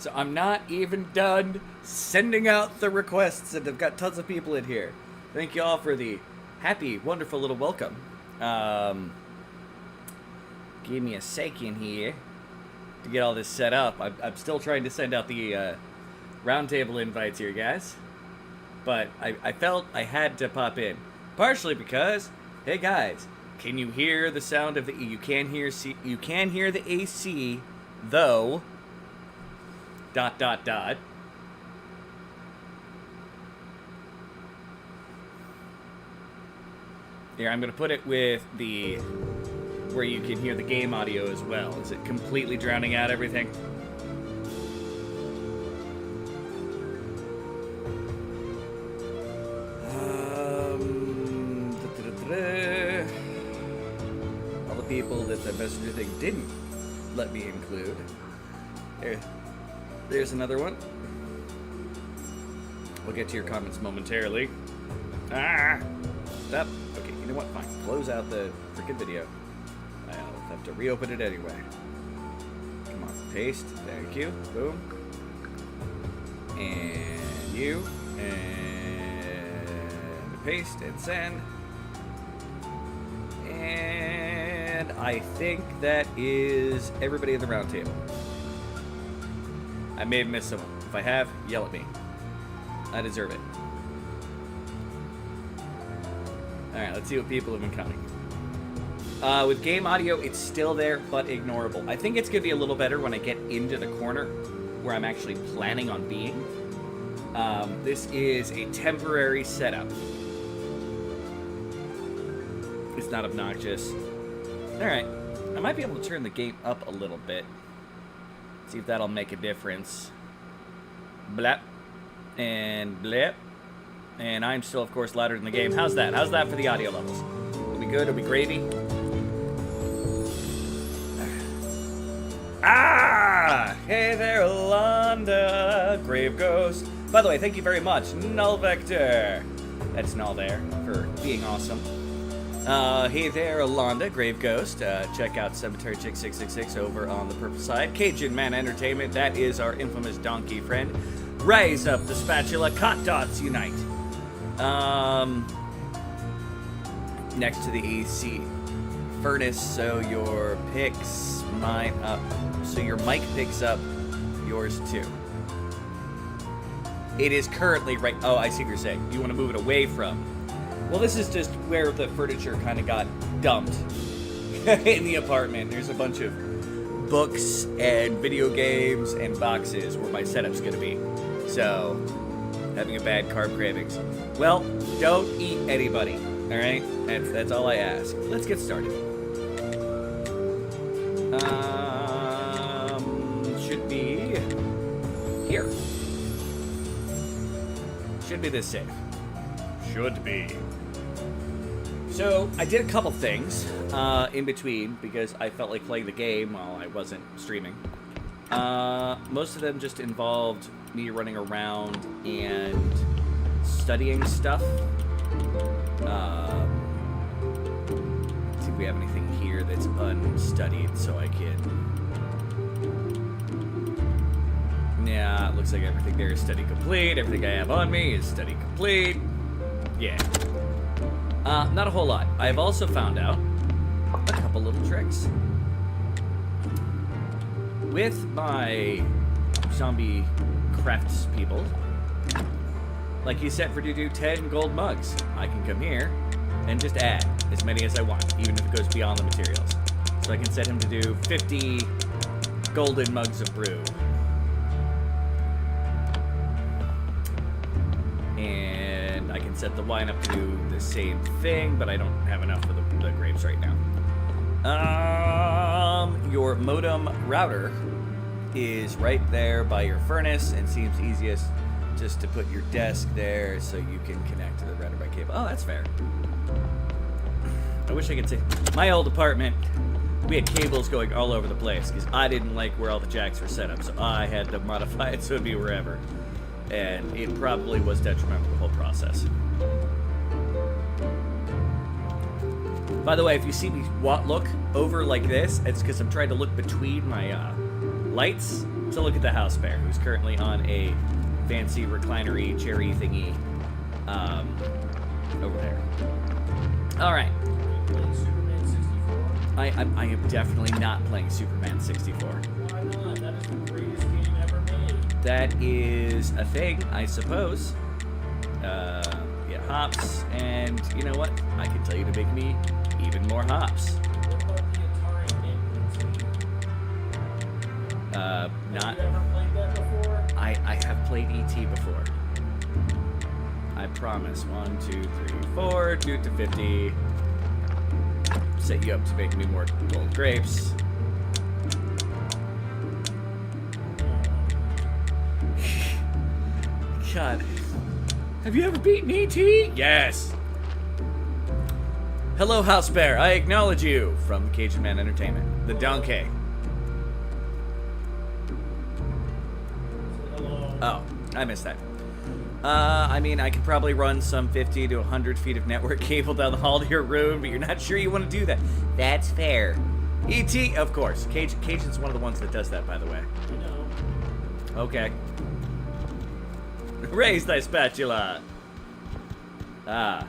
So I'm not even done sending out the requests, and I've got tons of people in here. Thank you all for the happy, wonderful little welcome. Give me a second here to get all this set up. I'm still trying to send out the roundtable invites here, guys. But I felt I had to pop in. Partially because, hey guys, can you hear the sound of the... You can hear the AC, though... ... Here, I'm going to put it with the... where you can hear the game audio as well. Is it completely drowning out everything? All the people that the messenger thing didn't let me include. There's another one. We'll get to your comments momentarily. Stop. Okay, you know what? Fine. Close out the freaking video. I'll have to reopen it anyway. Come on. Paste. Thank you. Boom. And you. And paste and send. And I think that is everybody in the round table. I may have missed someone. If I have, yell at me. I deserve it. Alright, let's see what people have been coming. With game audio, it's still there, but ignorable. I think it's going to be a little better when I get into the corner where I'm actually planning on being. This is a temporary setup. It's not obnoxious. Alright, I might be able to turn the game up a little bit. See if that'll make a difference. Blap. And blip. And I'm still, of course, louder than the game. How's that? How's that for the audio levels? Are we good? Are we gravy? Ah! Hey there, Londa. Grave Ghost. By the way, thank you very much, Null Vector. That's Null there for being awesome. Hey there, Alonda, Grave Ghost. Check out Cemetery Chick 666 over on the purple side. Cajun Man Entertainment, that is our infamous donkey friend. Rise up the spatula, Cot Dots unite. Next to the AC. Furnace, so your picks mine up. So your mic picks up yours too. It is currently right... Oh, I see what you're saying. You want to move it away from... Well, this is just where the furniture kind of got dumped in the apartment. There's a bunch of books and video games and boxes where my setup's going to be. So, having a bad carb cravings. Well, don't eat anybody, all right? That's all I ask. Let's get started. Should be here. Should be this safe. Should be. So, I did a couple things in between because I felt like playing the game while I wasn't streaming. Most of them just involved me running around and studying stuff. See if we have anything here that's unstudied so I can... Yeah, it looks like everything there is study complete. Everything I have on me is study complete. Yeah. Not a whole lot. I've also found out a couple little tricks. With my zombie crafts people, like you said, for to do 10 gold mugs, I can come here and just add as many as I want, even if it goes beyond the materials. So I can set him to do 50 golden mugs of brew. And I can set the wine up to do the same thing, but I don't have enough for the grapes right now. Your modem router is right there by your furnace, and seems easiest just to put your desk there so you can connect to the router by cable. Oh, that's fair. I wish I could say... My old apartment, we had cables going all over the place because I didn't like where all the jacks were set up, so I had to modify it so it'd be wherever. And it probably was detrimental to the whole process. By the way, if you see me look over like this, it's because I'm trying to look between my lights to look at the house bear, who's currently on a fancy reclinery cherry thingy over there. All right. I am definitely not playing Superman 64. Why not? That is the greatest game ever made. That is a thing, I suppose. Yeah, hops, and you know what? I can tell you to make me even more hops. What about the Atari game? Not. Have you ever played that before? I have played E.T. before. I promise. 1, 2, 3, 4. Do it to 50. Set you up to make me more gold grapes. God. Have you ever beaten E.T.? Yes. Hello, House Bear. I acknowledge you from Cajun Man Entertainment. The Donkey. Hello. Oh, I missed that. I mean, I could probably run some 50 to 100 feet of network cable down the hall to your room, but you're not sure you want to do that. That's fair. E.T., of course. Cajun's one of the ones that does that, by the way. You know. Okay. Raise thy spatula. Ah.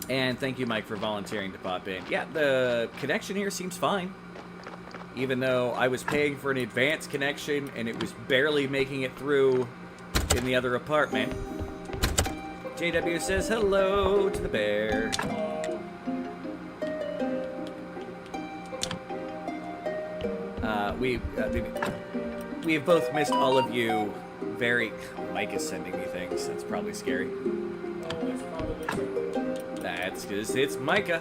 And thank you, Mike, for volunteering to pop in. Yeah, the connection here seems fine. Even though I was paying for an advanced connection and it was barely making it through in the other apartment. JW says hello to the bear. We have both missed all of you. Mike is sending me things. That's probably scary. Oh, it's probably. That's because it's Micah.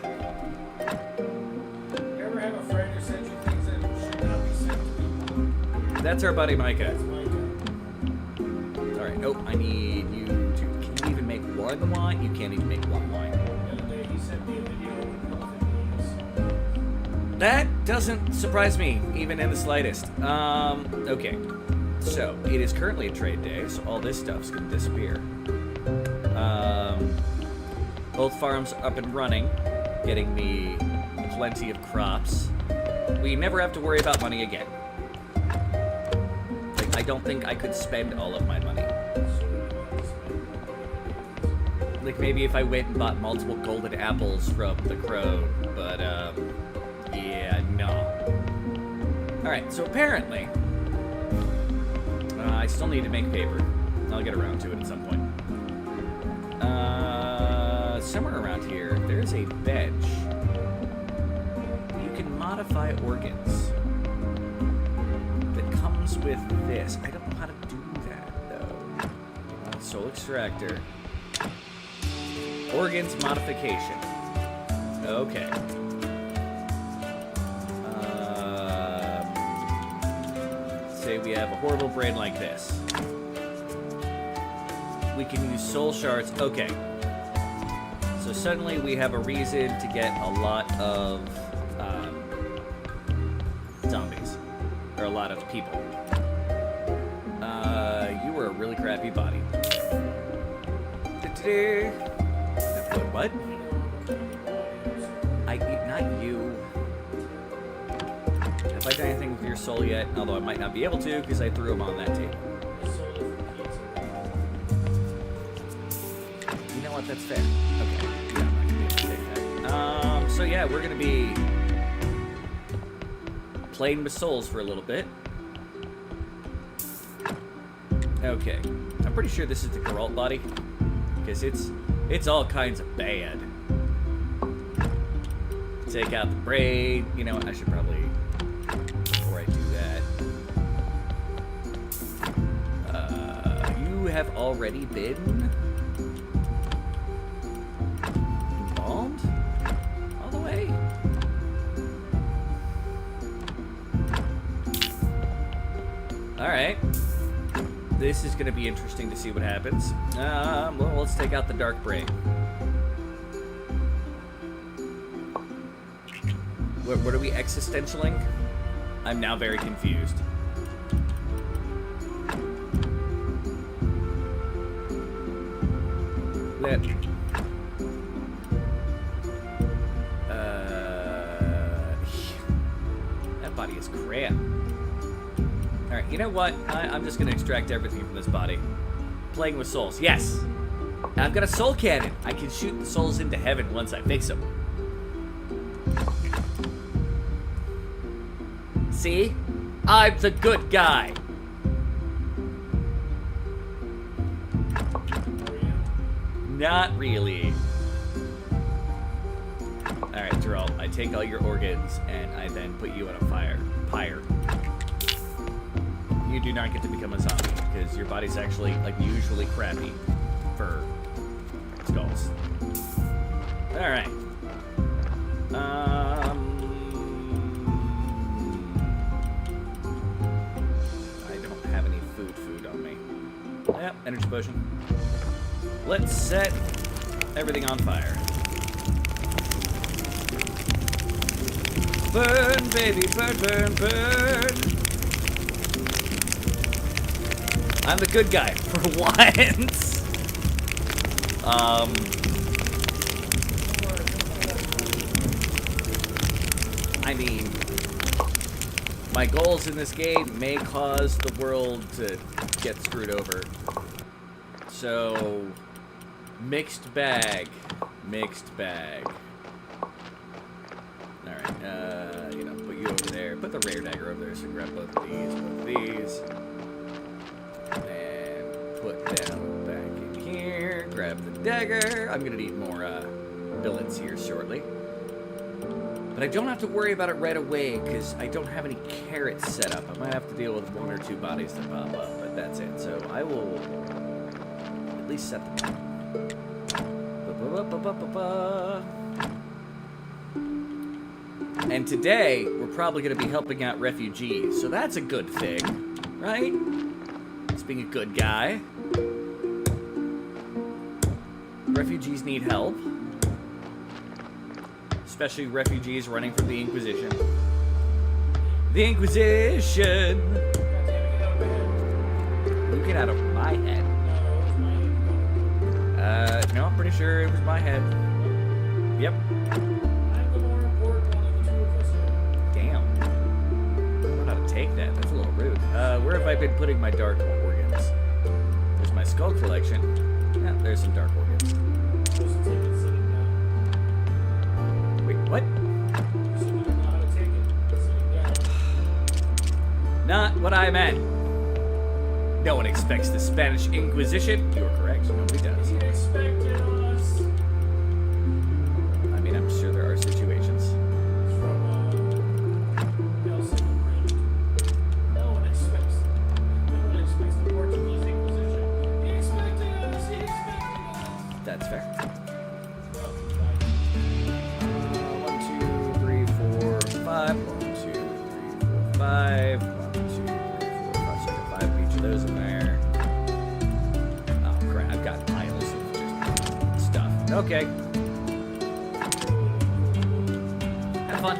You ever have a friend who sends you things that should not be sent to people? That's our buddy Micah. That's Micah. Alright, nope, I need you to... Can you even make one wine? You can't even make one wine. The other day he sent me a video with nothing means. That doesn't surprise me, even in the slightest. Okay. So, it is currently a trade day, so all this stuff's gonna disappear. Both farms up and running, getting me plenty of crops. We never have to worry about money again. Like, I don't think I could spend all of my money. Like, maybe if I went and bought multiple golden apples from the crow, but, yeah, no. Alright, so apparently, I still need to make paper. I'll get around to it at some point. Somewhere around here, there's a bench. You can modify organs. That comes with this. I don't know how to do that, though. Soul extractor. Organs modification. Okay. Say we have a horrible brain like this. We can use soul shards. Okay. So suddenly we have a reason to get a lot of zombies. Or a lot of people. You were a really crappy body. What? Not you. Have I done anything with your soul yet? Although I might not be able to because I threw them on that table. You know what? That's fair. Okay. Yeah, I'm not gonna be able to take that. So yeah, we're gonna be playing with souls for a little bit. Okay. I'm pretty sure this is the Geralt body. Because it's all kinds of bad. Take out the braid. You know what? I should probably, before I do that. You have already been embalmed? All the way? Alright. This is going to be interesting to see what happens. Well, let's take out the dark brain. What are we existentialing? I'm now very confused. That body is crap. Alright, you know what? I'm just gonna extract everything from this body. Playing with souls. Yes! I've got a soul cannon. I can shoot the souls into heaven once I fix them. See? I'm the good guy. Not really. Alright, Gerald, I take all your organs and I then put you on a pyre. You do not get to become a zombie because your body's actually unusually crappy for skulls. Alright. I don't have any food on me. Yep, energy potion. Let's set everything on fire. Burn, baby, burn, burn, burn. I'm the good guy for once. I mean, my goals in this game may cause the world to get screwed over. So, mixed bag. Mixed bag. Alright, put you over there. Put the rare dagger over there, so grab both of these. And put them back in here. Grab the dagger. I'm gonna need more billets here shortly. But I don't have to worry about it right away, because I don't have any carrots set up. I might have to deal with 1 or 2 bodies that pop up, but that's it. So I will at least set them up. And today, we're probably going to be helping out refugees, so that's a good thing, right? It's being a good guy. Refugees need help. Especially refugees running from the Inquisition. The Inquisition! You get out of my head. No, I'm pretty sure it was my head. Yep. I'm the more important one of the 2 of us here. Damn. I don't know how to take that. That's a little rude. Where have I been putting my dark organs? There's my skull collection. Yeah, there's some dark organs. Supposed to take it sitting down. Wait, what? You said you don't know how to take it sitting down. Not what I meant. No one expects the Spanish Inquisition. You are correct. Nobody does. You expected us. I mean, I'm sure there are situations. It's from Nelson Brand. No one expects the Portuguese Inquisition. He expected us. He expected us. That's fair. Well, 1, 2, 3, 4, 5. 1, 2, 3, 4, 5. 1, 2, 3, 4, 5. So I got 5 of each of those in there. Oh crap! I've got piles of just stuff. Okay. Have fun.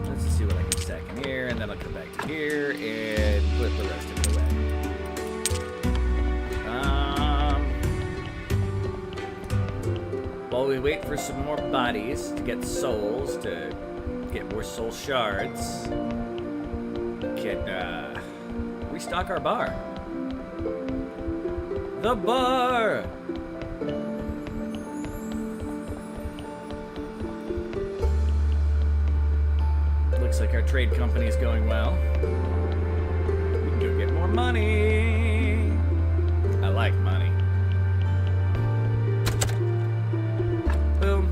Let's see what I can stack in here, and then I'll come back to here and put the rest of it away. While we wait for some more bodies to get souls, to get more soul shards, can restock our bar. The bar! Looks like our trade company is going well. We can go get more money. I like money. Boom.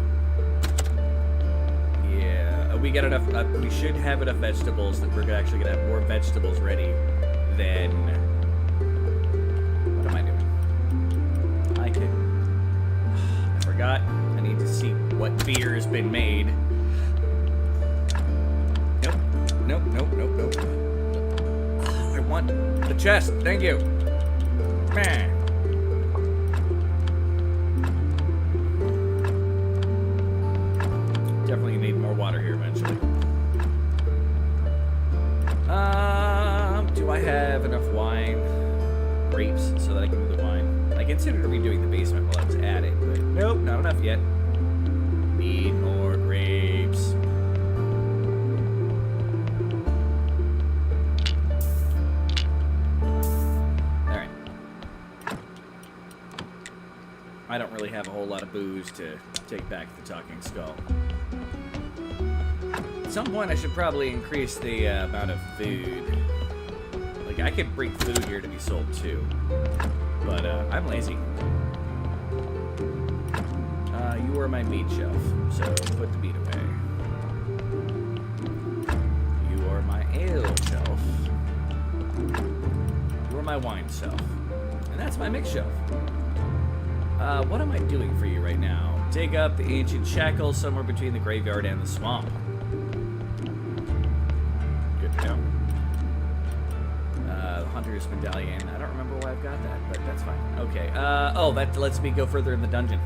Yeah, we got enough. We should have enough vegetables that we're actually gonna have more vegetables ready than. What am I doing? I can. I forgot. I need to see what beer has been made. Nope. I want the chest. Thank you. Man. Definitely need more water here eventually. Do I have enough wine? Grapes, so that I can do the wine. I considered redoing the basement while I was at it, but nope, not enough yet. Need more grapes. I don't really have a whole lot of booze to take back the Talking Skull. At some point, I should probably increase the amount of food. Like, I could bring food here to be sold, too. But, I'm lazy. You are my meat shelf, so put the meat away. You are my ale shelf. You are my wine shelf. And that's my mix shelf. What am I doing for you right now? Dig up the ancient shackles somewhere between the graveyard and the swamp. Good to know. Hunter's medallion. I don't remember why I've got that, but that's fine. Okay. Oh, that lets me go further in the dungeon.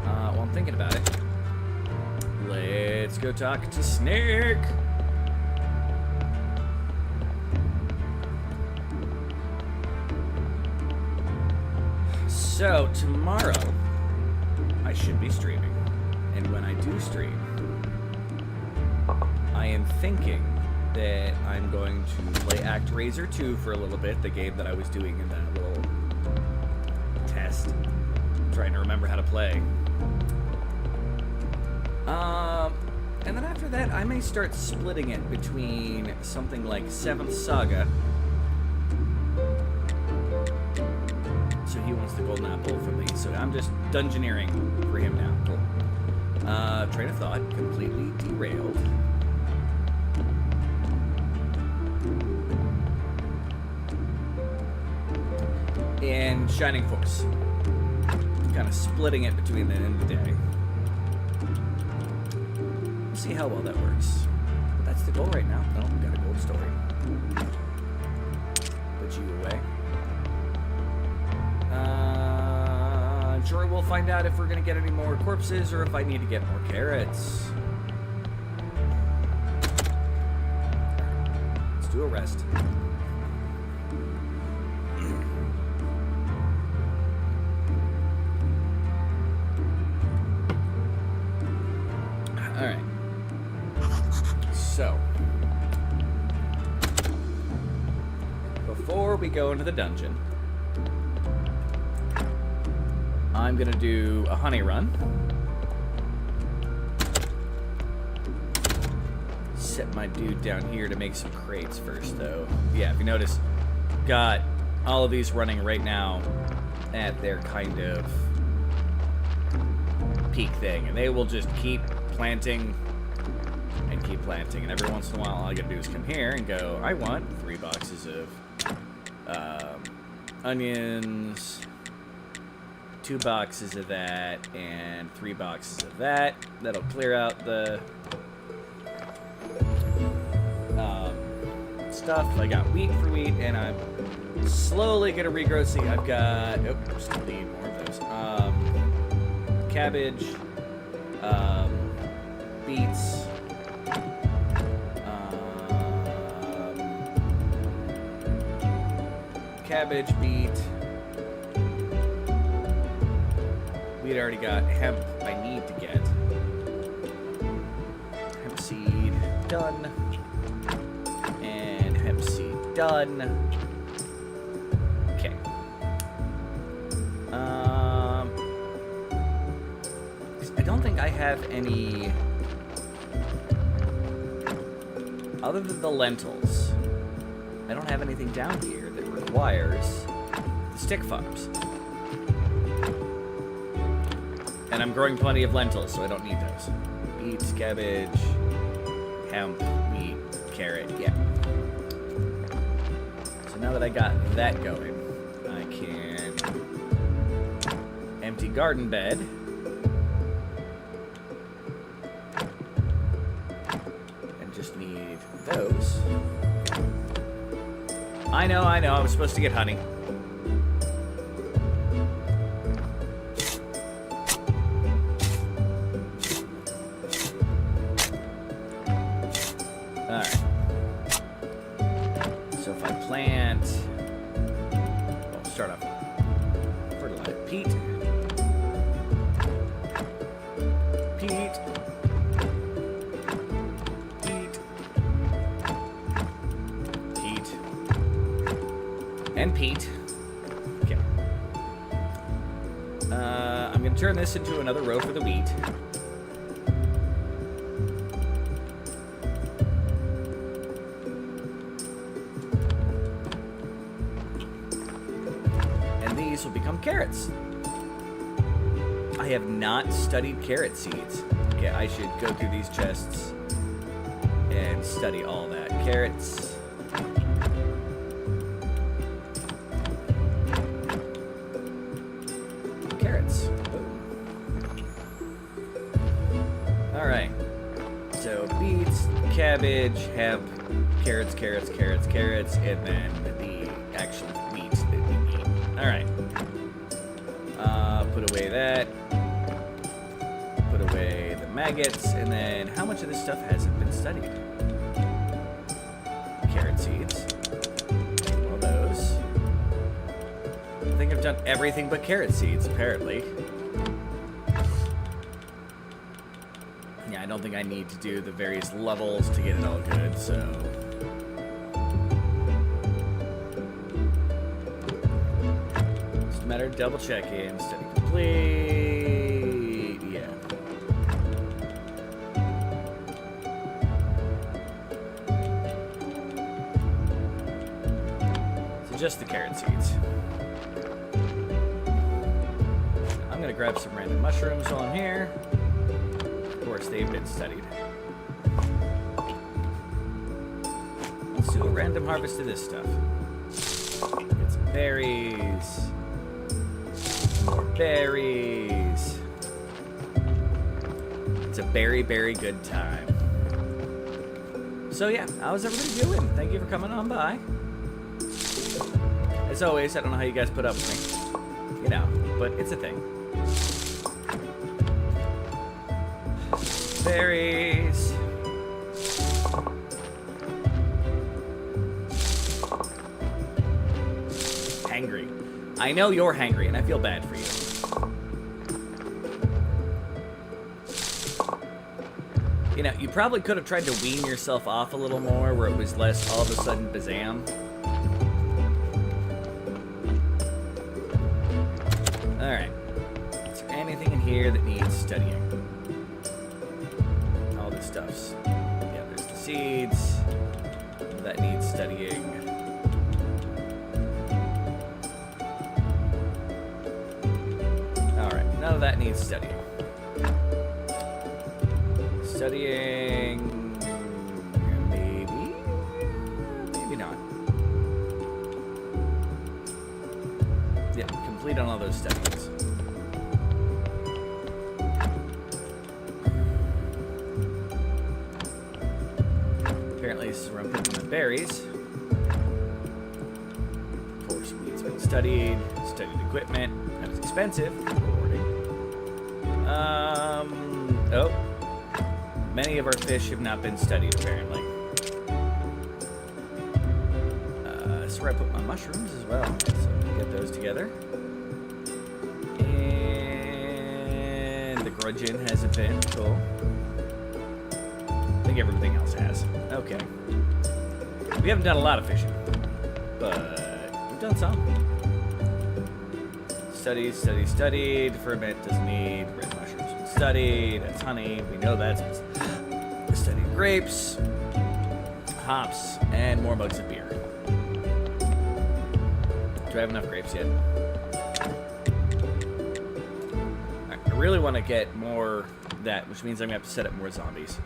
Well, I'm thinking about it. Let's go talk to Snake. So, tomorrow, I should be streaming. And when I do stream, I am thinking that I'm going to play ActRaiser 2 for a little bit, the game that I was doing in that little test. I'm trying to remember how to play. And then after that, I may start splitting it between something like 7th Saga. So he wants the golden apple from me. So I'm just dungeoneering for him now. Cool. Train of thought completely derailed. And Shining Force. Kind of splitting it between the end of the day. We'll see how well that works. But that's the goal right now. No, we got a gold story. Put you away. Sure, we'll find out if we're gonna get any more corpses or if I need to get more carrots. Let's do a rest. Alright. So, before we go into the dungeon, I'm gonna do a honey run. Set my dude down here to make some crates first, though. Yeah, if you notice, got all of these running right now at their kind of peak thing, and they will just keep planting and keep planting. And every once in a while, all I gotta do is come here and go, I want 3 boxes of onions, 2 boxes of that, and 3 boxes of that. That'll clear out the stuff. I got wheat for wheat, and I'm slowly gonna regrow. See, I've got, still need more of those. Cabbage, beets, cabbage, beet. We'd already got hemp. I need to get hemp seed done, and hemp seed done. Okay. I don't think I have any other than the lentils. I don't have anything down here that requires the stick farms. And I'm growing plenty of lentils, so I don't need those. Beets, cabbage, hemp, wheat, carrot, yeah. So now that I got that going, I can empty garden bed. And just need those. I know, I was supposed to get honey. I'm going to turn this into another row for the wheat. And these will become carrots. I have not studied carrot seeds. Okay, I should go through these chests and study all that. Carrots. Carrots. Alright. So beets, cabbage, hemp, carrots, carrots, carrots, carrots, and then the actual wheat that we need. Alright. Put away that. Put away the maggots, and then how much of this stuff hasn't been studied? Carrot seeds. All those. I think I've done everything but carrot seeds, apparently. Yeah, I don't think I need to do the various levels to get it all good, so... Just a matter of double checking, study complete, yeah. So just the carrot seeds. I'm gonna grab some random mushrooms while I'm here. Of course, they've been studied. Let's do a random harvest of this stuff. Get some berries. More berries. It's a very, very good time. So yeah, how's everybody doing? Thank you for coming on by. As always, I don't know how you guys put up with me. You know, but it's a thing. Berries. Hangry. I know you're hangry, and I feel bad for you. You know, you probably could have tried to wean yourself off a little more, where it was less all of a sudden bazam. Alright. Is there anything in here that needs studying? All this stuff's... Yeah, there's the seeds. That needs studying. None of that needs studying. Studying... Maybe? Maybe not. Yeah, complete on all those studies. Apparently this is where I'm putting my berries. Of course, wheat's been studied. Studied equipment. That's expensive. Oh. Many of our fish have not been studied, apparently. That's where I put my mushrooms as well. So we'll get those together. And the grudgeon hasn't been. Cool. I think everything else has. Okay. We haven't done a lot of fishing, but we've done some. Studied. Ferment doesn't need red mushrooms. Studied. That's honey. We know that's studied grapes, hops, and more mugs of beer. Do I have enough grapes yet? Right, I really want to get more that, which means I'm gonna have to set up more zombies.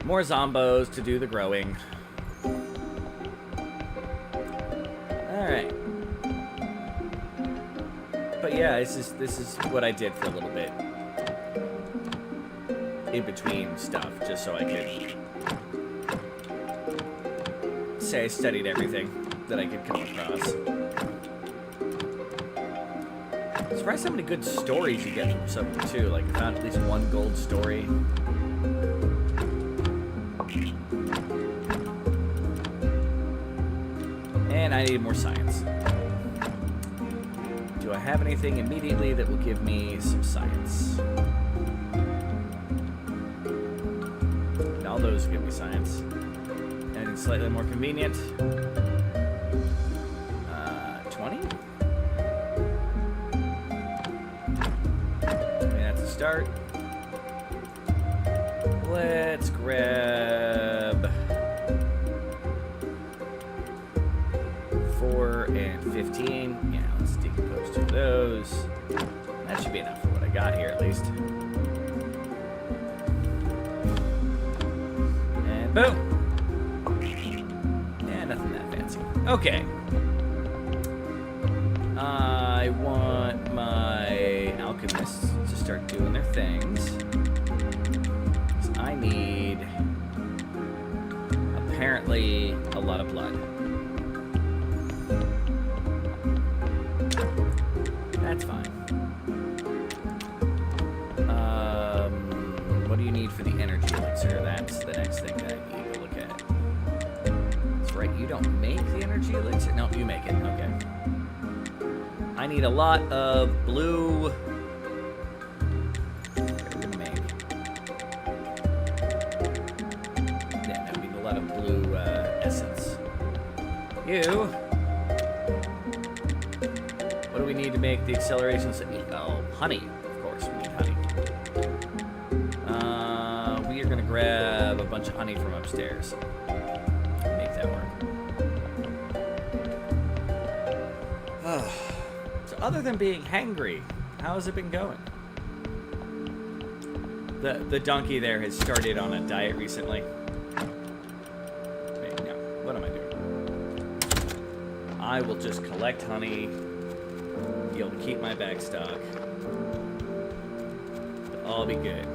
More zombos to do the growing. All right. But yeah, this is what I did for a little bit. In between stuff, just so I could say I studied everything that I could come across. I'm surprised how many good stories you get from something too. Like I found at least one gold story. And I need more science. Do I have anything immediately that will give me some science? And all those give me science. Anything slightly more convenient? 20? start. Let's grab 4 and 15. Yeah, let's decompose 2 of those. That should be enough for what I got here, at least. And boom. Yeah, nothing that fancy. Okay. I want my alchemists to start doing their things. I need, apparently, a lot of blood. That's fine. What do you need for the energy elixir? That's the next thing that I need to look at. That's right, you don't make the energy elixir? No, you make it. Okay. I need a lot of blue. You. What do we need to make the accelerations? Oh, honey. Of course, we need honey. We are going to grab a bunch of honey from upstairs. Make that work. So other than being hangry, how has it been going? The donkey there has started on a diet recently. Wait, no. What am I doing? I will just collect honey, be able to keep my bag stock. It'll all be good.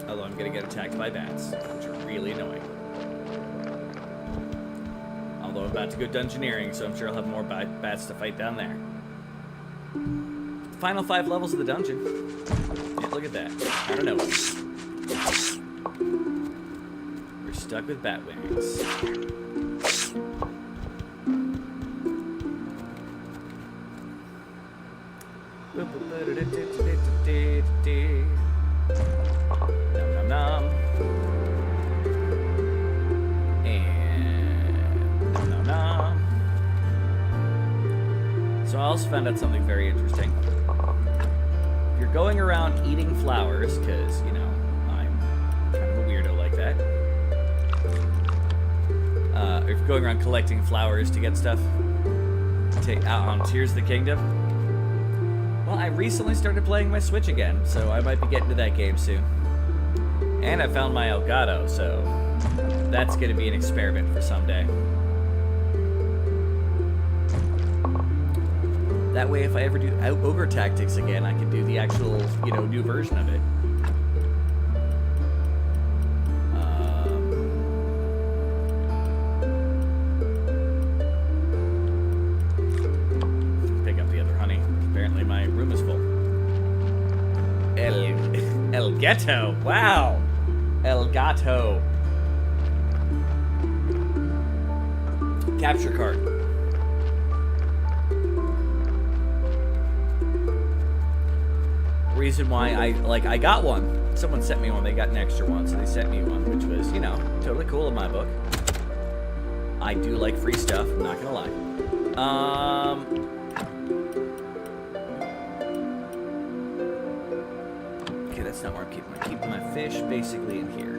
Although I'm gonna get attacked by bats, which are really annoying. Although I'm about to go dungeoneering, so I'm sure I'll have more bats to fight down there. Final 5 levels of the dungeon. Yeah, look at that. I don't know. We're stuck with bat wings. Nom nom nom. And nom nom nom. So I also found out something very interesting. If you're going around eating flowers, because, you know, I'm kind of a weirdo like that. Or if you're going around collecting flowers to get stuff, take out on Tears of the Kingdom. Well, I recently started playing my Switch again, so I might be getting to that game soon. And I found my Elgato, so that's going to be an experiment for someday. That way, if I ever do Ogre Tactics again, I can do the actual, you know, new version of it. Pick up the other honey. Apparently my room is full. El Ghetto. Wow. El Gato. Capture card. Reason why I got one. Someone sent me one. They got an extra one, so they sent me one, which was, you know, totally cool in my book. I do like free stuff, I'm not gonna lie. Okay, that's not where I'm keeping. I'm keeping my fish basically in here.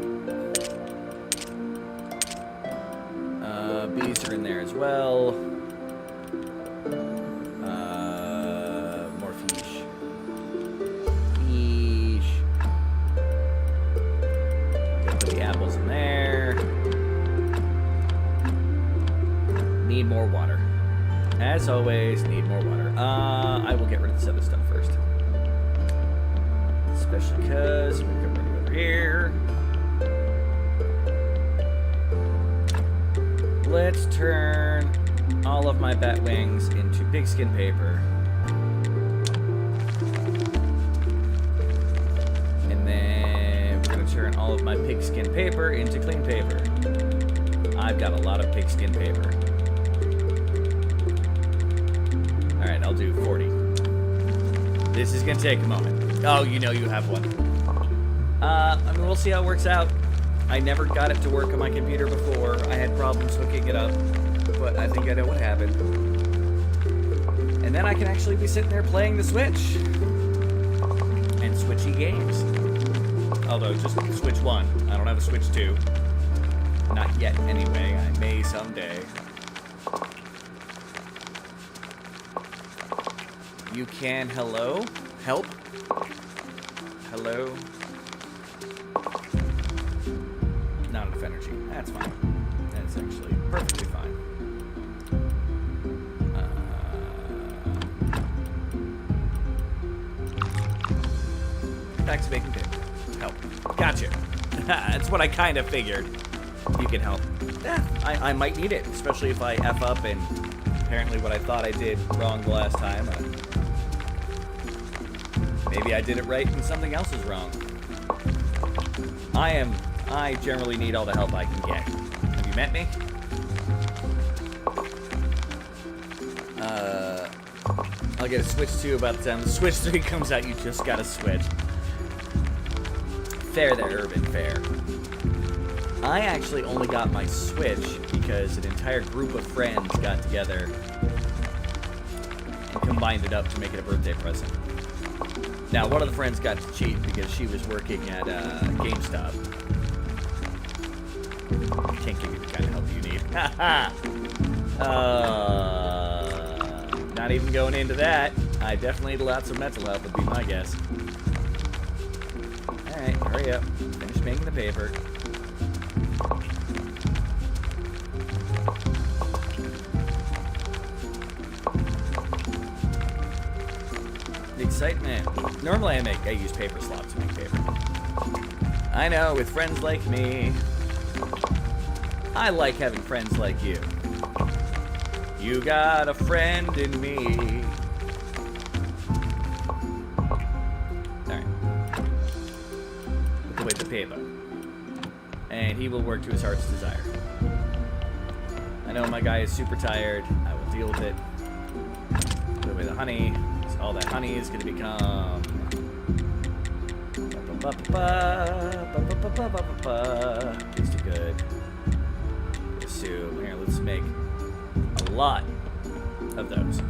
Bees are in there as well. More fish. Fish. I'm gonna put the apples in there. Need more water. As always, need more water. I will get rid of this other stuff first. Especially because we can put it over here. Let's turn all of my bat wings into pigskin paper. And then we're going to turn all of my pigskin paper into clean paper. I've got a lot of pigskin paper. Alright, I'll do 40. This is going to take a moment. Oh, you know you have one. I mean, we'll see how it works out. I never got it to work on my computer before. I had problems hooking it up, but I think I know what happened. And then I can actually be sitting there playing the Switch. and switchy games. Although, just Switch 1. I don't have a Switch 2. Not yet, anyway. I may someday. You can, hello? Help? Hello? Not enough energy. That's fine. That's actually perfectly fine. Back to baking paper. Help. Gotcha. That's what I kind of figured. You can help. Yeah, I might need it, especially if I F up and apparently what I thought I did wrong the last time. Maybe I did it right and something else is wrong. I generally need all the help I can get. Have you met me? I'll get a Switch 2 about the time the Switch 3 comes out. You just got a Switch. Fair there, Urban, fair. I actually only got my Switch because an entire group of friends got together and combined it up to make it a birthday present. Now, one of the friends got to cheat because she was working at GameStop. Can't give you the kind of help you need. Not even going into that. I definitely need lots of mental help would be my guess. Alright, hurry up. Finish making the paper. The excitement. Normally I use paper slops to make paper. I know, with friends like me. I like having friends like you. You got a friend in me. Alright. Put away the paper. And he will work to his heart's desire. I know my guy is super tired. I will deal with it. Put away the honey. So all that honey is going to become... Tasty good. Assume. Here, let's make a lot of those.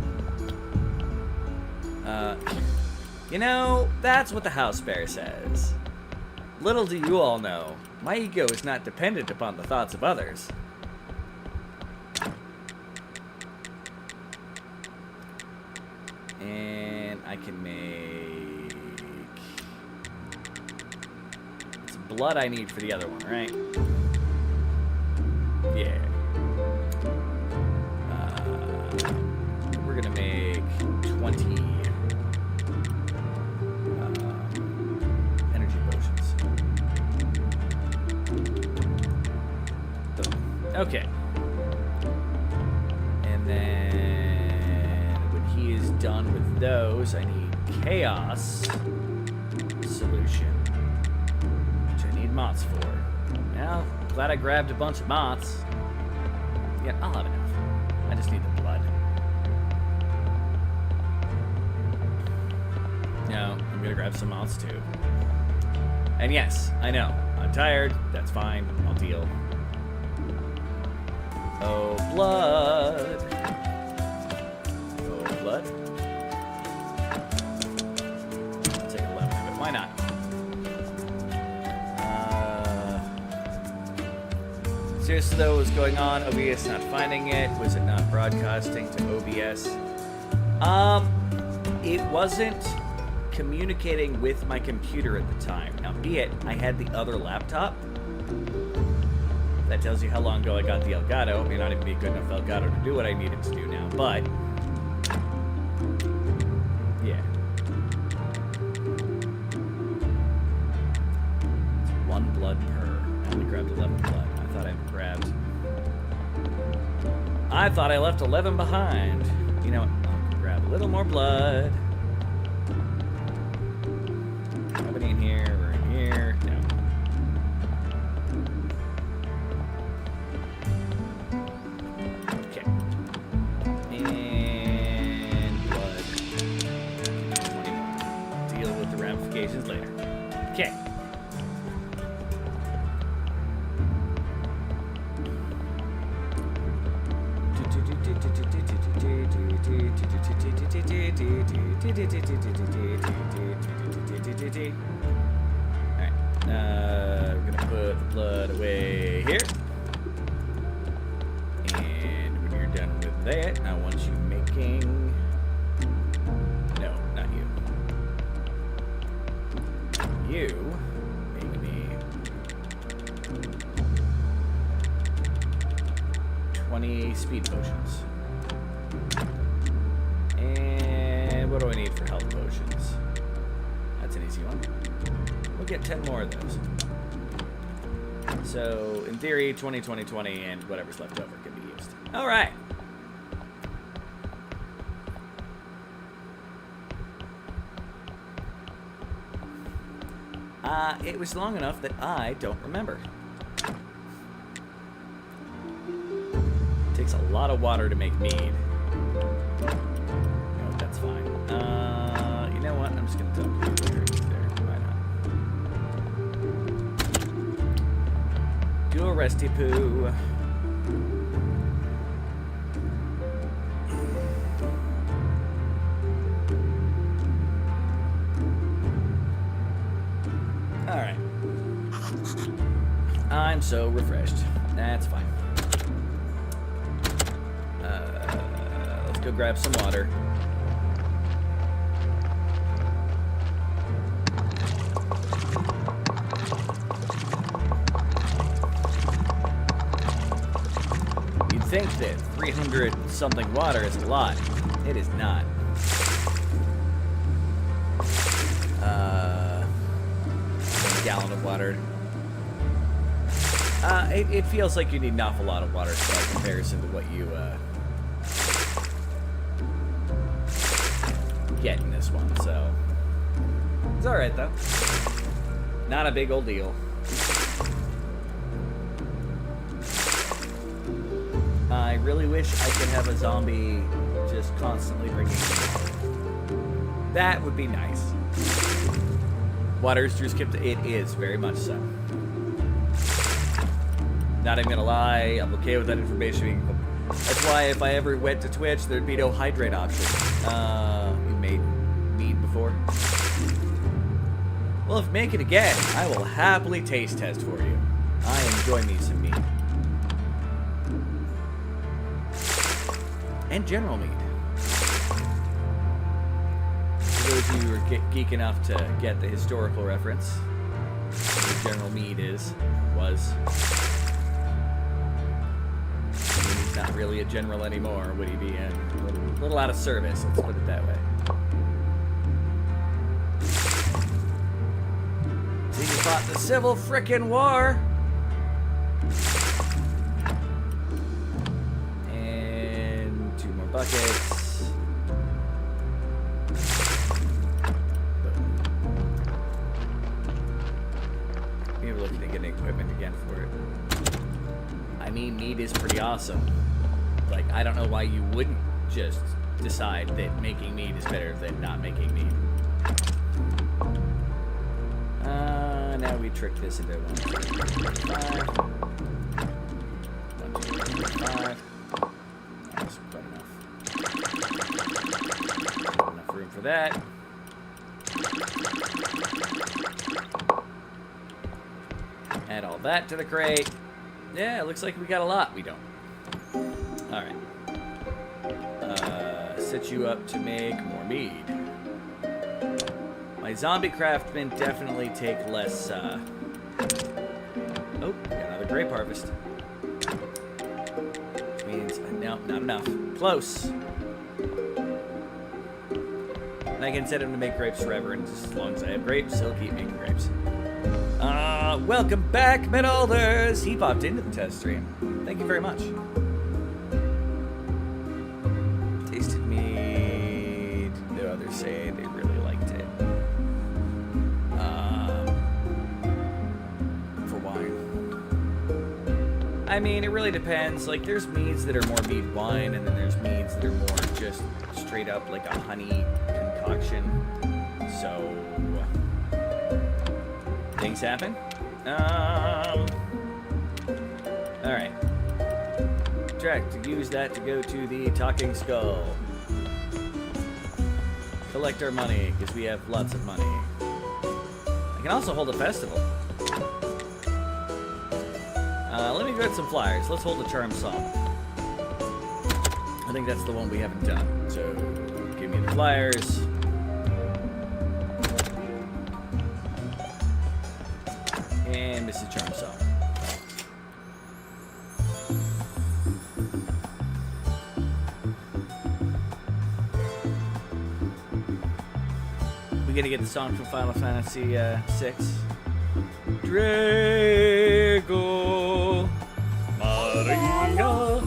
You know, that's what the house bear says. Little do you all know, my ego is not dependent upon the thoughts of others. And I can make... It's blood I need for the other one, right? Yeah. We're gonna make 20 energy potions. Boom. Okay. And then when he is done with those, I need chaos solution, which I need moths for. Now, glad I grabbed a bunch of moths. Yeah, I'll have enough. I just need the blood. No, I'm gonna grab some moths too. And yes, I know, I'm tired. That's fine. I'll deal. Oh, blood. Oh, blood. I'll take 11 of it. Why not? Seriously though, what was going on? OBS not finding it? Was it not broadcasting to OBS? It wasn't communicating with my computer at the time. Now, be it, I had the other laptop. That tells you how long ago I got the Elgato. It may not even be a good enough Elgato to do what I needed to do now, but... yeah. It's 1 blood per. I only grabbed 11 blood. I thought I left 11 behind. You know what? I'll grab a little more blood. Nobody in here or in here. No. Okay. And blood. 21. Deal with the ramifications later. Okay. Alright, we're gonna put the blood away here. And when you're done with that, I want you making... No, not you. You make me 20 speed potions. And what do I need for health potions? That's an easy one. We'll get 10 more of those. So, in theory, 20, 20, 20, and whatever's left over can be used. All right. It was long enough that I don't remember. It takes a lot of water to make mead. No, that's fine. You know what? I'm just gonna dump you there. Why not? Do a resty poo. Alright. I'm so refreshed. That's fine. Let's go grab some water. You'd think that 300 something water is a lot. It is not. A gallon of water. It feels like you need an awful lot of water by comparison to what you get in this one, so it's alright though. Not a big old deal. I really wish I could have a zombie just constantly bringing me water. That would be nice. Water's Drew's kept it is very much so. Not even gonna lie, I'm okay with that information. That's why if I ever went to Twitch, there'd be no hydrate option. You made mead before? Well, if make it again, I will happily taste test for you. I enjoy me some mead. And general mead. For those of you who are geek enough to get the historical reference, what general mead was. He's not really a general anymore, would he be? A little out of service, let's put it that way. So you fought the Civil frickin' War! And 2 more buckets. Maybe we're looking to get equipment again for it. I mean, mead is pretty awesome. Like, I don't know why you wouldn't just decide that making mead is better than not making mead. Now we trick this into 1, 2, 5. 1, 2, 3, 5. That's quite enough. Enough room for that. Add all that to the crate. Yeah, it looks like we got a lot. We don't. Alright. Set you up to make more mead. My zombie craftsmen definitely take less, Oh, got another grape harvest. Which means, no, not enough. Close. And I can set him to make grapes forever, and just as long as I have grapes, he'll keep making grapes. Welcome back, Midalders! He popped into the test stream. Thank you very much. Tasted mead. The others say they really liked it. For wine. I mean, it really depends. Like, there's meads that are more mead wine, and then there's meads that are more just straight up like a honey concoction. So, things happen. Alright. Subtract. Use that to go to the Talking Skull. Collect our money, because we have lots of money. I can also hold a festival. Let me get some flyers. Let's hold a charm song. I think that's the one we haven't done. So, give me the flyers. And Mrs. Charm Song. We gotta get the song from Final Fantasy VI. Drago Maria.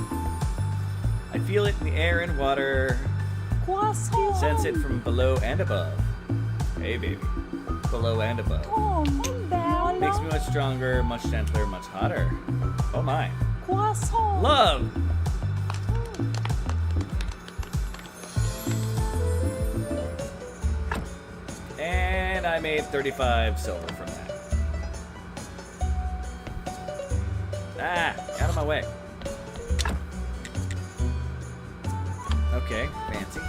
I feel it in the air and water. Sense it from below and above. Hey, baby. Below and above. Makes me much stronger, much gentler, much hotter. Oh my. Love! And I made 35 silver from that. Ah, out of my way. Okay, fancy.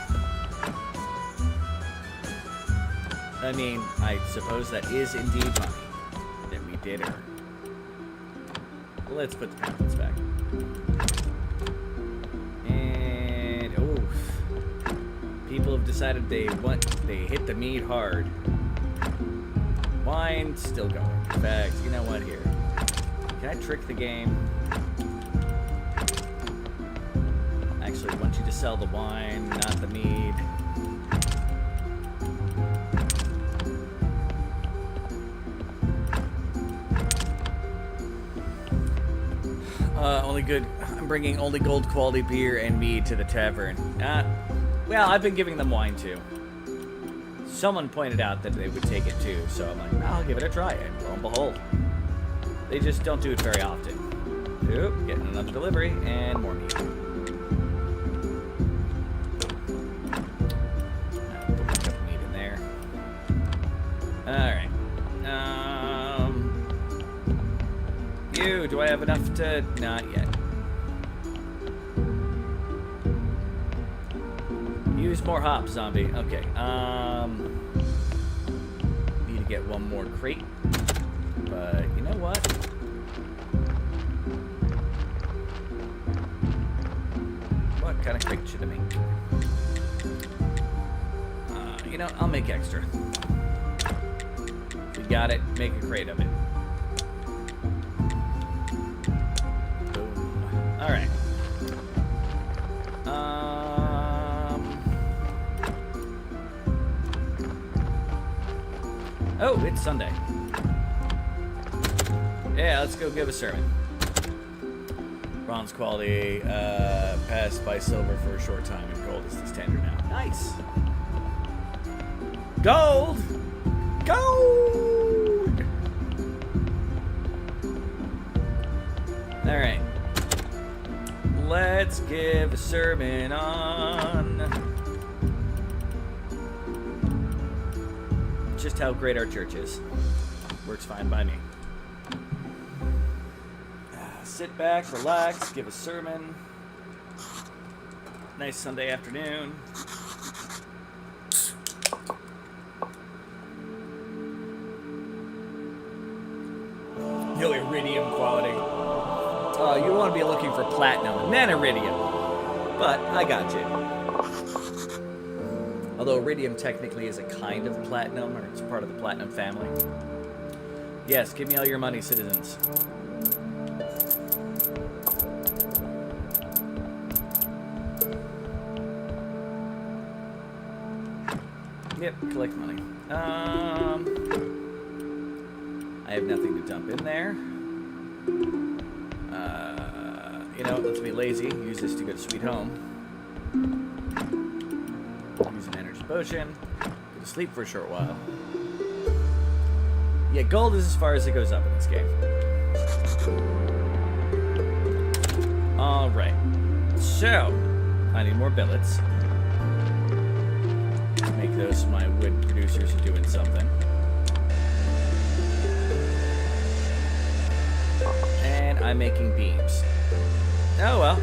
I mean, I suppose that is indeed money that we did earn. Let's put the pamphlets back. And people have decided they hit the mead hard. Wine still going. In fact, you know what? Here, can I trick the game? Actually, I want you to sell the wine, not the mead. Only good. I'm bringing only gold quality beer and mead to the tavern. Well, I've been giving them wine too. Someone pointed out that they would take it too, so I'm like, I'll give it a try. And lo and behold, they just don't do it very often. Oop, getting another delivery and more meat. Put my cup of meat in there. All right. Do I have enough to? Not yet. Use more hops, zombie. Okay. Need to get one more crate. But you know what? What kind of crate should I make? You know, I'll make extra. We got it. Make a crate of it. All right. Oh, it's Sunday. Yeah, let's go give a sermon. Bronze quality, passed by silver for a short time, and gold is the standard now. Nice. Gold! Gold! All right. Let's give a sermon on just how great our church is. Works fine by me. Sit back, relax, give a sermon. Nice Sunday afternoon. No iridium quality. You want to be looking for platinum and then iridium. But I got you. Although iridium technically is a kind of platinum, or it's part of the platinum family. Yes, give me all your money, citizens. Yep, collect money. I have nothing to dump in there. You know, let's be lazy. Use this to go to Sweet Home. Use an energy potion. Go to sleep for a short while. Yeah, gold is as far as it goes up in this game. Alright. So, I need more billets. Make those my wood producers are doing something. And I'm making beams. Oh well.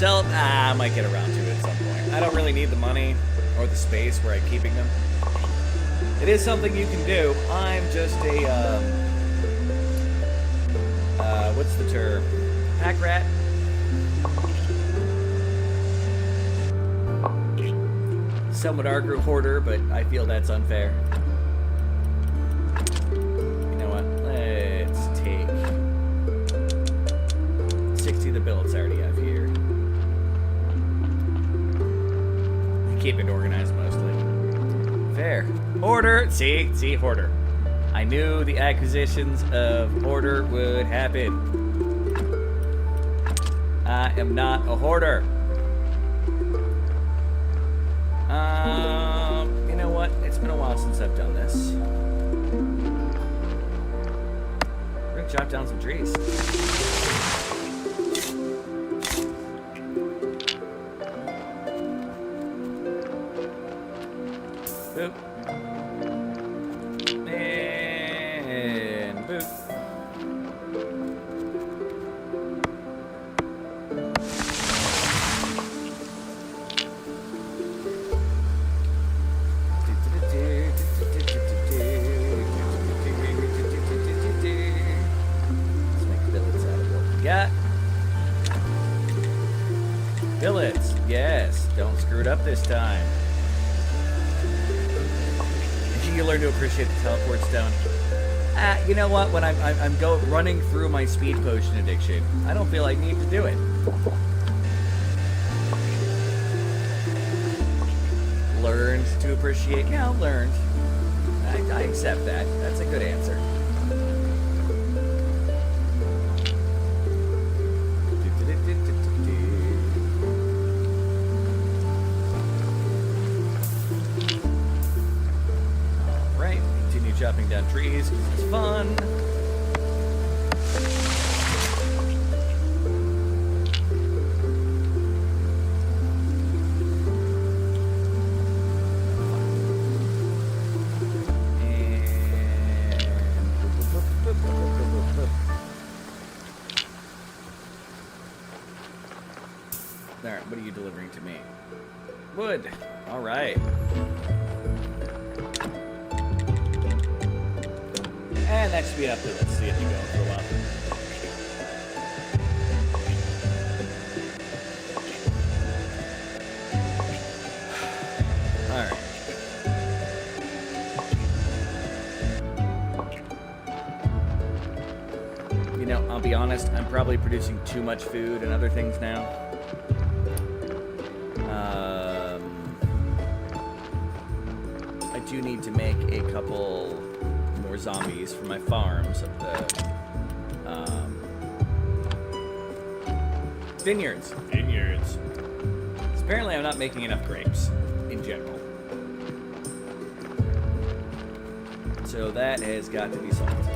sell. I might get around to it at some point. I don't really need the money or the space where I'm keeping them. It is something you can do. I'm just a what's the term? Pack rat. Some would argue hoarder, but I feel that's unfair. You know what? Let's take 60 of the billets I already have here. Keep it organized mostly. Fair. Hoarder! See, hoarder. I knew the acquisitions of hoarder would happen. I am not a hoarder. You know what? It's been a while since I've done this. We're gonna chop down some trees. Boop. And boop. Let's make billets out of what we got. Billets, yes. Don't screw it up this time. You learn to appreciate the teleport stone. You know what? When I'm running through my speed potion addiction, I don't feel I need to do it. Learned to appreciate. Yeah, learned. I accept that. That's a good answer. Chopping down trees because it's fun. Alright, what are you delivering to me? Wood. Alright. And that should be enough to let's see if you go for a while. Alright. You know, I'll be honest, I'm probably producing too much food and other things now. I do need to make a couple more zombies for my farms of the vineyards. So apparently I'm not making enough grapes in general. So that has got to be solved.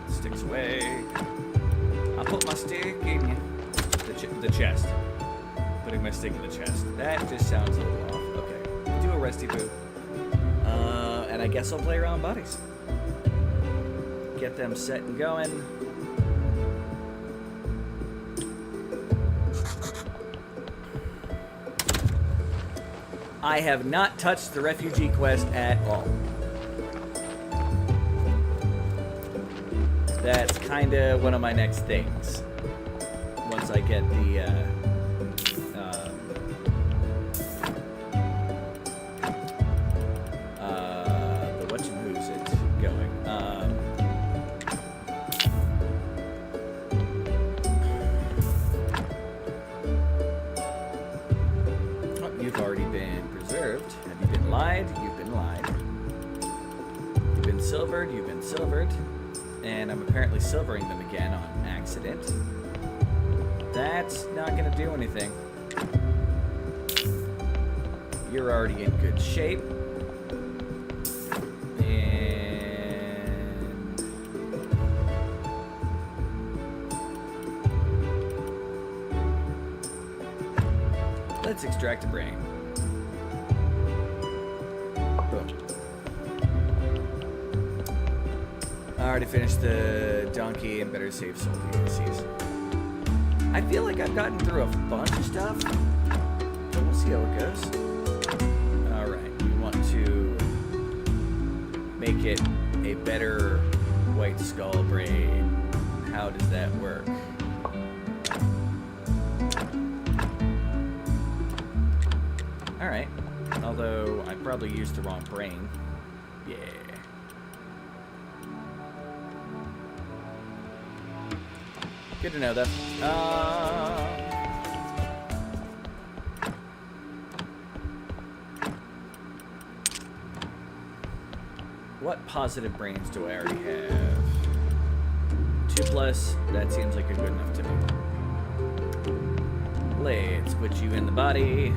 Sticks away. I'll put my stick in the chest. Putting my stick in the chest. That just sounds a little off. Okay. Do a resty boo. And I guess I'll play around buddies. Get them set and going. I have not touched the refugee quest at all. That's kind of one of my next things. Once I get the whatchamhoozit going. Oh, you've already been preserved. Have you been lied? You've been lied. You've been silvered. You've been silvered. And I'm apparently silvering them again on accident. That's not going to do anything. You're already in good shape. And let's extract a brain. Boom. I already finished the donkey and better save soul DLCs. I feel like I've gotten through a bunch of stuff, but we'll see how it goes. Alright, we want to make it a better white skull braid. How does that work? Alright, although I probably used the wrong brain. Yeah. Good to know, though. What positive brains do I already have? 2+, that seems like a good enough to me. Let's put you in the body.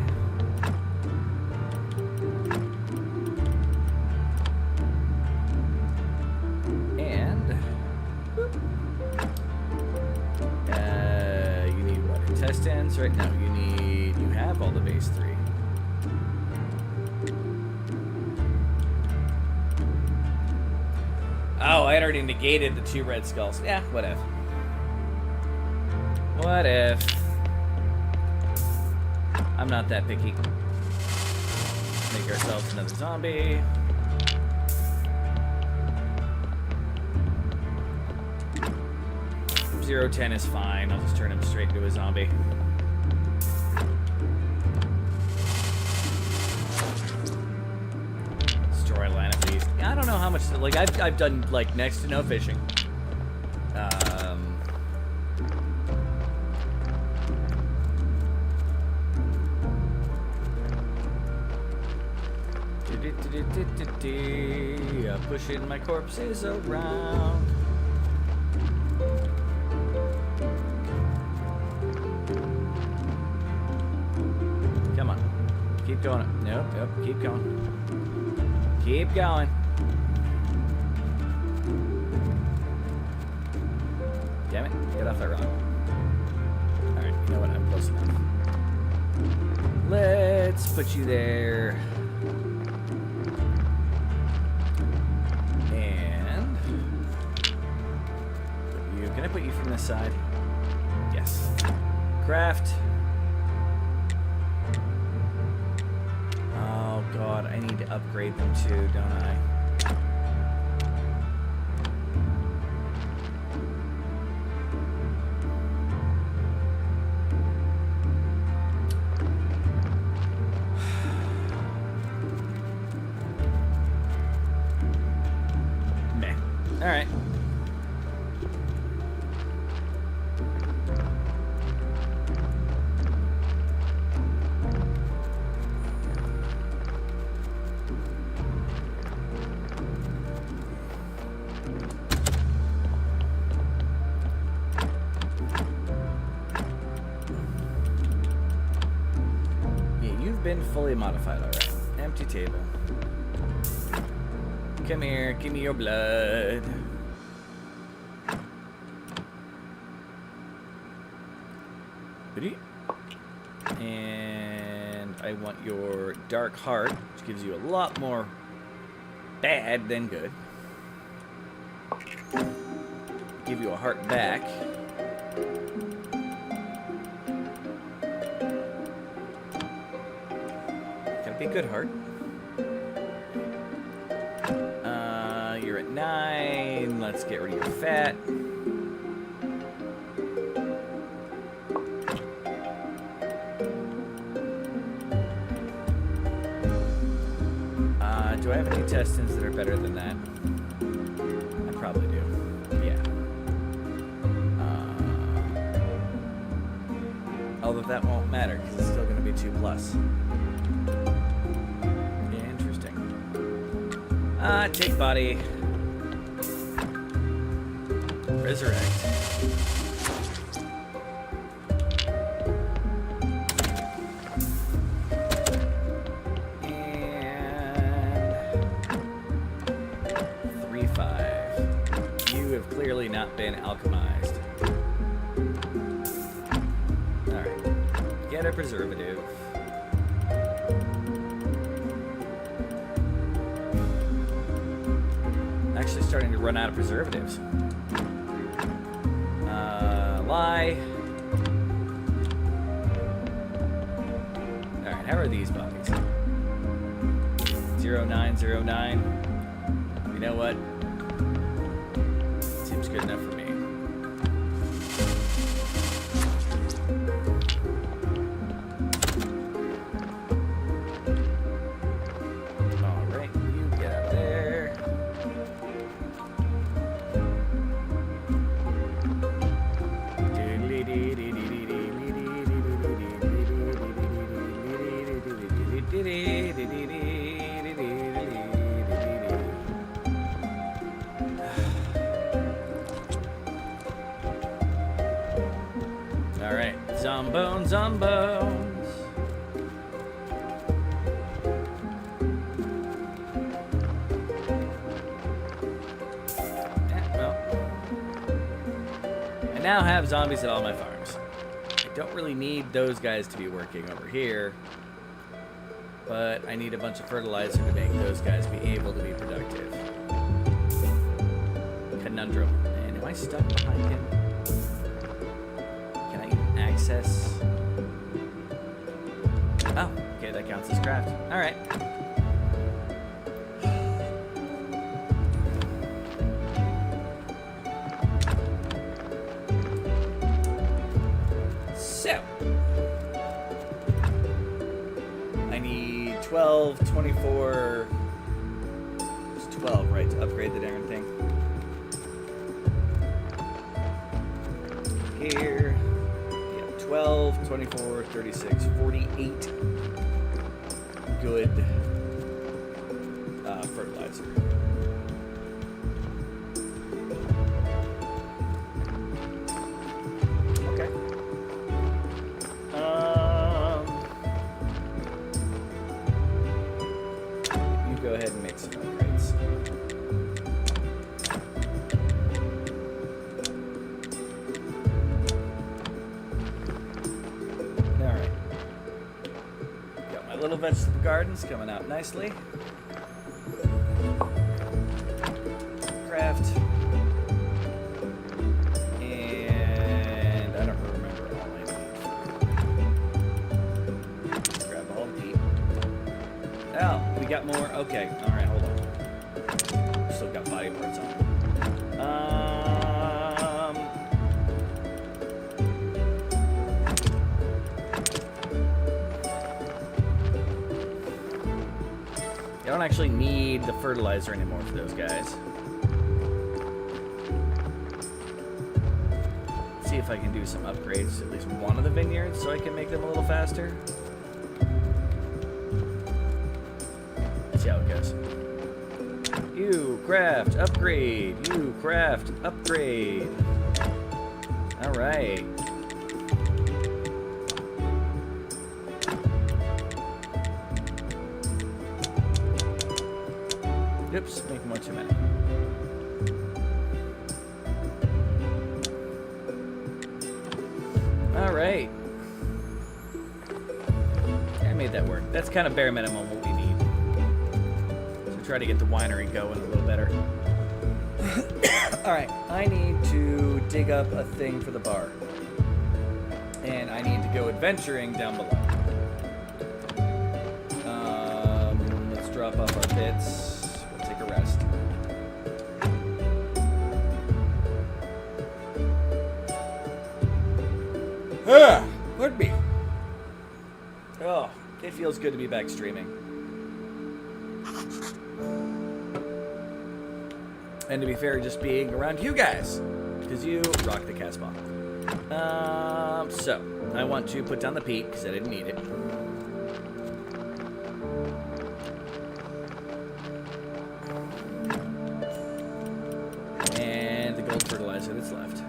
And you need what? Intestines? Right now you have all the base 3. Oh, I had already negated the 2 red skulls. Yeah, what if? What if? I'm not that picky. Make ourselves another zombie. Zero 10 is fine. I'll just turn him straight into a zombie. Storyline at least. I don't know how much. Like I've done like next to no fishing. Pushing my corpses around. Come on. Keep going. Nope, nope. Keep going. Keep going. Damn it. Get off that rock. Alright, you know what? I'm close enough. Let's put you there. And can I put you from this side? Yes. Craft. Oh god, I need to upgrade them too, don't I? Meh. Alright. Been fully modified already. Empty table. Come here, give me your blood. And I want your dark heart, which gives you a lot more bad than good. Give you a heart back. Be good heart. You're at 9. Let's get rid of your fat. Do I have any intestines that are better than that? I probably do. Yeah. Although that won't matter because it's still going to be 2+. Take body. Resurrect. And 3-5. You have clearly not been alchemized. Alright. Get a preservative. Actually starting to run out of preservatives. Lie. How are these bodies? 0909. You know what? Seems good enough for me. Alright, you get out there. Alright, zombones, zombones. Well, I now have zombies at all my farms. I don't really need those guys to be working over here, but I need a bunch of fertilizer to make those guys be able to be productive. Conundrum. Man, am I stuck behind him? Can I even access? Oh, okay, that counts as craft. Alright. So, I need 12, 24, it's 12, right, to upgrade the darn thing. Here, yeah, 12, 24, 36, 48 good fertilizer. Okay. You go ahead and make some upgrades. Alright. Got my little vegetable gardens coming out nicely. Craft. And I don't remember all I need. Let's grab all the peat. Oh, we got more. Okay, alright, hold on. Still got body parts on. I don't actually need the fertilizer anymore for those guys. Let's see if I can do some upgrades to at least one of the vineyards so I can make them a little faster. Let's see how it goes. You craft, upgrade. You craft, upgrade. Alright. Oops, making one too many. Alright. I made that work. That's kind of bare minimum what we need. So try to get the winery going a little better. Alright, I need to dig up a thing for the bar. And I need to go adventuring down below. Let's drop off our bits. Take a rest. Pardon me. Oh, it feels good to be back streaming. And to be fair, just being around you guys. Because you rock the cast ball. So, I want to put down the peat because I didn't need it. And the gold fertilizer that's left.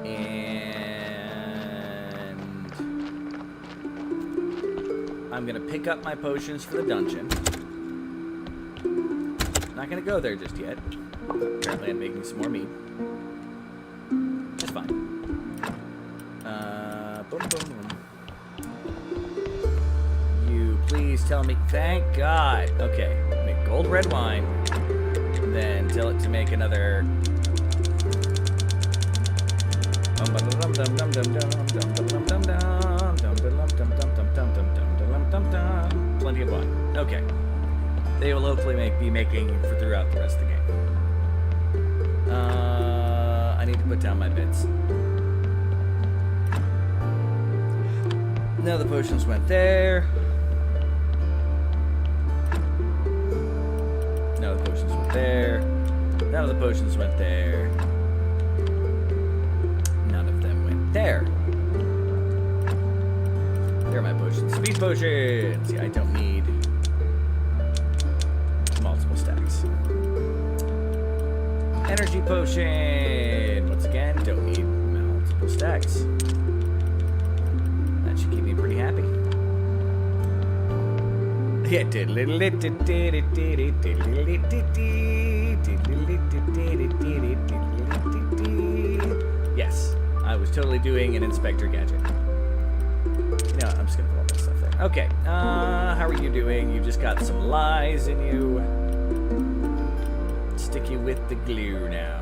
And I'm gonna pick up my potions for the dungeon. Not gonna go there just yet. Apparently I'm making some more meat. It's fine. Boom, boom, boom. You please tell me. Thank God. Okay. Make gold red wine. Then tell it to make another. Okay. They will hopefully be making for throughout the rest of the game. I need to put down my bits. Now the potions went there. Now the potions went there. None of the potions went there. None of them went there. There are my potions. Speed potions! Yeah, I don't need multiple stacks. Energy potion! Once again, don't need multiple stacks. That should keep me pretty happy. Yeah, yes, I was totally doing an Inspector Gadget. No, I'm just gonna put all that stuff there. Okay, how are you doing? You just got some lies in you. Stick you with the glue now.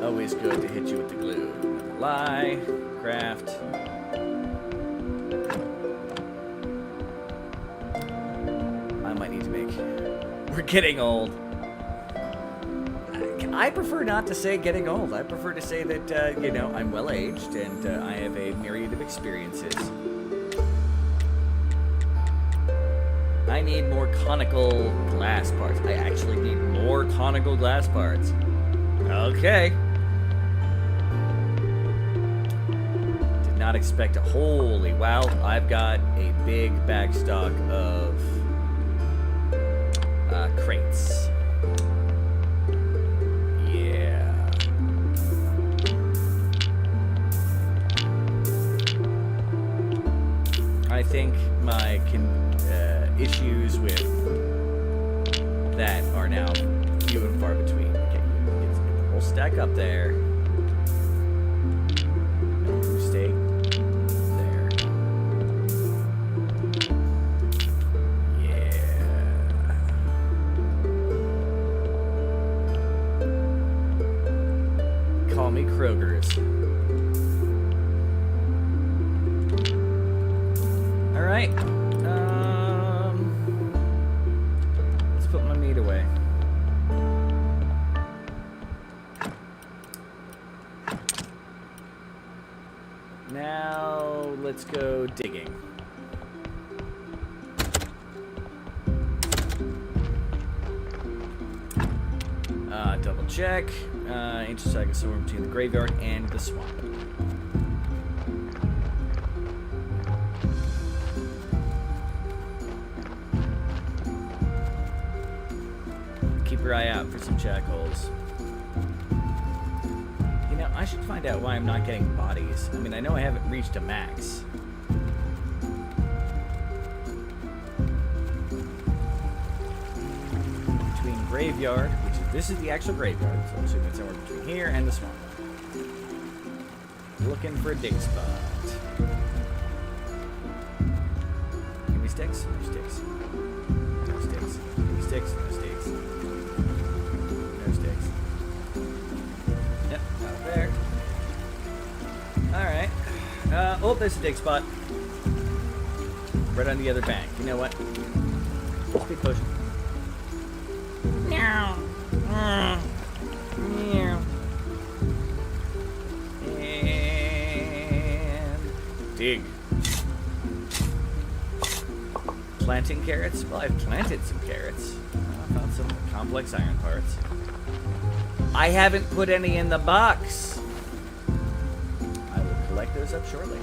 Always good to hit you with the glue. Another lie, craft. I might need to make. We're getting old. I prefer not to say getting old. I prefer to say that, you know, I'm well aged and I have a myriad of experiences. I need more conical glass parts. I actually need more conical glass parts. Okay. Did not expect a holy wow. I've got a big backstock of crates. Yeah. I think my issues with that are now few and far between. Okay, get the whole stack up there. No, stay there. Yeah. Call me Kroger's. All right. Put my meat away. Now let's go digging. Double check. Ancient saga somewhere between the graveyard and the swamp. Keep your eye out for some jackholes. You know, I should find out why I'm not getting bodies. I mean, I know I haven't reached a max. Between graveyard, which is, this is the actual graveyard, so I'm assuming it's somewhere between here and the swamp. Looking for a dig spot. Give me sticks? No sticks. No sticks. Give me sticks? No sticks. No sticks. Yep, out there. Alright. Oh, there's a dig spot. Right on the other bank. You know what? Speed potion. Meow. Meow. And dig. Planting carrots? Well, I've planted some carrots. I found some complex iron parts. I haven't put any in the box. I will collect those up shortly.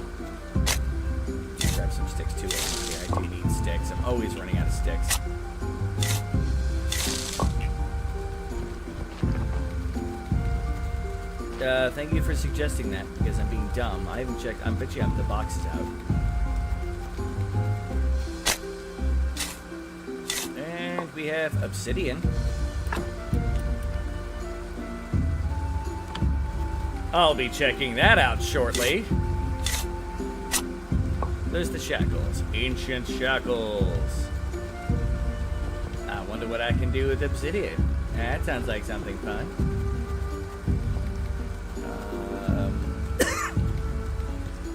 Grab some sticks too. I do need sticks. I'm always running out of sticks. Thank you for suggesting that, because I'm being dumb. I haven't checked. I bet you have the boxes out. And we have obsidian. I'll be checking that out shortly. There's the shackles. Ancient shackles. I wonder what I can do with obsidian. That sounds like something fun.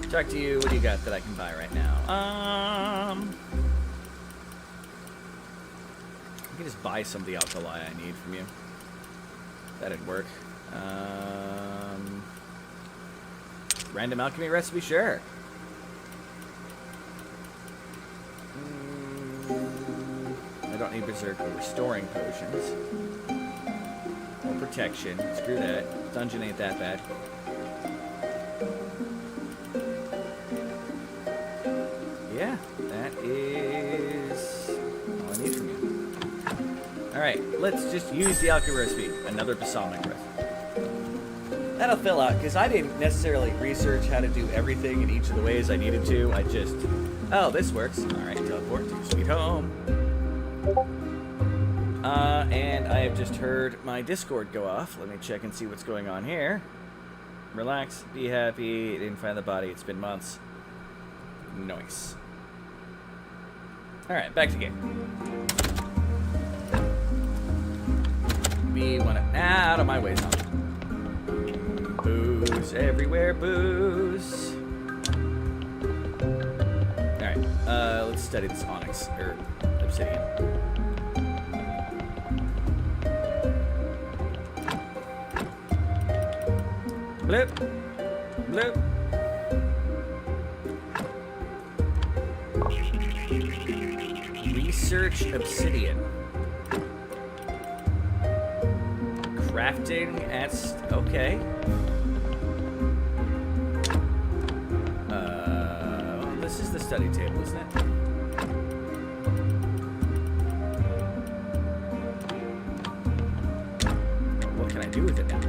Talk to you. What do you got that I can buy right now? can just buy some of the alkali I need from you. That'd work. Random alchemy recipe, sure. I don't need berserk or restoring potions. Or protection. Screw that. Dungeon ain't that bad. Yeah, that is all I need from you. Alright, let's just use the alchemy recipe. Another balsamic recipe. That'll fill out, because I didn't necessarily research how to do everything in each of the ways I needed to. I just, oh, this works. Alright, teleport to sweet home. And I have just heard my Discord go off. Let me check and see what's going on here. Relax, be happy, didn't find the body, it's been months. Nice. Alright, back to game. We want to out of my way, Tom. Booze everywhere, booze. Alright, let's study this onyx, or obsidian. Blip, blip. Research obsidian. Crafting at... okay. This is the study table, isn't it? What can I do with it now?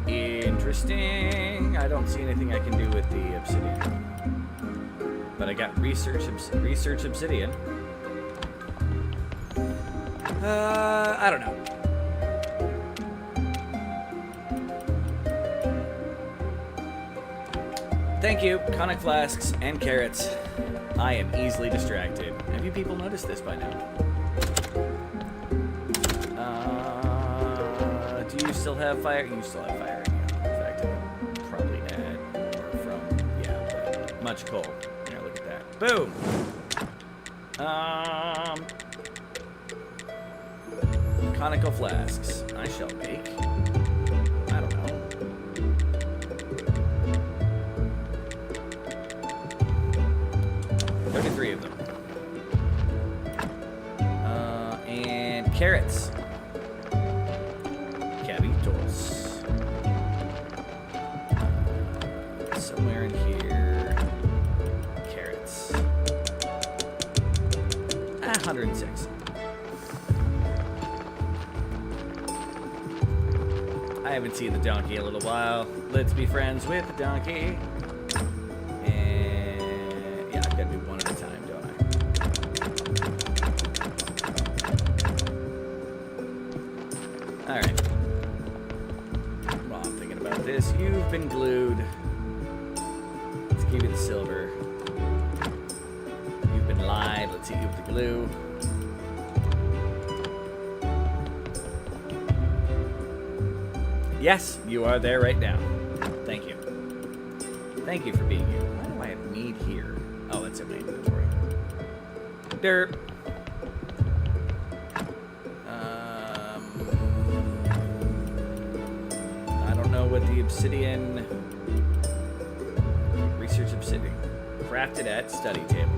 Interesting. I don't see anything I can do with the obsidian. But I got research obsidian. I don't know. Thank you, conic flasks and carrots. I am easily distracted. Have you people noticed this by now? Do you still have fire? You still have fire in you. In fact, I probably had more from, yeah, but much coal. Here, look at that. Boom! Conical flasks. I shall make. I don't know. $33 of them. And carrots. Somewhere in here. Carrots. 106. I haven't seen the donkey in a little while. Let's be friends with the donkey. And yeah, I've got to do one at a time, don't I? Alright. While I'm thinking about this, you've been glued. Let's give you the silver. You've been lied. Let's hit you with the glue. Yes, you are there right now. Thank you. Thank you for being here. Why do I have mead here? Oh, that's in my inventory. Derp. I don't know what the obsidian... Research obsidian. Crafted at study table.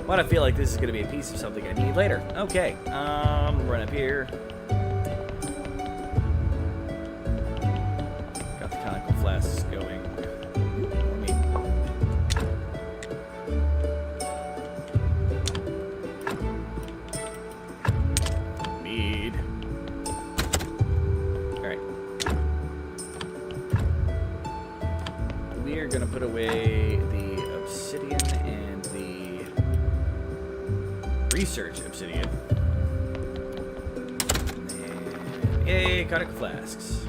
Why do I feel like this is going to be a piece of something I need later? Okay, run up here. Got the conical flasks going. Mead. Alright. We are going to put away the obsidian and the research obsidian. And yay, conical flasks.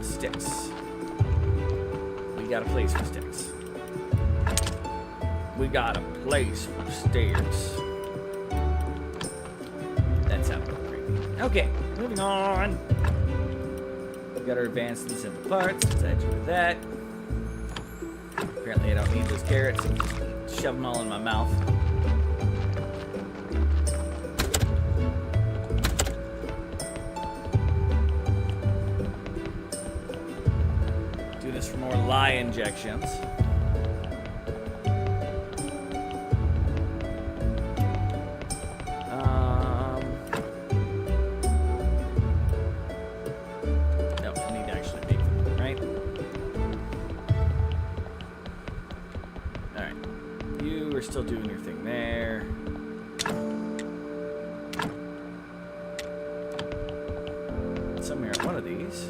Sticks. We got a place for sticks. We got a place for stairs. That sounded creepy. Okay, moving on. We got our advanced and simple parts. Let's add you to that. Apparently I don't need those carrots. Shove them all in my mouth. Do this for more lye injections. No, I need to actually make them, right? Alright. You are still doing your thing there. Somewhere on one of these.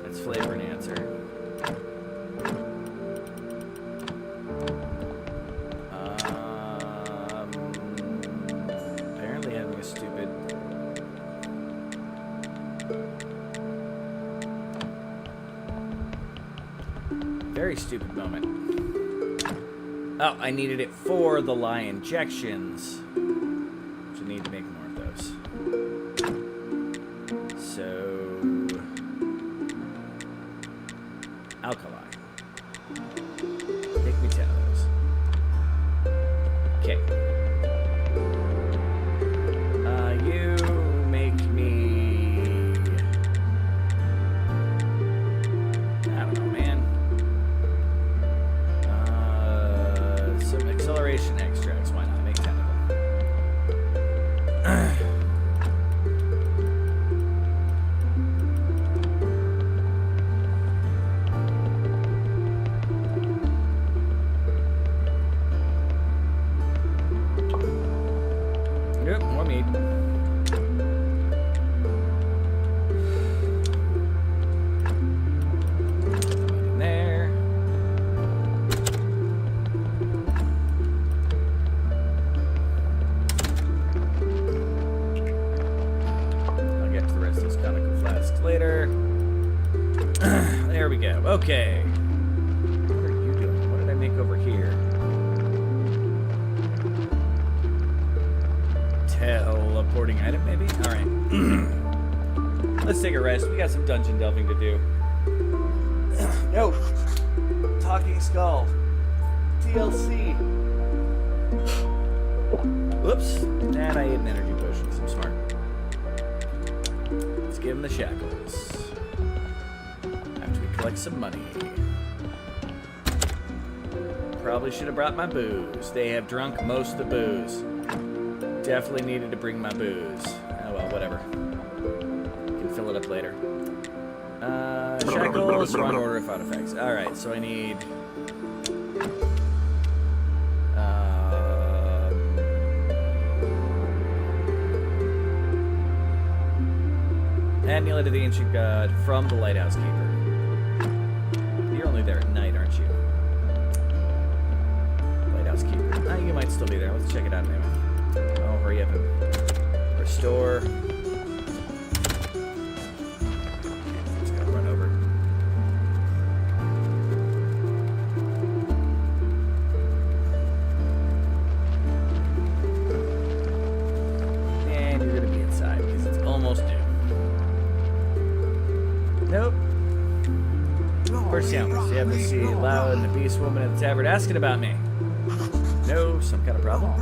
That's flavor enhancer. Apparently having a stupid... Very stupid moment. Oh, I needed it for the lye injections. Which I need to make more of those. So... Alkali. Make me 10 of those. Okay. You make me... I don't know, man. Some acceleration extracts. Why not? Make 10 of them. Yep, more meat. In there. I'll get to the rest of those conical flasks later. There we go. Okay. What are you doing? What did I make over here? Teleporting item, maybe? Alright. Let's take a rest. We got some dungeon delving to do. No! Talking Skull. TLC. Whoops. And I ate an energy potion because I'm smart. Let's give him the shackles. After we collect some money. Probably should have brought my booze. They have drunk most of the booze. Definitely needed to bring my booze. Oh well, whatever. Can fill it up later. Shackles, wrong order of artifacts. Alright, so I need... Amulet of the Ancient God from the Lighthouse Keeper. You're only there at night, aren't you? Lighthouse Keeper. You might still be there. Let's check it out anyway. Oh, hurry up and restore. Just gotta run over. And you're gonna be inside because it's almost due. Nope. First challenge. You have to see Lau and the Beast Woman at the tavern asking about me. No, some kind of problem?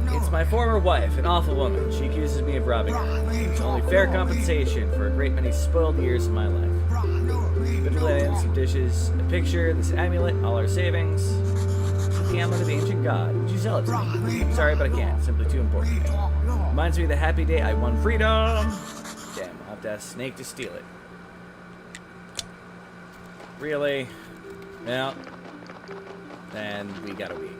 It's my former wife, an awful woman. She accuses me of robbing her. It's only fair compensation for a great many spoiled years of my life. Literally, I some dishes, a picture, this amulet, all our savings. The amulet of the ancient god. Would you sell it to me? I'm sorry, but I can't. Simply too important to me. Reminds me of the happy day I won freedom. Damn, I'll have to ask Snake to steal it. Really? Well, then we got a week.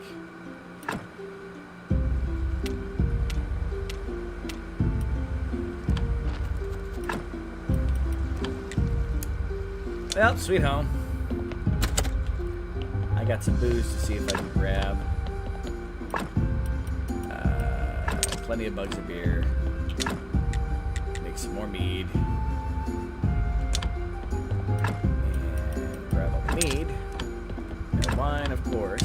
Well, sweet home. I got some booze to see if I can grab. Plenty of bugs of beer. Make some more mead. And grab all the mead. And wine, of course.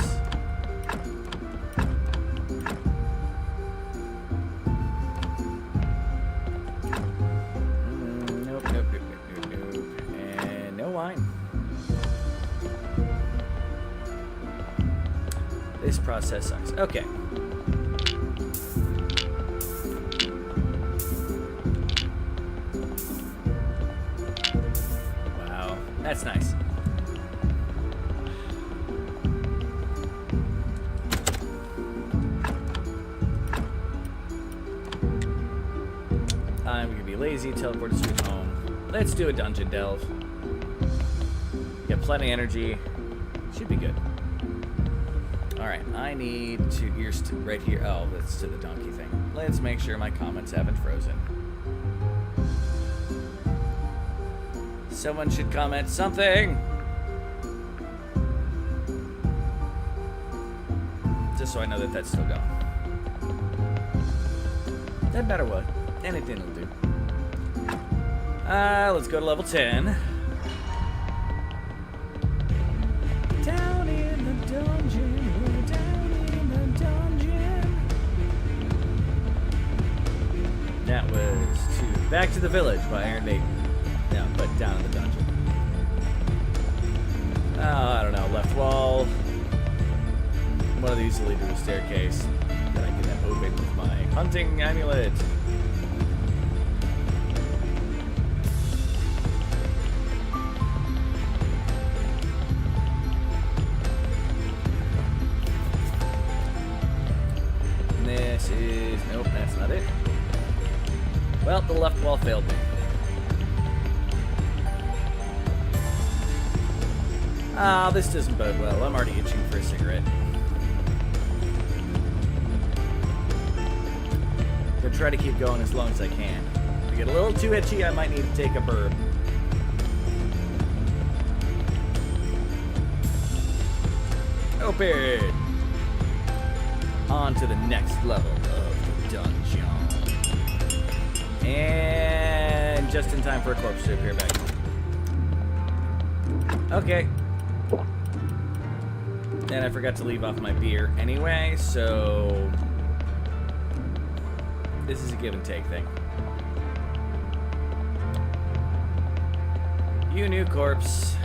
Nope, nope, nope, nope, nope, nope. And no wine. This process sucks. Okay. Wow, that's nice. I'm gonna be lazy, teleport to sweet home. Let's do a dungeon delve. Got plenty of energy. Should be good. Alright, I need to ears to right here. Oh, that's to the donkey thing. Let's make sure my comments haven't frozen. Someone should comment something! Just so I know that that's still going. That better would. And it didn't do. Let's go to level 10. Down in the dungeon, we're down in the dungeon. That was to Back to the Village by Iron Maiden. Yeah, but down in the dungeon. I don't know, left wall. One of these will lead to a staircase that I can then open with my hunting amulet. This is... Nope, that's not it. Well, the left wall failed me. Ah, this doesn't bode well. I'm already itching for a cigarette. Gonna try to keep going as long as I can. If I get a little too itchy, I might need to take a burp. Open! On to the next level of the dungeon. And just in time for a corpse to appear back. Okay. And I forgot to leave off my beer anyway, so this is a give and take thing. You new corpse.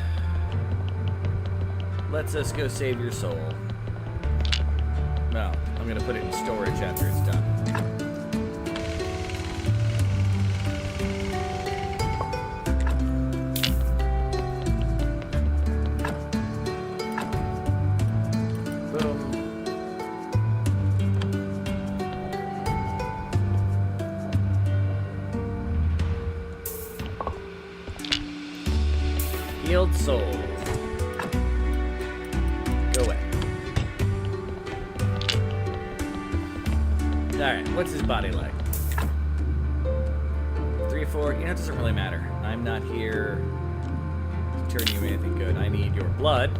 Let's us go save your soul. No, I'm gonna put it in storage after it's done. Boom. Healed soul. Go away. Alright, what's his body like? 3 or 4, you know, it doesn't really matter. I'm not here to turn you anything good. I need your blood.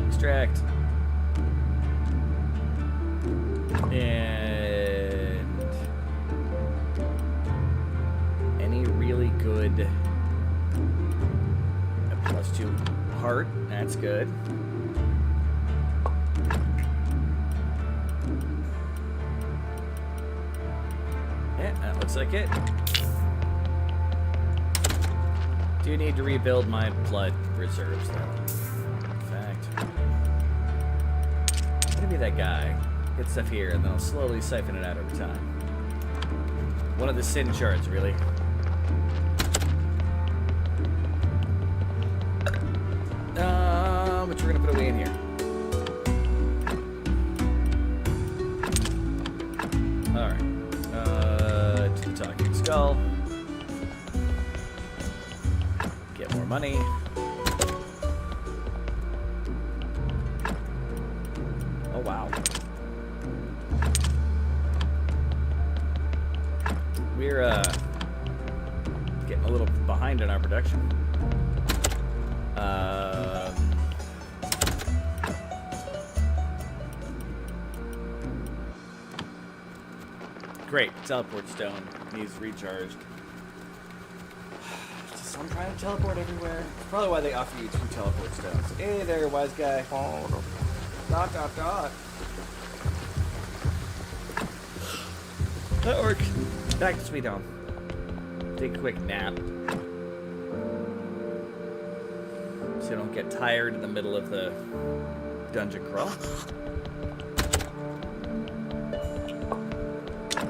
Extract. And any really good +2 heart, that's good. Yeah, that looks like it. Do need to rebuild my blood reserves, though. In fact, I'm gonna be that guy. Get stuff here, and then I'll slowly siphon it out over time. One of the sin shards, really. Which we're gonna put away in here. Alright. To the talking skull. Get more money. Oh, wow. We're, getting a little behind in our production. Great. Teleport stone. Needs recharged. Just So I'm trying to teleport everywhere. That's probably why they offer you 2 teleport stones. Hey there, wise guy. Dot, dot, dot. That works. Back to Sweet Home. Take a quick nap. So you don't get tired in the middle of the dungeon crawl.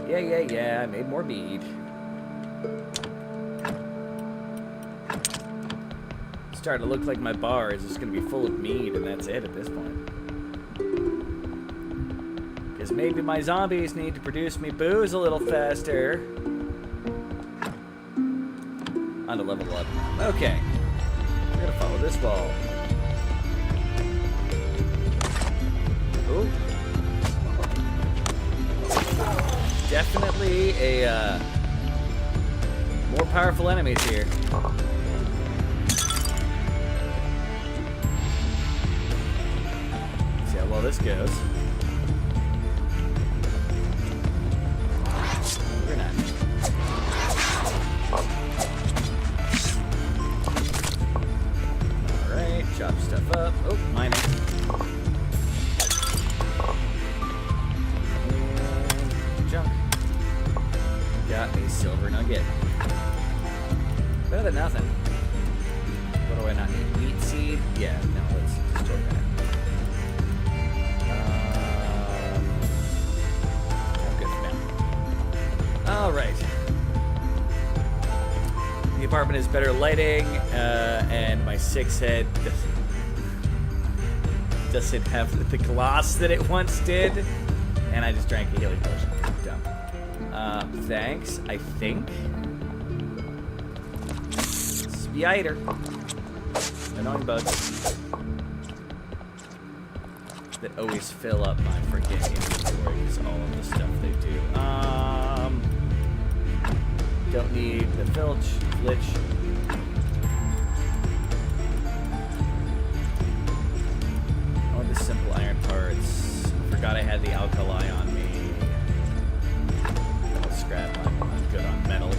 Yeah, I made more mead. Starting to look like my bar is just going to be full of mead, and that's it at this point. Because maybe my zombies need to produce me booze a little faster. On to level 11. Okay. I'm going to follow this wall. Ooh. Definitely a more powerful enemies here. See how well this goes. We're not. Alright, chop stuff up. Oh, mining. Junk. Got a silver nugget. Better than nothing. What do I not need? Wheat seed? Yeah, no, let's destroy that. I'm good for now. Alright. The apartment is better lighting, and my 6-head doesn't have the gloss that it once did. And I just drank a healing potion. Dumb. Thanks, I think. Spider. Annoying bugs. That always fill up my freaking inventory because all of the stuff they do. Don't need the flitch. All the simple iron parts. Forgot I had the alkali on me. I'll scrap. I'm good on metal.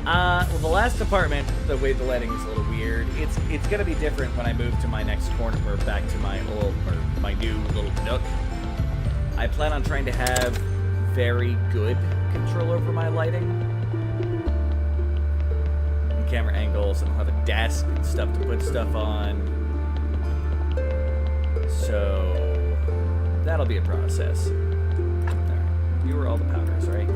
Well, the last apartment, the way the lighting is a little weird. It's gonna be different when I move to my next corner or back to my my new little nook. I plan on trying to have very good control over my lighting. And camera angles, and I'll have a desk and stuff to put stuff on. So that'll be a process. Alright. You were all the powders, right?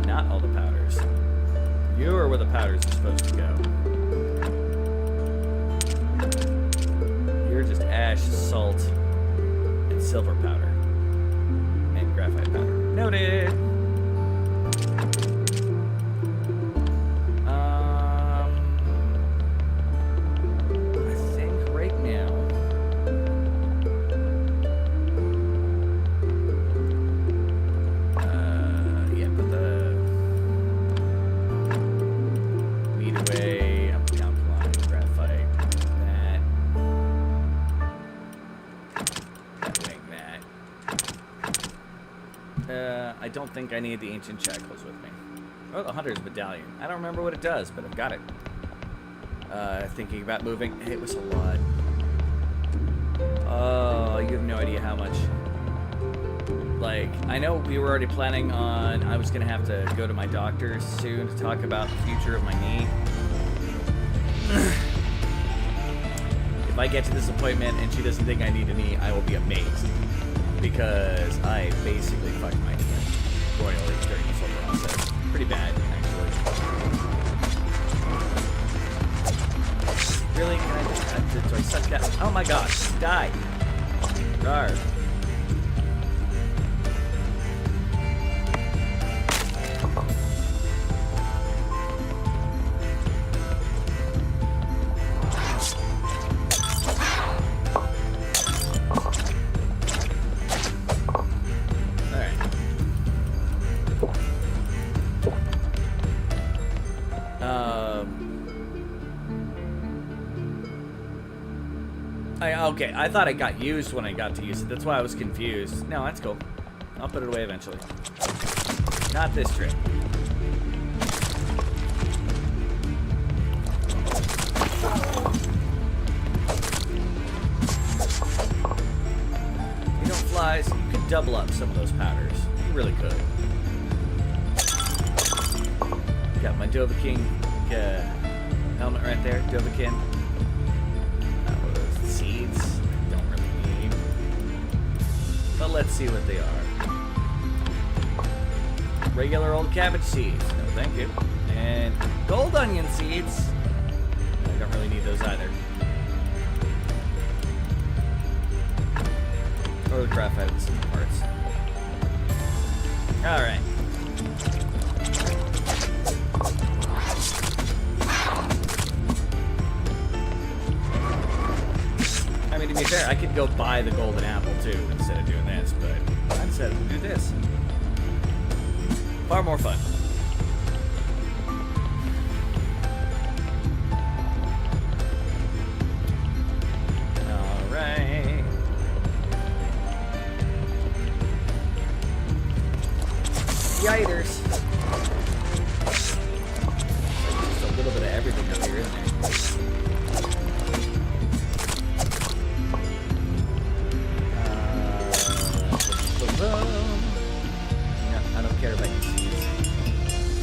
Not all the powders. You are where the powders are supposed to go. You're just ash, salt, and silver powder. And graphite powder. Noted! I think right now... yeah, put the weed away. I'm down line, graphite, that. I don't think I need the ancient shackles with me. Oh, the hunter's medallion. I don't remember what it does, but I've got it. Thinking about moving. It was a lot. Oh, you have no idea how much. Like, I know we were already planning on, I was going to have to go to my doctor soon to talk about the future of my knee. If I get to this appointment and she doesn't think I need a knee, I will be amazed. Because I basically fucked my knee up royally during this whole process. Pretty bad, actually. Really? Can I just... do I suck that? Oh my gosh. Die. Darn. Okay, I thought it got used when I got to use it. That's why I was confused. No, that's cool. I'll put it away eventually. Not this trip. You know, flies, you could double up some of those powders. You really could. Got my Dovahkiin helmet right there. Dovahkiin. Seeds. Don't really need. But let's see what they are. Regular old cabbage seeds. No, thank you. And gold onion seeds. I don't really need those either. Or the craft items and parts. Alright. I mean, to be fair, I could go buy the golden apple too instead of doing this, but I decided to do this. Far more fun. Alright. Yiders. Just a little bit of everything up here, isn't there? No, I don't care about your seeds.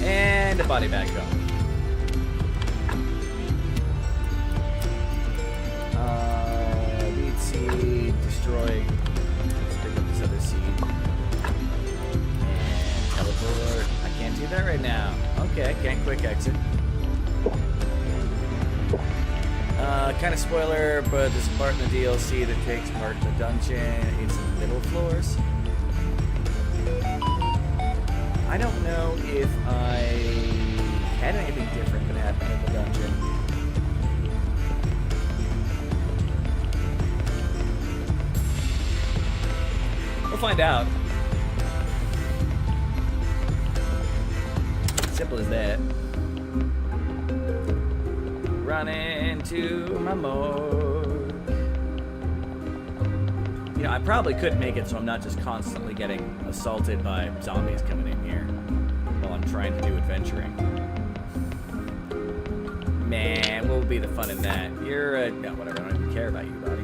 And a body bag gone. Lead seed, destroy. Let's pick up this other seed. And teleport. I can't do that right now. Okay, I can't quick exit. Kind of spoiler, but there's a part in the DLC that takes part in the dungeon. It's in the middle floors. I don't know if I had anything different that happened in the dungeon. We'll find out. Simple as that. Run into my morgue. You know, I probably could make it so I'm not just constantly getting assaulted by zombies coming in here while I'm trying to do adventuring. Man, what would be the fun in that? You're a... no, whatever, I don't even care about you, buddy.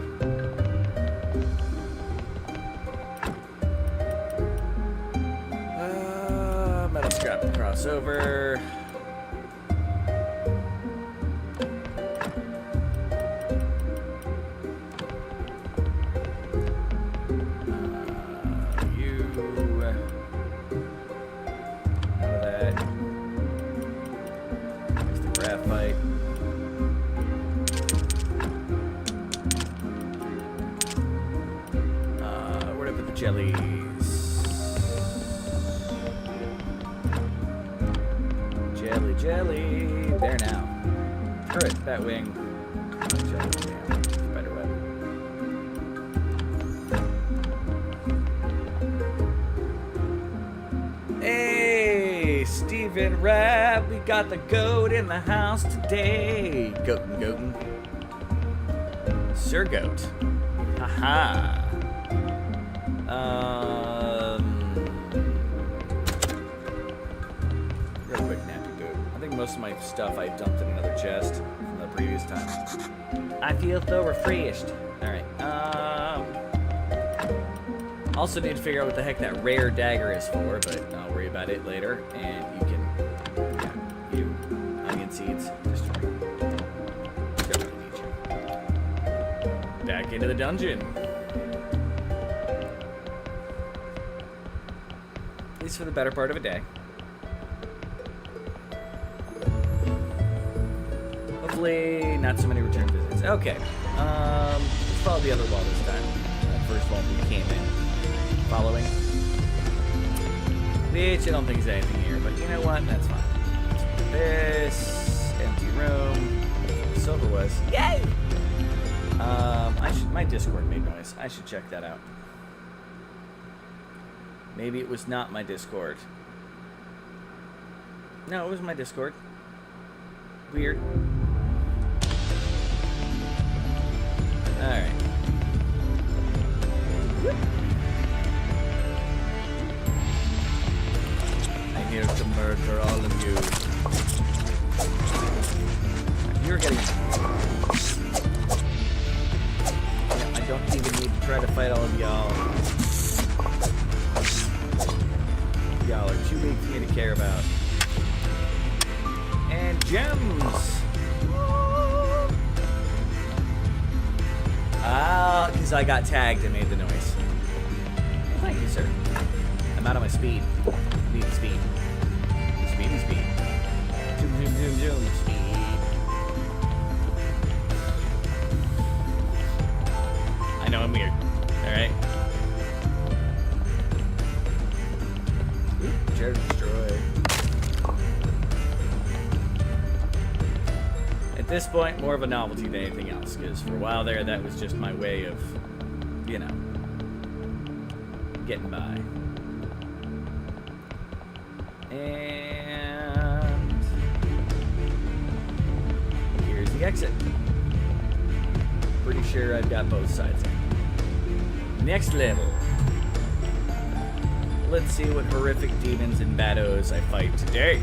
Metal scrap to cross over. Jellies. Jelly, jelly. There now. Turret, Batwing. Jelly, damn. Spider web. Hey, Steven Rabb, we got the goat in the house today. Goatin', goatin'. Sir Goat. Haha. Real quick nappy boot. I think most of my stuff I dumped in another chest from the previous time. I feel so refreshed. Alright, also need to figure out what the heck that rare dagger is for, but I'll worry about it later. And you can, yeah, you, onion seeds, destroy. Don't really need you. Back into the dungeon. At least for the better part of a day. Hopefully, not so many return visits. Okay. Let's follow the other wall this time. That first wall we came in. Following. Which I don't think is anything here, but you know what? That's fine. Let's look at this. Empty room. Silver was. Yay! My Discord made noise. I should check that out. Maybe it was not my Discord. No, it was my Discord. Weird. Alright. I'm here to murder all of you. You're getting... I don't even need to try to fight all of y'all. Y'all are too big for me to care about. And gems! Ah, because I got tagged and made the noise. Thank you, sir. I'm out of my speed. Need speed. Speedy speed. Zoom, zoom, zoom, zoom. Speed. I know I'm weird. Alright. Chair destroyed. At this point, more of a novelty than anything else, because for a while there, that was just my way of, you know, getting by. And here's the exit. Pretty sure I've got both sides in. Next level. Let's see what horrific demons and baddos I fight today.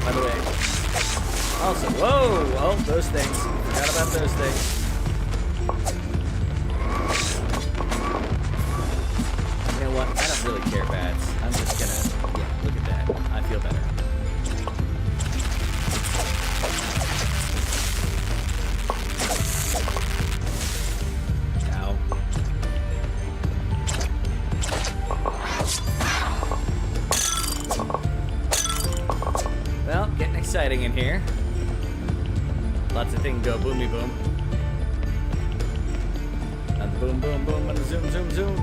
By the way, also, whoa, oh, those things. Forgot about those things. You know what? I don't really care, bats. I'm just gonna, yeah, look at that. I feel better. Ow. Well, getting exciting in here. Lots of things go boomy boom. And the boom boom boom and the zoom zoom zoom.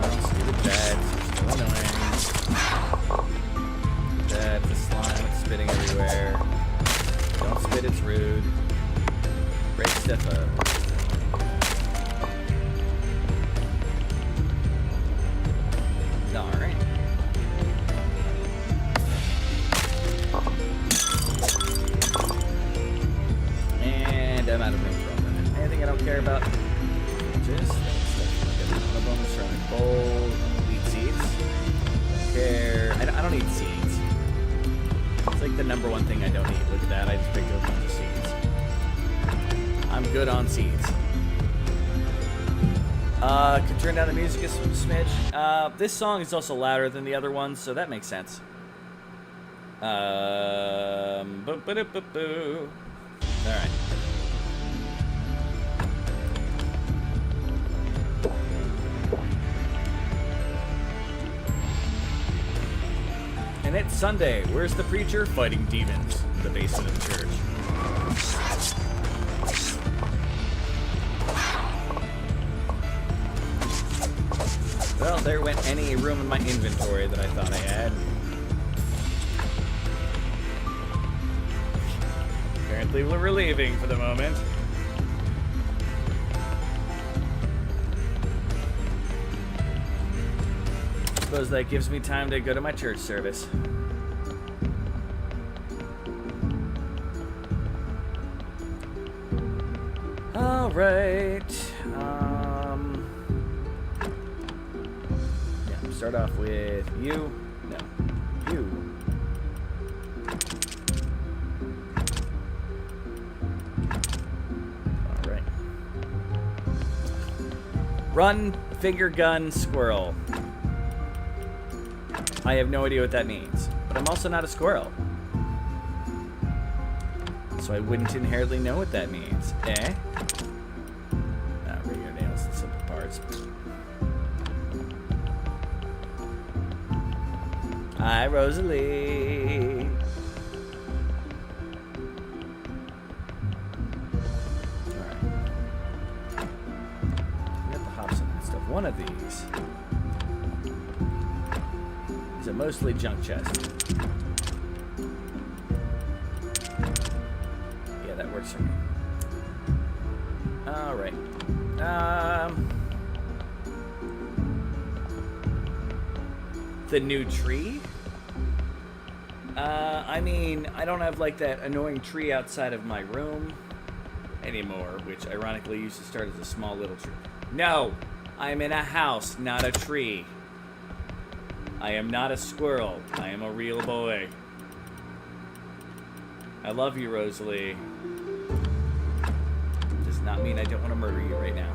Oh, stupid bats. So annoying. That's the slime. It's spitting everywhere. Don't spit, it's rude. Break stuff up. Alright. And I'm out of room for all that. Anything I don't care about? Just one of them is from gold. Wheat seeds. Don't care. I don't need seeds. It's like the number one thing I don't need. Look at that. I just picked up a bunch of seeds. I'm good on seeds. Could turn down the music a smidge. This song is also louder than the other ones, so that makes sense. Boo. Alright. And it's Sunday. Where's the preacher? Fighting demons in the basement of the church. Well, there went any room in my inventory that I thought I had. Apparently we're leaving for the moment. Suppose that gives me time to go to my church service. All right. Yeah, start off with you. No, you. All right. Run, finger gun, squirrel. I have no idea what that means, but I'm also not a squirrel. So I wouldn't inherently know what that means. Eh? Regular nails and simple parts. Hi, Rosalie. Alright. We got the hops and that stuff. One of these is a mostly junk chest. Yeah, that works for me. Alright. The new tree? I mean, I don't have like that annoying tree outside of my room. anymore, which ironically used to start as a small little tree. No! I'm in a house, not a tree. I am not a squirrel. I am a real boy. I love you, Rosalie. Does not mean I don't want to murder you right now.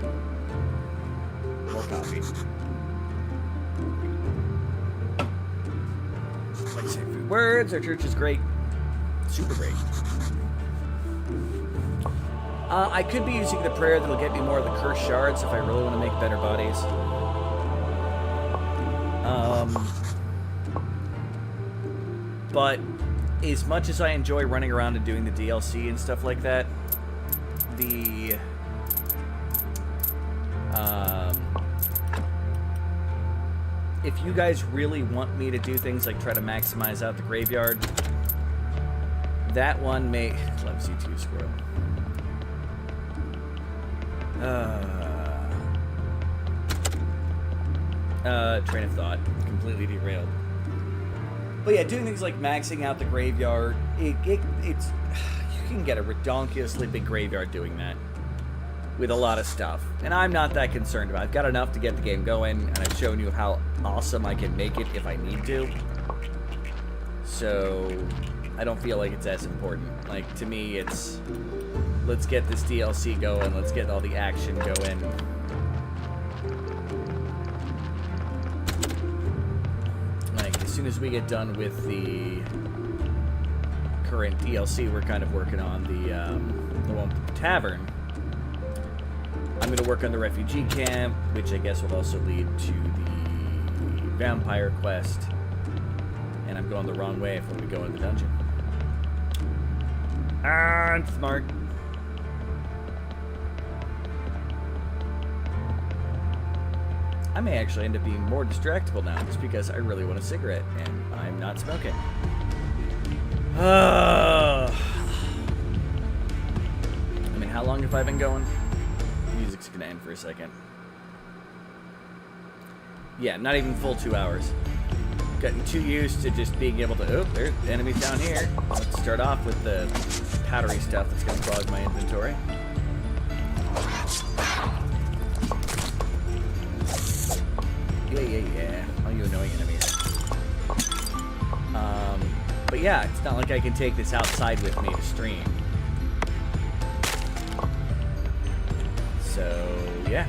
More coffee. Like to say a few words. Our church is great. Super great. I could be using the prayer that'll get me more of the cursed shards if I really want to make better bodies. But as much as I enjoy running around and doing the DLC and stuff like that, if you guys really want me to do things like try to maximize out the graveyard, that one may... Loves you too, Squirrel. Train of thought. Completely derailed. But yeah, doing things like maxing out the graveyard, it's you can get a redonkulously big graveyard doing that with a lot of stuff. And I'm not that concerned about it. I've got enough to get the game going, and I've shown you how awesome I can make it if I need to. So I don't feel like it's as important. Like, to me, it's let's get this DLC going, let's get all the action going. Like, as soon as we get done with the current DLC we're kind of working on, the one with the tavern, I'm going to work on the refugee camp, which I guess will also lead to the vampire quest. And I'm going the wrong way if I'm going to go in the dungeon. I'm smart. I may actually end up being more distractible now just because I really want a cigarette and I'm not smoking. I mean, how long have I been going? Music's gonna end for a second. Yeah, not even full 2 hours. Getting too used to just being able to, oh, there's enemies down here. Let's start off with the powdery stuff that's gonna clog my inventory. Yeah. All you annoying enemies. But yeah, it's not like I can take this outside with me to stream. So, yeah.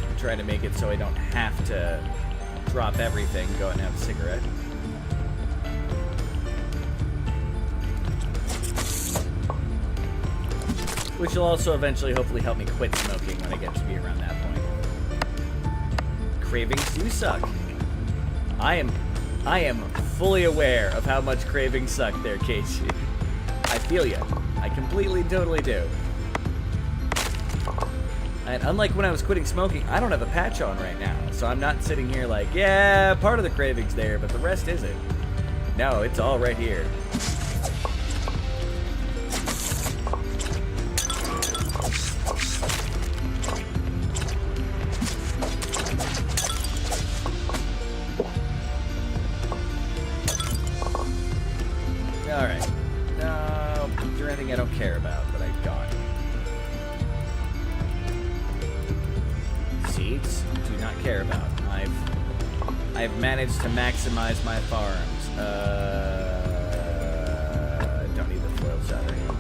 I'm trying to make it so I don't have to drop everything, go and have a cigarette. Which will also eventually hopefully help me quit smoking when I get to be around that point. Cravings do suck. I am fully aware of how much cravings suck there, Casey. I feel you. I completely, totally do. And unlike when I was quitting smoking, I don't have a patch on right now. So I'm not sitting here like, yeah, part of the craving's there, but the rest isn't. No, it's all right here. Alright. Is there anything I don't care about that I've got? Seeds? Do not care about. I've managed to maximize my farms. Don't need the foil shattering.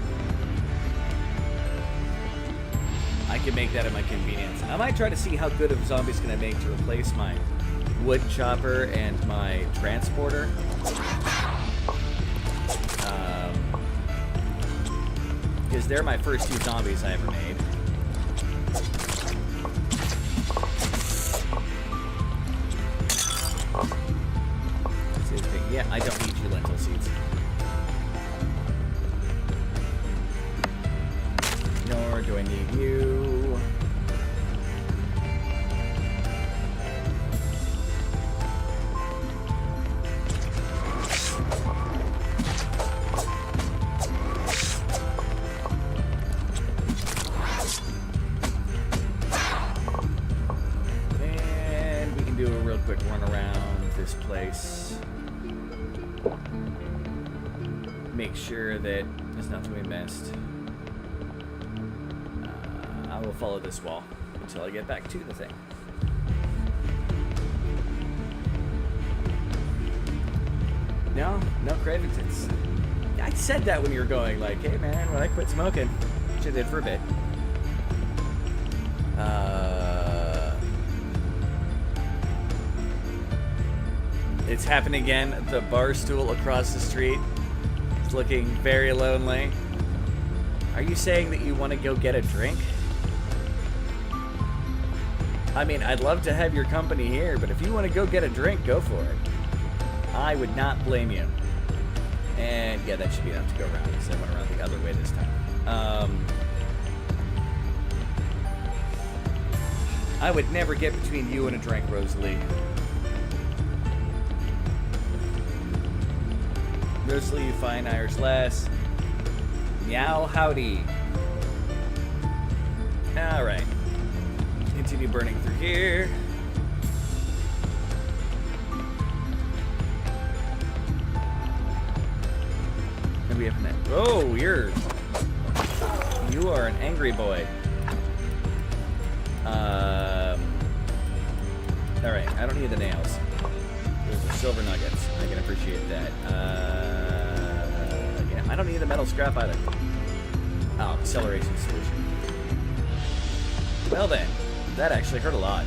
I can make that at my convenience. I might try to see how good of a zombie's gonna make to replace my wood chopper and my transporter. Because they're my first 2 zombies I ever made. Yeah, I don't need you lentil seeds. Nor do I need you. And we can do a real quick run around this place. make sure that there's nothing we missed. I will follow this wall until I get back to the thing. No Cravingtons. I said that when you were going, like, hey man, when I quit smoking, which I did for a bit. It's happening again. The bar stool across the street is looking very lonely. Are you saying that you want to go get a drink? I mean, I'd love to have your company here, but if you want to go get a drink, go for it. I would not blame you. And yeah, that should be enough to go around, because I went around the other way this time. I would never get between you and a drink, Rosalie. Rosalie, you fine Irish lass. Meow howdy. Alright. Continue burning through here. And we have an... Oh, you are an angry boy. Alright, I don't need the nails. Those are silver nuggets. I can appreciate that. Yeah, I don't need the metal scrap either. Oh, acceleration solution. Well then, that actually hurt a lot.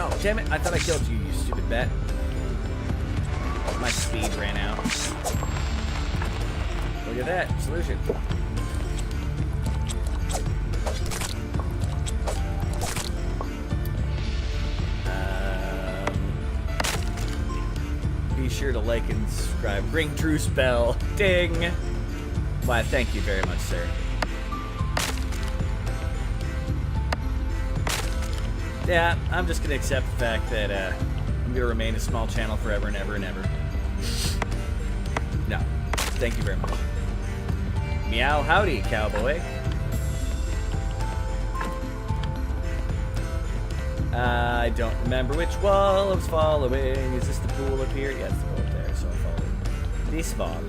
Oh, damn it, I thought I killed you, you stupid bat. My speed ran out. Look at that, solution. Be sure to like and subscribe. Ring truce bell. Ding! Why, thank you very much, sir. Yeah, I'm just gonna accept the fact that I'm gonna remain a small channel forever and ever and ever. No, thank you very much. Meow howdy, cowboy. I don't remember which wall I was following. Is this the pool up here? Yeah, it's the pool up there, so I'll follow this wall.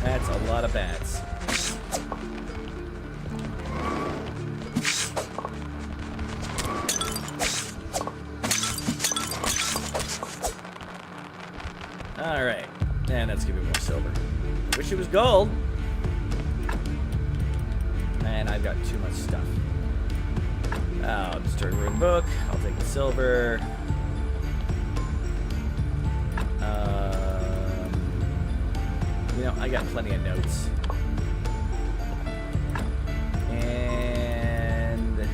That's a lot of bats. Alright, and that's giving me more silver. I wish it was gold. And I've got too much stuff. I'll destroy rune book. I'll take the silver. You know, I got plenty of notes. And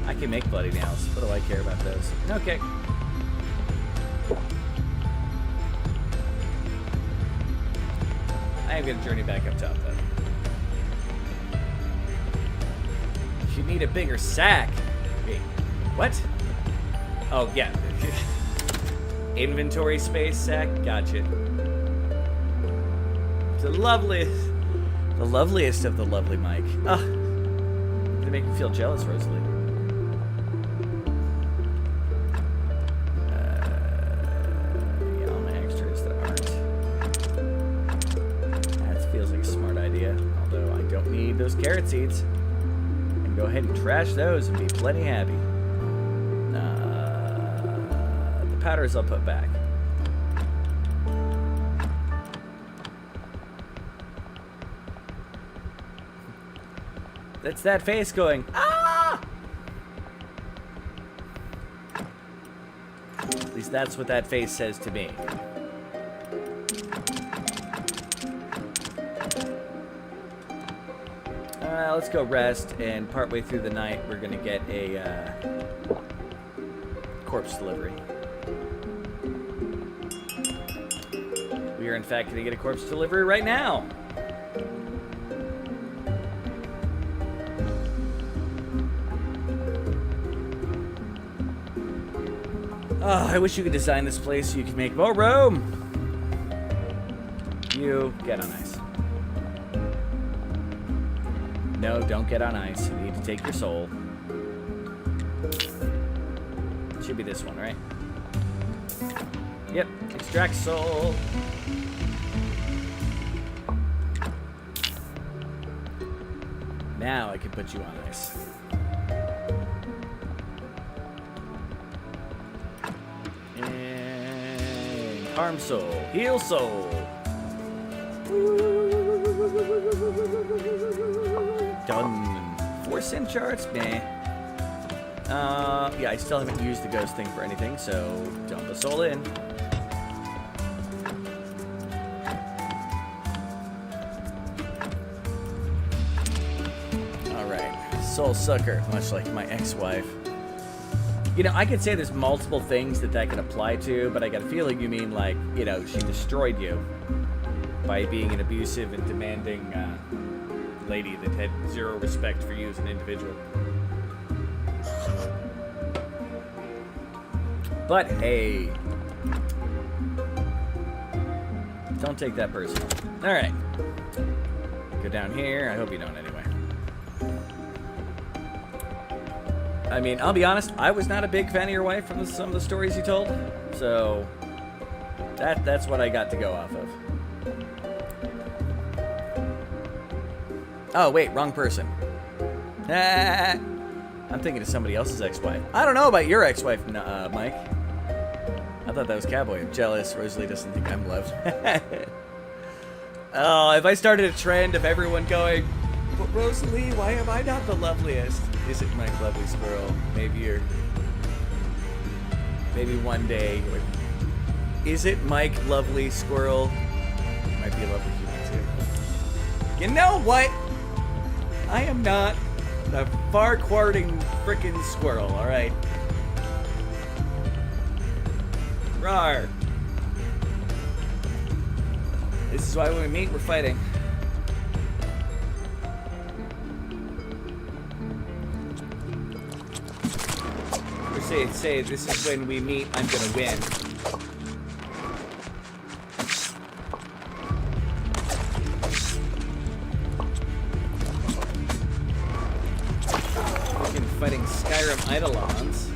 I can make bloody nails. What do I care about those? Okay. I am going to journey back up top, though. You need a bigger sack. Wait, what? Oh, yeah. Inventory space sack? Gotcha. The loveliest of the lovely Mike. Ah, you're going to make me feel jealous, Rosalie. Those carrot seeds and go ahead and trash those and be plenty happy. The powders I'll put back. That's that face going, ah! At least that's what that face says to me. Let's go rest, and partway through the night, we're gonna get a corpse delivery. We are, in fact, gonna get a corpse delivery right now. Oh, I wish you could design this place so you could make more room. You get on ice. No, don't get on ice. You need to take your soul. Should be this one, right? Yep, extract soul. Now I can put you on ice. And harm soul, heal soul. Done. 4 sin charts, meh. Yeah, I still haven't used the ghost thing for anything, so dump the soul in. Alright, soul sucker, much like my ex-wife. You know, I could say there's multiple things that could apply to, but I got a feeling you mean like, you know, she destroyed you by being an abusive and demanding lady that had zero respect for you as an individual. But hey, don't take that personal. All right, go down here. I hope you don't anyway. I mean, I'll be honest, I was not a big fan of your wife from some of the stories you told, so that's what I got to go off of. Oh, wait, wrong person. I'm thinking of somebody else's ex-wife. I don't know about your ex-wife, Mike. I thought that was Cowboy. I'm jealous. Rosalie doesn't think I'm loved. Oh, if I started a trend of everyone going, but Rosalie, why am I not the loveliest? Is it Mike Lovely Squirrel? Maybe one day. Is it Mike Lovely Squirrel? Might be a lovely human too. You know what? I am not a far-quarting frickin' squirrel, alright? Rawr. This is why when we meet, we're fighting. Or say this is when we meet, I'm gonna win. Fighting Skyrim Eidolons.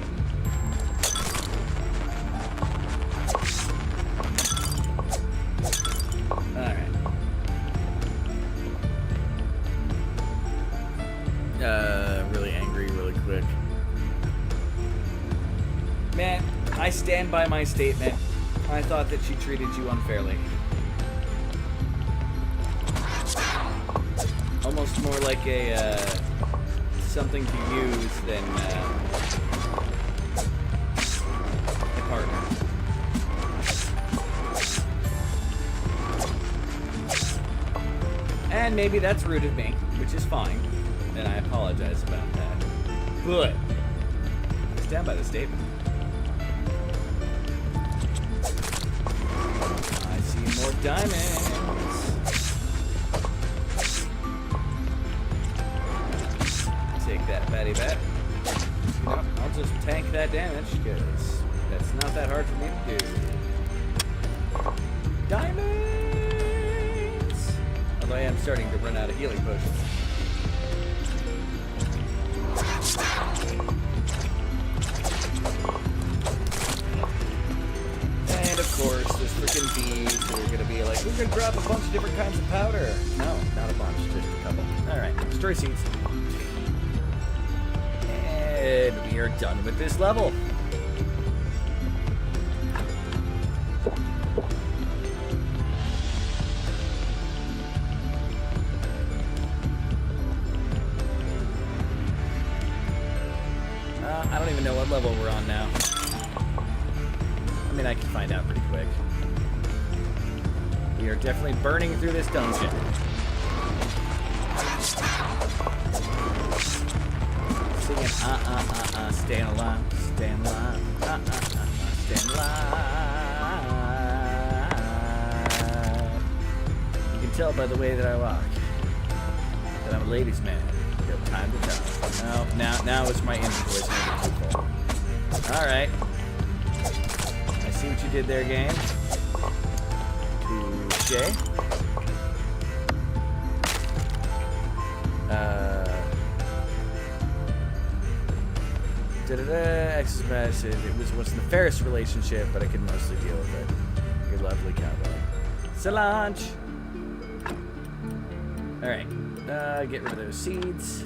Alright. Really angry, really quick. Man, I stand by my statement. I thought that she treated you unfairly. Almost more like a, something to use than a partner. And maybe that's rude of me, which is fine, and I apologize about that. But I stand by the statement. I see more diamonds. That fatty bat. You know, I'll just tank that damage because that's not that hard for me to do. Diamonds! Although I am starting to run out of healing potions. And of course, there's freaking bees that are gonna be like, we're gonna drop a bunch of different kinds of powder. No, not a bunch, just a couple. Alright, destroy seeds. And we are done with this level. I don't even know what level we're on now. I mean, I can find out pretty quick. We are definitely burning through this dungeon. Singing, staying alive, staying alive, staying alive. You can tell by the way that I walk that I'm a ladies' man. You have time to tell. No, now it's my inner voice making too full. All right. see what you did there, game. Touche. Exercise. It was nefarious relationship, but I could mostly deal with it. Your lovely cowboy. Solange. All right. Get rid of those seeds.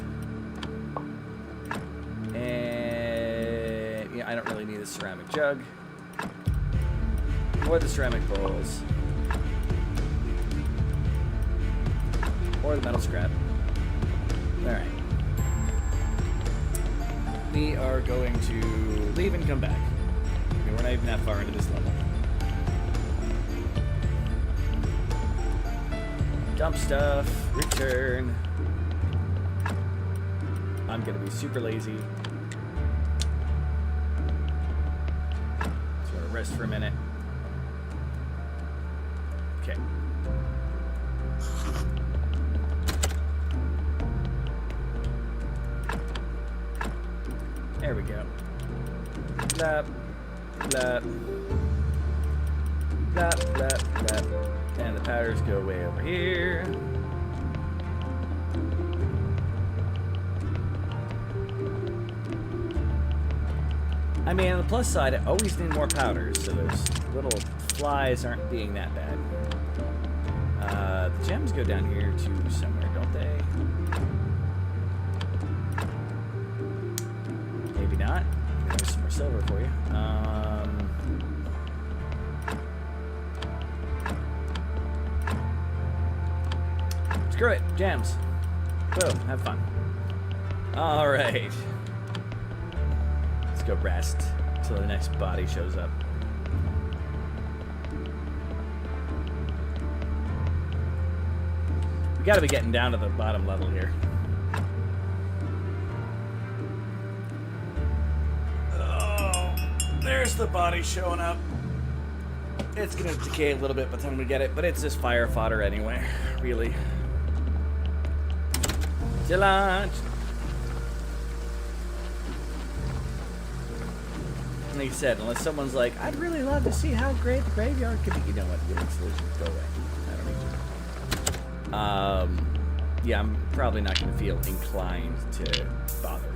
And yeah, I don't really need a ceramic jug or the ceramic bowls or the metal scrap. All right. We are going to leave and come back. Okay, we're not even that far into this level. Dump stuff, return. I'm gonna be super lazy. Just wanna rest for a minute. Okay. There we go. Blap, blap, blap, blap, blap. And the powders go way over here. I mean, on the plus side, I always need more powders, so those little flies aren't being that bad. The gems go down here to somewhere, don't they? Maybe not. There's some more silver for you. Screw it. Gems. Boom. Have fun. All right. Let's go rest until the next body shows up. We gotta be getting down to the bottom level here. Oh, there's the body showing up. It's gonna decay a little bit by the time we get it, but it's just fire fodder anyway, really. Lunch. Like I said, unless someone's like, I'd really love to see how great the graveyard could be. You know what? The solution. Go away. I don't need you. Yeah, I'm probably not going to feel inclined to bother.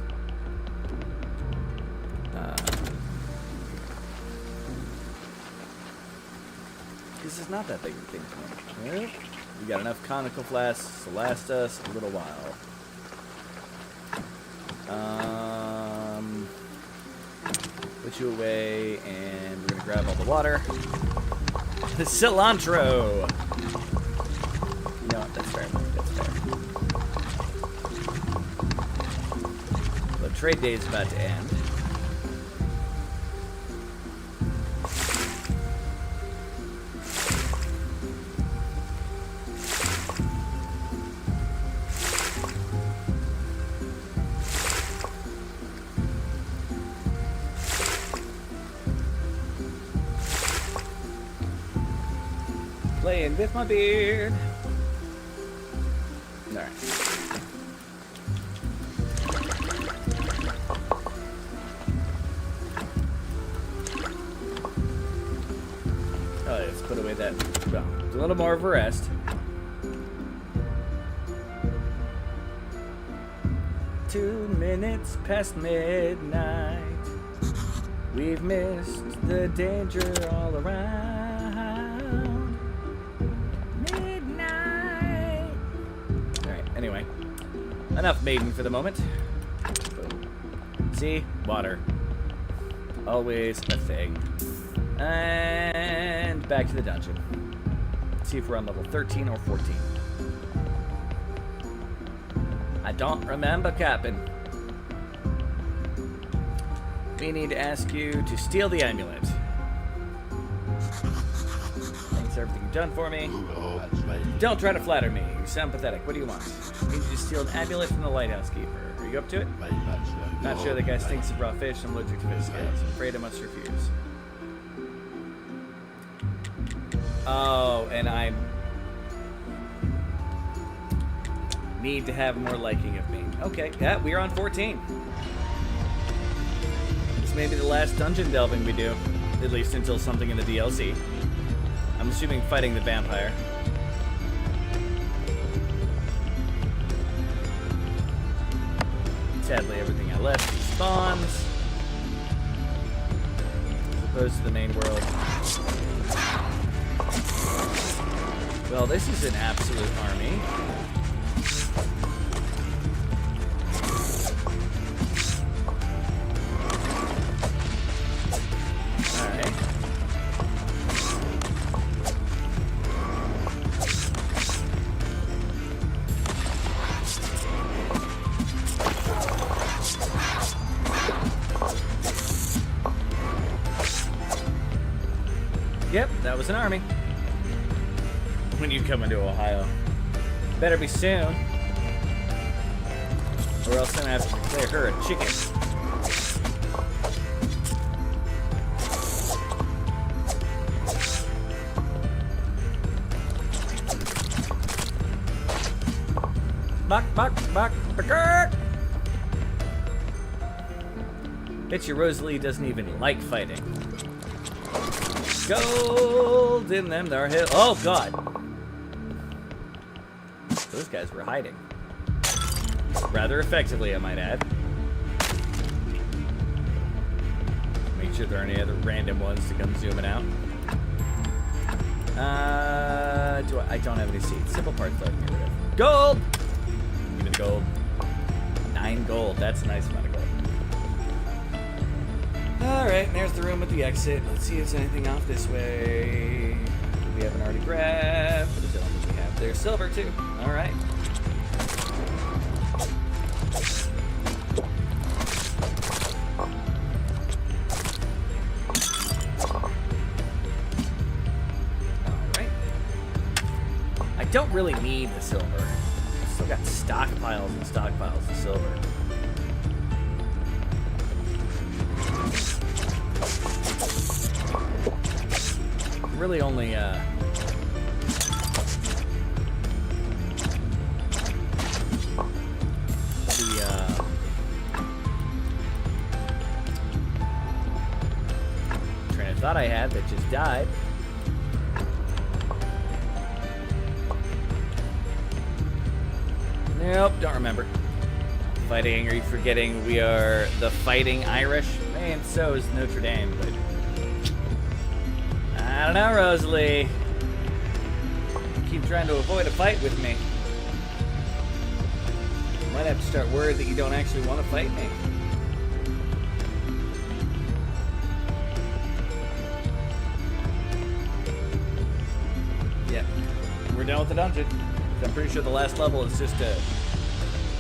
This is not that big of a thing for me. Well, we got enough conical flasks to last us a little while. Put you away, and we're gonna grab all the water. The cilantro! You know what, that's fair. That's fair. The trade day is about to end. Playing with my beard. Alright. Oh, let's put away that. Well, a little more of a rest. Two minutes past midnight. We've missed the danger all around. Anyway, enough maiden for the moment. See? Water. Always a thing. And back to the dungeon. See if we're on level 13 or 14. I don't remember, Captain. We need to ask you to steal the amulet. Thanks for everything you've done for me. Don't try to flatter me. You sound pathetic. What do you want? I need you to steal an amulet from the lighthouse keeper. Are you up to it? Not sure the guy stinks of raw fish and allergic to fish scales. I'm afraid I must refuse. Oh, and I need to have more liking of me. Okay, yeah, we're on 14. This may be the last dungeon delving we do. at least until something in the DLC. I'm assuming fighting the vampire. Sadly, everything I left spawns. As opposed to the main world. Well, this is an absolute army. Alright. Yep, that was an army. When you come into Ohio. Better be soon. Or else I'm gonna have to declare her a chicken. Bok. Bet you Rosalie doesn't even like fighting. Gold in them, there hill. Oh god. Those guys were hiding. Rather effectively, I might add. Make sure there aren't any other random ones to come zooming out. I don't have any seeds. Simple parts though I can get rid of. Gold! Give me the gold. 9 gold. That's a nice amount of gold. Alright, and there's the room with the exit. Let's see if there's anything off this way. We haven't already grabbed. What is it we have? There's silver too. Alright. Alright. I don't really need the silver. I've still got stockpiles and stockpiles of silver. Really only train of thought I had that just died. Nope, don't remember. Fighting, are you forgetting we are the Fighting Irish? And so is Notre Dame, but I don't know, Rosalie. You keep trying to avoid a fight with me. Might have to start worried that you don't actually want to fight me. Yeah, we're done with the dungeon. I'm pretty sure the last level is just a...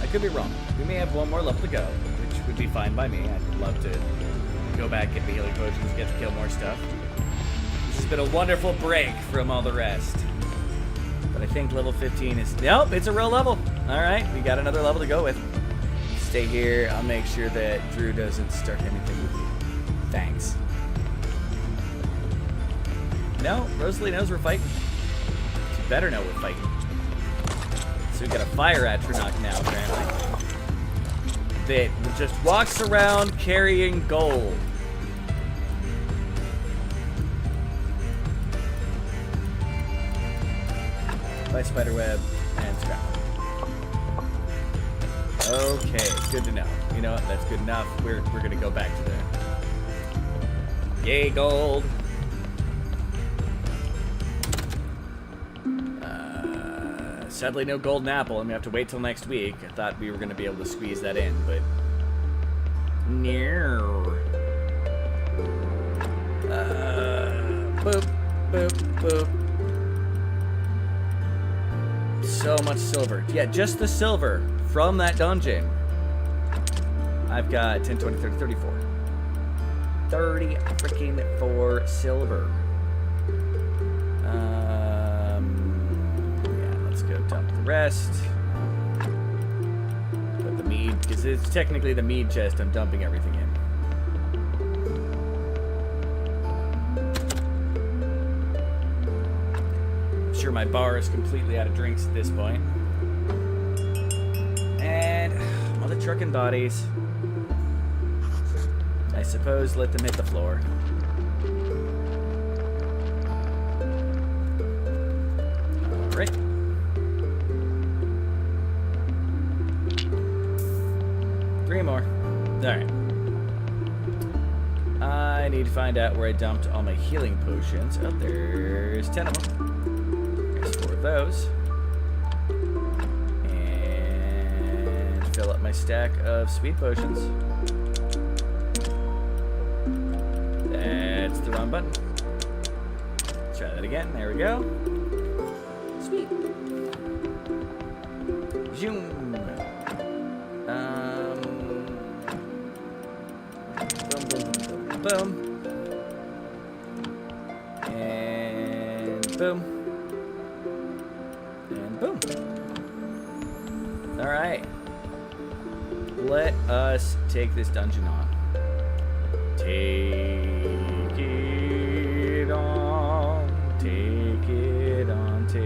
I could be wrong. We may have one more level to go, which would be fine by me. I'd love to go back, get the healing potions, get to kill more stuff. It's been a wonderful break from all the rest. But I think level 15 is... Nope, it's a real level. Alright, we got another level to go with. Stay here. I'll make sure that Drew doesn't start anything with you. Thanks. No, Rosalie knows we're fighting. She better know we're fighting. So we got a fire atronach now, apparently. That just walks around carrying gold. By spiderweb and scrap. Okay, good to know. You know what? That's good enough. We're gonna go back to there. Yay, gold! Sadly, no golden apple. I'm gonna have to wait till next week. I thought we were gonna be able to squeeze that in, but no. Boop, boop, boop. So much silver. Yeah, just the silver from that dungeon. I've got 10, 20, 30, 34. 30 freaking 4 silver. Yeah, let's go dump the rest. Put the mead, because it's technically the mead chest I'm dumping everything in. Sure, my bar is completely out of drinks at this point. And mother trucking bodies. I suppose let them hit the floor. Great. Three more. Alright. I need to find out where I dumped all my healing potions. Oh, there's 10 of them. There's 4 of those. And fill up my stack of speed potions. That's the wrong button. Let's try that again. There we go. Sweet. Zoom. Boom. And boom. And boom. Alright. Let us take this dungeon on. Take it on. Take it on. Take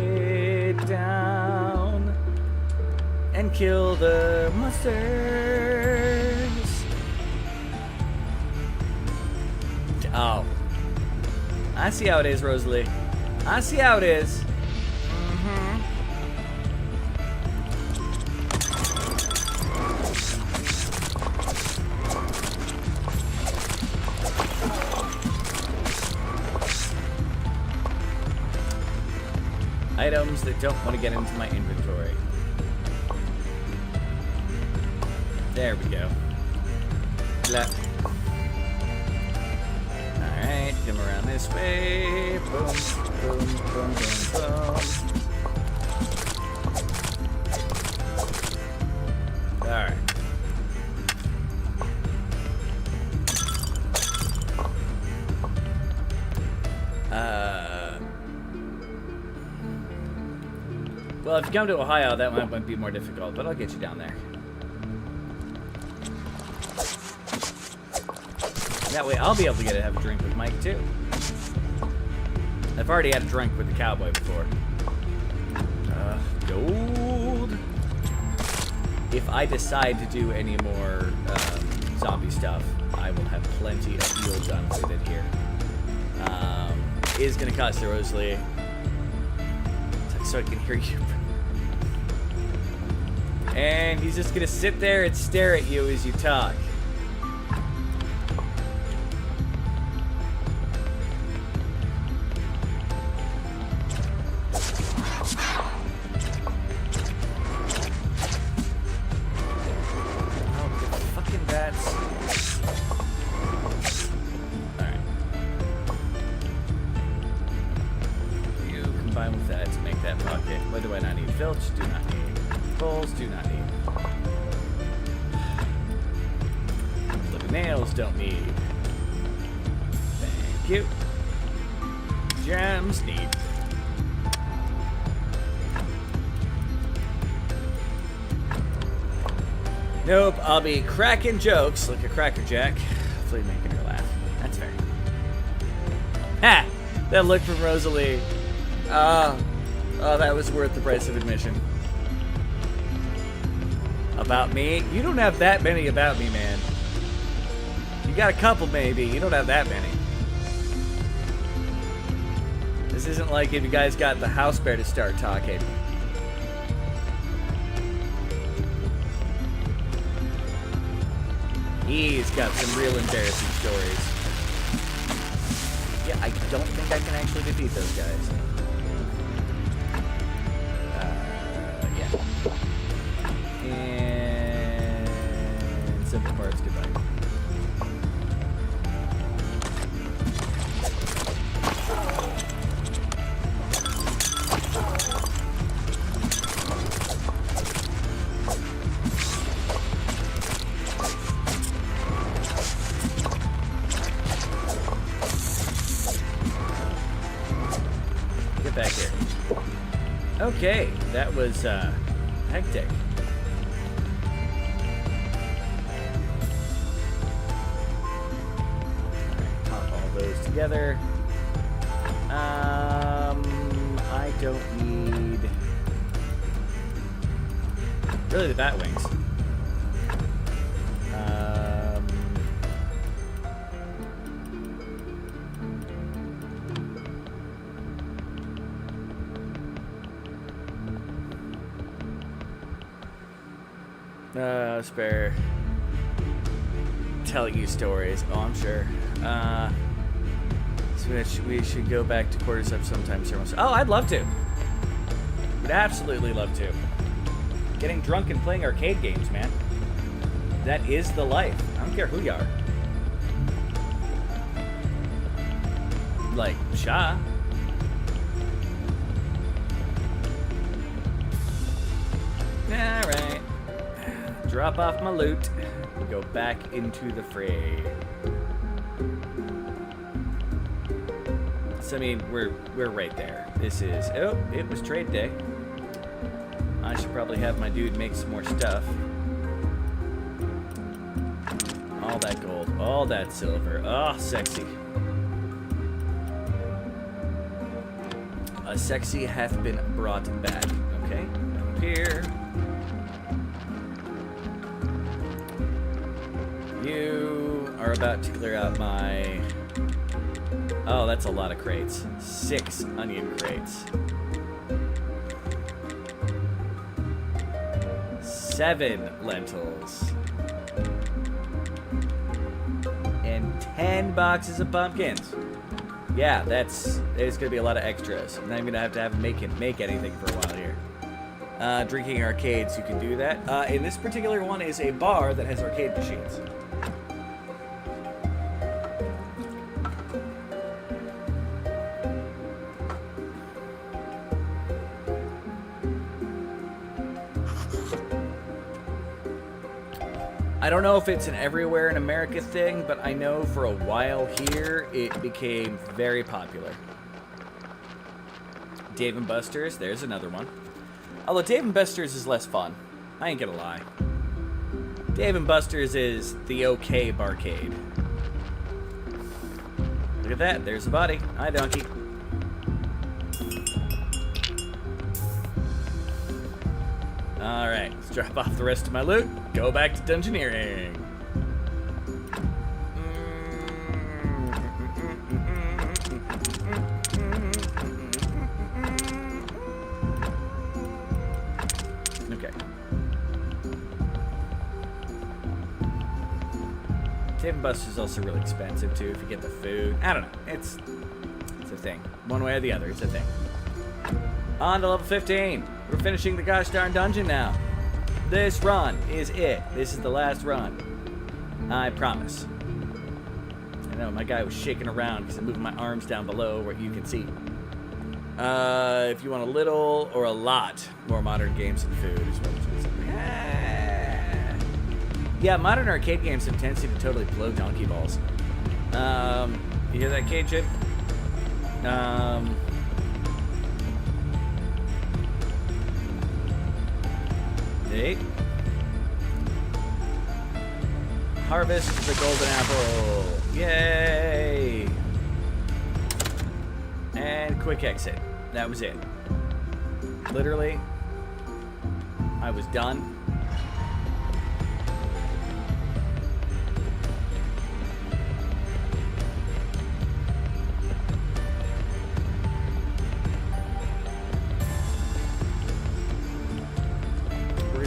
it down. And kill the monsters. Oh. I see how it is, Rosalie. I see how it is. Items that don't want to get into my inventory. There we go. Left. Alright, come around this way. Boom, boom, boom, boom, boom. Alright. Well, if you come to Ohio, that might be more difficult, but I'll get you down there. That way I'll be able to have a drink with Mike, too. I've already had a drink with the cowboy before. Gold. If I decide to do any more zombie stuff, I will have plenty of eel guns with it here. It is going to cost you, Rosalie. So I can hear you. And he's just going to sit there and stare at you as you talk. With that to make that pocket. What do I not need? Filch, do not need. Bowls, do not need. Living nails, don't need. Thank you. Gems, need. Nope, I'll be cracking jokes like a Cracker Jack. Hopefully making her laugh. That's fair. Ha! That look from Rosalie. Oh, that was worth the price of admission. About me? You don't have that many about me, man. You got a couple, maybe. You don't have that many. This isn't like if you guys got the house bear to start talking. He's got some real embarrassing stories. Yeah, I don't think I can actually defeat those guys. And simple parts, goodbye. Get back here. Okay, that was hectic. Together. I don't need really the bat wings. Spare telling you stories. Oh, I'm sure. So we should go back to quarters up sometime soon. Oh, I'd love to. Would absolutely love to. Getting drunk and playing arcade games, man. That is the life. I don't care who you are. Like, Sha. Alright. Drop off my loot. Go back into the fray. So, I mean, we're right there. This is... Oh, it was trade day. I should probably have my dude make some more stuff. All that gold. All that silver. Oh, sexy. A sexy hath been brought back. Okay, up here. You are about to clear out my... Oh, that's a lot of crates. 6 onion crates. 7 lentils. And 10 boxes of pumpkins. Yeah, there's gonna be a lot of extras. I'm not even gonna have make anything for a while here. Drinking arcades, you can do that. And this particular one is a bar that has arcade machines. I don't know if it's an everywhere in America thing, but I know for a while here it became very popular. Dave & Buster's, there's another one. Although Dave & Buster's is less fun. I ain't gonna lie. Dave & Buster's is the okay barcade. Look at that, there's a body. Hi, donkey. Alright, let's drop off the rest of my loot. Go back to dungeoneering. Okay. Dave & Buster's is also really expensive too if you get the food. I don't know. It's a thing. One way or the other, it's a thing. On to level 15. We're finishing the gosh darn dungeon now. This run is it. This is the last run. I promise. I know, my guy was shaking around because I'm moving my arms down below where you can see. If you want a little or a lot more modern games and food is what it is. Yeah, modern arcade games have a tendency to totally blow donkey balls. You hear that, Cajun? Hey. Harvest the golden apple. Yay! And quick exit. That was it. Literally, I was done.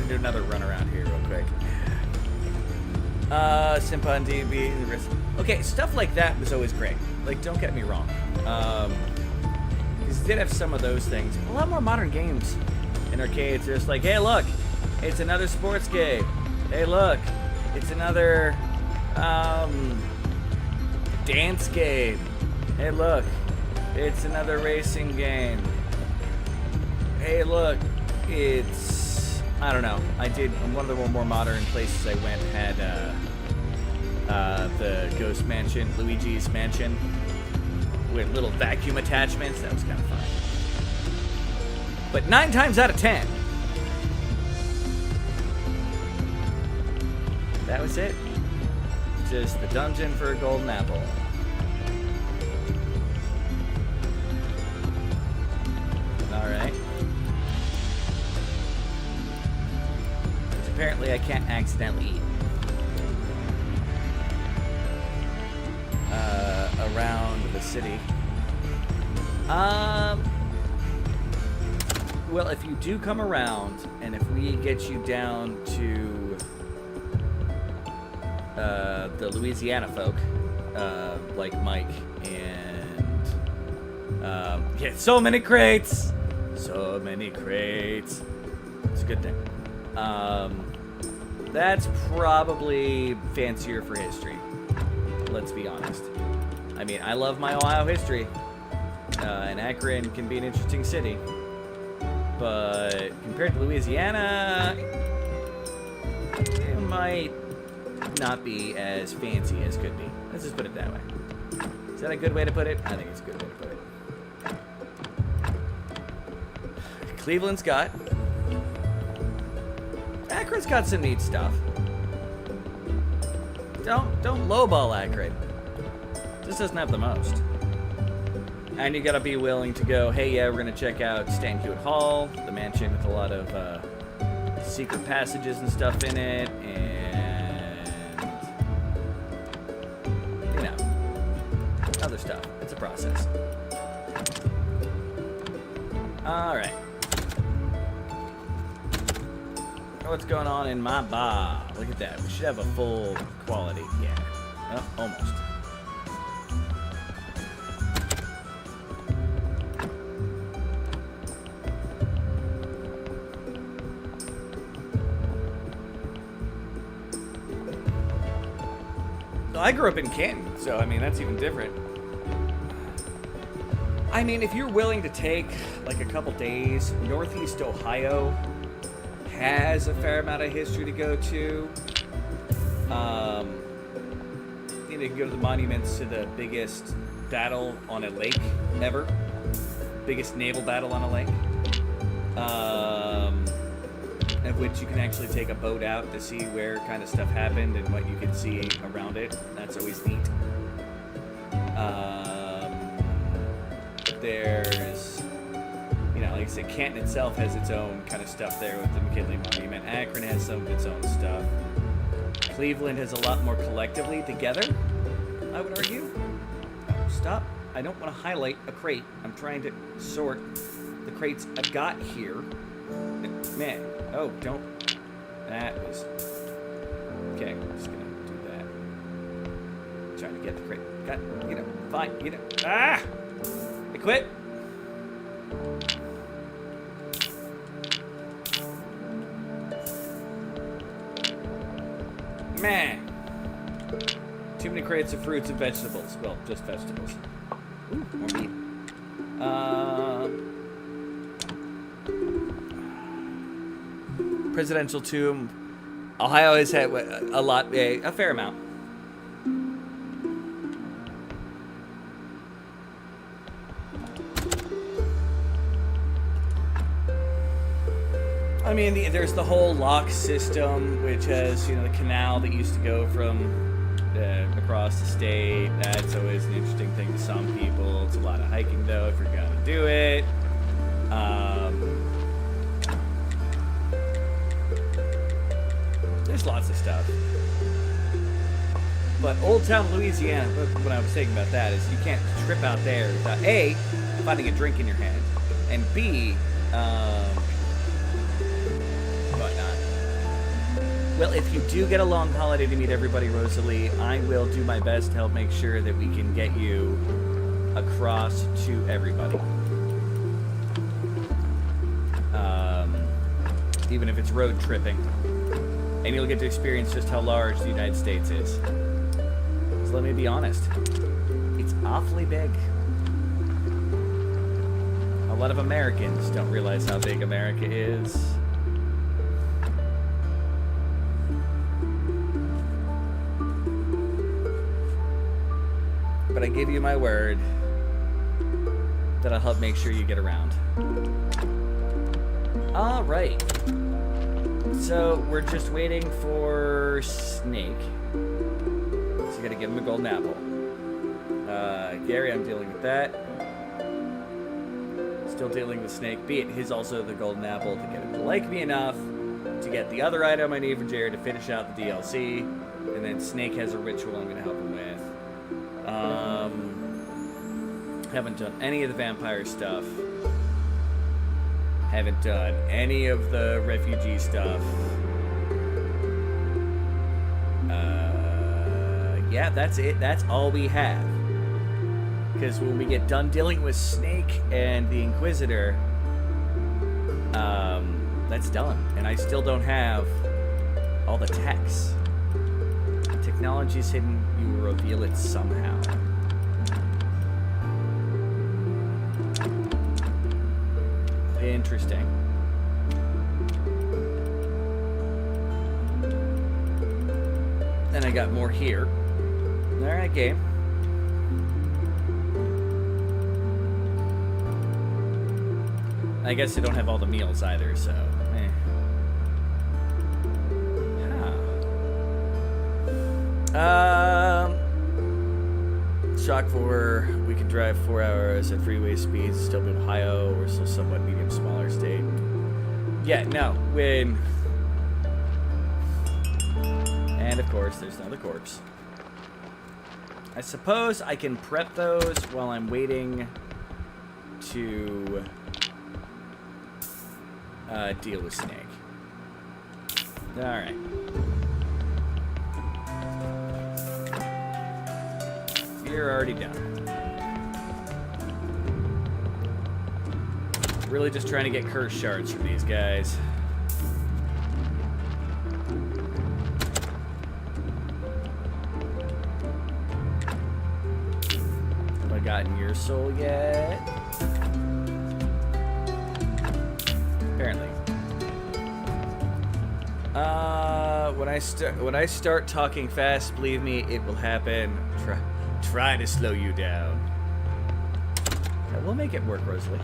Do another run around here real quick. Simpa and DB. Okay, stuff like that was always great. Like, don't get me wrong. Because you did have some of those things. A lot more modern games in arcades. They're just like, hey, look, it's another sports game. Hey, look, it's another dance game. Hey, look, it's another racing game. Hey, look, it's... I don't know. I did one of the more modern places I went had the Ghost Mansion, Luigi's Mansion, with little vacuum attachments. That was kind of fun. But 9 times out of 10, that was it. Just the dungeon for a golden apple. All right. Apparently I can't accidentally eat. Around the city. Well, if you do come around, and if we get you down to the Louisiana folk, like Mike and yeah, so many crates, it's a good thing. That's probably fancier for history. Let's be honest. I mean, I love my Ohio history, and Akron can be an interesting city, but compared to Louisiana, it might not be as fancy as could be. Let's just put it that way. Is that a good way to put it? I think it's a good way to put it. Cleveland's got. Akron's got some neat stuff. Don't lowball Akron. This doesn't have the most. And you gotta be willing to go, hey, yeah, we're gonna check out Stan Hewitt Hall, the mansion with a lot of secret passages and stuff in it, and you know, other stuff. It's a process. Alright. What's going on in my bar? Look at that. We should have a full quality. Yeah. Oh, almost. I grew up in Canton, so I mean, that's even different. I mean, if you're willing to take like a couple days, Northeast Ohio has a fair amount of history to go to. You know, you can go to the monuments to the biggest battle on a lake ever. Biggest naval battle on a lake. Of which you can actually take a boat out to see where kind of stuff happened and what you can see around it. That's always neat. There's, you know, like I said, Canton itself has its own kind of stuff there with the McKinley Monument. Akron has some of its own stuff. Cleveland has a lot more collectively together, I would argue. Oh, stop. I don't want to highlight a crate. I'm trying to sort the crates I've got here. Man. Oh, don't. That was. Okay, I'm just gonna do that. Trying to get the crate. Got, you know, fine, you know. Ah! I quit. Man. Too many crates of fruits and vegetables. Well, just vegetables. Ooh, more meat. Presidential tomb. Ohio has had a lot, a fair amount. I mean, there's the whole lock system, which has, you know, the canal that used to go from across the state. That's always an interesting thing to some people. It's a lot of hiking, though, if you're going to do it. There's lots of stuff. But Old Town Louisiana, what I was saying about that is you can't trip out there without A, finding a drink in your hand, and B, whatnot. Well, if you do get a long holiday to meet everybody, Rosalie, I will do my best to help make sure that we can get you across to everybody. Even if it's road tripping. And you'll get to experience just how large the United States is. So let me be honest. It's awfully big. A lot of Americans don't realize how big America is. But I give you my word that I'll help make sure you get around. All right. So we're just waiting for Snake. So you gotta give him a golden apple. Gary, I'm dealing with that. Still dealing with Snake. Be it his also the golden apple to get him to like me enough to get the other item I need for Jared to finish out the DLC. And then Snake has a ritual I'm gonna help him with. Haven't done any of the vampire stuff. Haven't done any of the refugee stuff. Yeah, that's it. That's all we have. Because when we get done dealing with Snake and the Inquisitor, that's done. And I still don't have all the techs. Technology's hidden. You will reveal it somehow. Interesting. Then I got more here. Alright, game. I guess I don't have all the meals either, so... Shock 4, we can drive 4 hours at freeway speeds, still be in Ohio, we're still somewhat medium, smaller state. Yeah, no, when... And of course, there's another corpse. I suppose I can prep those while I'm waiting to deal with Snake. Alright. You're already done. Really just trying to get curse shards from these guys. Have I gotten your soul yet? Apparently. When I start talking fast, believe me, it will happen. Try to slow you down. We'll make it work, Rosalie.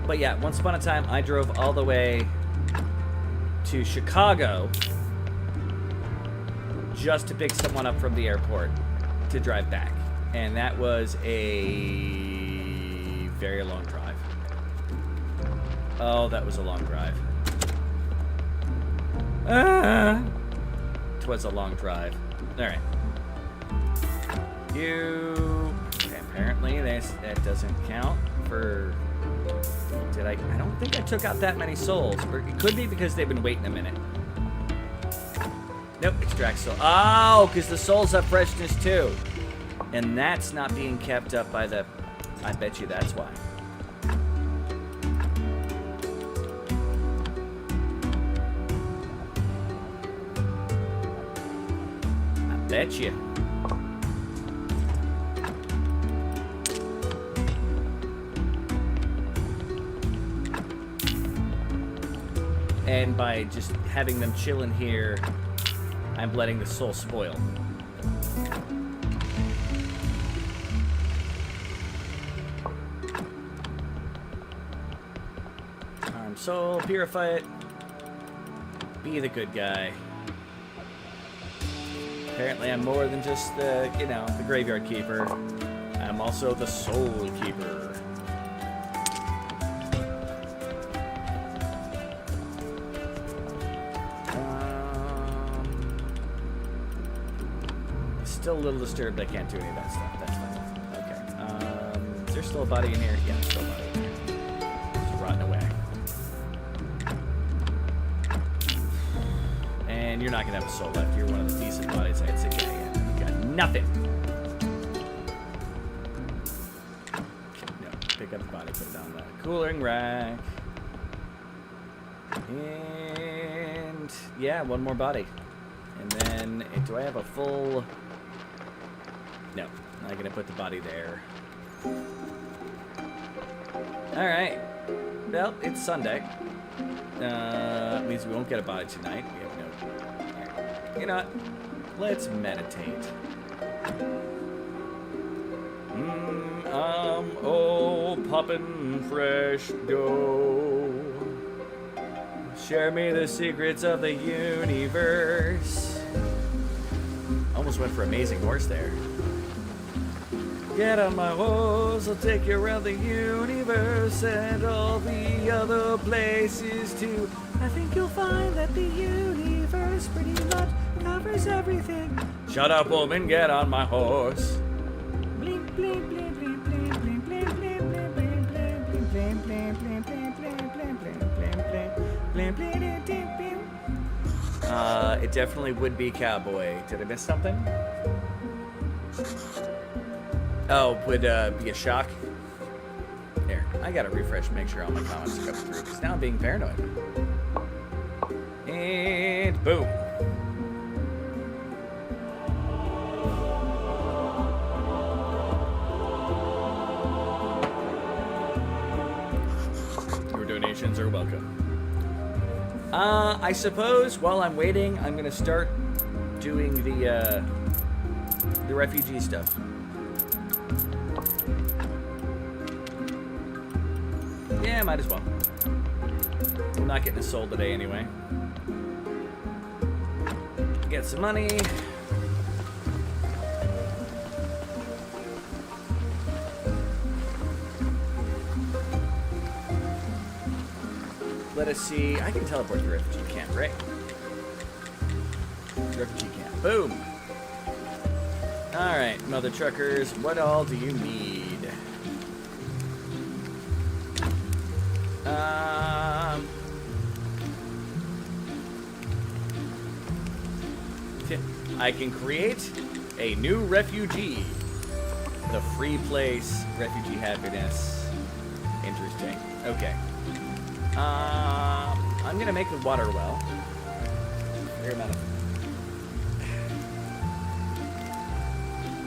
But yeah, once upon a time, I drove all the way to Chicago just to pick someone up from the airport to drive back. And that was a very long drive. Oh, that was a long drive. It was a long drive. Alright. You... Okay, apparently that doesn't count for... Did I don't think I took out that many souls. Or it could be because they've been waiting a minute. Nope, extract soul. Oh, because the souls have freshness too. And that's not being kept up by the... I bet you that's why. I bet you. And by just having them chilling here, I'm letting the soul spoil. Arm soul, purify it. Be the good guy. Apparently I'm more than just the, the graveyard keeper. I'm also the soul keeper. Still a little disturbed I can't do any of that stuff. That's fine. Okay. Is there still a body in here? Yeah, there's still a body in here. Just rotting away. And you're not going to have a soul left. You're one of the decent bodies I'd say. Yeah. You got nothing. Okay, no. Pick up the body, put it on the cooling rack. And yeah, one more body. And then, do I have a full... No, I'm gonna put the body there. Alright. Well, it's Sunday. Means we won't get a body tonight. We have no... You know what? Let's meditate. I'm all poppin' fresh dough. Share me the secrets of the universe. Almost went for Amazing Horse there. Get on my horse, I'll take you around the universe and all the other places too. I think you'll find that the universe pretty much Covers everything. Shut up, woman, get on my horse. Bling, bling, bling, bling, bling, bling, bling, bling, bling, bling, bling, bling, bling, bling, bling, bling, bling, bling, bling. It definitely would be cowboy. Did I miss something? Oh, would be a shock. Here, I gotta refresh, make sure all my comments are coming through, because now I'm being paranoid. And boom. Your donations are welcome. I suppose while I'm waiting, I'm gonna start doing the refugee stuff. Yeah, might as well. I'm not getting a soul today anyway. Get some money. Let us see. I can teleport to the refugee camp, right? Refugee camp. Boom. Alright, mother truckers, what all do you need? I can create a new refugee. The free place, refugee happiness. Interesting. Okay. I'm gonna make the water well. Fair amount of,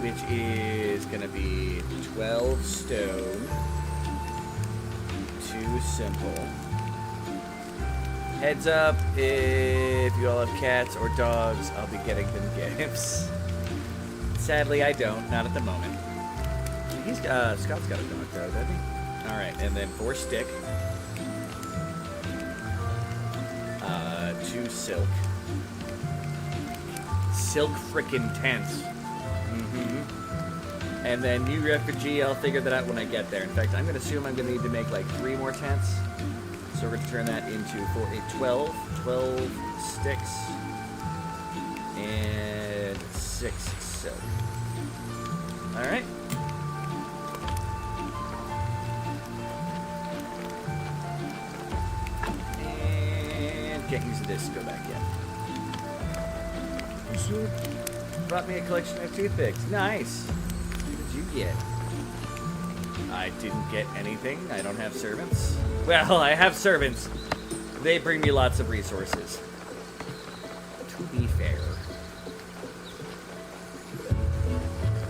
which is gonna be 12 stone. Too simple. Heads up, if you all have cats or dogs, I'll be getting them gifts. Sadly, I don't. Not at the moment. He's Scott's got a dog, though, doesn't he? All right, and then 4 stick. 2 silk. Silk frickin' tents. Mm-hmm. And then new refugee, I'll figure that out when I get there. In fact, I'm going to assume I'm going to need to make like 3 more tents. So we're going to turn that into 12 sticks and 6 silk. All right. And can't use the disc to go back yet. So brought me a collection of toothpicks. Nice. What did you get? I didn't get anything. I don't have servants. Well, I have servants. They bring me lots of resources. To be fair.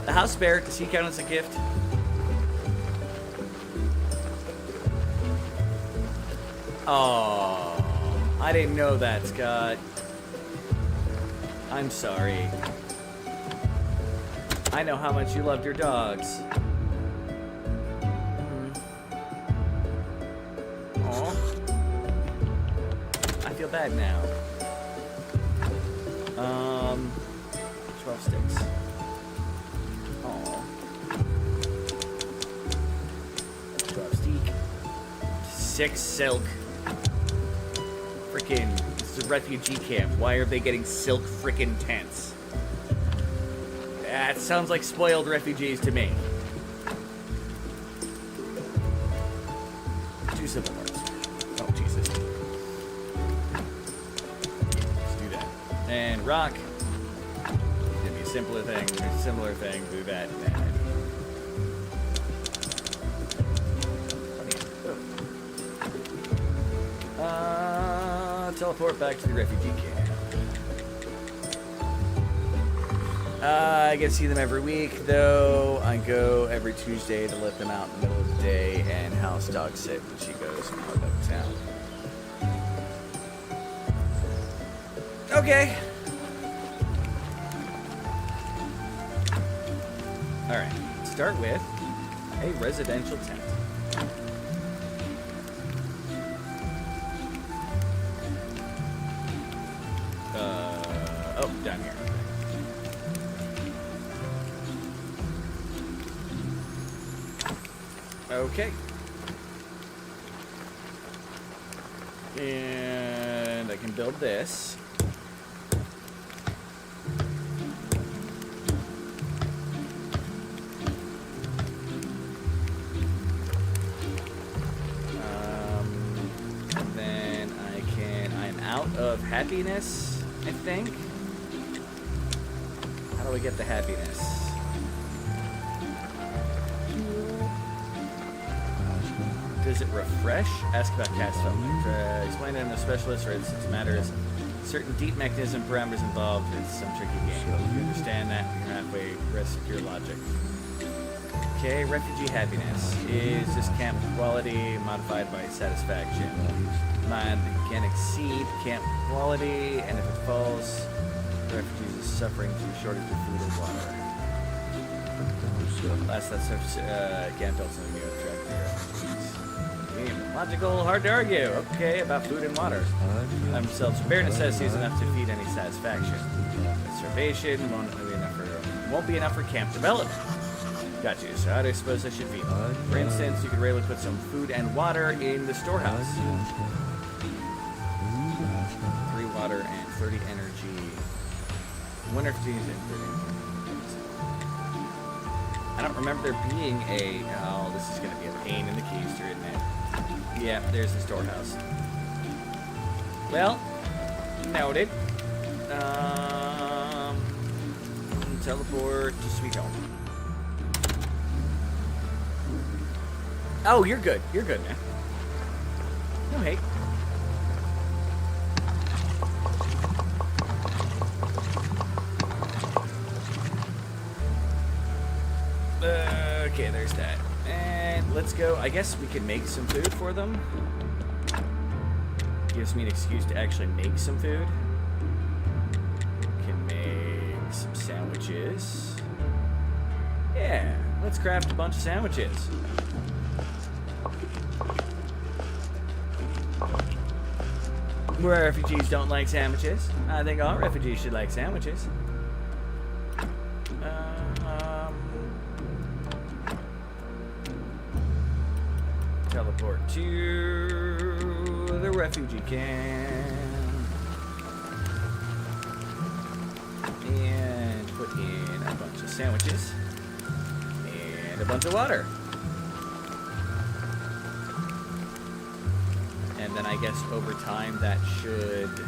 The house bear, does he count as a gift? Oh, I didn't know that, Scott. I'm sorry. I know how much you loved your dogs. Aw. I feel bad now. 12 sticks. Aw. 12 steak. 6 silk. Frickin', this is a refugee camp. Why are they getting silk frickin' tents? That sounds like spoiled refugees to me. 2 simple parts. Oh, Jesus. Let's do that. And rock. Give me a simpler thing, a similar thing, do that, and... teleport back to the refugee camp. I get to see them every week, though. I go every Tuesday to let them out in the middle of the day and house dog sit when she goes out of town. Okay. Alright, start with a residential tent. Oh, down here. Okay. And I can build this. happiness, I think. How do we get the happiness? Does it refresh? Ask about cast development. Explain it in a specialist, or it's matters. Certain deep mechanism parameters involved. It's some tricky game. You understand that? You're halfway. Rest your logic. Okay, refugee happiness is this camp quality modified by satisfaction. Mind can exceed camp quality, and if it falls, the refugees is suffering through shortage of food and water. Last that's can't tell something new attract the refugees. Logical, hard to argue. Okay, about food and water. Themselves bare necessities enough to feed any satisfaction. Starvation won't be enough for camp development. Got you. So how do I suppose I should feed them? For instance, you could really put some food and water in the storehouse. 3 water and 30 energy. 1 refugees and 30 energy. I don't remember there being a... Oh, this is going to be a pain in the keister, isn't it? Yeah, there's the storehouse. Well, noted. Teleport to Sweet Home. Oh, you're good. You're good, man. No hate. Okay, there's that. And let's go. I guess we can make some food for them. Gives me an excuse to actually make some food. Can make some sandwiches. Yeah, let's craft a bunch of sandwiches. Where refugees don't like sandwiches. I think all refugees should like sandwiches. Teleport to the refugee camp. And put in a bunch of sandwiches. And a bunch of water. And then I guess over time that should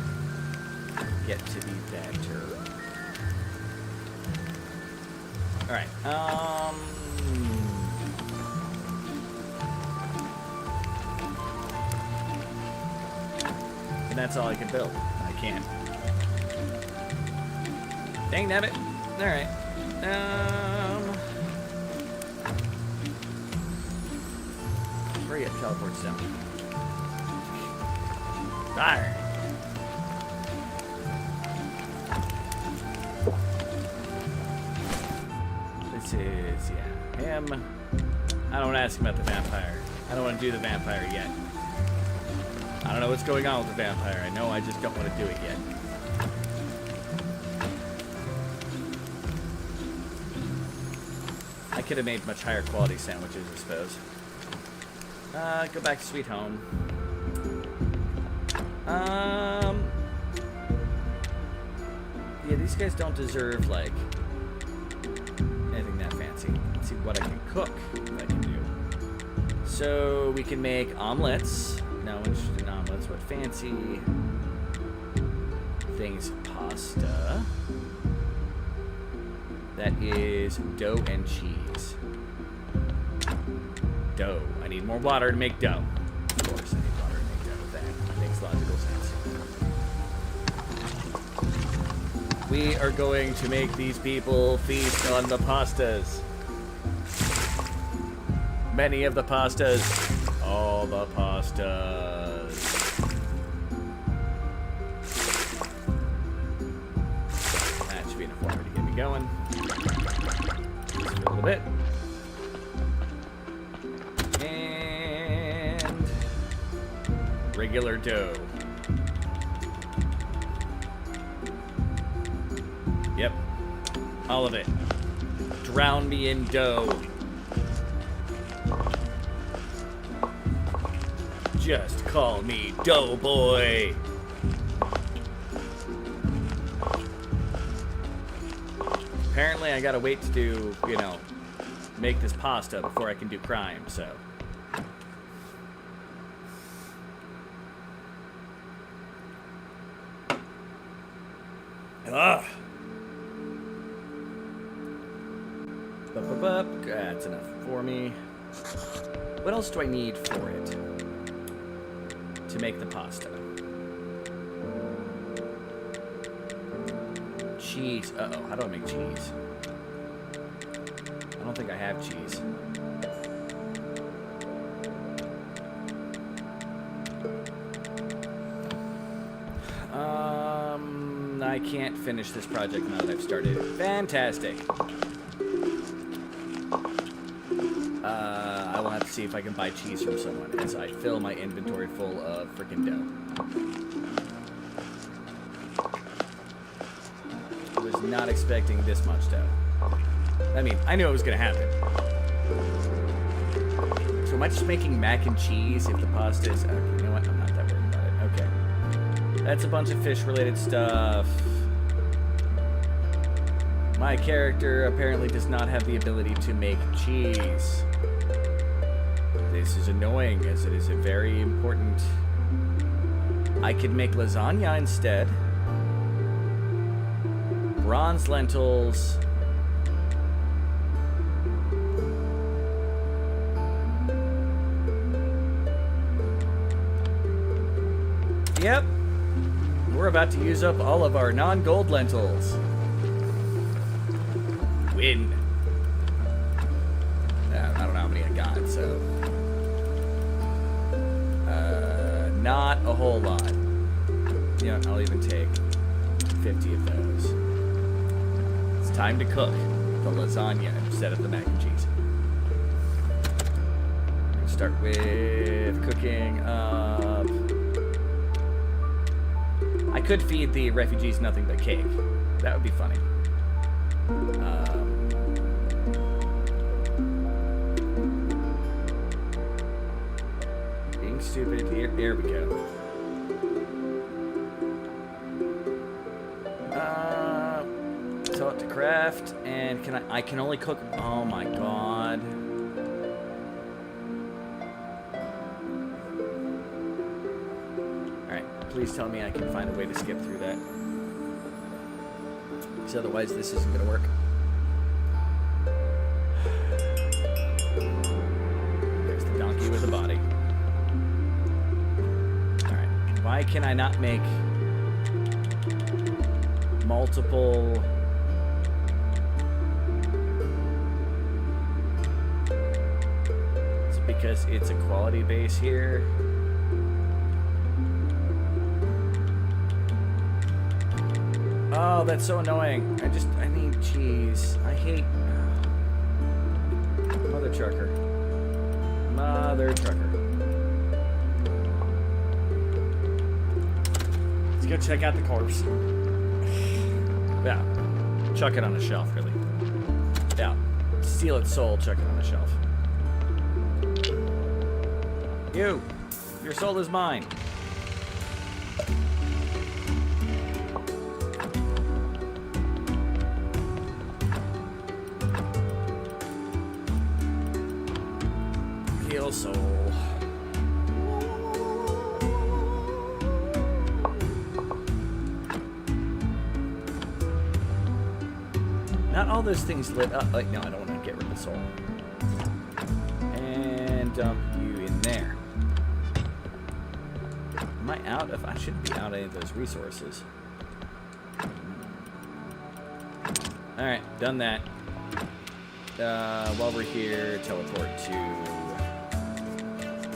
get to be better. Alright, and that's all I can build. I can't. Dang nabbit. Alright. Hurry up, teleports down. Alright. This is, yeah, him. I don't want to ask him about the vampire. I don't want to do the vampire yet. I don't know what's going on with the vampire. I know I just don't want to do it yet. I could have made much higher quality sandwiches, I suppose. Go back to Sweet Home. Yeah, these guys don't deserve, like, anything that fancy. Let's see what I can cook, if I can do. So, we can make omelets. No interested in omelets. What fancy things? Pasta. That is dough and cheese. Dough. I need more water to make dough. Of course, I need water to make dough. That makes logical sense. We are going to make these people feast on the pastas. Many of the pastas. All the pastas. That should be enough water to get me going. Just a little bit. And regular dough. Yep. All of it. Drown me in dough. Just call me Doughboy. Apparently I gotta wait to do, you know, make this pasta before I can do crime, so. Ugh. That's enough for me. What else do I need for it to make the pasta? Cheese. Uh-oh, how do I make cheese? I don't think I have cheese. I can't finish this project now that I've started. Fantastic. I will have to see if I can buy cheese from someone as I fill my inventory full of freaking dough. I was not expecting this much dough. I mean, I knew it was going to happen. So am I just making mac and cheese if the pasta is... Okay, you know what? I'm not that worried about it. Okay. That's a bunch of fish-related stuff. My character apparently does not have the ability to make cheese. This is annoying, as it is a very important... I could make lasagna instead. Bronze lentils. Yep. We're about to use up all of our non-gold lentils. Win. I don't know how many I got, so... not a whole lot. You know, I'll even take 50 of those. It's time to cook the lasagna instead of the mac and cheese. I'm gonna start with cooking up... I could feed the refugees nothing but cake. That would be funny. Being stupid. Here we go. Tell it to craft, and I can only cook. Oh my god. Please tell me I can find a way to skip through that. Because otherwise this isn't going to work. There's the donkey with the body. Alright. Why can I not make multiple... Is it because it's a quality base here? Oh, that's so annoying. I need cheese. I hate... Mother trucker. Mother trucker. Let's go check out the corpse. Yeah. Chuck it on a shelf, really. Yeah. Steal its soul, chuck it on a shelf. You! Your soul is mine. Soul. Not all those things lit up. Like, no, I don't want to get rid of the soul. And dump you in there. Am I out of... I shouldn't be out of any of those resources. Alright, done that. While we're here, teleport to...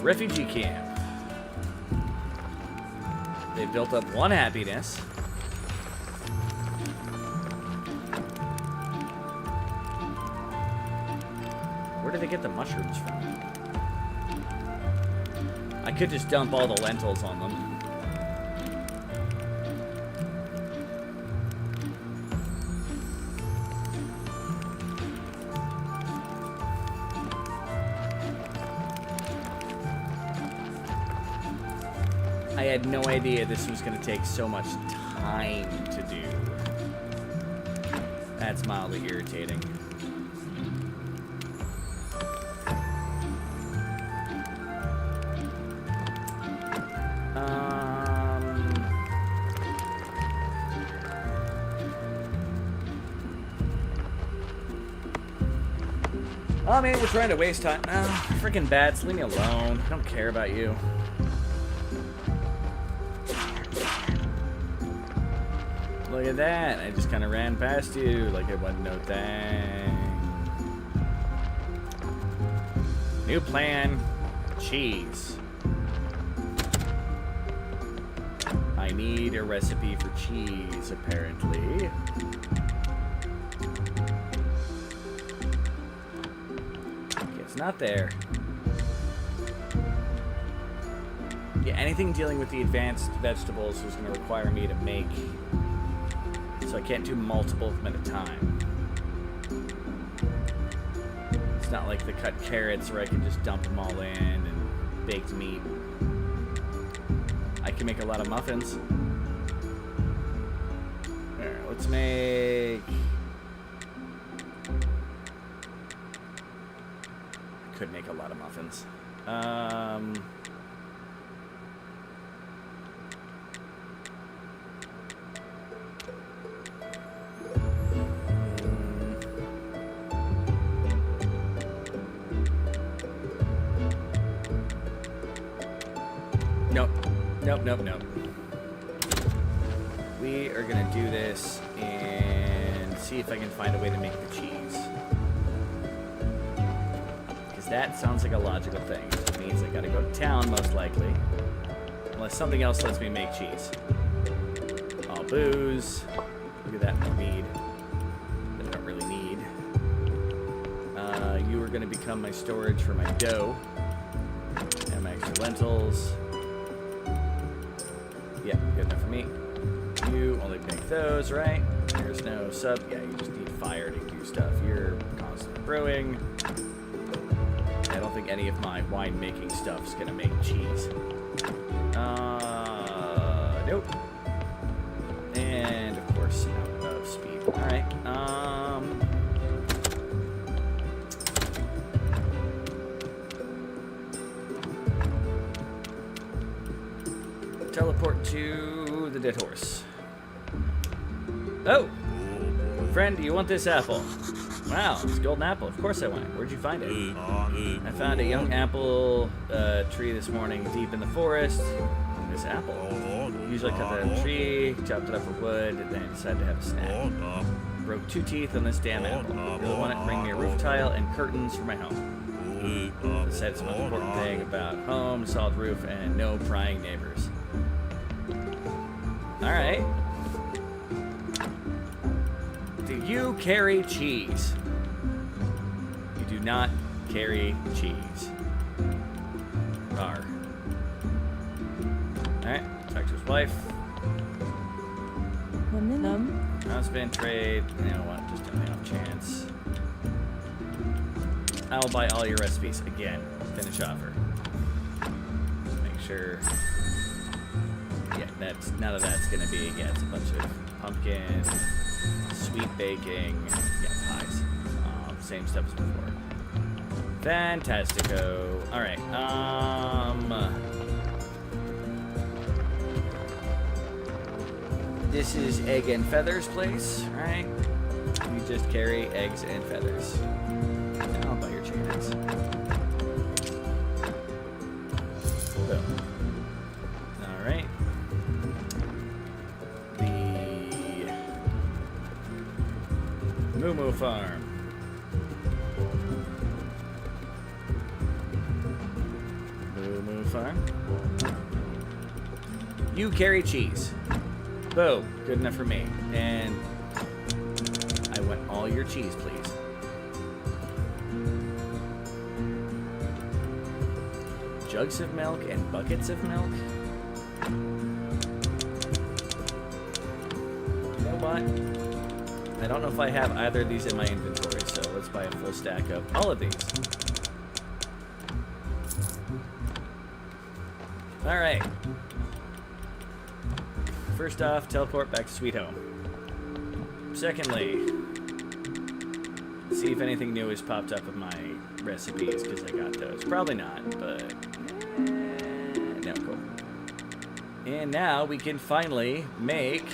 refugee camp. They built up one happiness. Where do they get the mushrooms from? I could just dump all the lentils on them. I had no idea this was going to take so much time to do. That's mildly irritating. Oh man, we're trying to waste time. Freaking bats, leave me alone. I don't care about you. Look at that. I just kind of ran past you like it wasn't no thing. New plan. Cheese. I need a recipe for cheese, apparently. Okay, it's not there. Yeah, anything dealing with the advanced vegetables is going to require me to make... So I can't do multiple of them at a time. It's not like the cut carrots where I can just dump them all in and baked meat. I can make a lot of muffins. Alright, let's make... I could make a lot of muffins. Nope. We are gonna do this and see if I can find a way to make the cheese. Because that sounds like a logical thing. It means I gotta go to town, most likely. Unless something else lets me make cheese. All booze. Look at that, more mead. That I don't really need. You are gonna become my storage for my dough. And my extra lentils. Yeah, good enough for me. You only make those, right? There's no sub. Yeah, you just need fire to do stuff. You're constantly brewing. I don't think any of my wine-making stuff's gonna make cheese. Nope. And, of course, out of speed. Alright, teleport to the dead horse. Oh! Friend, do you want this apple? Wow, it's a golden apple. Of course I want it. Where'd you find it? I found a young apple tree this morning deep in the forest. This apple. Usually cut the tree, chopped it up for wood, and then decided to have a snack. Broke 2 teeth on this damn apple. Really want it? Bring me a roof tile and curtains for my home. Said it's the most important thing about home, solid roof, and no prying neighbors. Alright. Do you carry cheese? You do not carry cheese. Rar. Alright, talk to his wife. Husband, trade. You know what? Just only off chance. I will buy all your recipes again. Finish offer. Make sure. Yeah, that's none of that's gonna be. Yeah, it's a bunch of pumpkin, sweet baking, yeah, pies. Same stuff as before. Fantastico. All right. This is Egg and Feathers place, right? You just carry eggs and feathers. I'll buy your chicken eggs. Boom. All right. The Moo Farm. Moo Farm. You carry cheese. Boom. Good enough for me. And I want all your cheese, please. Jugs of milk and buckets of milk? You know what? I don't know if I have either of these in my inventory, so let's buy a full stack of all of these. Alright. First off, teleport back to Sweet Home. Secondly, see if anything new has popped up with my recipes, because I got those. Probably not, but... no, cool. And now we can finally make...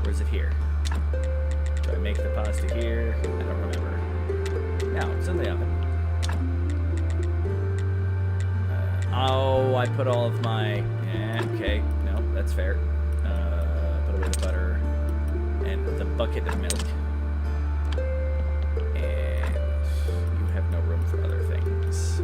Where's it here? Do I make the pasta here? I don't remember. No, it's in the oven. Oh, I put all of my... Yeah, okay. No, that's fair. Put away the butter and the bucket of milk. And you have no room for other things.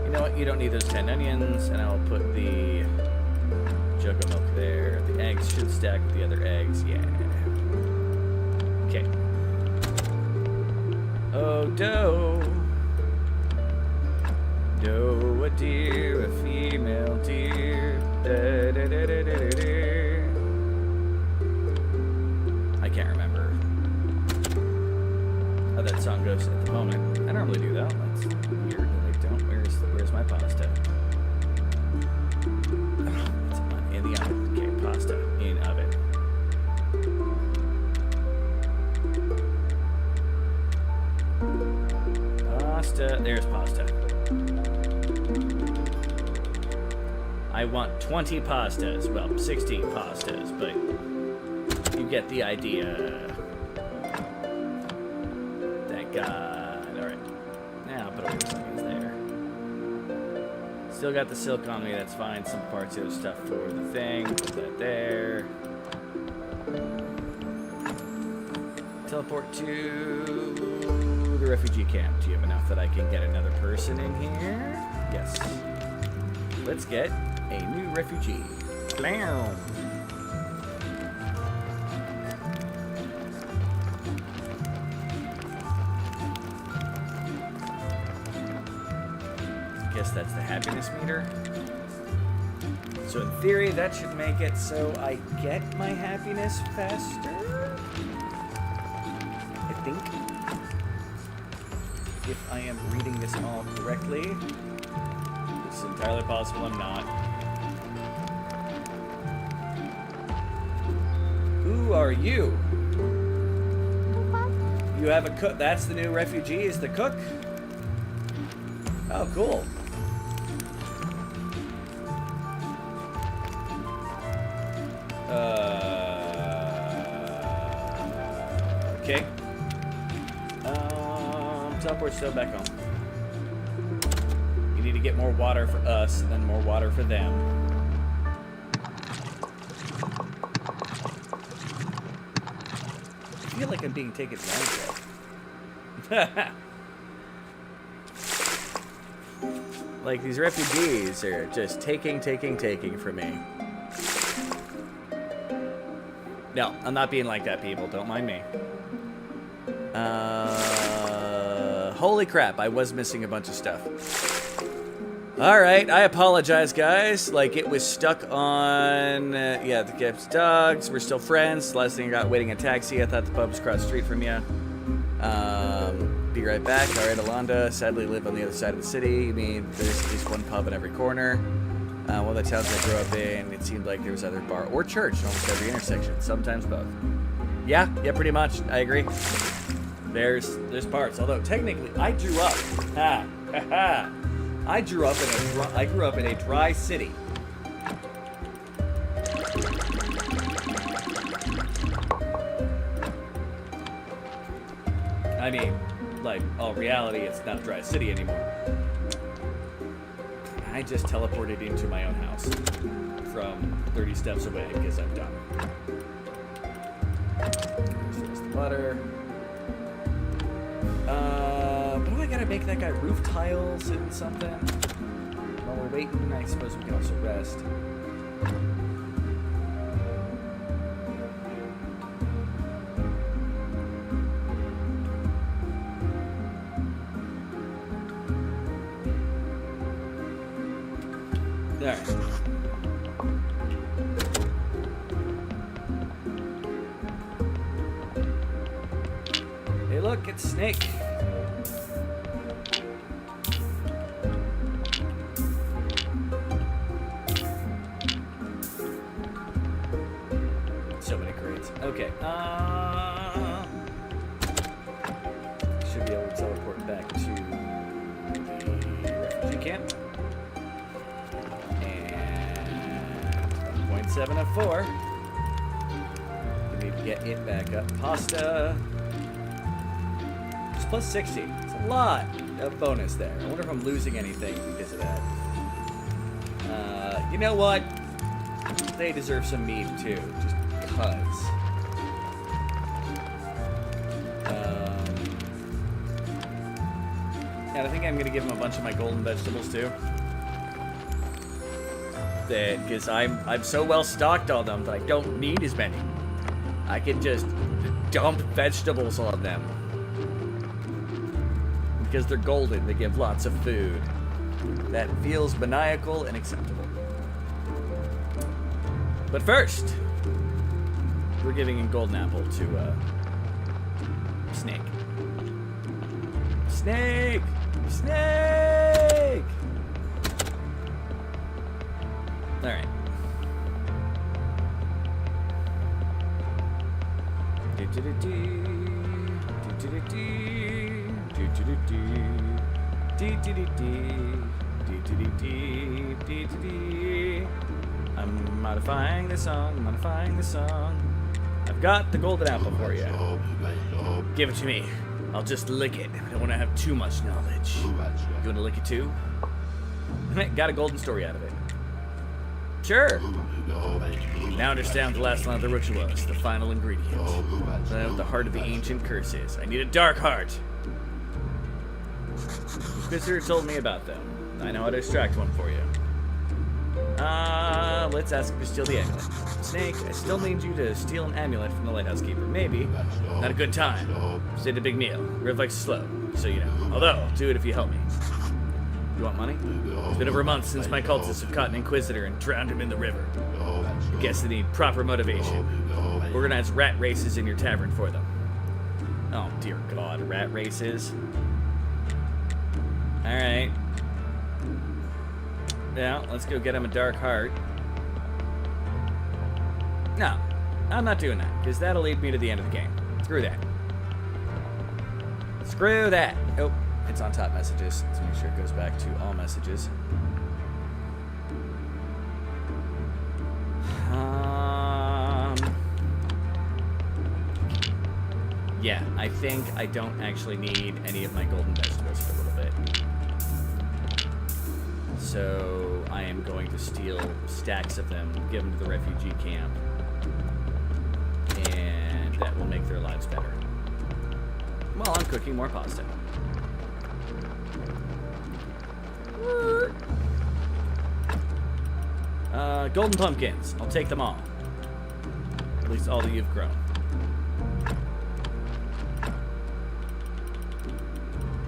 You know what? You don't need those 10 onions, and I'll put the jug of milk there. The eggs should stack with the other eggs. Yeah. Okay. Oh, doe. Doe, a deer, a female deer. Da, da, da, da, da, da, da. I can't remember how that song goes at the moment. I normally do that. That's weird that I don't. Where's my pasta? It's in the oven. Okay, pasta in oven. Pasta. There's pasta. I want 20 pastas. Well, 16 pastas, but you get the idea. Thank God. Alright. Now I'll put away the onions there. Still got the silk on me, that's fine. Some parts of the stuff for the thing. Put that there. Teleport to the refugee camp. Do you have enough that I can get another person in here? Yes. Let's get a new refugee. Blam! Guess that's the happiness meter. So in theory, that should make it so I get my happiness faster. I think. If I am reading this all correctly. It's entirely possible I'm not. Who are you? You have a cook. That's the new refugee, is the cook? Oh, cool. Okay. Teleport still back home. You need to get more water for us, and then more water for them. I feel like I'm being taken advantage of. Like, these refugees are just taking from me. No, I'm not being like that, people. Don't mind me. Holy crap, I was missing a bunch of stuff. Alright, I apologize, guys. Like, it was stuck on... yeah, the Gibbs dogs. We're still friends. Last thing I got waiting a taxi. I thought the pub was across the street from you. Be right back. Alright, Alonda. Sadly live on the other side of the city. I mean, there's at least one pub in every corner. One of the towns I grew up in, it seemed like there was either bar or church in almost every intersection. Sometimes both. Yeah, pretty much. I agree. There's parts. Although technically, I grew up. I grew up in a dry city. I mean, like, all reality, it's not a dry city anymore. I just teleported into my own house from 30 steps away because I'm done. There's the butter. What do I gotta make that guy? Roof tiles and something? While we're waiting, I suppose we can also rest. Alright. Hey, look, it's Snake. So many crates. Okay. Should be able to teleport back to the refugee camp. 7 of 4. We need to get it back up. Pasta. It's plus 60. It's a lot of bonus there. I wonder if I'm losing anything because of that. You know what? They deserve some meat too, just because. And I think I'm gonna give them a bunch of my golden vegetables too. Because I'm so well stocked on them that I don't need as many. I can just dump vegetables on them. Because they're golden, they give lots of food. That feels maniacal and acceptable. But first, we're giving a golden apple to Snake. Snake! Snake! Alright. I'm modifying the song, I've got the golden apple for you. Give it to me. I'll just lick it. I don't want to have too much knowledge. You want to lick it too? Got a golden story out of it. Sure. Now understand the last line of the ritual is the final ingredient. The heart of the ancient curses. I need a dark heart. The Inquisitor told me about them. I know how to extract one for you. Let's ask him to steal the amulet. Snake, I still need you to steal an amulet from the lighthouse keeper. Maybe. Not a good time. Stayed a big meal. Riv likes slow, so you know. Although, I'll do it if you help me. You want money? It's been over a month since my cultists have caught an Inquisitor and drowned him in the river. I guess they need proper motivation. Organize rat races in your tavern for them. Oh, dear God, rat races. Alright. Yeah, let's go get him a dark heart. No, I'm not doing that, because that'll lead me to the end of the game. Screw that. Screw that. Oh, it's on top messages. Let's make sure it goes back to all messages. Yeah, I think I don't actually need any of my golden vegetables for a little bit. So I am going to steal stacks of them, give them to the refugee camp, and that will make their lives better. While I'm cooking more pasta. Golden pumpkins. I'll take them all. At least all that you've grown.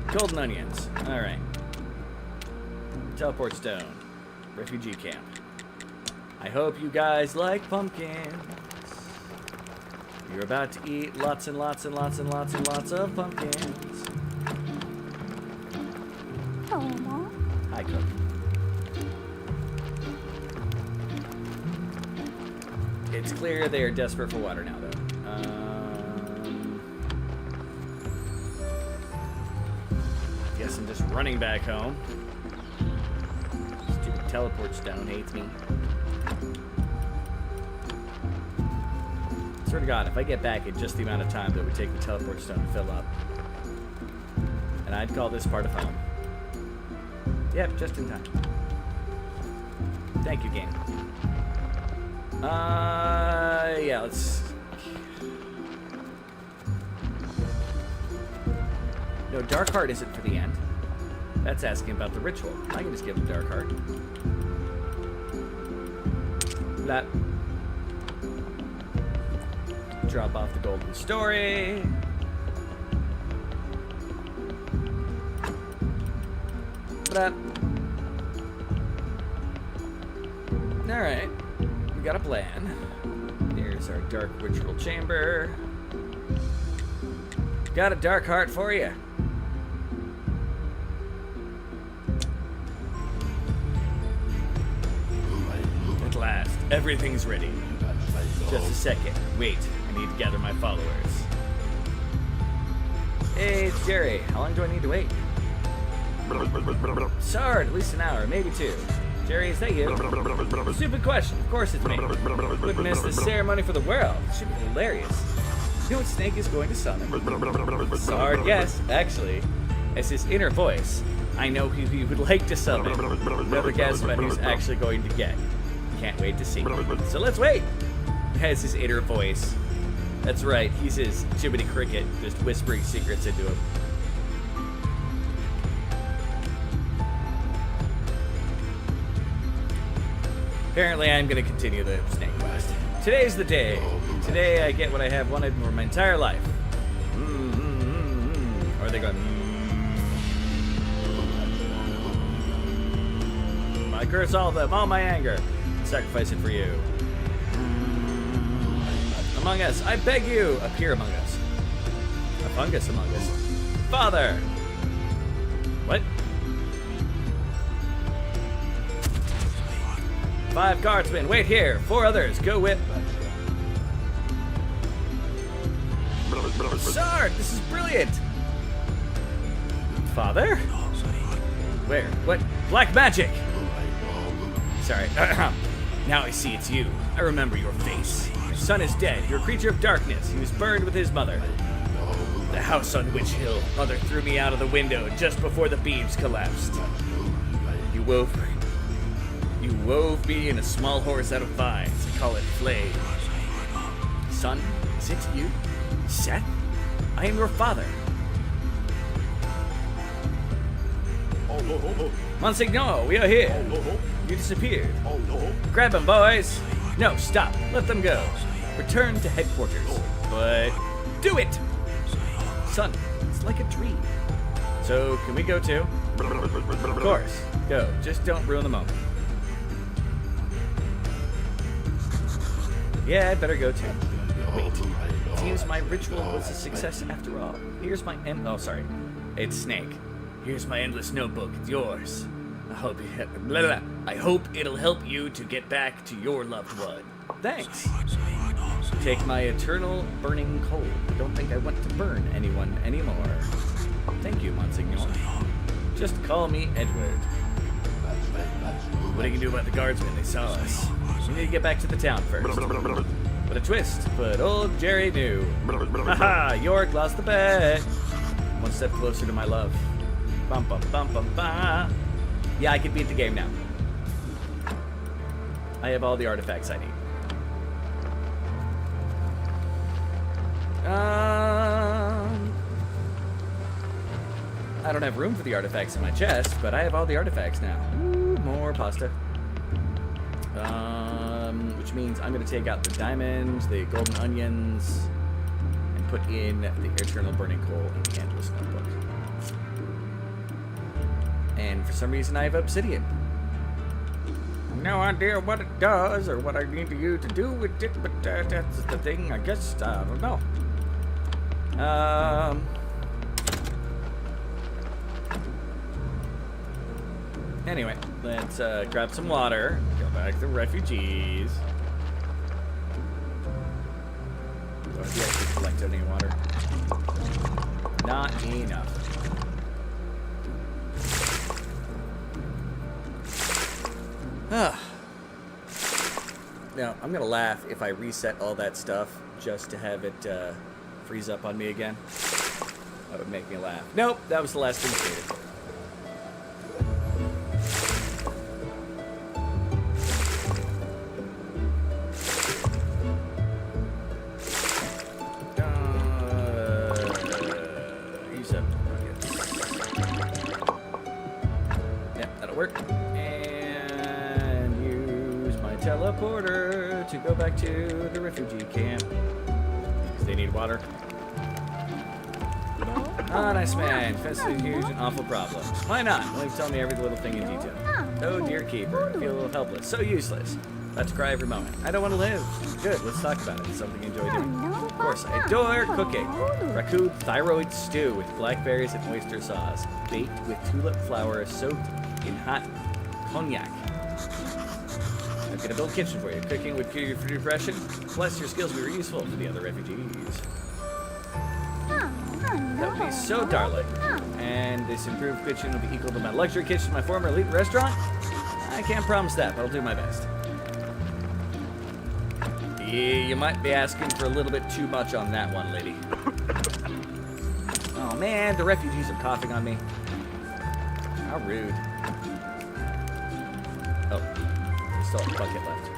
Golden onions. Alright. Teleport stone. Refugee camp. I hope you guys like pumpkins. You're about to eat lots and lots and lots and lots and lots of pumpkins. Hello. Hi, Cook. It's clear they are desperate for water now, though. Guess I'm just running back home. Stupid teleport stone hates me. Swear to God, if I get back in just the amount of time that it would take the teleport stone to fill up, and I'd call this part of home. Yep, just in time. Thank you, game. Yeah, let's... No, Dark Heart isn't for the end. That's asking about the ritual. I can just give him Dark Heart. That... Drop off the golden story. That... Alright. We got a plan. Here's our dark ritual chamber. Got a dark heart for you. At last, everything's ready. Just a second. Wait, I need to gather my followers. Hey, it's Jerry. How long do I need to wait? Sard, at least an hour, maybe two. Jerry, is that you? Stupid question. Of course it's me. Wouldn't miss this ceremony for the world. It should be hilarious. You know what Snake is going to summon? It's a hard guess, actually. As his inner voice, I know who he would like to summon. Another guess about who's actually going to get. Can't wait to see. So let's wait. Has his inner voice. That's right, he's his Jiminy Cricket, just whispering secrets into him. Apparently, I'm going to continue the Snake quest. Today's the day. Today, I get what I have wanted for my entire life. Or are they going? I curse all of them, all my anger. Sacrifice it for you. Among us, I beg you, appear among us. A fungus among us. Father! What? 5 guardsmen, wait here. 4 others, go whip. Sard, this is brilliant! Father? Where? What? Black magic! Sorry. Now I see it's you. I remember your face. Your son is dead. You're a creature of darkness. He was burned with his mother. The house on Witch Hill. Mother threw me out of the window just before the beams collapsed. You wove me in a small horse out of vines. I call it Flame. Son, is it you? Seth? I am your father. Monsignor, we are here. You disappeared. Grab him, boys. No, stop. Let them go. Return to headquarters. But do it! Son, it's like a dream. So, can we go too? Of course. Go. Just don't ruin the moment. Yeah, I better go too. Wait. It seems my ritual was a success after all. Here's my oh, sorry. It's Snake. Here's my endless notebook. It's yours. I hope it'll help you to get back to your loved one. Thanks. Take my eternal burning coal. I don't think I want to burn anyone anymore. Thank you, Monsignor. Just call me Edward. What are you gonna do about the guardsmen? They saw us. We need to get back to the town first. What a twist, but old Jerry knew. Haha, York lost the bet. One step closer to my love. Bum bum bum bum bum. Yeah, I can beat the game now. I have all the artifacts I need. I don't have room for the artifacts in my chest, but I have all the artifacts now. Ooh, more pasta. Which means I'm going to take out the diamond, the golden onions, and put in the eternal burning coal and the endless notebook. And for some reason I have obsidian. No idea what it does or what I need you to do with it, but that's the thing, I guess. I don't know. Anyway, let's grab some water, go back to the refugees. Oh, he actually collected any water. Not enough. Now, I'm gonna laugh if I reset all that stuff just to have it freeze up on me again. That would make me laugh. Nope, that was the last thing stated. Use up buckets. Yeah, that'll work. Teleporter to go back to the refugee camp. Because they need water. Ah, nice man. Festive huge and awful problem. Why not? Will you tell me every little thing in detail? Oh, dear keeper. I feel a little helpless. So useless. About to cry every moment. I don't want to live. Good, let's talk about it. It's something you enjoy doing. Of course, I adore cooking. Raccoon thyroid stew with blackberries and oyster sauce. Baked with tulip flower soaked in hot cognac. I'm gonna build a kitchen for you. Cooking would cure your depression. Plus, your skills will be useful for the other refugees. That would be so darling. And this improved kitchen would be equal to my luxury kitchen in my former elite restaurant. I I can't promise that, but I'll do my best. Yeah, you might be asking for a little bit too much on that one, lady. Oh man, the refugees are coughing on me. How rude. Oh, there's still a bucket left.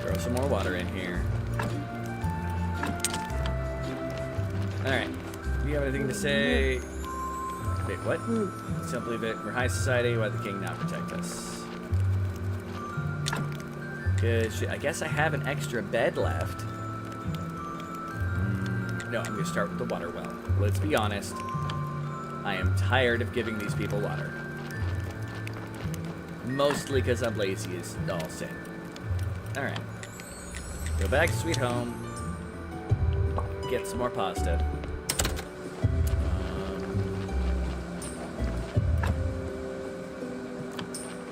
Throw some more water in here. Alright. Do you have anything to say? Wait, what? Simply that we're high society, why the king not protect us? Good shit. I guess I have an extra bed left. No, I'm going to start with the water well. Let's be honest. I am tired of giving these people water. Mostly because I'm lazy as all sin. Alright. Go back to sweet home. Get some more pasta.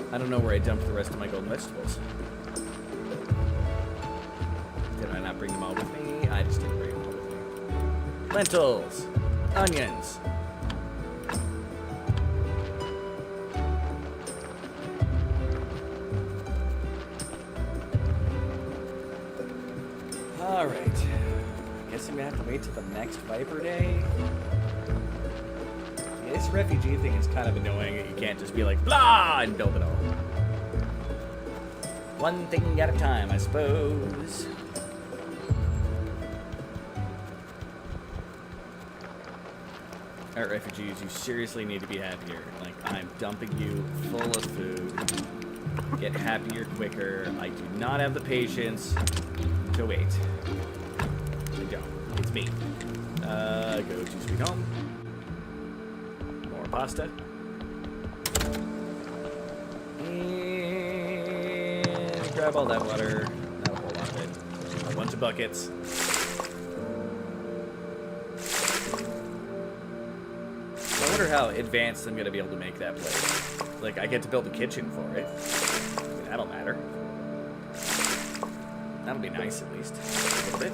I don't know where I dumped the rest of my golden vegetables. Did I not bring them all with me? I just didn't bring them all with me. Lentils. Onions. Alright. Guess I'm gonna have to wait till the next Viper Day. Yeah, this refugee thing is kind of annoying. You can't just be like, blah, and build it all. One thing at a time, I suppose. Alright, refugees, you seriously need to be happier. Like, I'm dumping you full of food. Get happier quicker. I do not have the patience to wait. I don't. It's me. Go to sweet home. More pasta. And grab all that water. Not a whole lot of it. A bunch of buckets. I wonder how advanced I'm going to be able to make that place. Like, I get to build a kitchen for it. I mean, that'll matter. That'll be nice, at least. A little bit.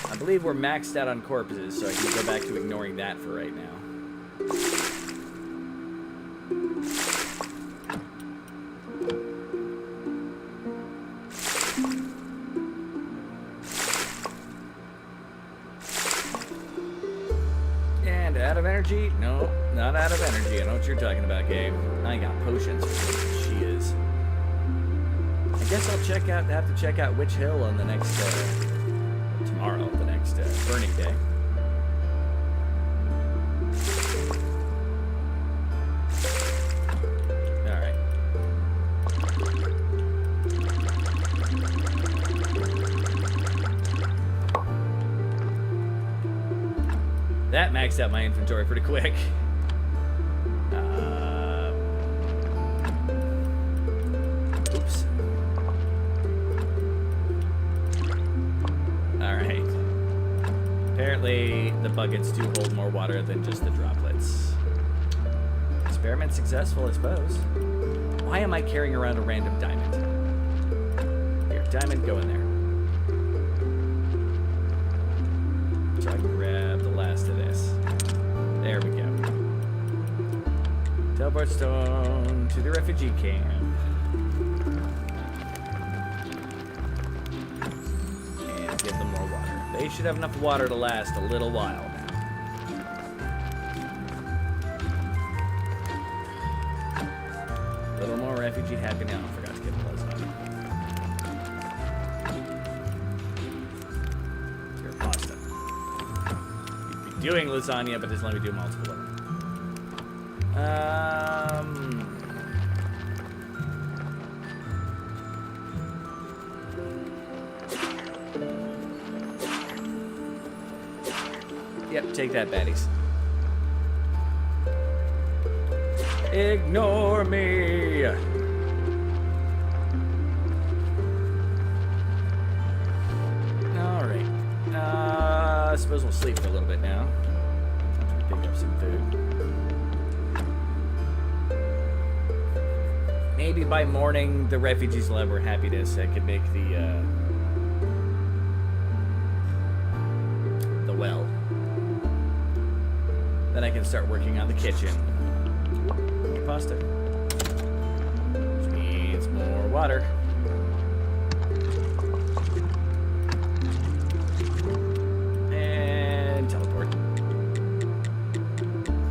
I believe we're maxed out on corpses, so I can go back to ignoring that for right now. And out of energy? No, not out of energy. I know what you're talking about, Gabe. I got potions for she is. I guess I'll have to check out Witch Hill on the next, tomorrow, the next burning day. Alright. That maxed out my inventory pretty quick. Oops. Alright. Apparently, the buckets do hold more water than just the droplets. Experiment successful, I suppose. Why am I carrying around a random diamond? Here, diamond, go in there. So I can grab the last of this. There we go. Teleport stone to the refugee camp. And give them more water. They should have enough water to last a little while now. A little more refugee happy now. I forgot to give them lasagna. Here, pasta. You'd be doing lasagna, but just let me do multiple of them. Yep, take that, baddies. Ignore me! Alright. I suppose we'll sleep for a little bit now. Pick up some food. Maybe by morning, the refugees will have more happiness. I could make the well. Then I can start working on the kitchen. make pasta. Which means more water. And teleport.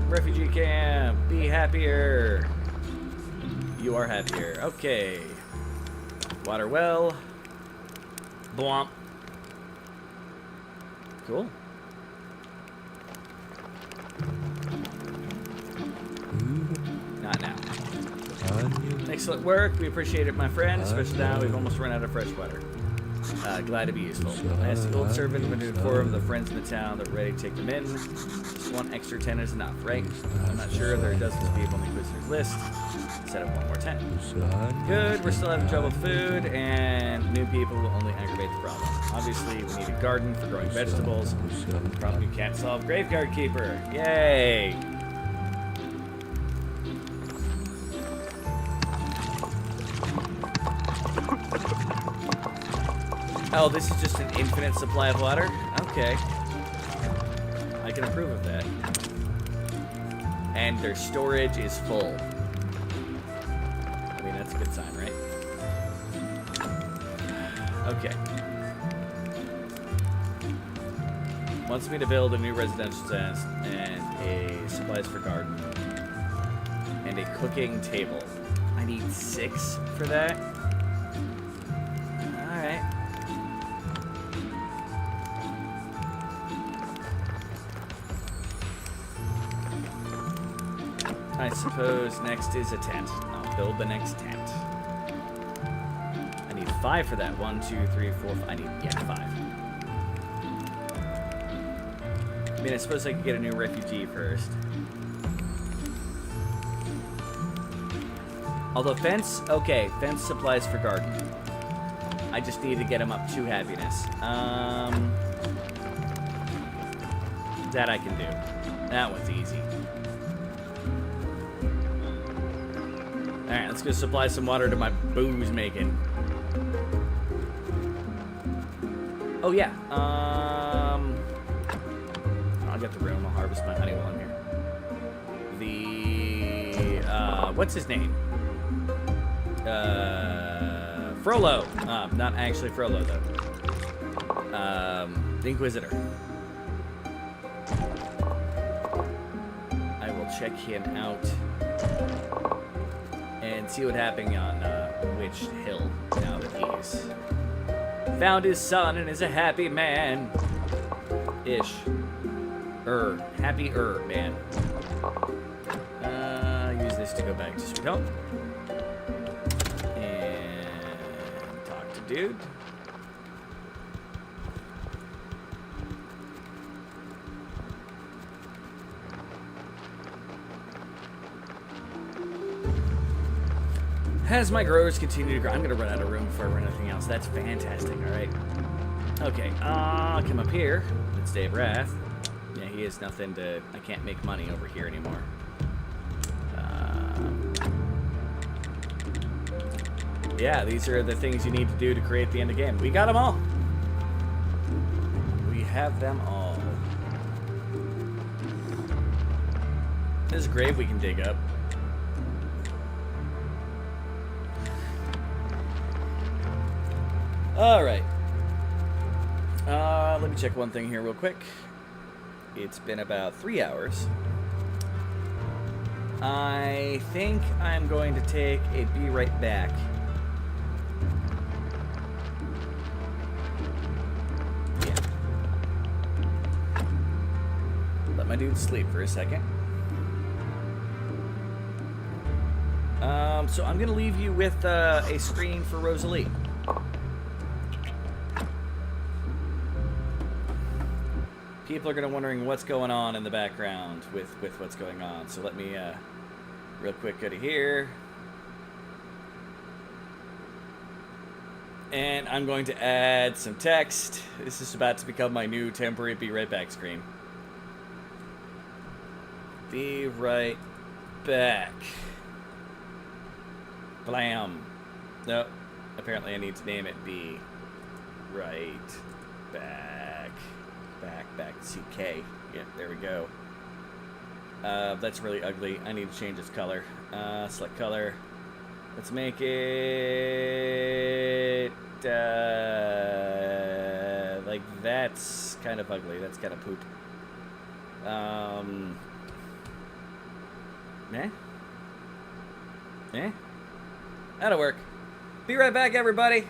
Refugee camp. Be happier. You are happier. Okay. Water well. Blomp. Cool. Not now. Excellent work. We appreciate it, my friend. Especially now we've almost run out of fresh water. Glad to be useful. I asked the old servant when to inform the friends in the town that we're ready to take them in. Just one extra tent is enough, right? I'm not sure there are dozens of people on the Inquisitor's list. Set up one more tent. Good. We're still having trouble with food, and new people will only aggravate the problem. Obviously, we need a garden for growing vegetables. Problem you can't solve. Graveyard Keeper. Yay! Oh, this is just an infinite supply of water? Okay. I can approve of that. And their storage is full. I mean, that's a good sign, right? Okay. Wants me to build a new residential nest and a supplies for garden. And a cooking table. I need 6 for that. Alright. I suppose next is a tent. I'll build the next tent. I need 5 for that. 1, 2, 3, 4, 5. I need, 5. I mean, I suppose I could get a new refugee first. Although fence, okay, fence supplies for garden. I just need to get him up to happiness. That I can do. That one's easy. Alright, let's go supply some water to my booze making. Oh yeah, I'll get the room, I'll harvest my honey while I'm here. What's his name? Frollo. Not actually Frollo, though. The Inquisitor. I will check him out and see what happened on which hill now that he's found his son and is a happy man. Ish. Happy man. Use this to go back to Sweet Home. And talk to dude. As my growers continue to grow, I'm going to run out of room before I run anything else. That's fantastic, alright. Okay, come up here. It's Day of Wrath. Yeah, he is nothing to... I can't make money over here anymore. Yeah, these are the things you need to do to create the end of game. We got them all. We have them all. There's a grave we can dig up. Alright. Let me check one thing here real quick. It's been about 3 hours. I think I'm going to take a be right back. Yeah. Let my dude sleep for a second. So I'm going to leave you with a screen for Rosalie. People are going to be wondering what's going on in the background with what's going on. So let me, real quick, go to here. And I'm going to add some text. This is about to become my new temporary be right back screen. Be right back. Blam. Nope. Apparently I need to name it be right back. Back, CK. Yep, there we go. That's really ugly. I need to change its color. Select color. Let's make it like that's kind of ugly. That's kind of poop. Eh? That'll work. Be right back, everybody.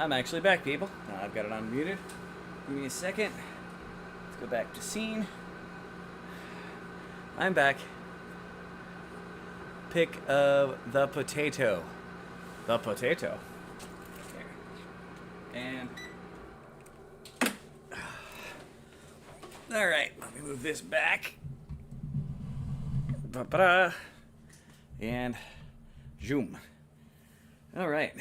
I'm actually back, people. I've got it unmuted. Give me a second. Let's go back to scene. I'm back. Pick of the potato. The potato. There. And... Alright, let me move this back. Ba-ba-da. And... zoom. Alright.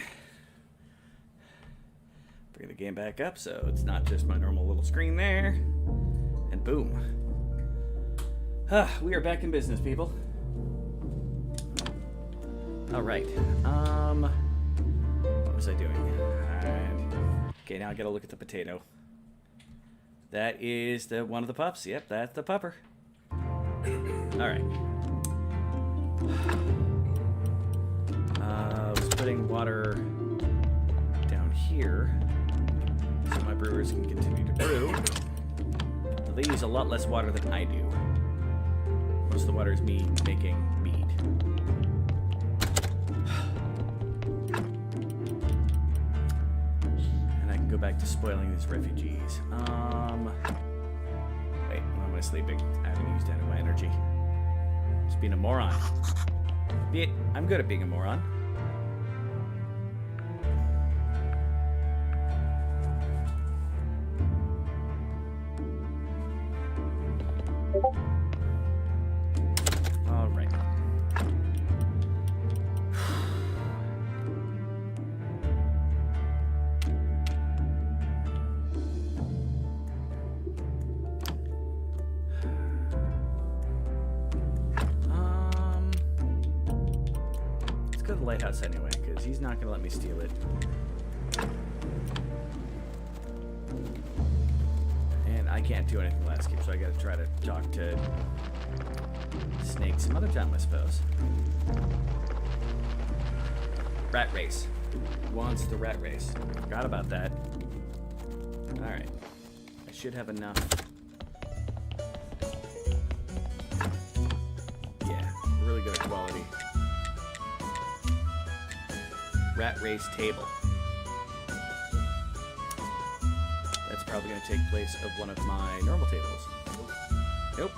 Bring the game back up so it's not just my normal little screen there. And boom. We are back in business, people. Alright. What was I doing? Okay, now I gotta look at the potato. That is the one of the pups. Yep, that's the pupper. Alright. I was putting water down here so my brewers can continue to brew. But they use a lot less water than I do. Most of the water is me making mead. And I can go back to spoiling these refugees. Wait, why am I sleeping? I haven't used any of my energy. Just being a moron. I'm good at being a moron. All right. Let's go to the lighthouse anyway, because he's not going to let me steal it. And I can't do anything last game, so I got to try to talk to Snake some other time, I suppose. Rat race. Who wants the rat race? Forgot about that. Alright. I should have enough. Yeah, really good quality. Rat race table. That's probably going to take place of one of my normal tables. Nope.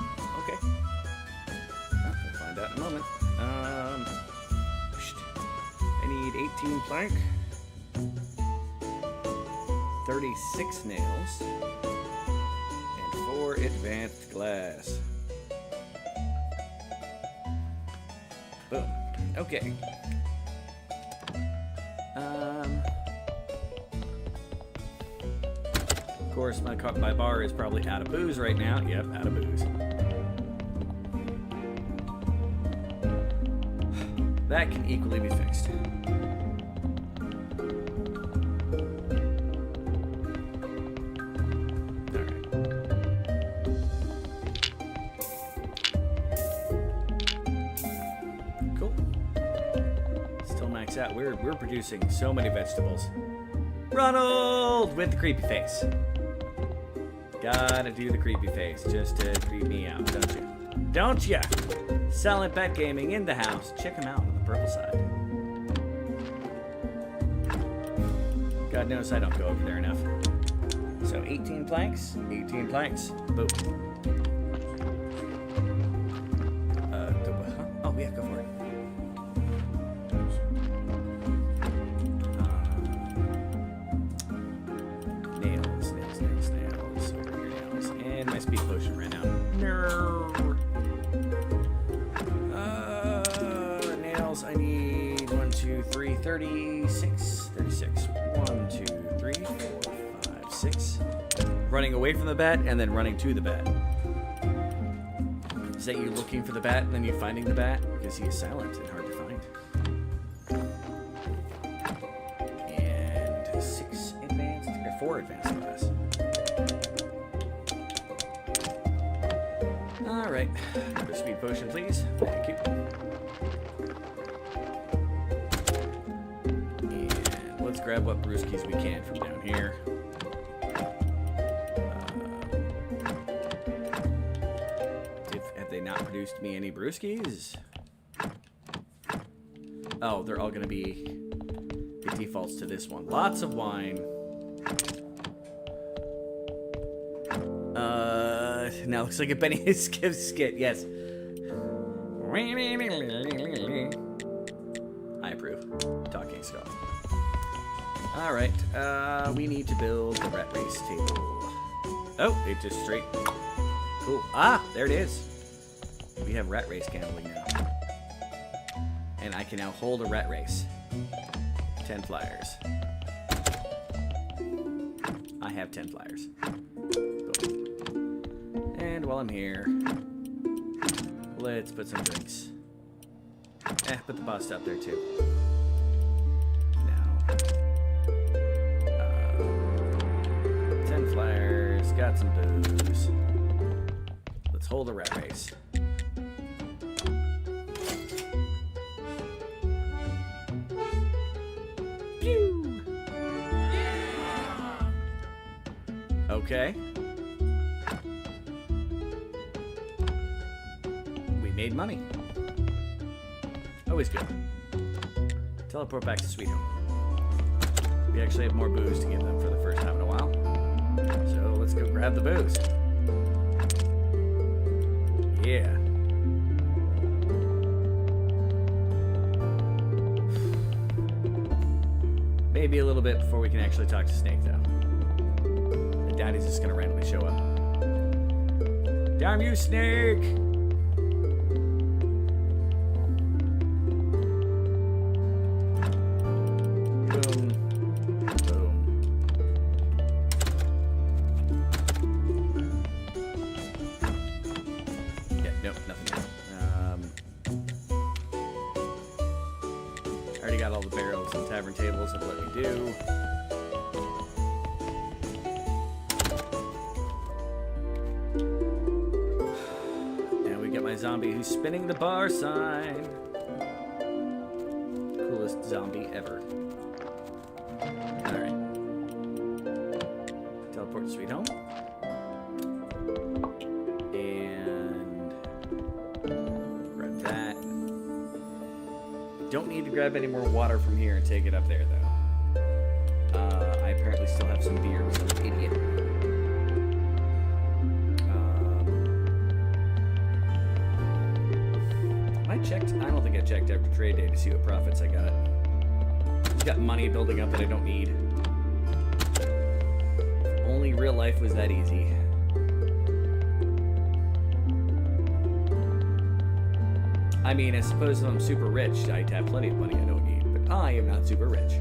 Okay. Well, we'll find out in a moment. I need 18 plank, 36 nails, and 4 advanced glass. Boom. Okay. Of course, my bar is probably out of booze right now. Yep, out of booze. That can equally be fixed. Alright. Cool. Still max out. We're producing so many vegetables. Ronald with the creepy face. Gotta do the creepy face just to creep me out, don't you? Don't ya? Silent Bet Gaming in the house. Check him out on the purple side. God knows I don't go over there enough. So 18 planks. 18 planks. Boom. Oh yeah, go for it. Nails. Over here, nails. And my speed potion ran out. No. Nails, I need 1, 2, 3, 36. 1, 2, 3, 4, 5, 6. Running away from the bat and then running to the bat. Is that you looking for the bat and then you finding the bat? Because he is silent and hard to find. And 6 advanced, or 4 advanced class. Alright, another speed potion, please. Thank you. And let's grab what brewskis we can from down here. Have they not produced me any brewskis? Oh, they're all going to be 50, defaults to this one. Lots of wine. Now looks like a Benny skit. Yes. I approve. Talking skull. All right. We need to build the rat race table. Oh, it just straight. Cool. Ah, there it is. We have rat race gambling now. And I can now hold a rat race. 10 flyers. I have 10 flyers. Boom. And while I'm here, let's put some drinks. Put the boss up there too. Now. 10 flyers, got some booze. Let's hold a rat race. Pew! Okay. We made money. Always good. Teleport back to Sweet Home. We actually have more booze to give them for the first time in a while. So let's go grab the booze. Yeah. Maybe a little bit before we can actually talk to Snake, though. I doubt he's just gonna randomly show up. Damn you, Snake! Boom. Boom. Yeah, nope, nothing. I already got all the barrels and tavern tables of what we do. And we get my zombie who's spinning the bar sign. Coolest zombie ever. Alright. Teleport to Sweet Home. And grab that. Don't need to grab any more water from here and take it up there, though. I apparently still have some beer, because I'm an idiot. I checked. I don't think I checked after trade day to see what profits I got. I've got money building up that I don't need. If only real life was that easy. I mean, I suppose if I'm super rich, I'd have plenty of money I don't need, but I am not super rich.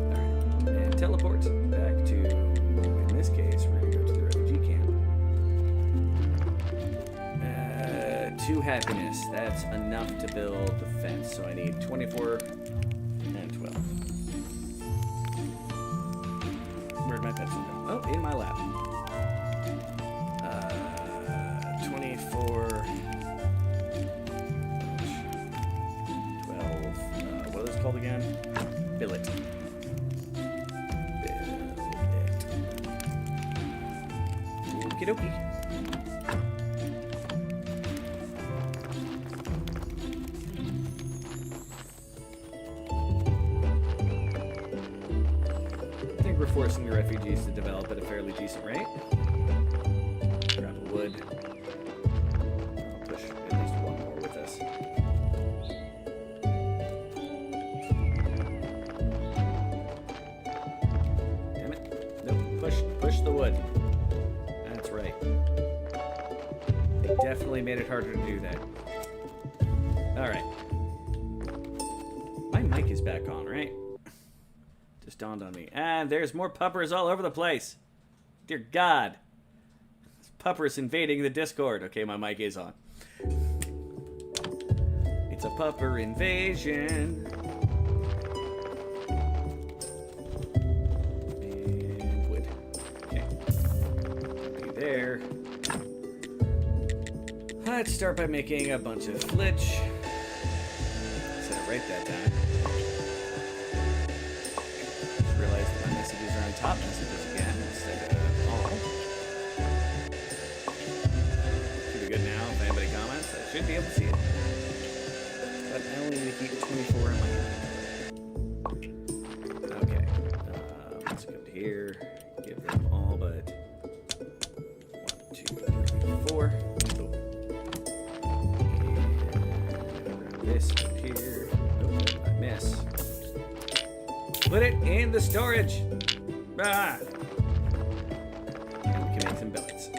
Alright, and teleport back to, in this case, we're going to go to the refugee camp. 2 happiness, that's enough to build the fence, so I need 24 and 12. Where'd my pencil go? Oh, in my lap. 24, 12, what is it called again? Billet. Okie dokie. I think we're forcing the refugees to develop at a fairly decent rate. Grab a wood. Push the wood. That's right. They definitely made it harder to do that. Alright. My mic is back on, right? Just dawned on me. And there's more puppers all over the place. Dear God. This pupper's invading the Discord. Okay, my mic is on. It's a pupper invasion. There. Let's start by making a bunch of flitch. Said it right that time. Just realized that my messages are on top messages again instead of all. Should be good now. If anybody comments, I should be able to see it. But I only need keep 24 in my hand. Okay. Let's go to here. Give them all but 1, 2, 3, 4. Oh. And grab this up here. Oh, I miss. Put it in the storage. Ah. And we can make some billets.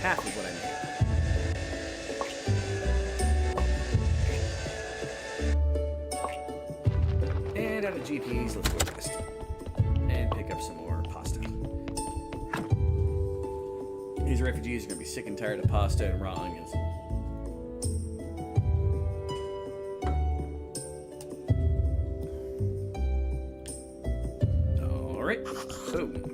Half of what I made. And out of GPs, let's go west. And pick up some more pasta. These refugees are going to be sick and tired of pasta and raw onions. Alright, boom.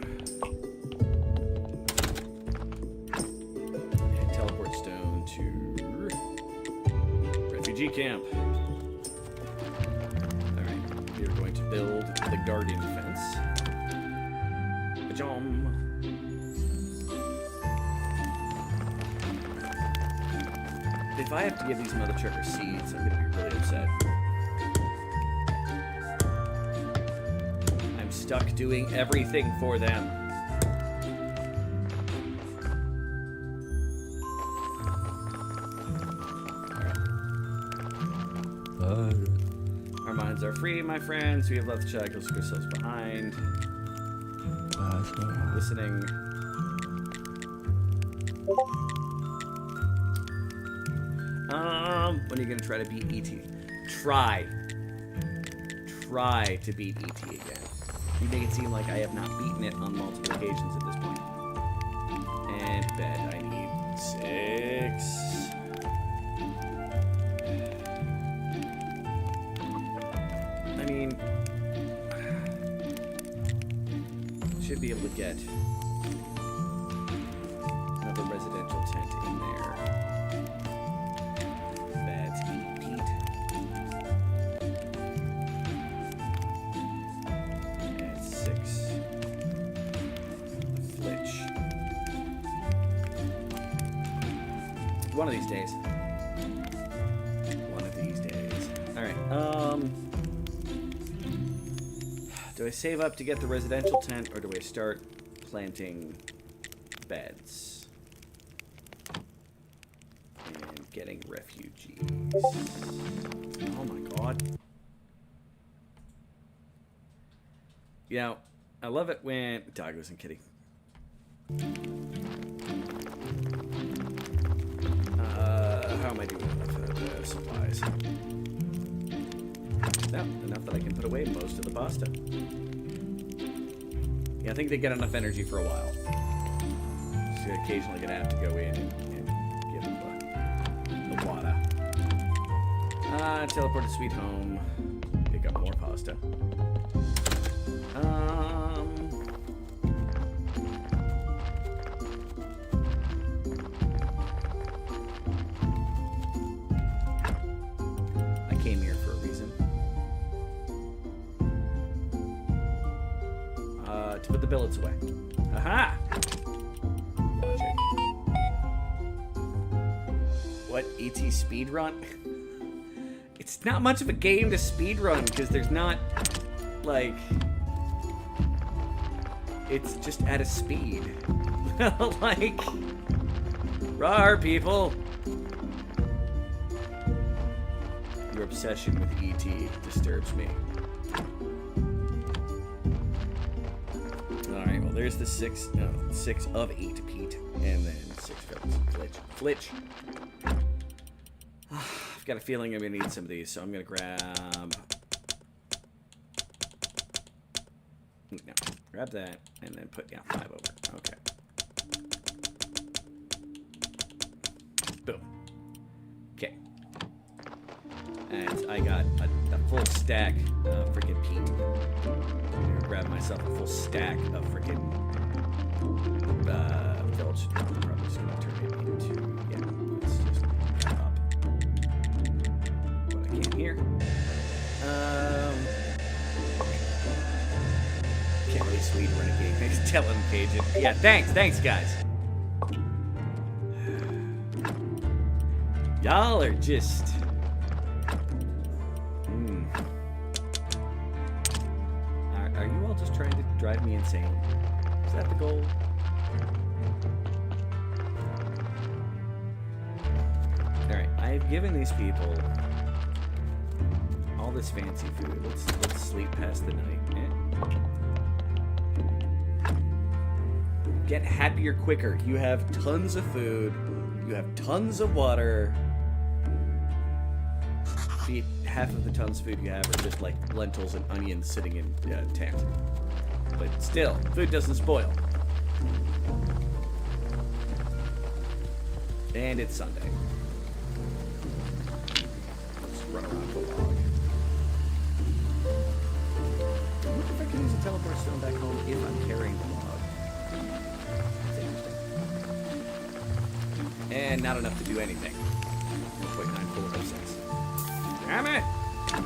Camp. Alright, we are going to build the guardian fence. Pajam. If I have to give these mother truckers seeds, I'm gonna be really upset. I'm stuck doing everything for them. Our minds are free, my friends. We have left the shackles of ourselves behind. Listening. When are you gonna try to beat ET? Try to beat ET again. You make it seem like I have not beaten it on multiple occasions at this point. And bed. I need 6. I mean, should be able to get another residential tent in there. Beds, Pete. And 6. Flitch. One of these days. Alright, do I save up to get the residential tent, or do I start planting beds? And getting refugees. Oh my god. You know, I love it when... Dog wasn't kidding. How am I doing with the supplies? No, enough that I can put away most of the pasta. Yeah, I think they get enough energy for a while. So you're occasionally gonna have to go in and give them the water. Teleport to Sweet Home. Pick up more pasta. I came here for a reason. To put the billets away. Aha! Logic. What, ET speedrun? It's not much of a game to speedrun because there's not, like... It's just at a speed. Like... Rawr, people! Your obsession with ET disturbs me. Alright, well there's the 6 of 8 Pete, and then 6 Flitch. I've got a feeling I'm gonna need some of these, so I'm gonna grab that, and then put 5 over. Okay. Boom. Okay. And I got a full stack of freaking Pete. I'm gonna grab myself a full stack of freaking Filch. I'm probably just gonna turn it into, let's just wrap up what I can here. Can't really sweet renegade. Tell him, Cajun. Yeah, thanks guys. Y'all are just... Are you all just trying to drive me insane? Is that the goal? Alright, I've given these people all this fancy food. Let's sleep past the night. Get happier quicker. You have tons of food. You have tons of water. Half of the tons of food you have are just like lentils and onions sitting in a tent. But still, food doesn't spoil. And it's Sunday. Let's run around the log. I wonder if I can use a teleport stone back home if I'm carrying the log. That's interesting. And not enough to do anything. 1.9406. Damn it! I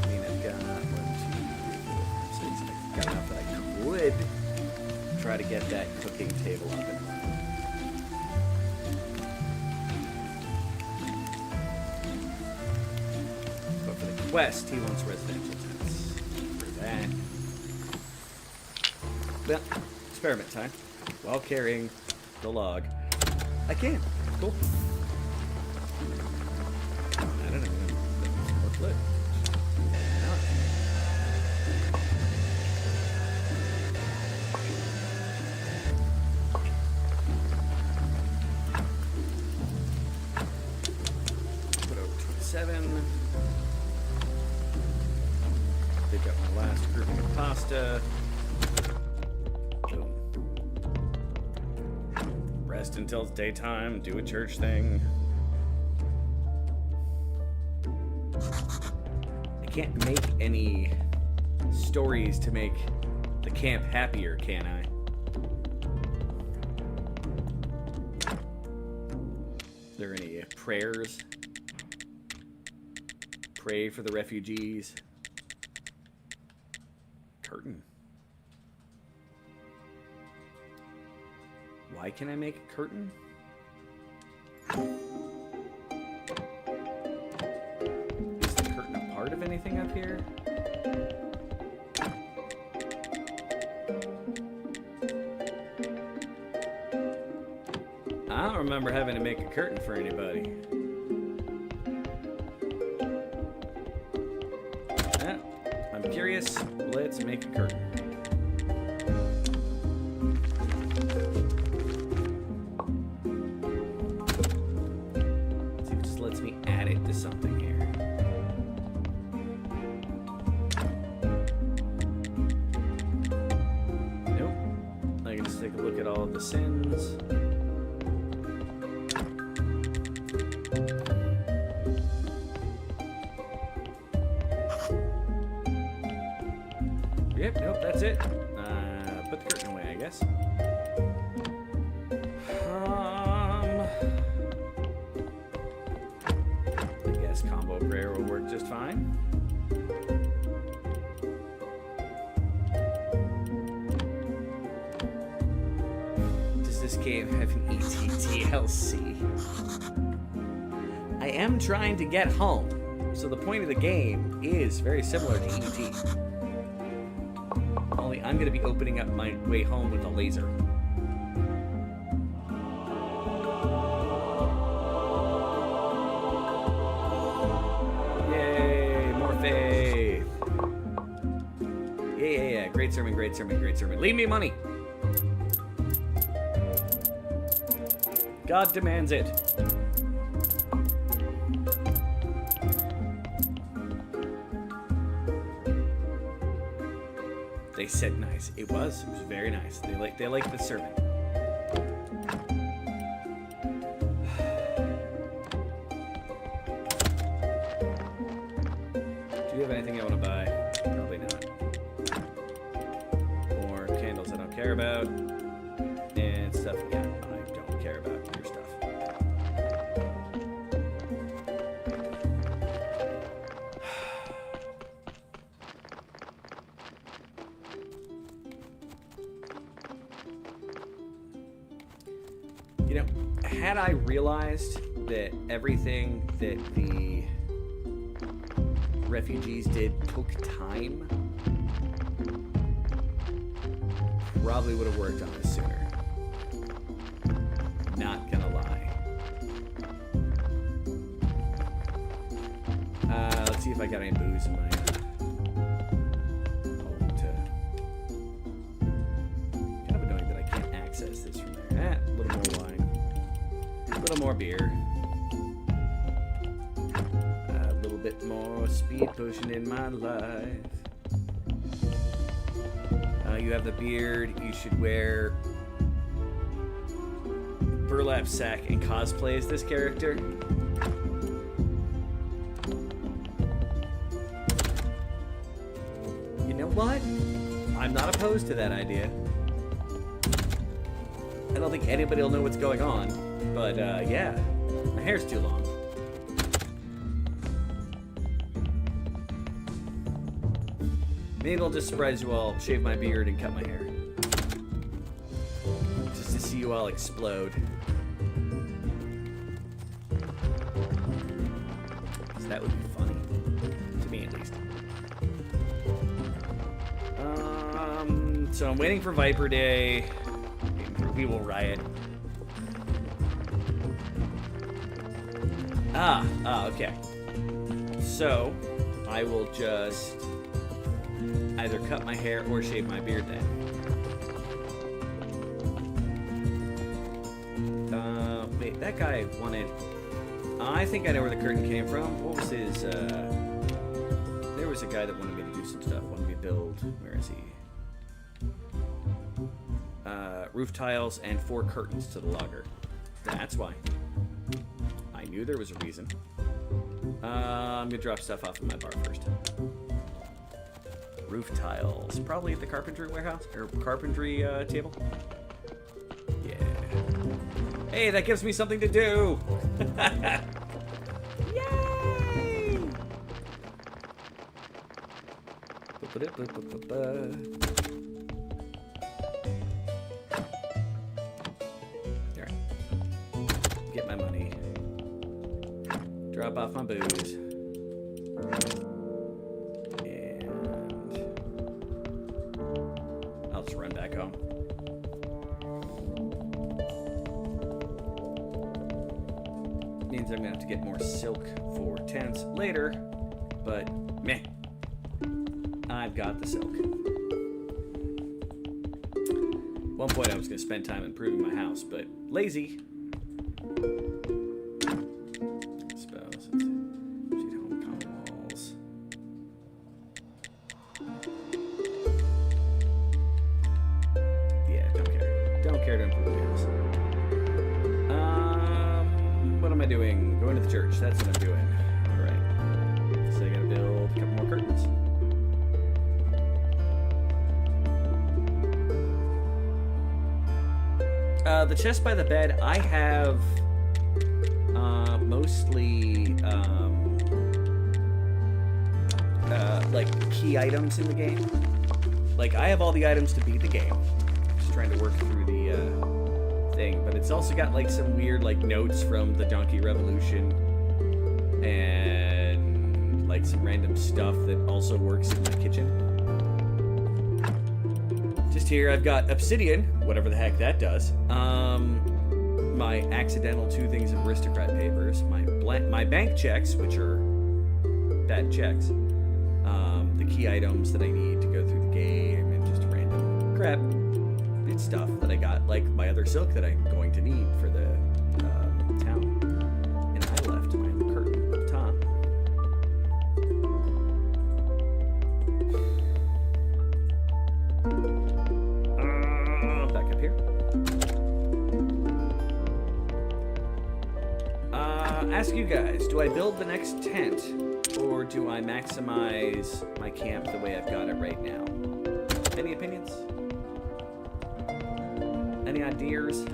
mean, I've got 1, 2, 3, 4, 5, 6. I've got enough that I could try to get that cooking table up and running. But for the quest, he wants residential tents. For that. Well, experiment time. While carrying the log. I can. Cool. I don't know. More flip. Put over 27. Pick up my last grouping of pasta. Boom. Rest until it's daytime, do a church thing. I can't make any stories to make the camp happier, can I? Are there any prayers? Pray for the refugees. Curtain. Why can I make a curtain? Is the curtain a part of anything up here? I don't remember having to make a curtain for anybody. I'm curious. Let's make a curtain. Something here. Nope. I can just take a look at all of the sins. Yep, nope, that's it. Put the curtain away, I guess. Combo prayer will work just fine. Does this game have an ETTLC? I am trying to get home, so the point of the game is very similar to ET. Only I'm going to be opening up my way home with a laser. Yeah. Great sermon, great sermon, great sermon. Leave me money. God demands it. They said nice. It was very nice. They like the sermon. Do you have anything I want to buy? Probably not. More candles I don't care about. And stuff, yeah, I don't care about your stuff. You know, had I realized that everything that the refugees did took time, probably would have worked on this sooner. Not gonna lie. Let's see if I got any booze in my kind of annoying that I can't access this from there. A little more wine. A little more beer. A little bit more speed potion in my life. You have the beard. You should wear burlap sack and cosplay as this character. You know what? I'm not opposed to that idea. I don't think anybody will know what's going on, but yeah, my hair's too long. Maybe I'll just surprise you all, shave my beard, and cut my hair. Just to see you all explode. So that would be funny. To me, at least. So I'm waiting for Viper Day. Waiting for Weevil Riot. Okay. So, I will just either cut my hair or shave my beard then. Wait, that guy wanted... I think I know where the curtain came from. What was his, There was a guy that wanted me to do some stuff. Wanted me to build... Where is he? Roof tiles and 4 curtains to the logger. That's why. I knew there was a reason. I'm gonna drop stuff off in my bar first. Roof tiles. Probably at the carpentry warehouse or carpentry table. Yeah. Hey, that gives me something to do. Yay! Alright. Get my money. Drop off my booze. Run back home. Means I'm gonna have to get more silk for tents later, but meh. I've got the silk. At one point I was gonna spend time improving my house, but lazy. Spells. Shoot home common walls. Don't care to improve my house. What am I doing? Going to the church. That's what I'm doing. Alright. So I gotta build a couple more curtains. The chest by the bed, I have mostly like key items in the game. Like I have all the items to beat the game. Trying to work through the thing, but it's also got like some weird like notes from the Donkey Revolution and like some random stuff that also works in my kitchen. Just here I've got obsidian, whatever the heck that does, my accidental 2 things of aristocrat papers, my bank checks, which are bad checks, the key items that I need to go through the game, and just random crap. Stuff that I got, like my other silk that I'm going to need for the town. And I left my curtain up top. Back up here. Ask you guys, do I build the next tent or do I maximize my camp the way I've got it right now? Any opinions? Any ideas?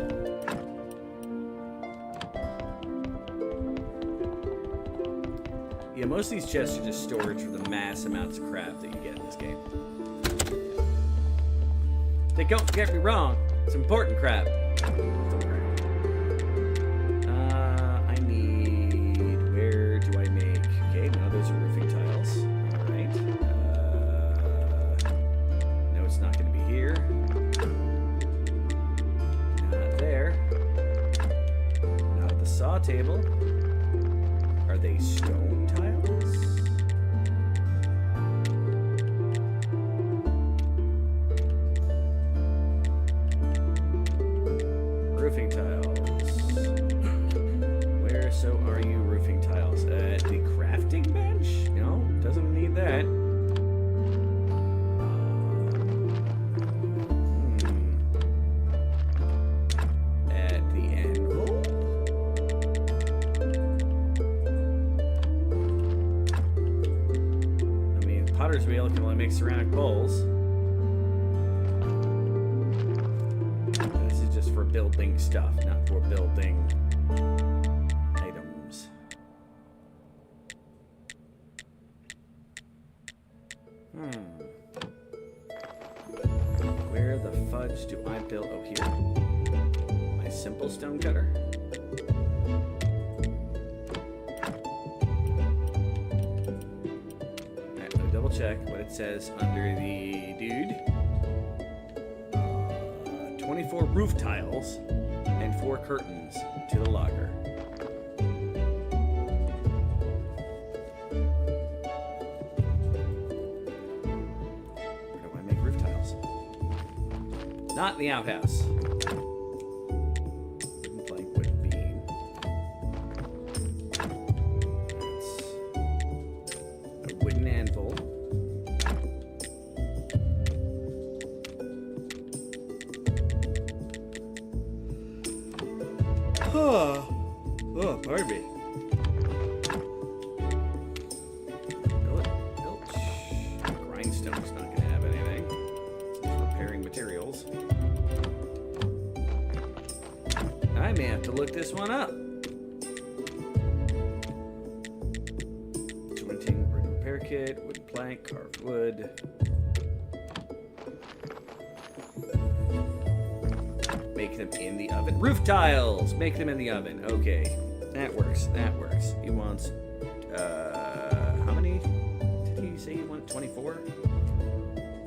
Yeah, most of these chests are just storage for the mass amounts of crap that you get in this game. Don't get me wrong, it's important crap. saw table. Are they stone tiles? Roofing tiles. Where so are you roofing tiles? At the crafting bench? No, doesn't need that. At the anvil? I mean, potter's wheel can only make ceramic bowls. This is just for building stuff, not for building items. Where the fudge do I build? Oh, here. My simple stone cutter. Alright, let me double check what it says under the dude. 24 roof tiles and 4 curtains to the logger. Where do I make roof tiles? Not in the outhouse. Wooden plank, wooden beam. That's a wooden anvil. Oh, pardon me. Grindstone's not going to have anything. It's repairing materials. I may have to look this one up. Jointing, wooden repair kit, wooden plank, carved wood. Make them in the oven. Roof tiles! Make them in the oven. Okay. That works. That works. He wants, how many did he say he wanted? 24? I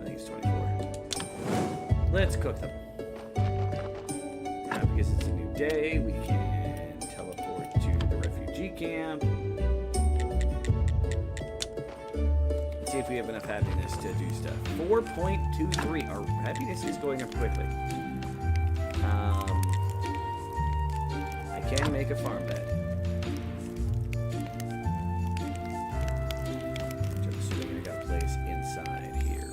think it's 24. Let's cook them. Now, because it's a new day, we can teleport to the refugee camp. Let's see if we have enough happiness to do stuff. 4.23. Our happiness is going up quickly. I can make a farm bed. Which I'm assuming I got a place inside here.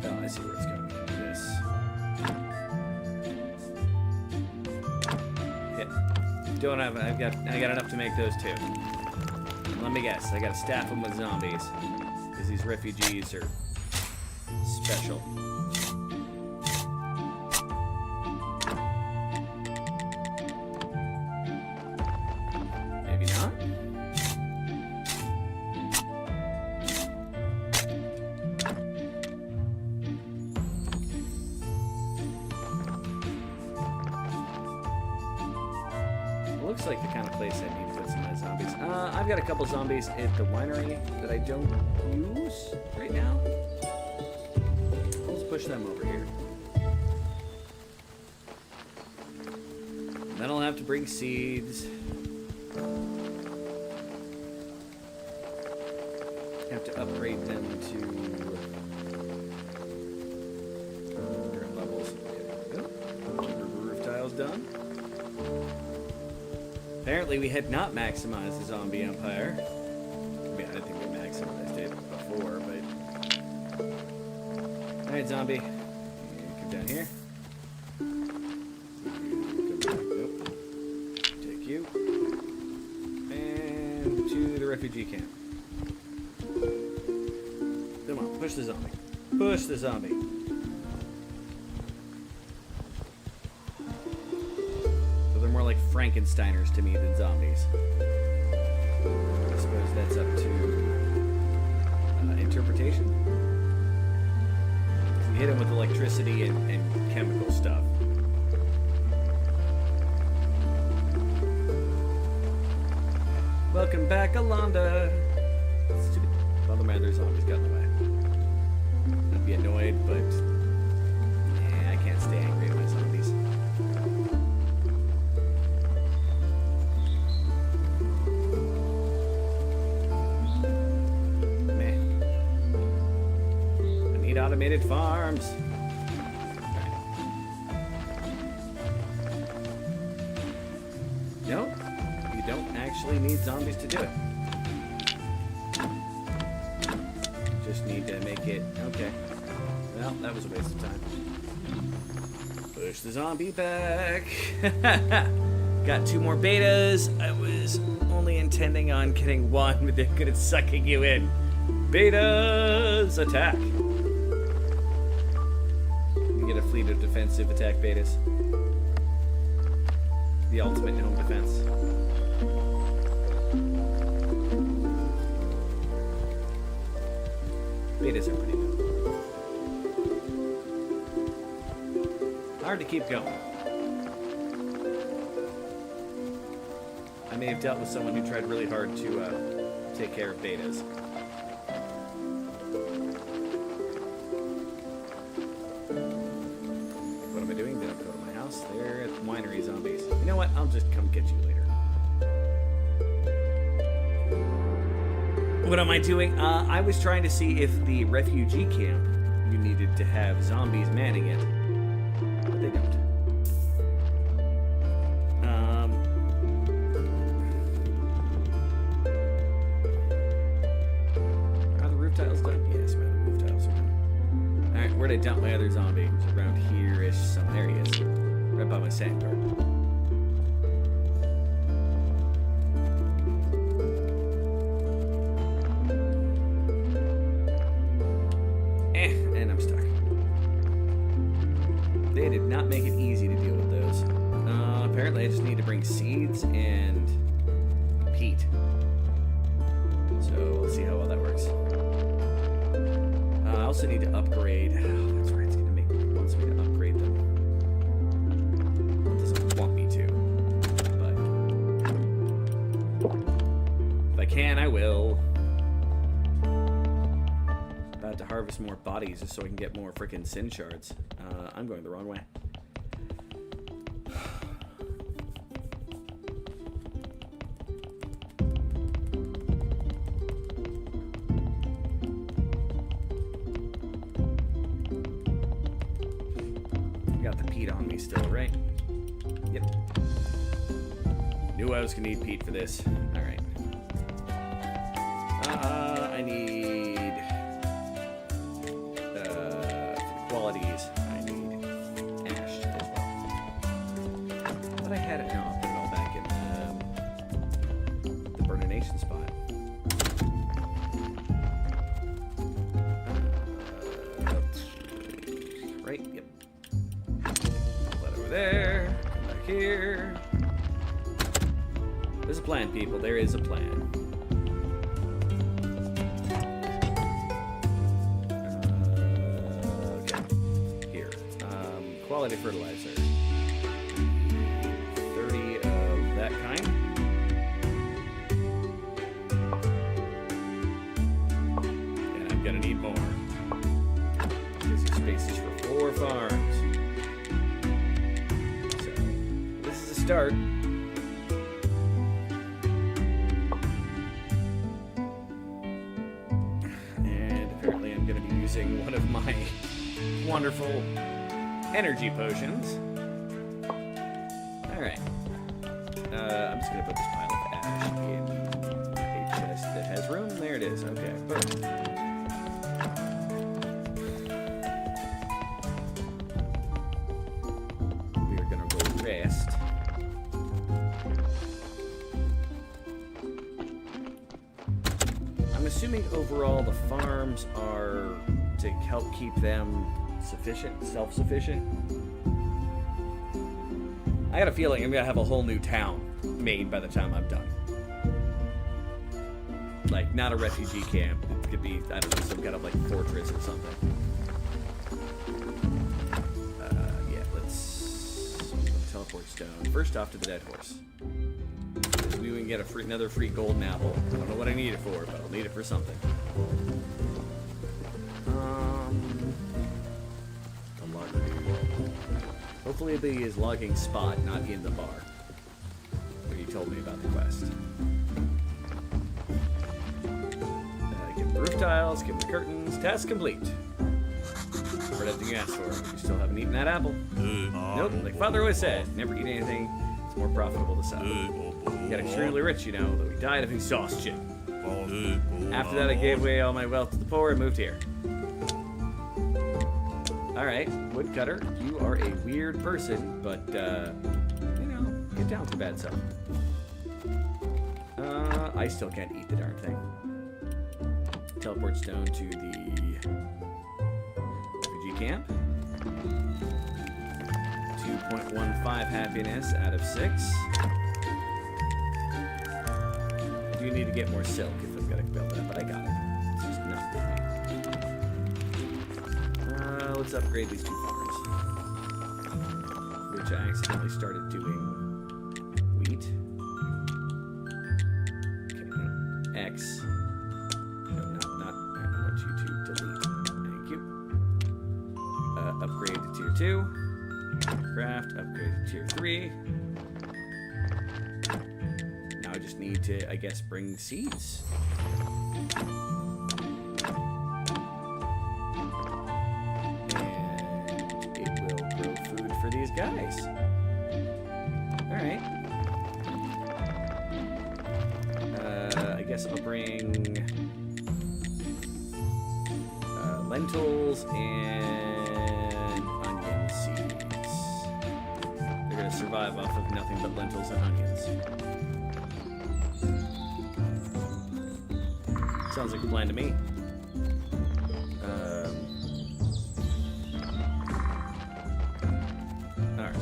Oh, I see where it's going. This. Yeah. Don't have. I got enough to make those two. Let me guess, I gotta staff them with zombies. Because these refugees are special. Maybe not? Looks like the kind of place I need to put some of my zombies. I've got a couple zombies at the winery that I don't use right now. Let's push them over here. Then I'll have to bring seeds. Have to upgrade them to different levels. There we go. Roof tiles done. Apparently we had not maximized the zombie empire. I mean, I didn't think we maximized it before, but... Alright, zombie. You come down here. Come back. Nope. Take you. And to the refugee camp. Come on, push the zombie. Push the zombie. More like Frankensteiners to me than zombies. I suppose that's up to interpretation. We hit them with electricity and chemical stuff. Welcome back, Alonda. Stupid. Well, the man, there's zombies got in the way. I'd be annoyed, but I can't stay angry at my zombies. Meh. I need automated farms. No, you don't actually need zombies to do it. Just need to make it... Okay. Well, that was a waste of time. Push the zombie back. Got 2 more betas. I was only intending on getting 1, but they're good at sucking you in. Betas! Attack! You get a fleet of defensive attack betas. The ultimate home defense. Betas are pretty good. Hard to keep going. I may have dealt with someone who tried really hard to take care of betas. What am I doing? Did I go to my house? They're at the winery zombies. You know what? I'll just come get you later. What am I doing? I was trying to see if the refugee camp, you needed to have zombies manning it. But they don't. Are the roof tiles done? Yes, man, the roof tiles are done. Alright, where'd I dump my other zombie? It's around here-ish. There he is. Right by my sand garden. And I'm stuck. They did not make it easy to deal with those. Apparently I just need to bring seeds and peat. So we'll see how well that works. I also need to upgrade. Oh, that's right, it's gonna wants me to upgrade them. It doesn't want me to. But if I can, I will. To harvest more bodies just so I can get more freaking sin shards. I'm going the wrong way. Got the peat on me still, right? Yep. Knew I was gonna need peat for this. Alright. I need qualities. I need ash as well. But I had it now. I'll put it all back in the burnination spot. Right? Yep. Put that over there. Come back here. There's a plan, people. There is a plan. Quality fertilizer. 30 of that kind. And I'm gonna need more. Because there's spaces for 4 farms. So, this is a start. And apparently I'm gonna be using one of my wonderful energy potions. Alright. I'm just gonna put this pile of ash in a chest that has room. There it is. Okay, perfect. We are gonna go rest. I'm assuming overall the farms are to help keep them self-sufficient. I got a feeling I'm gonna have a whole new town made by the time I'm done. Like, not a refugee camp. It could be, I don't know, some kind of like fortress or something. Yeah, let's teleport stone. First off to the dead horse. Maybe we can get another free golden apple. I don't know what I need it for, but I'll need it for something. Hopefully it'll be his logging spot, not in the bar. When you told me about the quest. Give him the roof tiles, give him the curtains. Task complete. Covered everything you asked for. You still haven't eaten that apple. Nope, like Father always said, never eat anything. It's more profitable to sell. He got extremely rich, you know, though he died of exhaustion. After that, I gave away all my wealth to the poor and moved here. Alright, woodcutter, you are a weird person, but, you know, get down to bad self. I still can't eat the darn thing. Teleport stone to the refugee camp. 2.15 happiness out of 6. I do need to get more silk if I'm gonna build that, but I got it. It's just not with me. Let's upgrade these 2 farms. Which I accidentally started doing wheat. Okay, X. No, not. I want you to delete. Thank you. Upgrade to tier 2. Craft, upgrade to tier 3. Now I just need to, I guess, bring seeds. And it will grow food for these guys. Alright. I guess I'll bring lentils and onion seeds. They're gonna survive off of nothing but lentils and onions. Sounds like a plan to me. Alright.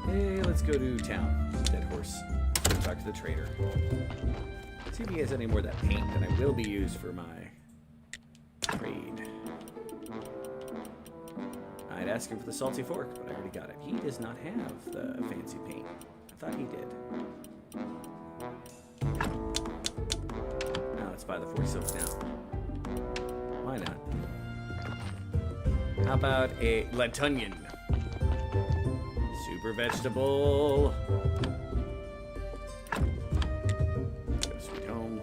Hey, let's go to town. Dead horse. Talk to the trader. See if he has any more of that paint that I will be used for my trade. I'd ask him for the salty fork, but I already got it. He does not have the fancy paint. I thought he did. Now let's buy the 40 silks now. Why not? How about a Latunian? Super vegetable. Go sweet home.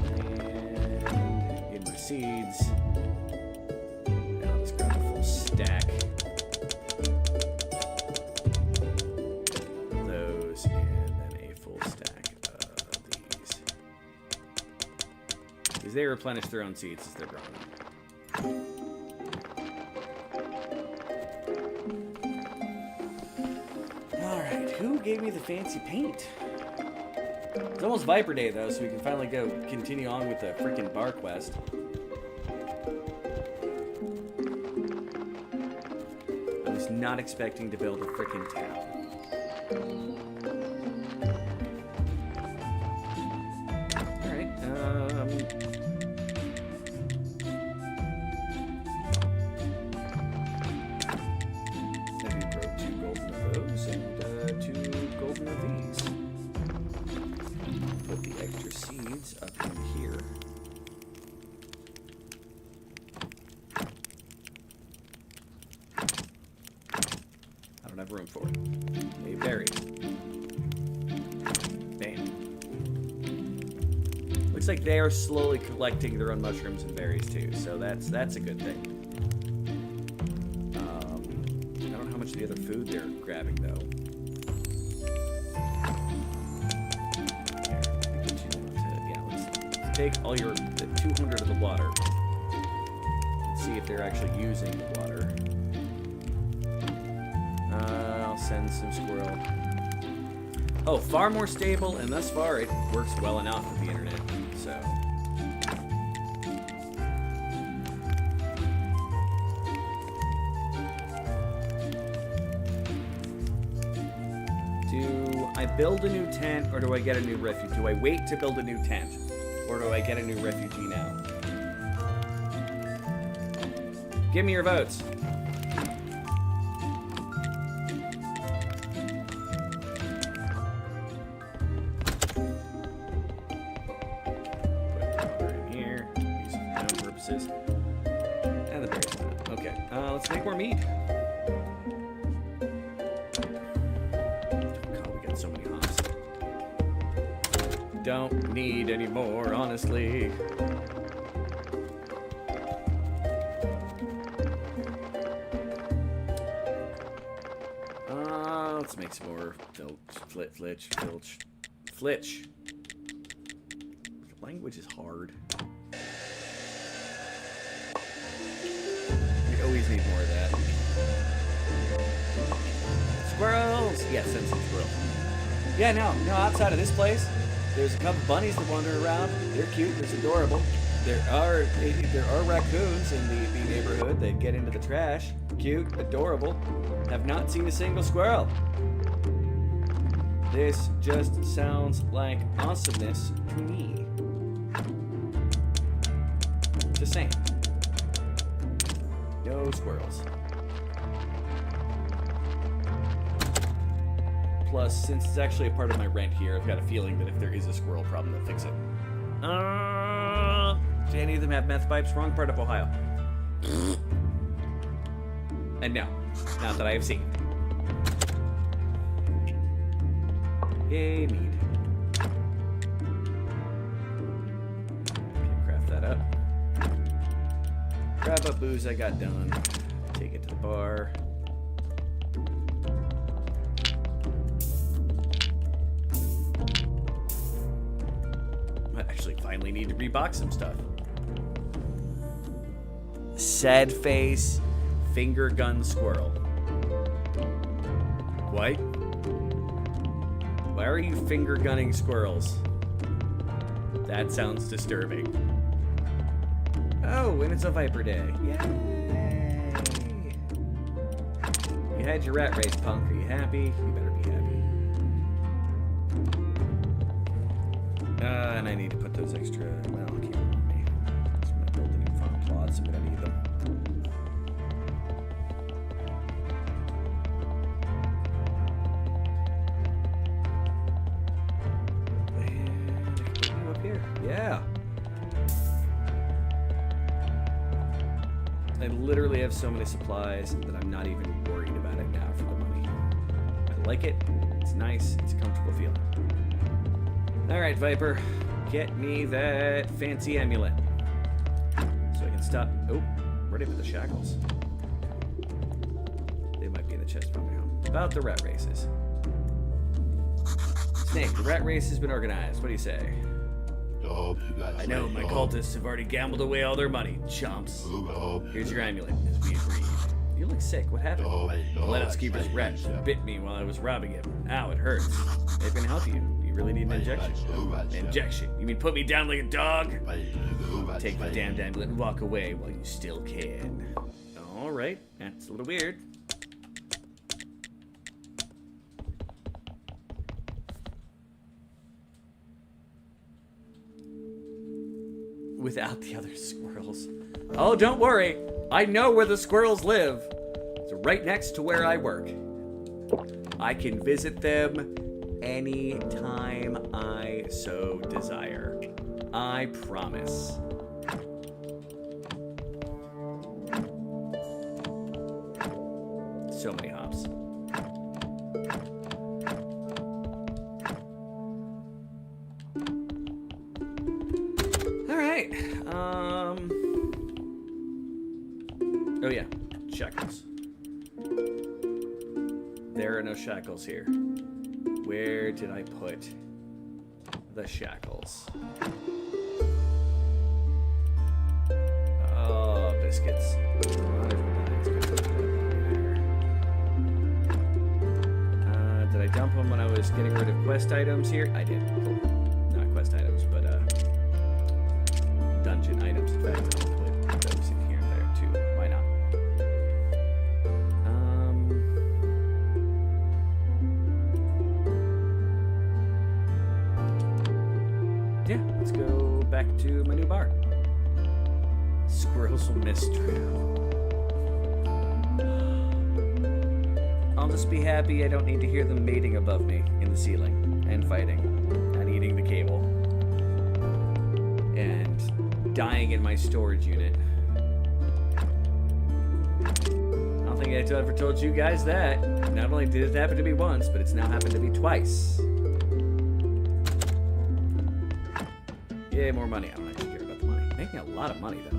And in my seeds. Now let's grab a full stack. Those, and then a full stack of these. Because they replenish their own seeds as they're growing. Who gave me the fancy paint? It's almost Viper Day, though, so we can finally go continue on with the freaking bar quest. I was not expecting to build a freaking town. Alright, maybe grow 2 golden of those and 2 golden of these. Put the extra seeds up in here. I don't have room for it. A berry. Bam. Looks like they are slowly collecting their own mushrooms and berries too, so that's a good thing. I don't know how much of the other food they're grabbing though. Take all the 200 of the water and see if they're actually using the water. I'll send some squirrel. Oh, far more stable, and thus far it works well enough with the internet, so. Do I build a new tent, or do I get a new refuge? Do I wait to build a new tent? Or do I get a new refugee now? Give me your votes. make more meat. God, we got so many hops. Don't need any more, honestly. Let's make some more flitch. Language is hard. We always need more of that. Squirrels! Yeah, send some squirrels. Yeah, no, outside of this place, there's a couple bunnies that wander around. They're cute, they're adorable. There are raccoons in the neighborhood that get into the trash. Cute, adorable. Have not seen a single squirrel. This just sounds like awesomeness to me. Just saying. No squirrels. Plus, since it's actually a part of my rent here, I've got a feeling that if there is a squirrel problem, they'll fix it. Do any of them have meth pipes? Wrong part of Ohio. And no, not that I have seen. Yay, mead. Okay, craft that up. Grab up booze I got done. Take it to the bar. I actually finally need to rebox some stuff. Sad face, finger gun squirrel. What? Why are you finger gunning squirrels? That sounds disturbing. Oh, and it's a Viper Day. Yay! You had your rat race, punk. Are you happy? You better be happy. And I need to put those extra... Well, I can't on me. So I'm going to build the new farm plots. I'm going to need them. Yeah. I literally have so many supplies that I'm not even worried about it now for the money. I like it. It's nice. It's a comfortable feeling. All right, Viper. Get me that fancy amulet. So I can stop... Oh, where'd I put the shackles? They might be in the chest from now. About the rat races. Snake, the rat race has been organized. What do you say? I know, my cultists have already gambled away all their money, chumps. Here's your amulet, as we agreed. You look sick, what happened? The lighthouse keeper's rat bit me while I was robbing him. Ow, it hurts. They're gonna help you. You really need an injection. Injection? You mean put me down like a dog? Take the damned amulet and walk away while you still can. Alright, that's a little weird. Without the other squirrels. Oh, don't worry. I know where the squirrels live. It's right next to where I work. I can visit them anytime I so desire. I promise. So many hops. Oh yeah, shackles. There are no shackles here. Where did I put the shackles? Oh, biscuits. Did I dump them when I was getting rid of quest items here? I did. Cool. Not quest items, but dungeon items. In fact, I'll put those in here and there too. Why not? Yeah, let's go back to my new bar. Squirrels will miss Drew. I'll just be happy I don't need to hear them mating above me in the ceiling and fighting and eating the cable and dying in my storage unit. don't think I ever told you guys that. Not only did it happen to me once, but it's now happened to me twice. Yay, more money. I don't actually care about the money. Making a lot of money, though.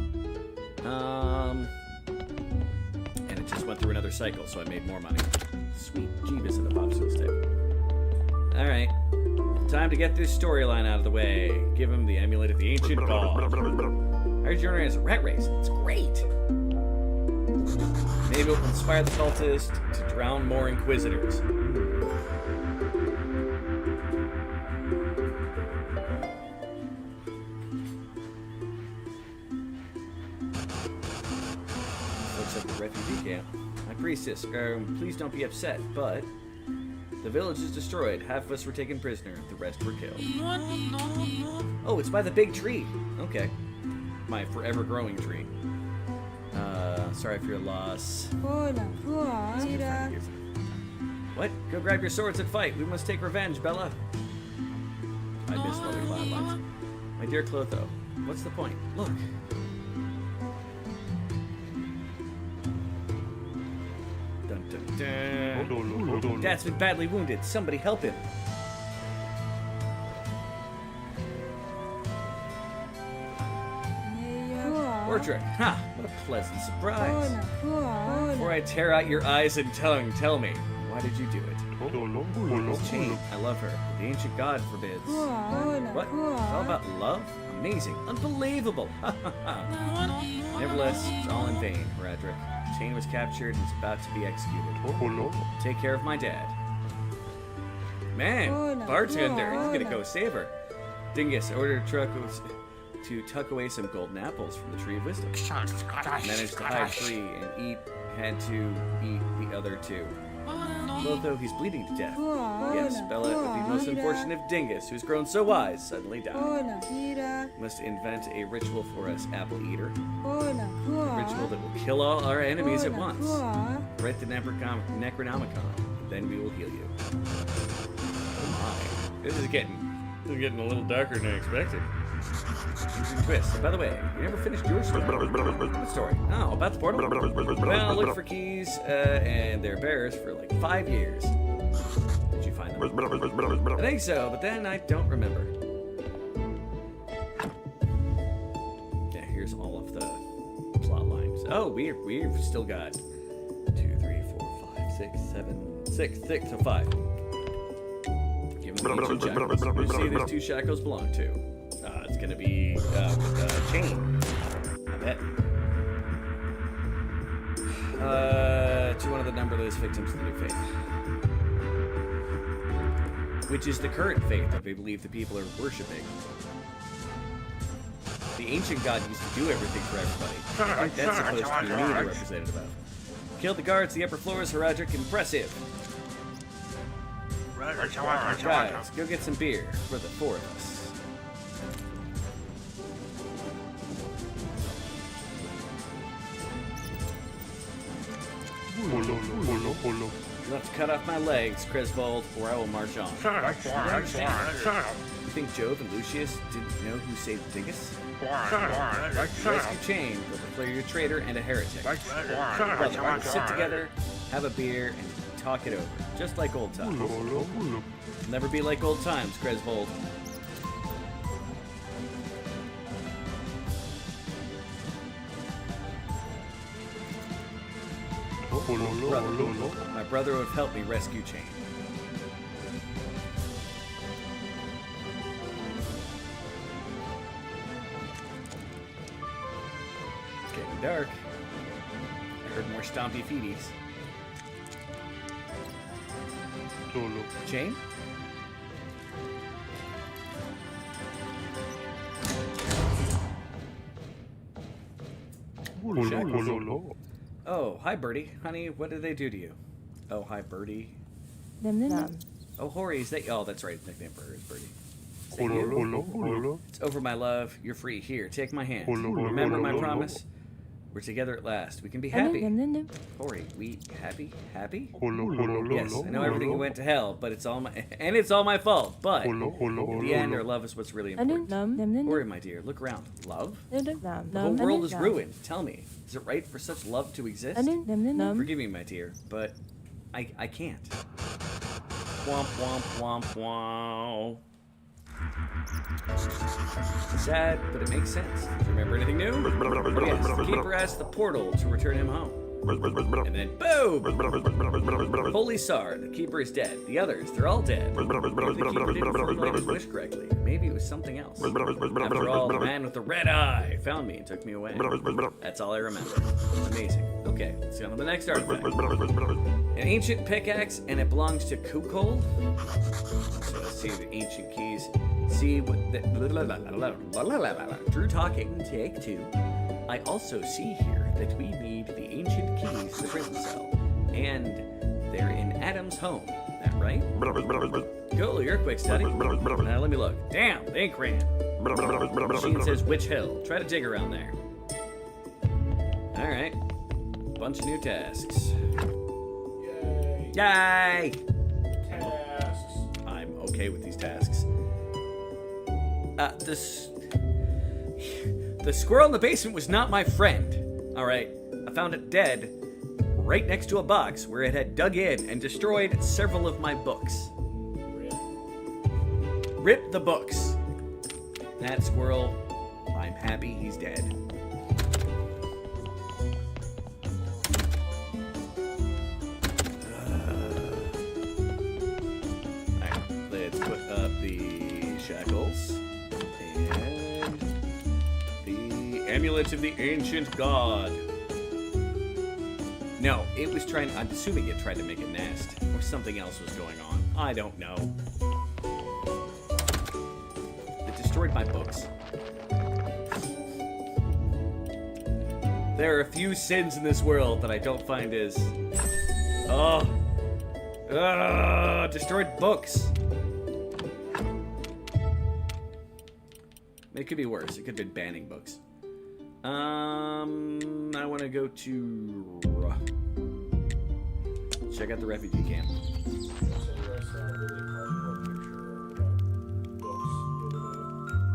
And it just went through another cycle, so I made more money. Sweet Jeebus of the popsicle stick. Alright. Time to get this storyline out of the way. Give him the amulet of the ancient god. I heard you're running as a rat race. It's great! Maybe it will inspire the cultist to drown more inquisitors. Looks like the refugee camp. My priestess, please don't be upset, but the village is destroyed. Half of us were taken prisoner, the rest were killed. Oh, it's by the big tree. Okay. My forever growing tree. Sorry for your loss. What? Go grab your swords and fight. We must take revenge, Bella. I missed other cloud lines. My dear Clotho, what's the point? Look. Dun, dun, dun. Dad's been badly wounded. Somebody help him. Ordric, ha! What a pleasant surprise. Before I tear out your eyes and tongue, tell me, why did you do it? This chain, I love her. The ancient god forbids. What? It's all about love? Amazing. Unbelievable. Nevertheless, it's all in vain, Horadric. The chain was captured and is about to be executed. Take care of my dad. Man, bartender, he's gonna go save her. Dingus, ordered a truck to tuck away some golden apples from the Tree of Wisdom. Managed to hide 3 and had to eat the other 2. Although he's bleeding to death. Yes, Bella, it would be most unfortunate if Dingus, who's grown so wise, suddenly died. Must invent a ritual for us, Apple Eater. A ritual that will kill all our enemies at once. Write the Necronomicon, then we will heal you. Oh my. This is getting a little darker than I expected. Interesting twist. By the way, you never finished your story. What story? Oh, about the portal? Well, look for keys and their bearers for like 5 years. Did you find them? I think so, but then I don't remember. Yeah, here's all of the plot lines. Oh, we've still got 2, 3, 4, 5, 6, 7, 6, so 5. Give them the ancient shackles. Who do you see these 2 shackles belong to? It's gonna be with a chain. I bet. To one of the numberless victims of the new faith. Which is the current faith that they believe the people are worshipping. The ancient god used to do everything for everybody. That's supposed to be me the representative of. Killed the guards, the upper floors, Horadric, impressive. Guys, go get some beer for the 4 of us. You'll have to cut off my legs, Cresvold, or I will march on. You think Jove and Lucius didn't know who saved Dingus? Rescue Chain, but declare you a traitor and a heretic. Brother, we'll sit together, have a beer, and talk it over, just like old times. It'll never be like old times, Cresvold. My brother would have helped me rescue Chain. It's getting dark. I heard more stompy feeties. Chain? Oh, hi, Birdie. Honey, what did they do to you? Oh, hi, Birdie. Oh, Hori, is that... Oh, that's right. Nickname for her is Birdie. Is that you? It's over, my love. You're free. Here, take my hand. Remember my promise? We're together at last. We can be happy. Ori, we happy? Happy? Yes, I know everything went to hell, but it's all my fault. But in the end, our love is what's really important. Ori, my dear, look around. Love? The whole world is ruined. Tell me, is it right for such love to exist? Forgive me, my dear, but I can't. Womp womp womp womp. Sad, but it makes sense. Do you remember anything new? Oh, yes, the keeper asked the portal to return him home. And then, boom! Holy Sar, the keeper is dead. The others, they're all dead. Maybe the keeper didn't formulate his wish correctly. Maybe it was something else. After all, the man with the red eye found me and took me away. That's all I remember. Amazing. Okay, let's go on to the next artifact. An ancient pickaxe, and it belongs to Kukol. So let's see the ancient keys. See what the... Drew talking, take two. I also see here that we need the ancient keys to the prison cell. And they're in Adam's home. That right? Cool, you're a quick study. Now let me look. Damn, the ink ran. Machine says Witch Hill. Try to dig around there. Alright. Bunch of new tasks. Yay. Yay! Tasks. I'm okay with these tasks. The squirrel in the basement was not my friend. Alright, I found it dead right next to a box where it had dug in and destroyed several of my books. Rip the books. That squirrel, I'm happy he's dead. Alright, let's put up the shackles. And the amulet of the ancient god. No, it was trying. I'm assuming it tried to make a nest, or something else was going on. I don't know. It destroyed my books. There are a few sins in this world that I don't find as... destroyed books. It could be worse. It could have been banning books. I want to go to... check out the refugee camp.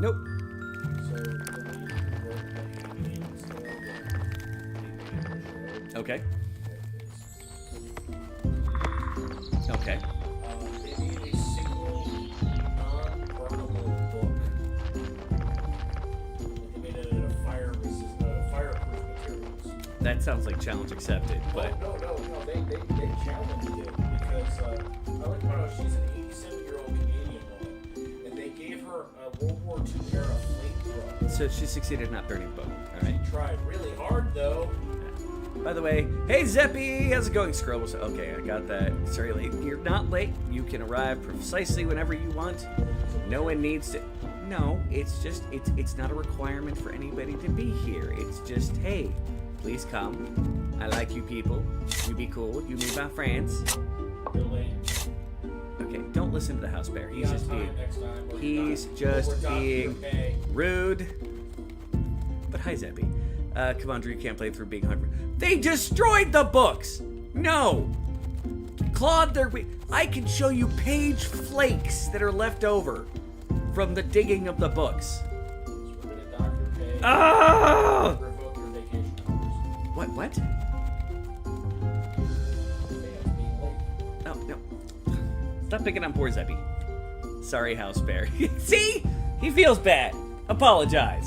Nope. Okay. Okay. They need a single non-burnable book. They made it in a fireproof materials. That sounds like challenge accepted, but... No. They challenged it because I like to point out she's an 87-year-old Canadian woman, and they gave her a World War II era flamethrower. So she succeeded in not burning the book, alright? She tried really hard, though. By the way, hey Zeppy, how's it going, Squirrel? Okay, I got that. Sorry, late. You're not late. You can arrive precisely whenever you want. No one needs to... No, it's just, it's not a requirement for anybody to be here. It's just, hey, please come. I like you people. You be cool. You be my friends. You're late. Okay, don't listen to the house bear. He's just being... He's We're just done. being Okay. rude. But hi, Zeppy. Come on, Drew, you can't play through being hungry. They destroyed the books! No! Clawed their... I can show you page flakes that are left over from the digging of the books. So we're gonna dock your pay. Ah! Revoke your vacation hours. What? Oh, no. Stop picking on poor Zeppy. Sorry, House Bear. See? He feels bad. Apologize.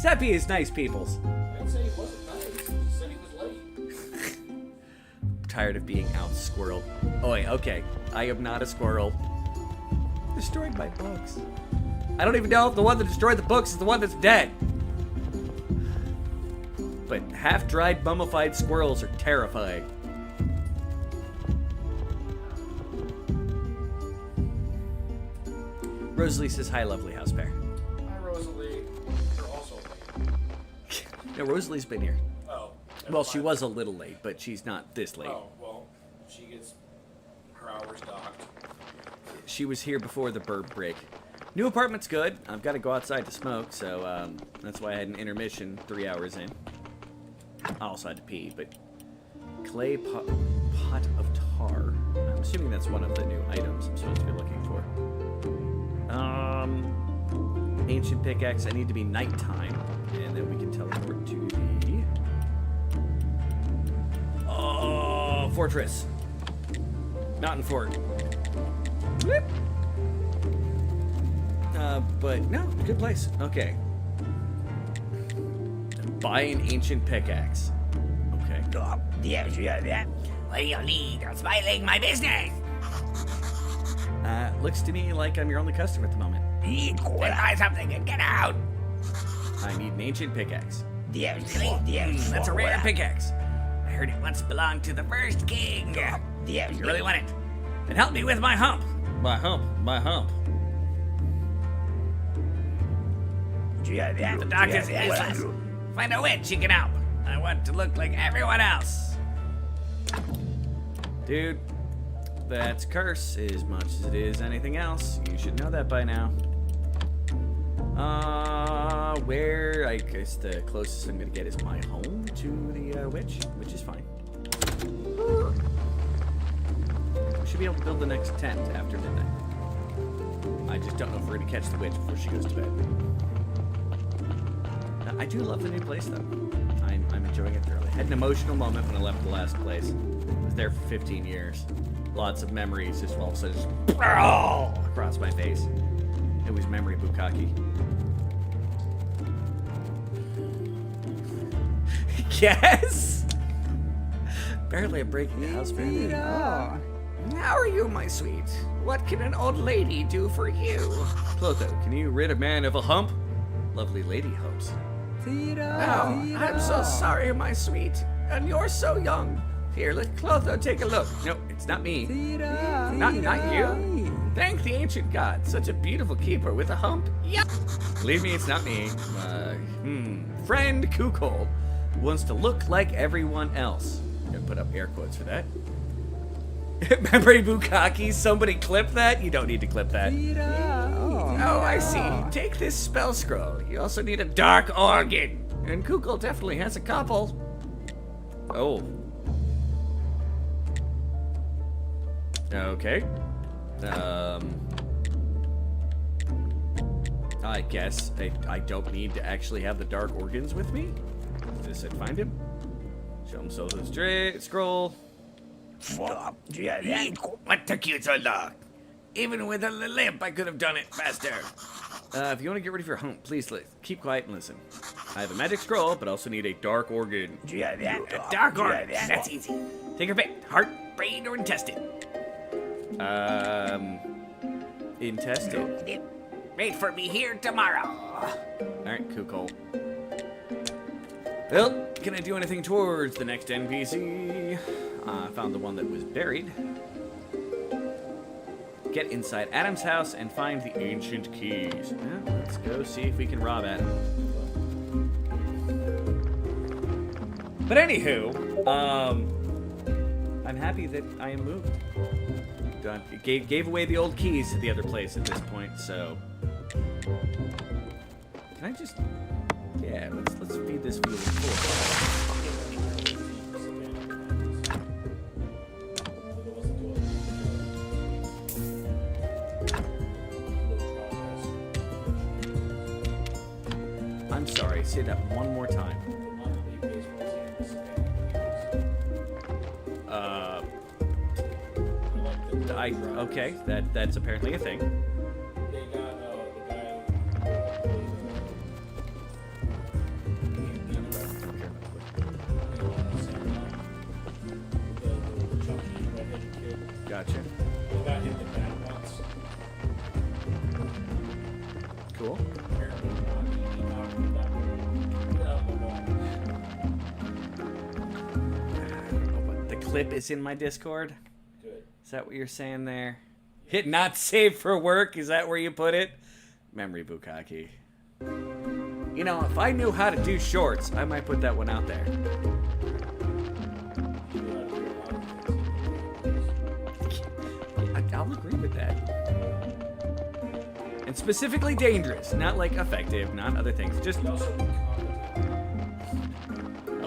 Zeppy is nice peoples. I didn't say he wasn't nice. He said he was late. Tired of being out-squirreled. Oh, wait, okay. I am not a squirrel. Destroyed my books. I don't even know if the one that destroyed the books is the one that's dead. But half-dried, mummified squirrels are terrifying. Rosalie says, hi, lovely house bear. Hi, Rosalie. You're also late. No, Rosalie's been here. Oh. Well, she was a little late, but she's not this late. Oh, well, she gets her hours docked. She was here before the burp break. New apartment's good. I've got to go outside to smoke, so that's why I had an intermission 3 hours in. I also had to pee, but clay pot of tar. I'm assuming that's one of the new items I'm supposed to be looking for. Ancient pickaxe. I need to be nighttime, and then we can teleport to the fortress. Mountain fort. Whoop. But no, good place. Okay. Buy an ancient pickaxe. Okay. What do you need? I'm smiling my business. Looks to me like I'm your only customer at the moment. Then buy something and get out. I need an ancient pickaxe. That's a rare pickaxe. I heard it once belonged to the first king. You really want it? Then help me with my hump. My hump. The doctor's useless. Find a witch, she can help. I want to look like everyone else. Dude, that's curse as much as it is anything else. You should know that by now. Where? I guess the closest I'm gonna get is my home to the witch, which is fine. We should be able to build the next tent after midnight. I just don't know if we're gonna catch the witch before she goes to bed. I do love the new place though. I'm enjoying it thoroughly. I had an emotional moment when I left the last place. I was there for 15 years. Lots of memories just all of a sudden just across my face. It was memory bukkake. Yes! Barely a break in the house, man. How are you, my sweet? What can an old lady do for you? Clotho, can you rid a man of a hump? Lovely lady humps. Oh, I'm so sorry, my sweet. And you're so young. Here, let Clotho take a look. No, it's not me. Not you. Thank the ancient god. Such a beautiful keeper with a hump. Yeah. Believe me, it's not me. Friend Kukol wants to look like everyone else. I'm gonna put up air quotes for that. Memory bukkake, somebody clip that? You don't need to clip that. Oh, I see. Take this spell scroll. You also need a dark organ. And Kukol definitely has a couple. Oh. Okay. I guess I don't need to actually have the dark organs with me. Just said find him. Show him Soul's scroll. What took you so long? Even with a limp, I could have done it faster. If you want to get rid of your hump, please keep quiet and listen. I have a magic scroll, but also need a dark organ. A dark organ. That's easy. Take your pick. Heart, brain, or intestine. Intestine. Wait for me here tomorrow. Alright, cool. Well, can I do anything towards the next NPC? I found the one that was buried. Get inside Adam's house and find the ancient keys. Yeah, let's go see if we can rob Adam. But anywho, I'm happy that I am moved. Gave away the old keys to the other place at this point, so can I just let's feed this field full. I'm sorry, say that one more time. Okay, that's apparently a thing. They got the guy Gotcha. They got him in that once. Cool. Apparently he knocked him down. Get out of the wall. The clip is in my Discord. Good. Is that what you're saying there? Hit not safe for work? Is that where you put it? Memory bukkake. You know, if I knew how to do shorts, I might put that one out there. I'll agree with that. And specifically dangerous, not like effective, not other things. Just He also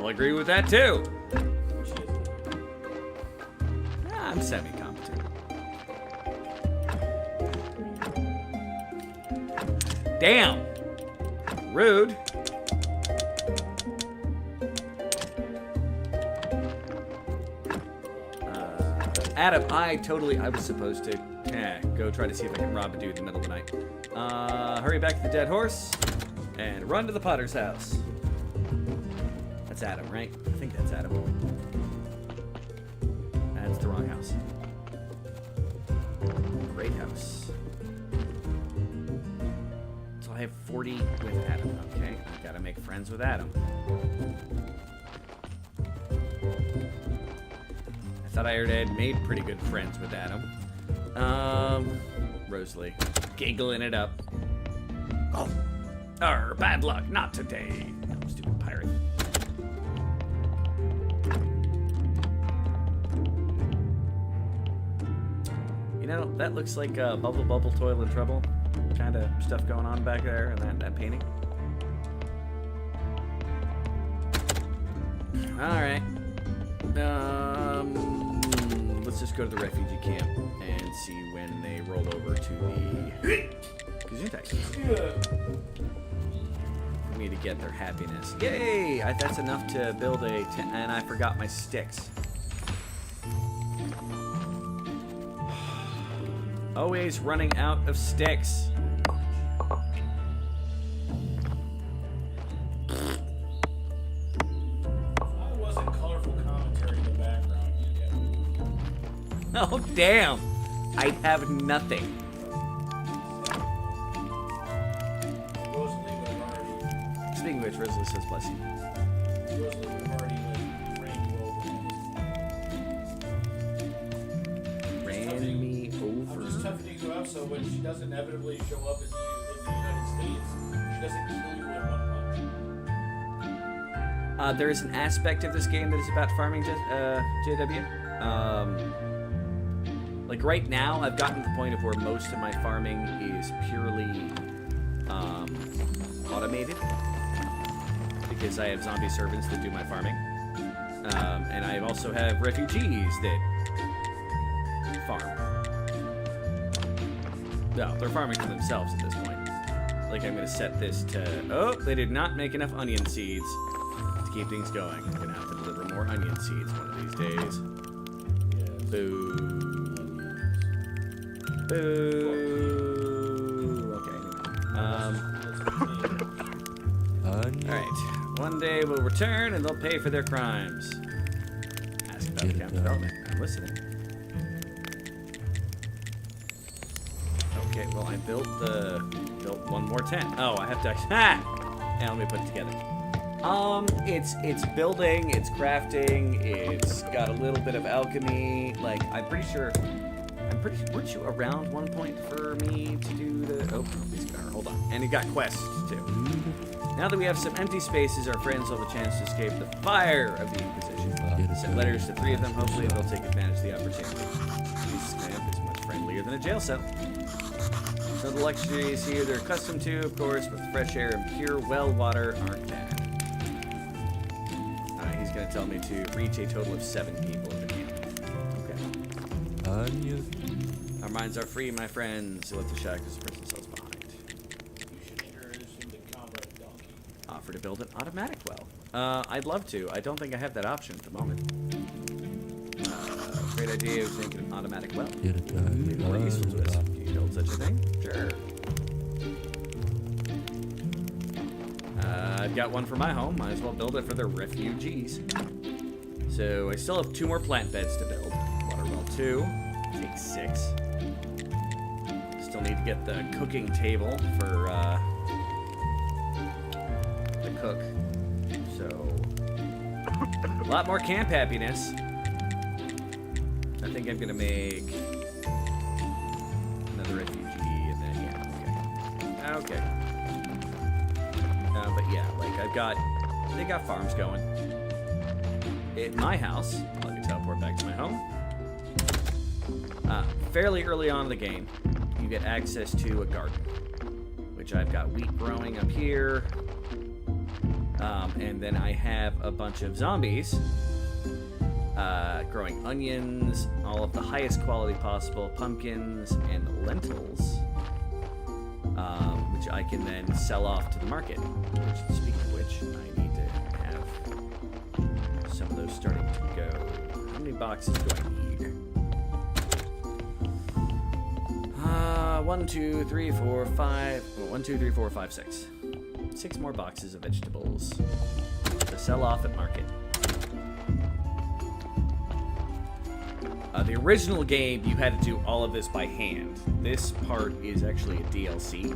I'll agree with that too. She is. I'm semi-competent. Damn. Rude. Adam, I was supposed to go try to see if I can rob a dude in the middle of the night. Hurry back to the dead horse and run to the Potter's house. That's Adam, right? I think that's Adam. That's the wrong house. Great house. So I have 40 with Adam. Okay, I gotta make friends with Adam. I thought I already had made pretty good friends with Adam. Rosalie, giggling it up. Oh, bad luck, not today. Stupid pirate. You know, that looks like Bubble, Toil, and Trouble kind of stuff going on back there in that painting. Alright. Let's just go to the refugee camp and see when they roll over to the Gesundheit. For me to get their happiness. Yay! That's enough to build a tent, and I forgot my sticks. Always running out of sticks. Oh, damn. I have nothing. Rosalie would have already. Speaking of which, Rosalie says bless you. Rosalie would have already ran you over. Ran me over. I'm just toughening you up so when she does inevitably show up in the United States, she doesn't kill you in one punch. There is an aspect of this game that is about farming, JW. Like right now, I've gotten to the point of where most of my farming is purely automated because I have zombie servants that do my farming, and I also have refugees that farm. No, they're farming for themselves at this point. Like I'm gonna set this to. Oh, they did not make enough onion seeds to keep things going. I'm gonna have to deliver more onion seeds one of these days. Yes. Boo. Boo. Okay, alright. One day we'll return and they'll pay for their crimes. Ask about the camp development. I'm listening. Okay, well I built one more tent. Oh, I have to actually and let me put it together. It's building, it's crafting, it's got a little bit of alchemy. Like I'm pretty sure weren't you around one point for me to do the police car, hold on. And it got quests too. Now that we have some empty spaces, our friends will have a chance to escape the fire of the Inquisition. Send letters to 3 of them, hopefully they'll take advantage of the opportunity. This camp is much friendlier than a jail cell. So the luxuries here they're accustomed to, of course, but fresh air and pure well water aren't bad. Alright, he's gonna tell me to reach a total of 7 people in the camp. Okay. Our minds are free, my friends. So let the shackles press themselves behind. You should introduce him to Comrade Donkey. Offer to build an automatic well. I'd love to. I don't think I have that option at the moment. Great idea of thinking an automatic well. Maybe more useful to us. Can you build such a thing? Sure. I've got one for my home. Might as well build it for the refugees. So I still have 2 more plant beds to build. Water well 2. Takes 6. Still need to get the cooking table for the cook. So a lot more camp happiness. I think I'm gonna make another refugee and then yeah, okay. But yeah, like they got farms going. At my house, let me teleport back to my home. Fairly early on in the game, you get access to a garden, which I've got wheat growing up here. And then I have a bunch of zombies growing onions, all of the highest quality possible, pumpkins and lentils, which I can then sell off to the market. Which, speaking of which, I need to have some of those starting to go. How many boxes do I need? 1, 2, 3, 4, 5. Well, 1, 2, 3, 4, 5, 6. 6 more boxes of vegetables to sell off at market. The original game, you had to do all of this by hand. This part is actually a DLC,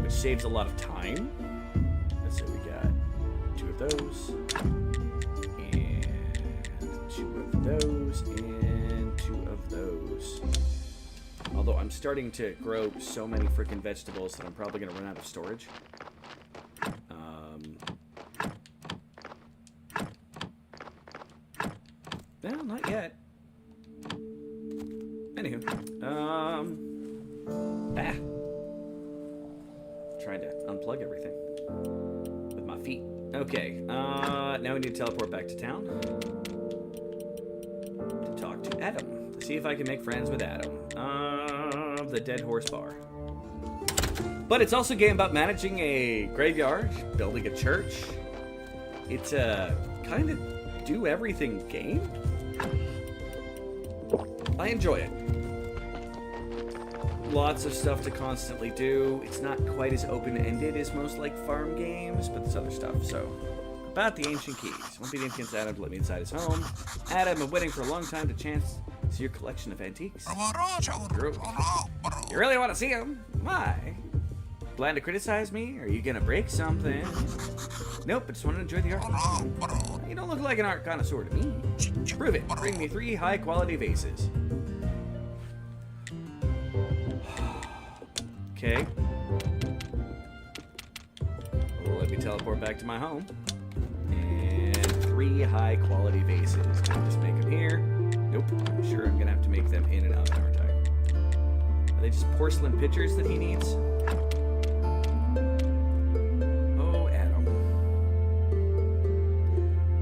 which saves a lot of time. So we got 2 of those, and 2 of those, and 2 of those. Although I'm starting to grow so many freaking vegetables that I'm probably going to run out of storage. No, not yet. Anywho, trying to unplug everything with my feet. Okay, now we need to teleport back to town to talk to Adam. See if I can make friends with Adam. The Dead Horse Bar. But it's also a game about managing a graveyard, building a church. It's a kind of do everything game. I enjoy it. Lots of stuff to constantly do. It's not quite as open-ended as most like farm games, but there's other stuff. So, about the ancient keys. Won't be against Adam to let me inside his home. Adam, I've been waiting for a long time to chance see your collection of antiques. You really want to see them? Why? Plan to criticize me? Are you gonna break something? Nope, I just want to enjoy the art. You don't look like an art connoisseur to me. Prove it. Bring me 3 high-quality vases. Okay. Well, let me teleport back to my home. And 3 high-quality vases. Can I just make them here? Nope. I'm sure I'm gonna have to make them in an oven, aren't I? Are they just porcelain pitchers that he needs?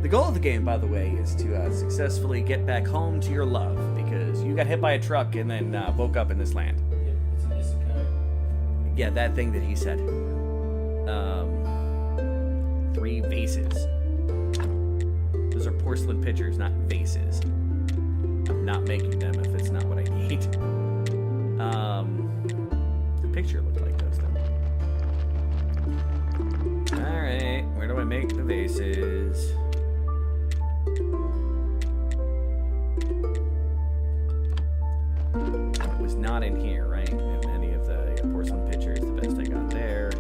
The goal of the game, by the way, is to successfully get back home to your love, because you got hit by a truck and then woke up in this land. Yeah, it's an isekai. Yeah, that thing that he said. 3 vases. Those are porcelain pitchers, not vases. I'm not making them if it's not what I need. The picture looked like those, though. Alright, where do I make the vases? It was not in here, right? In any of the porcelain pitchers, the best I got there.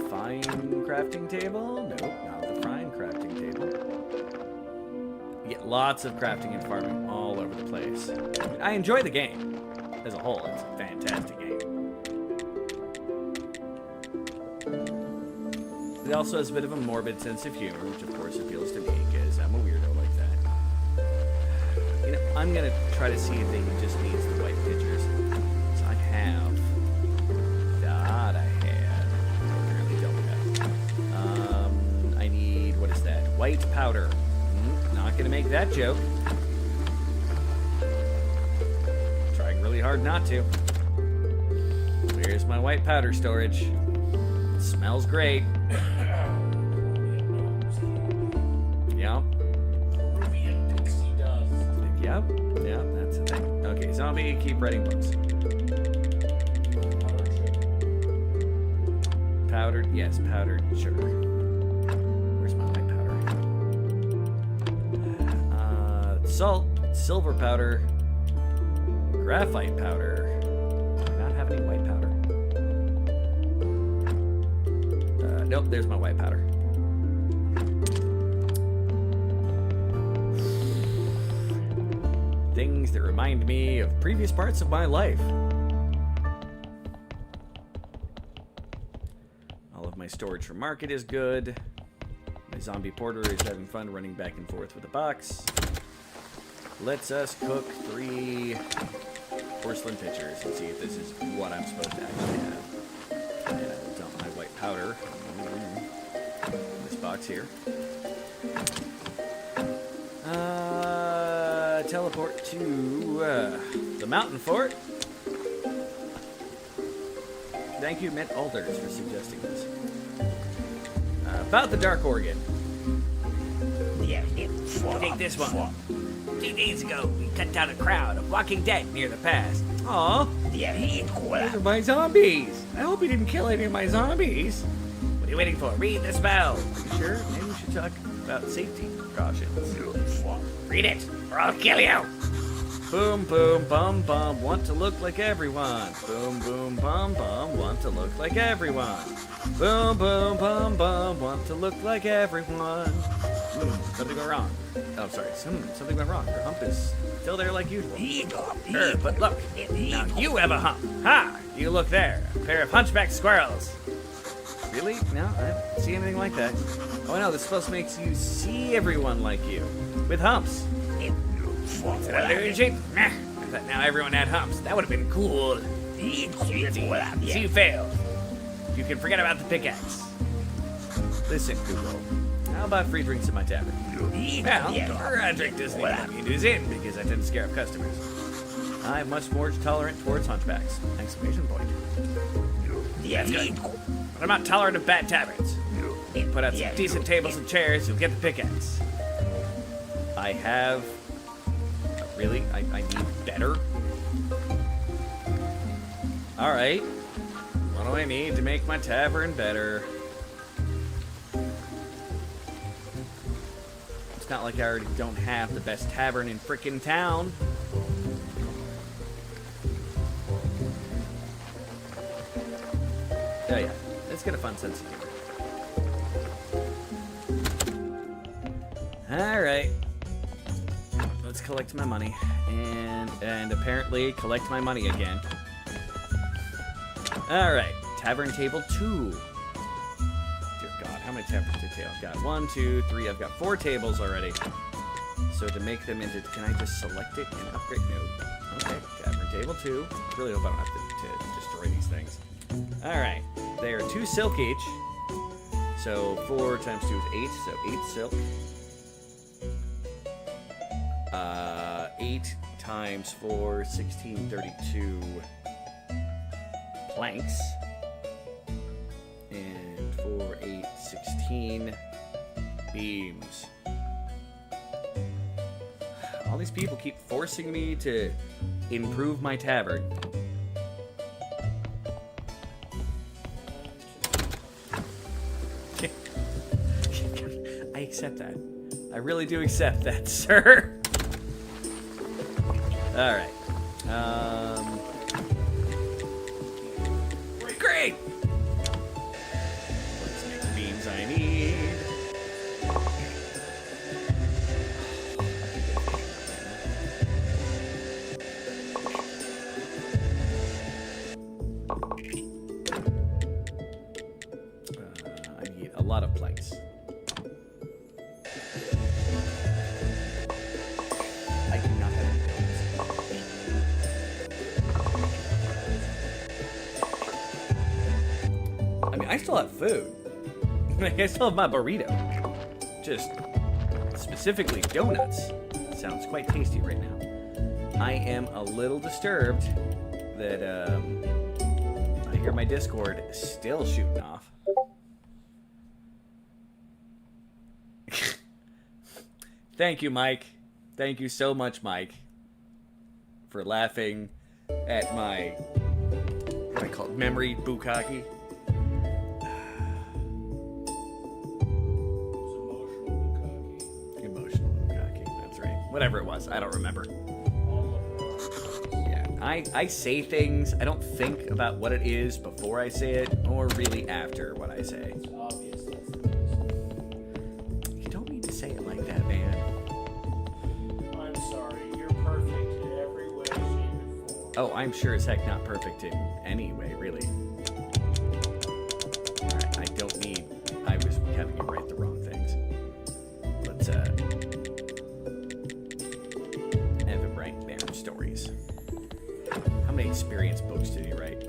Fine crafting table? Nope, not the fine crafting table. You get lots of crafting and farming all over the place. I enjoy the game as a whole. It's a fantastic game. It also has a bit of a morbid sense of humor, which of course appeals to me, because I'm a weirdo like that. You know, I'm gonna try to see if they just needs the white pictures. So I have that. I apparently don't have. I need, what is that? White powder. Not gonna make that joke. Trying really hard not to. Where's my white powder storage? It smells great. Yep. Peruvian pixie dust. Yep, that's the thing. Okay, zombie, keep writing books. Powdered, yes, powdered sugar. Where's my white powder? Salt, silver powder, graphite powder. Do I not have any white powder? Nope, there's my white powder. Things that remind me of previous parts of my life. All of my storage for market is good. My zombie porter is having fun running back and forth with a box. Let's us cook 3 porcelain pitchers and see if this is what I'm supposed to actually have. And I will dump my white powder in this box here. Teleport to the mountain fort. Thank you, Mint Alders, for suggesting this. About the Dark Organ. Take this one. 2 days ago, we cut down a crowd of walking dead near the pass. Aw, those are my zombies. I hope you didn't kill any of my zombies. What are you waiting for? Read the spell. You sure? Maybe we should talk about safety precautions. Read it, or I'll kill you. Boom, boom, bum, bum, want to look like everyone. Boom, boom, bum, bum, want to look like everyone. Boom, boom, bum, bum, want to look like everyone. Something went wrong. Oh, sorry. Something went wrong. Your hump is still there like usual. Sure, but look, now you have a hump. Ha! You look there, a pair of hunchback squirrels. Really? No, I don't see anything like that. Oh, no, this supposed to make you see everyone like you. With humps. Is that illusion? I thought now everyone had humps. That would have been cool. So you failed. You can forget about the pickaxe. Listen, Google. How about free drinks at my tavern? Well, our drink doesn't even let me use in because I tend to scare off customers. I'm much more tolerant towards hunchbacks. Exclamation point. That's good. But I'm not tolerant of bad taverns. Put out some decent tables and chairs, you'll get the pickaxe. I have... Really? I need better? Alright. What do I need to make my tavern better? It's not like I already don't have the best tavern in frickin' town. Oh yeah, let's get a fun sense of humor. Alright. Let's collect my money. And apparently collect my money again. Alright, tavern table 2. Dear God, how many taverns did I've got? 1, 2, 3, I've got 4 tables already. So to make them into, can I just select it and upgrade? No. Okay, tavern table 2. I really hope I don't have to destroy these things. Alright, they are 2 silk each. So 4 times 2 is 8, so 8 silk. 8 times 4, 16, 32 planks. And 4, 8, 16 beams. All these people keep forcing me to improve my tavern. I accept that. I really do accept that, sir. Alright. Great! Let's make the beams I need. I need a lot of planks. I do not have any buildings. I mean, I still have food. I still have my burrito. Just specifically donuts. Sounds quite tasty right now. I am a little disturbed that I hear my Discord still shooting off. Thank you, Mike. Thank you so much, Mike, for laughing at my, what I call it, memory bukkake. Emotional bukkake, that's right. Whatever it was, I don't remember. Yeah, I say things, I don't think about what it is before I say it, or really after what I say. It's obvious that's the case. You don't need to say it like that, man. I'm sorry. You're perfect in every way, shape, and form. Oh, I'm sure as heck not perfect in any way, really. Alright, I don't need... I was having you write the wrong things. Let's, have him write damn stories.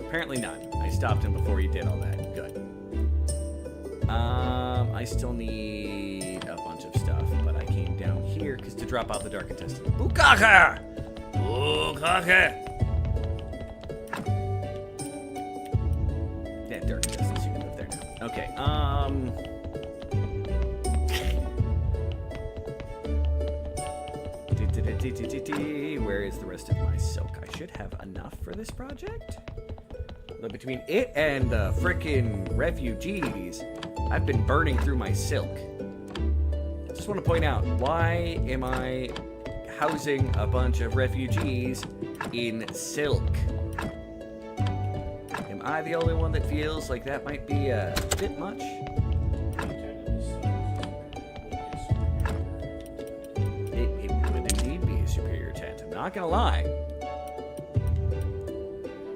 Apparently none. I stopped him before he did all that. Good. I still need a bunch of stuff, but I came down here because to drop out the Dark Intestine. Bukaka! Bukaka! Yeah, Dark Intestines, you can live there now. Okay, where is the rest of my silk? I should have enough for this project. But between it and the frickin' refugees, I've been burning through my silk. Just want to point out, why am I housing a bunch of refugees in silk? Am I the only one that feels like that might be a bit much? It would indeed be a superior tent, I'm not gonna lie.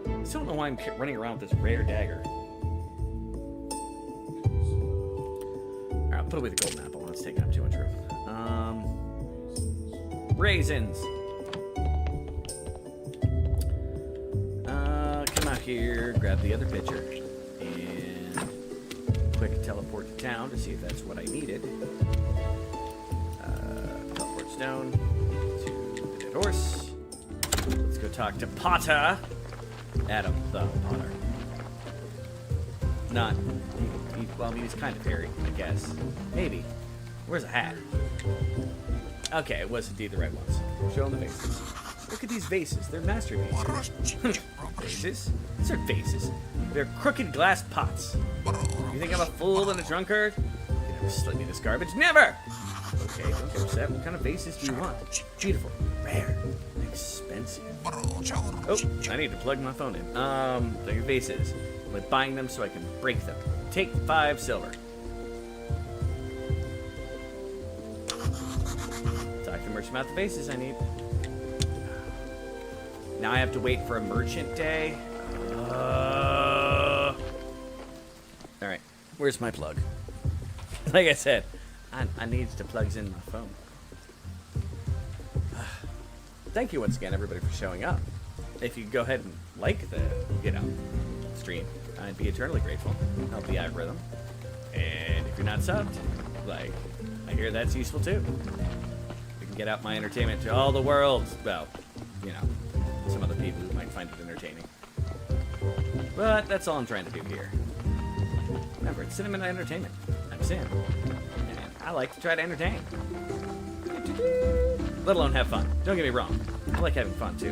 I still don't know why I'm running around with this rare dagger. Alright, put away the golden apple. That's taking up too much room. Raisins. Come out here, grab the other pitcher, and quick teleport to town to see if that's what I needed. Teleport stone to the dead horse. Let's go talk to Potter. Adam, the Potter. Not, well, I mean, he's kind of hairy, I guess. Maybe. Where's a hat? Okay, it was indeed the right ones. Show him the vases. Look at these vases. They're masterpieces. Vases? These are vases. They're crooked glass pots. You think I'm a fool and a drunkard? You never slip me this garbage. Never! Okay, don't get upset. What kind of vases do you want? Beautiful. Rare. Expensive. Oh, I need to plug my phone in. They're your vases. I'm buying them so I can break them. Take 5 silver. Talk to merchant about the vases I need. Now I have to wait for a merchant day. Alright, where's my plug? Like I said, I need to plug in my phone. Thank you once again, everybody, for showing up. If you go ahead and like the, stream, I'd be eternally grateful. Help the algorithm. And if you're not subbed, like, I hear that's useful too. I can get out my entertainment to all the world. Well, some other people who might find it entertaining. But that's all I'm trying to do here. Remember, it's Cinnamon Entertainment. I'm Sam. And I like to try to entertain. Let alone have fun. Don't get me wrong. I like having fun too.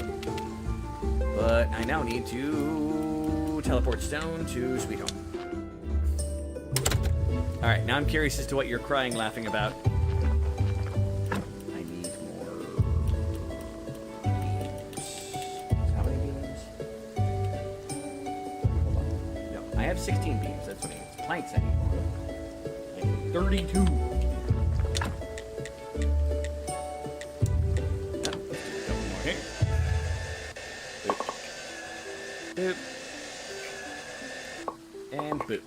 But I now need to teleport stone to Sweet Home. Alright, now I'm curious as to what you're crying laughing about. I need more beams. How many beams? Hold on. No, I have 16 beams. That's what I need. It's planks I need more. I need 32. Boop. And boop.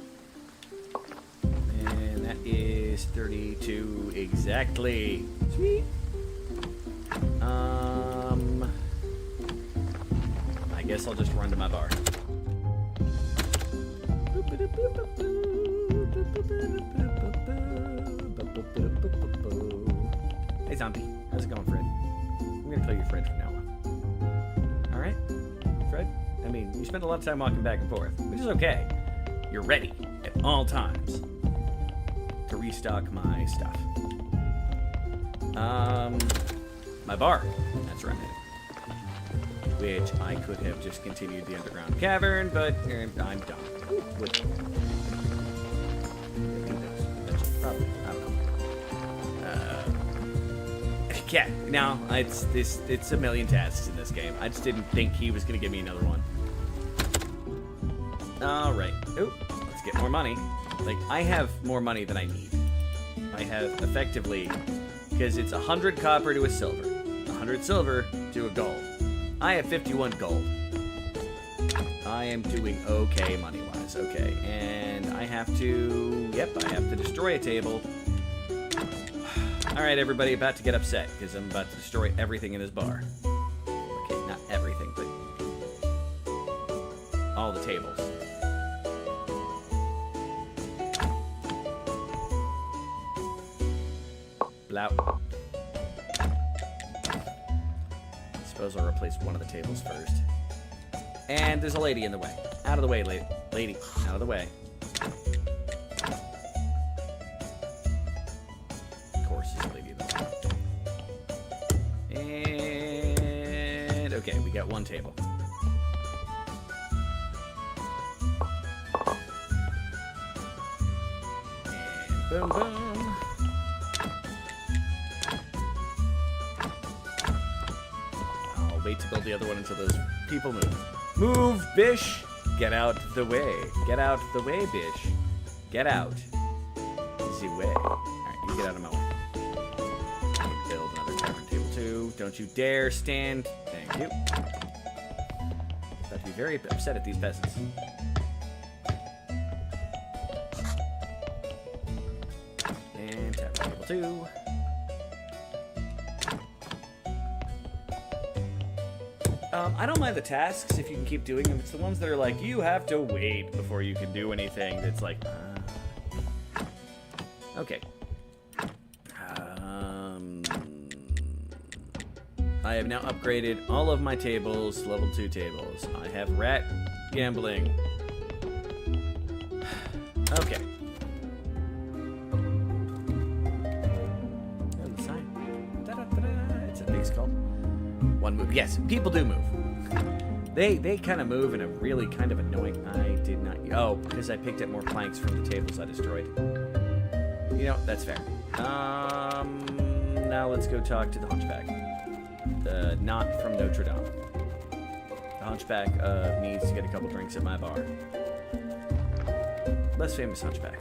And that is 32 exactly. Sweet. I guess I'll just run to my bar. Hey zombie, how's it going, Fred? I'm gonna call you Fred from now on. Alright? Fred? I mean, you spend a lot of time walking back and forth, which is okay. You're ready at all times to restock my stuff. My bar. That's where I'm headed. Which I could have just continued the underground cavern, but I'm done. With probably, I don't know. Yeah, no, it's a million tasks in this game. I just didn't think he was gonna give me another one. Alright. Ooh, let's get more money. Like, I have more money than I need. I have effectively, because it's 100 copper to a silver. 100 silver to a gold. I have 51 gold. I am doing okay money-wise. Okay, and I have to, I have to destroy a table. Alright, everybody, about to get upset, because I'm about to destroy everything in this bar. Okay, not everything, but all the tables. Blout. Suppose I'll replace one of the tables first. And there's a lady in the way. Out of the way, lady. Lady, out of the way. Of course, there's a lady in the way. And okay, we got one table. And boom, boom. Wait to build the other one until those people move. Move, Bish! Get out the way. Get out the way, Bish. Get out the way. Alright, you get out of my way. Build another tavern table too. Don't you dare stand. Thank you. About to be very upset at these peasants. And tavern table 2. I don't mind the tasks if you can keep doing them. It's the ones that are like, you have to wait before you can do anything. That's like, okay. I have now upgraded all of my tables, level 2 tables. I have rat gambling. Okay. It's a big skull. One move. Yes, people do move. They kind of move in a really kind of annoying... I did not... Oh, because I picked up more planks from the tables I destroyed. You know, that's fair. Now let's go talk to the Hunchback. Not from Notre Dame. The Hunchback needs to get a couple drinks at my bar. Less famous Hunchback.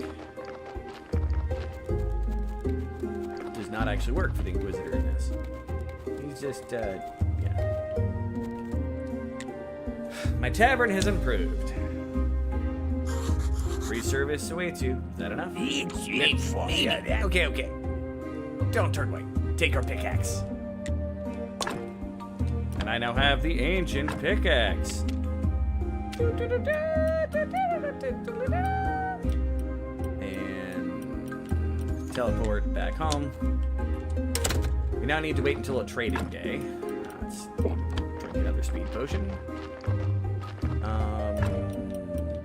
Does not actually work for the Inquisitor in this. He's just, yeah. My tavern has improved. Free service awaits you. Is that enough? Okay, okay. Don't turn away. Take our pickaxe. And I now have the ancient pickaxe. And teleport back home. We now need to wait until a trading day. Let's drink another speed potion.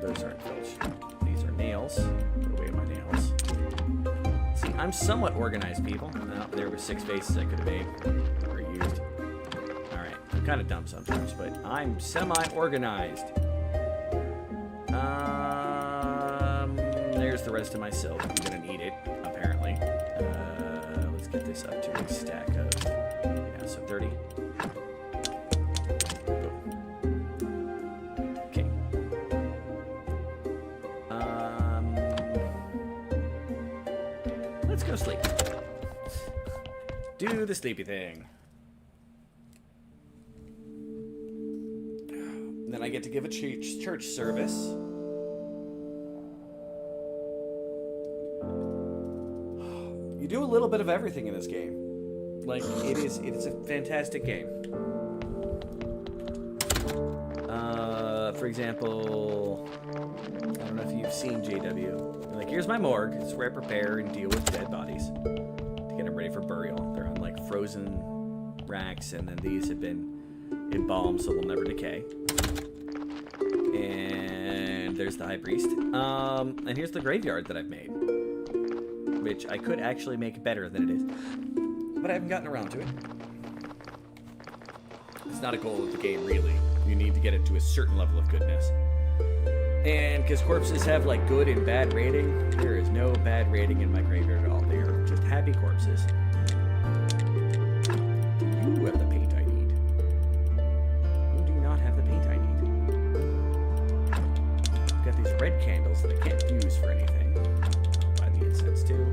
Those aren't filch. These are nails. Put away my nails. See, I'm somewhat organized, people. Oh, there were 6 bases I could have made or used. Alright, I'm kind of dumb sometimes, but I'm semi-organized. There's the rest of my silk. I'm gonna need it, apparently. Let's get this up to a stack of, yeah, so 30. Okay. Let's go sleep. Do the sleepy thing. Then I get to give a church service. You do a little bit of everything in this game. Like, it is a fantastic game. For example, I don't know if you've seen JW. Like, here's my morgue. It's where I prepare and deal with dead bodies to get them ready for burial. They're on, like, frozen racks, and then these have been embalmed so they'll never decay. And there's the high priest. And here's the graveyard that I've made, which I could actually make better than it is, but I haven't gotten around to it. It's not a goal of the game, really. You need to get it to a certain level of goodness. And because corpses have, like, good and bad rating, there is no bad rating in my graveyard at all. They are just happy corpses. You have the paint I need. You do not have the paint I need. I've got these red candles that I can't use for anything. I'll buy the incense too.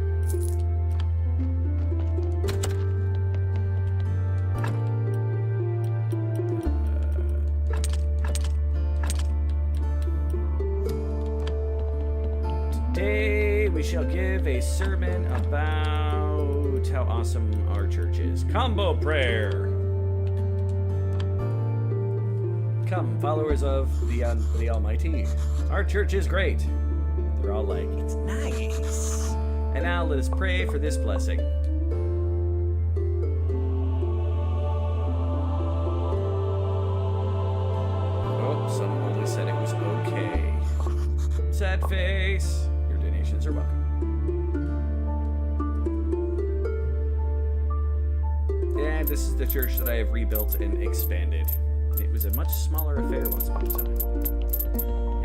Today we shall give a sermon about how awesome our church is. Combo prayer. Come, followers of the Almighty. Our church is great. They're all like, it's nice. And now let us pray for this blessing. Oh, someone only said it was okay. Sad face. Your donations are welcome. And this is the church that I have rebuilt and expanded. It was a much smaller affair once upon a time.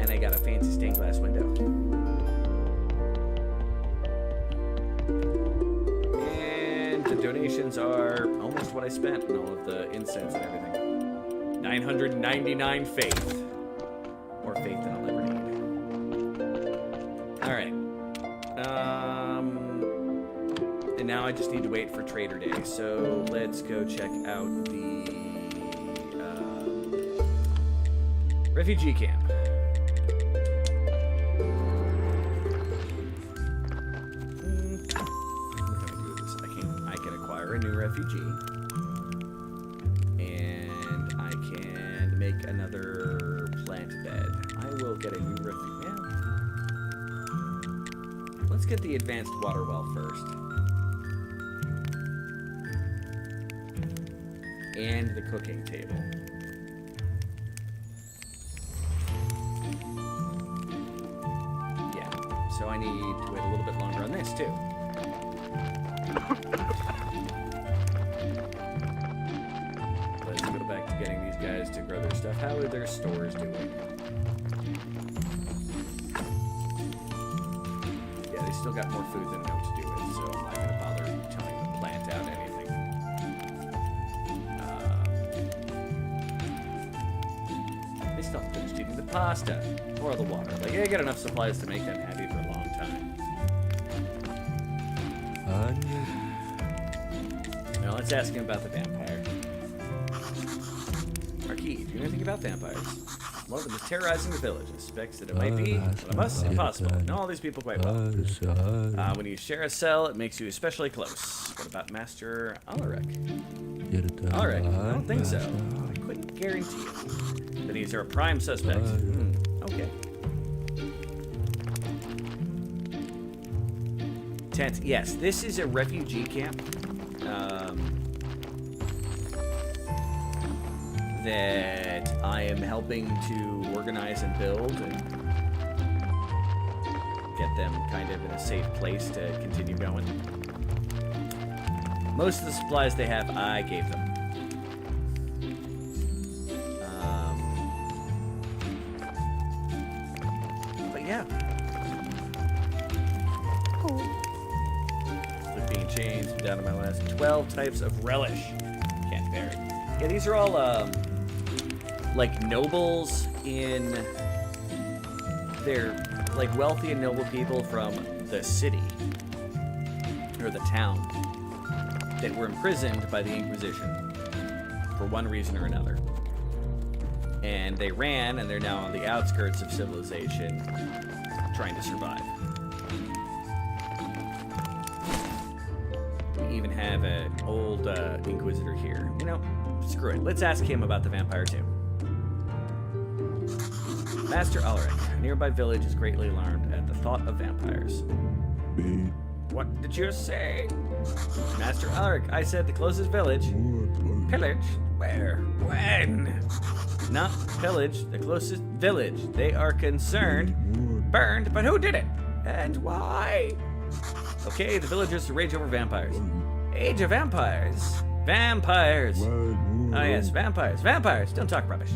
And I got a fancy stained glass window. And the donations are almost what I spent on all of the incense and everything. 999 faith. More faith than I'll ever need. Alright. And now I just need to wait for Trader Day. So let's go check out the refugee camp. I can acquire a new refugee, and I can make another plant bed. I will get a new refugee. Yeah. Let's get the advanced water well first, and the cooking table. So I need to wait a little bit longer on this, too. Let's go back to getting these guys to grow their stuff. How are their stores doing? Yeah, they still got more food than know what to do with, so I'm not going to bother telling them to plant out anything. They still haven't finished eating the pasta or the water. Like, they got enough supplies to make them happy for a long time. Now let's ask him about the vampire. Marquis, do you know anything about vampires? One of them is terrorizing the village and suspects that it might be, one of us, impossible. I know all these people quite well. When you share a cell, it makes you especially close. What about Master Alaric? Alaric? I don't think so. I couldn't guarantee it. Then he's our prime suspect. Okay. Tent. Yes, this is a refugee camp. That I am helping to organize and build and get them kind of in a safe place to continue going. Most of the supplies they have, I gave them. But yeah. With being changed, I'm down to my last 12 types of relish. Can't bear it. Yeah, these are all, like nobles in, they're like wealthy and noble people from the city, or the town, that were imprisoned by the Inquisition for one reason or another. And they ran, and they're now on the outskirts of civilization, trying to survive. We even have an old Inquisitor here. You know, screw it. Let's ask him about the vampire too. Master Alaric, a nearby village is greatly alarmed at the thought of vampires. What did you say? Master Alaric, I said the closest village. Pillage? Where? When? Not pillage, the closest village. They are concerned. Burned, but who did it? And why? Okay, the villagers rage over vampires. Age of vampires? Vampires! Oh yes, vampires. Vampires! Don't talk rubbish.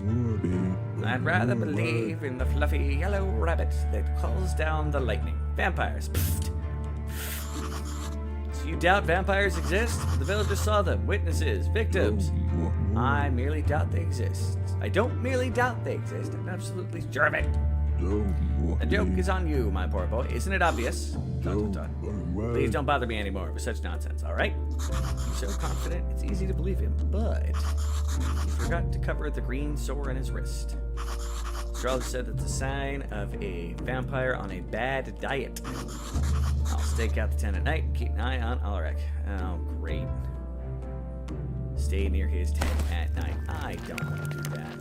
I'd rather believe in the fluffy yellow rabbit that calls down the lightning. Vampires. Pfft. So you doubt vampires exist? The villagers saw them. Witnesses. Victims. I merely doubt they exist. I don't merely doubt they exist. I'm absolutely sure of it. The joke is on you, my poor boy. Isn't it obvious? Please don't bother me anymore with such nonsense, alright? He's so confident, it's easy to believe him, but he forgot to cover the green sore on his wrist. Astrologer said that's a sign of a vampire on a bad diet. I'll stake out the tent at night and keep an eye on Alaric. Oh, great. Stay near his tent at night. I don't want to do that.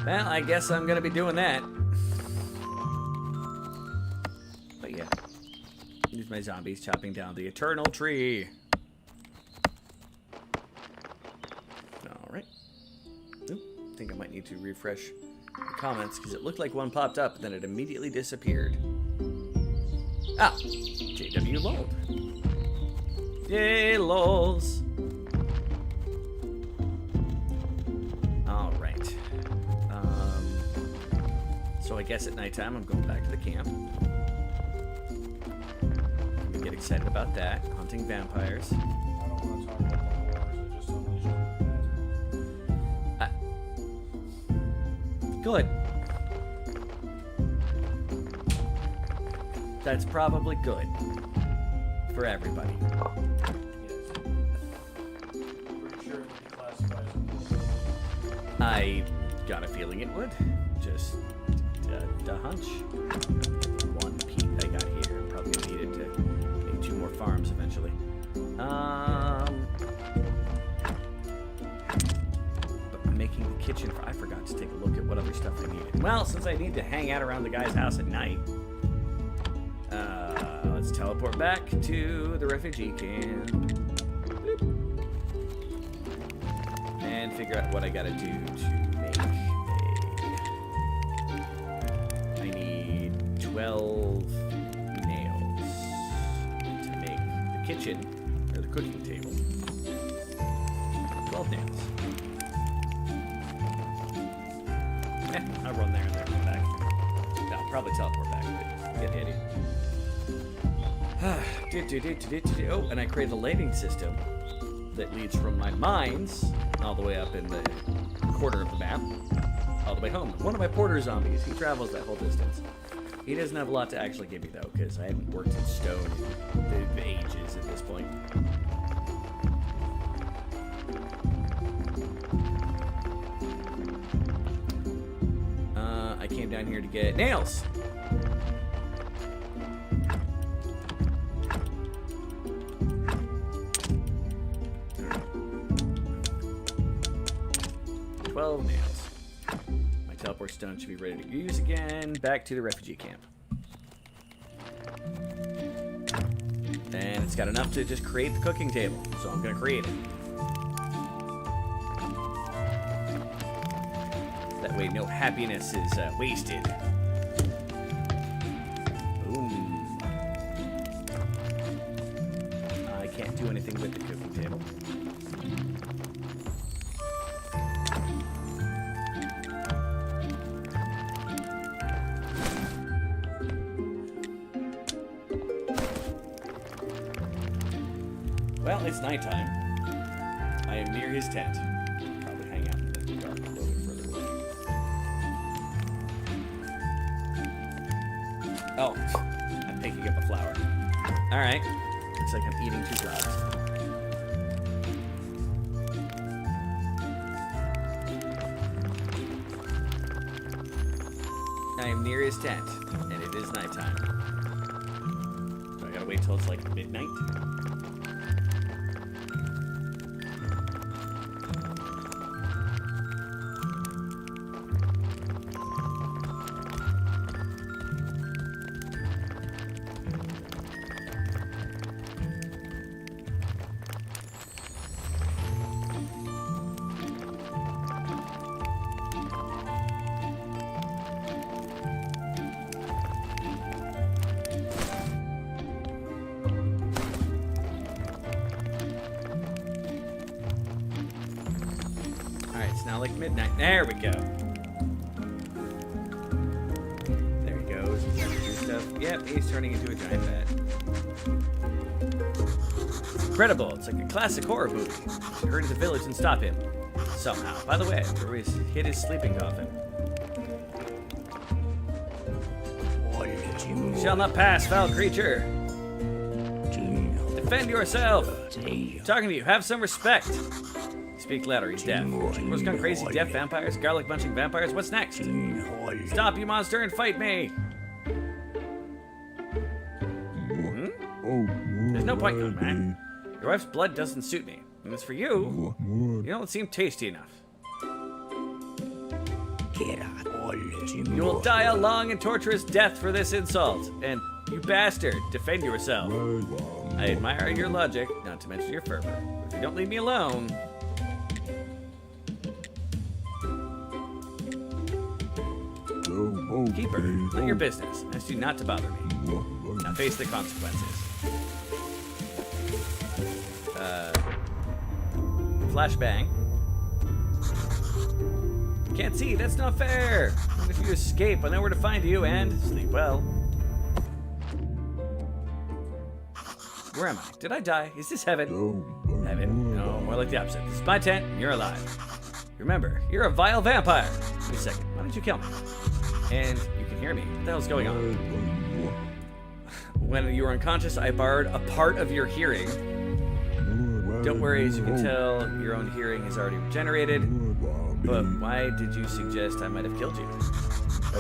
Well, I guess I'm gonna be doing that. But yeah. Here's my zombies chopping down the eternal tree. Alright. I think I might need to refresh the comments because it looked like one popped up, then it immediately disappeared. Ah! JW LOL. Yay, lols. Alright. So I guess at nighttime I'm going back to the camp. We get excited about that. Hunting vampires. I don't want to talk about the wars. I just unleashed them. Good. That's probably good. For everybody. Yes. Pretty sure it would be classified as a war. I got a feeling it would. Just a hunch. One peat I got here. I'm probably gonna need it to make 2 more farms eventually. But I'm making the kitchen. I forgot to take a look at what other stuff I needed. Well, since I need to hang out around the guy's house at night, let's teleport back to the refugee camp. Boop. And figure out what I gotta do to make I need 12 nails to make the kitchen, or the cooking table. 12 nails. I'll run there and then come back. No, I'll probably teleport back, but get idiot. Oh, and I created a lighting system that leads from my mines all the way up in the corner of the map, all the way home. One of my porter zombies, he travels that whole distance. He doesn't have a lot to actually give me, though, because I haven't worked in stone in ages at this point. I came down here to get nails. Nails. My teleport stone should be ready to use again. Back to the refugee camp. And it's got enough to just create the cooking table, so I'm going to create it. That way no happiness is wasted. Boom. I can't do anything with the cooking table. Well, it's nighttime. I am near his tent. Probably hang out in the dark a little bit further away. Oh, I'm picking up a flower. Alright. Looks like I'm eating 2 flowers. I am near his tent, and it is nighttime. So I gotta wait till it's like midnight. It's now like midnight. There we go. There he goes. He's gonna do stuff. Yep, he's turning into a giant bat. It's incredible. It's like a classic horror movie. We should hurry to the village and stop him. Somehow. By the way, where he's hid his sleeping coffin. You shall not pass, foul creature. Defend yourself. I'm talking to you. Have some respect. Speak louder, he's deaf. What's gone crazy? Deaf vampires? Garlic munching vampires? What's next? Stop, you monster, and fight me! There's no point, young man. Your wife's blood doesn't suit me. And as for you, you don't seem tasty enough. You will die a long and torturous death for this insult. And you bastard, defend yourself. I admire your logic, not to mention your fervor. If you don't leave me alone... Keeper, not your business. I asked you not to bother me. Now face the consequences. Flashbang. Can't see, that's not fair. Even if you escape, I know where to find you and sleep well. Where am I? Did I die? Is this heaven? Heaven? No, more like the opposite. This is my tent, and you're alive. Remember, you're a vile vampire. Wait a second, why did you kill me? And you can hear me. What the hell's going on? When you were unconscious, I borrowed a part of your hearing. Don't worry, as you can tell, your own hearing is already regenerated. But why did you suggest I might have killed you?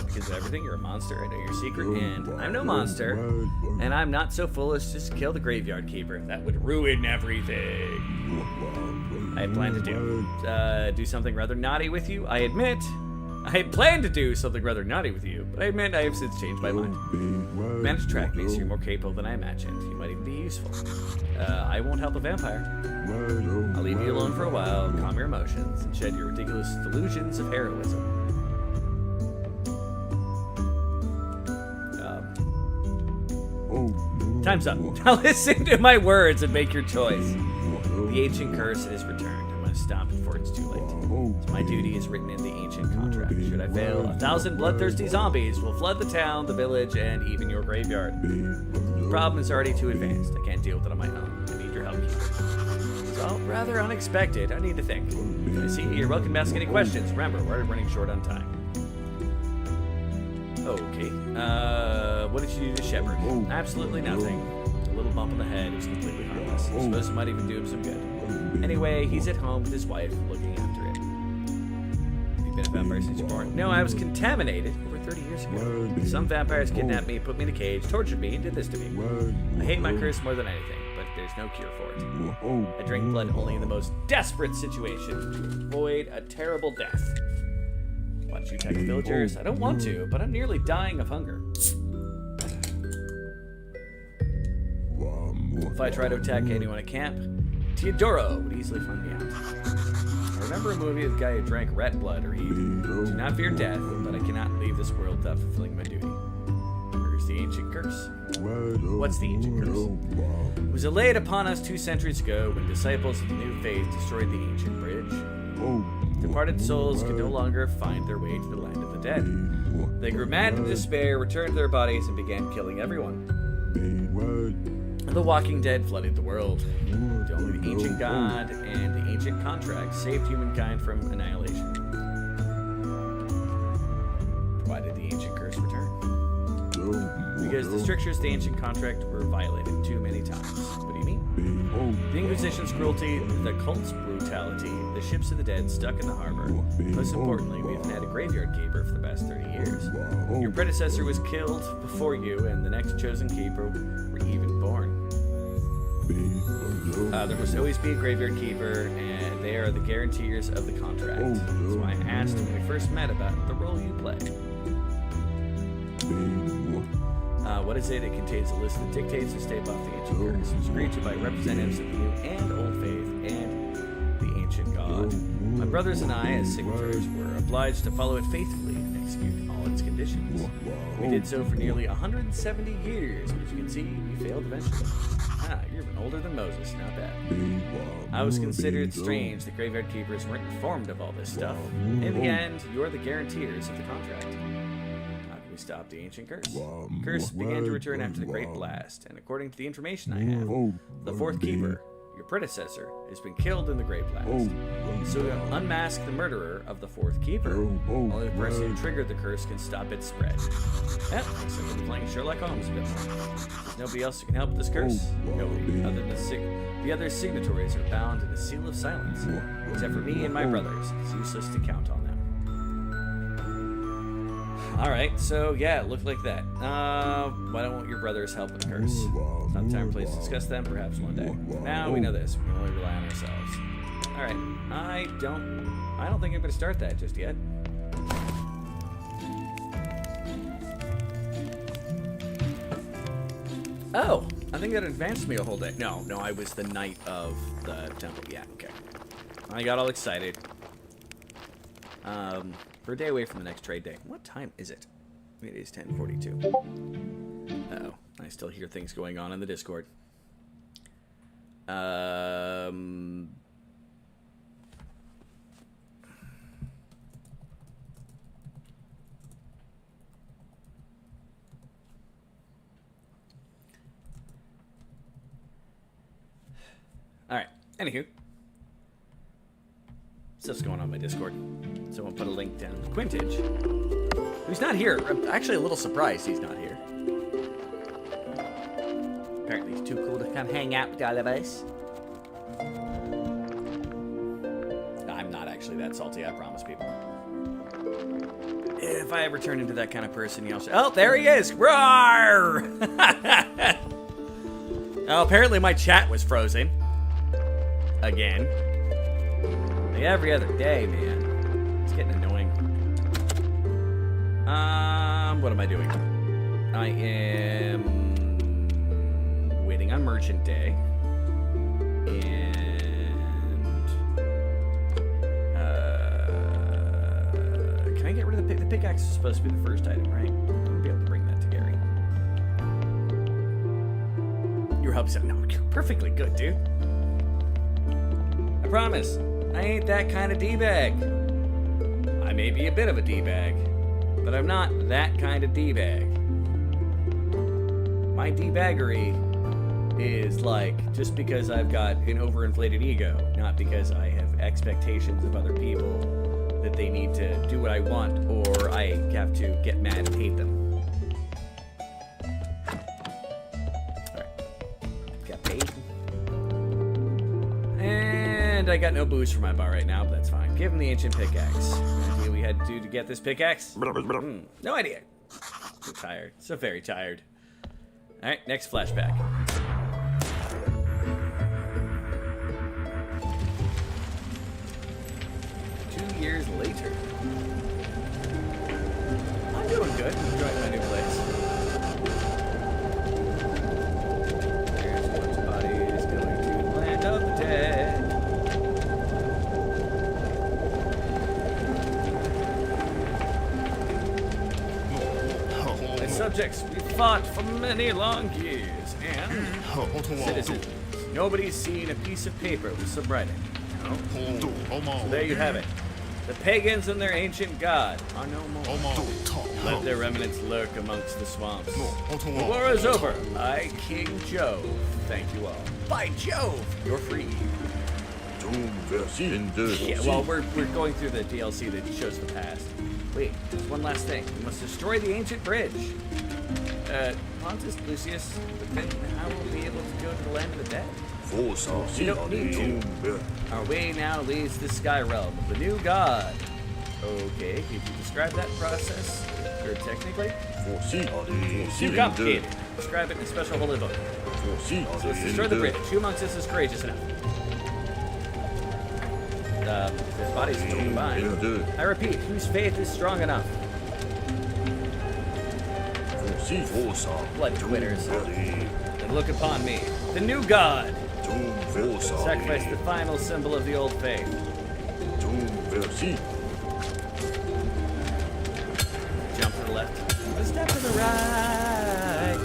Because of everything, you're a monster, I know your secret, and I'm no monster. And I'm not so foolish to just kill the graveyard keeper. That would ruin everything. I had planned to do something rather naughty with you, I admit. I had planned to do something rather naughty with you, but I admit I have since changed my mind. You managed to track me, so you're more capable than I imagined. You might even be useful. I won't help a vampire. I'll leave you alone for a while, calm your emotions, and shed your ridiculous delusions of heroism. Time's up. Now listen to my words and make your choice. The ancient curse is returned. I'm going to stop before it's too late. So my duty is written in the ancient contract. Should I fail, 1,000 bloodthirsty zombies will flood the town, the village, and even your graveyard. The problem is already too advanced. I can't deal with it on my own. I need your help, Keeper. It's all rather unexpected. I need to think. I see you're welcome to ask any questions. Remember, we're running short on time. Okay. What did you do to Shepard? Absolutely nothing. A little bump on the head is completely harmless. I suppose it might even do him some good. Anyway, he's at home with his wife looking after him. Have you been a vampire since you were born? No, I was contaminated over 30 years ago. Some vampires kidnapped me, put me in a cage, tortured me, and did this to me. I hate my curse more than anything, but there's no cure for it. I drink blood only in the most desperate situations to avoid a terrible death. Why don't you attack the villagers? I don't want to, but I'm nearly dying of hunger. If I try to attack anyone at camp, Teodoro would easily find me out. I remember a movie of the guy who drank rat blood or heat. Do not fear death, but I cannot leave this world without fulfilling my duty. Where's the ancient curse? What's the ancient curse? It was laid upon us 2 centuries ago when disciples of the new faith destroyed the ancient bridge. Departed souls could no longer find their way to the land of the dead. They grew mad in despair, returned to their bodies, and began killing everyone. The walking dead flooded the world. Only the ancient god and the ancient contract saved humankind from annihilation. Why did the ancient curse return? Because the strictures of the ancient contract were violated too many times. What do you mean? The Inquisition's cruelty, the cult's brutality, the ships of the dead stuck in the harbor. Most importantly, we haven't had a graveyard keeper for the past 30 years. Your predecessor was killed before you, and the next chosen keeper were even born. There must always be a graveyard keeper, and they are the guaranteers of the contract. That's why I asked when we first met about the role you play. What is it? It contains a list that dictates to stave off the ancient curse. It was agreed to by representatives of the new and old faith and the ancient god. My brothers and I, as signatories, were obliged to follow it faithfully and execute all its conditions. We did so for nearly 170 years. As you can see, we failed eventually. You're even older than Moses. Not bad. I was considered strange that graveyard keepers weren't informed of all this stuff. In the end, you're the guarantors of the contract. We stopped the ancient curse. The curse began to return after the Great Blast, and according to the information I have, the 4th keeper, your predecessor, has been killed in the Great Blast. So to unmask the murderer of the 4th keeper, only the person who triggered the curse can stop its spread. Except for playing Sherlock Holmes a bit more. There's nobody else who can help with this curse. Nobody, other than the other signatories are bound in a seal of silence. Except for me and my brothers, it's useless to count on them. Alright, so yeah, it looked like that. Why don't your brothers help with the curse? It's not time or place to discuss them, perhaps one day. Now we know this, we can only rely on ourselves. Alright, I don't think I'm gonna start that just yet. Oh, I think that advanced me a whole day. No, I was the knight of the temple. Yeah, okay. I got all excited. We're a day away from the next trade day. What time is it? It is 10:42. Uh-oh. I still hear things going on in the Discord. Alright, anywho. Stuff's going on my Discord. Someone put a link down. Quintage, who's not here. I'm actually a little surprised he's not here. Apparently he's too cool to come hang out with all of us. I'm not actually that salty, I promise people. If I ever turn into that kind of person, you'll say, oh, there he is! Roar! Oh, apparently my chat was frozen. Again. Like every other day, man. It's getting annoying. What am I doing? I am waiting on Merchant Day. And can I get rid of the pickaxe is supposed to be the first item, right? I'm gonna be able to bring that to Gary. Your help's no, perfectly good, dude. I promise. I ain't that kind of D-bag. I may be a bit of a D-bag, but I'm not that kind of D-bag. My D-baggery is like just because I've got an overinflated ego, not because I have expectations of other people that they need to do what I want or I have to get mad and hate them. And I got no booze for my bar right now, but that's fine. Give him the ancient pickaxe. Any idea we had to do to get this pickaxe? No idea. I'm tired. So very tired. Alright, next flashback. 2 years later. I'm doing good. Enjoying my new place. There's one's body is going to the land of the dead. Subjects, we fought for many long years, and citizens, nobody's seen a piece of paper with some writing. No? So there you have it. The pagans and their ancient god are no more. Let their remnants lurk amongst the swamps. The war is over. I, King Jove, thank you all. By Jove, you're free. Yeah, well, we're going through the DLC that shows the past. Wait, there's one last thing. We must destroy the ancient bridge. Pontus, Lucius, but then how will we be able to go to the land of the dead? We don't need to. Our way now leads to the sky realm of the new god. Okay, could you describe that process? Or technically? Too complicated. Describe it in a special holy book. So let's destroy the bridge. Who amongst us is courageous enough? His body's still combined. I repeat, whose faith is strong enough? Blood quitters. Then look upon me, the new god. Sacrifice the final symbol of the old faith. Jump to the left. A step to the right.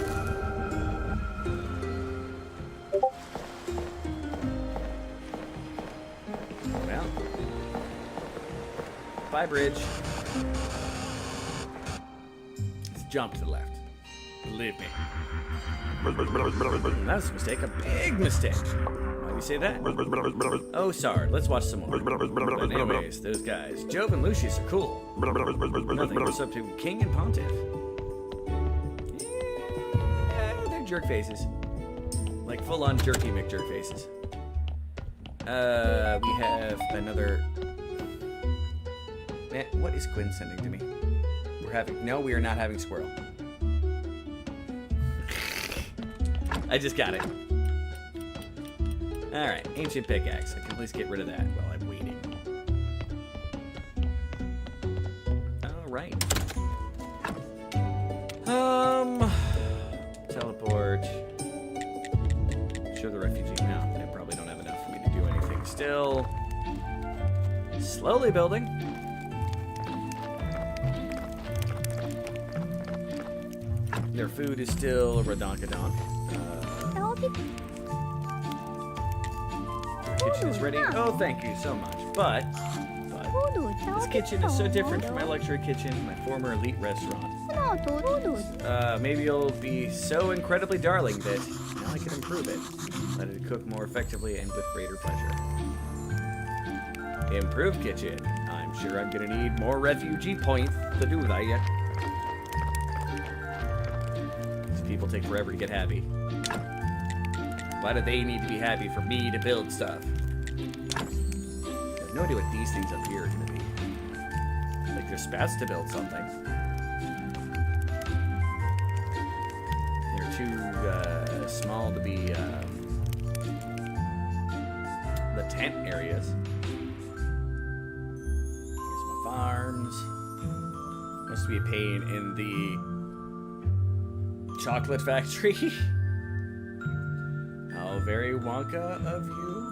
Well. Bye, bridge. Let's jump to the left. Believe me. That was a mistake. A big mistake. Why do you say that? Oh, sorry. Let's watch some more. But anyways, those guys. Jove and Lucius are cool. Nothing goes up to King and Pontiff. Yeah, they're jerk faces. Like full-on jerky McJerk faces. We have another... Man, what is Quinn sending to me? No, we are not having squirrel. I just got it. Alright, ancient pickaxe. I can at least get rid of that while I'm waiting. Alright. Teleport. Sure, the refugee now. They probably don't have enough for me to do anything. Still slowly building. Their food is still redonkadonk. Kitchen is ready. Oh, thank you so much. But this kitchen is so different from my luxury kitchen, my former elite restaurant. Maybe it'll be so incredibly darling that now I can improve it. Let it cook more effectively and with greater pleasure. Improved kitchen. I'm sure I'm gonna need more refugee points to do that yet. These people take forever to get happy. Why do they need to be happy for me to build stuff? I have no idea what these things up here are gonna be. Like they're spats to build something. They're too small to be the tent areas. Here's my farms. Must be a pain in the chocolate factory. How very Wonka of you.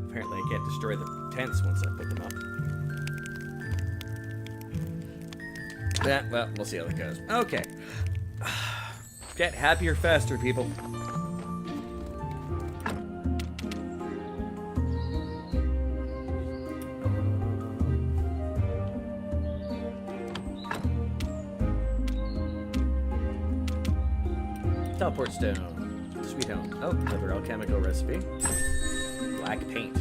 Apparently I can't destroy the tents once I put them up. Yeah, well, we'll see how that goes. Okay. Get happier faster, people. Teleport stone. Sweet home. Oh, another alchemical recipe. Black paint.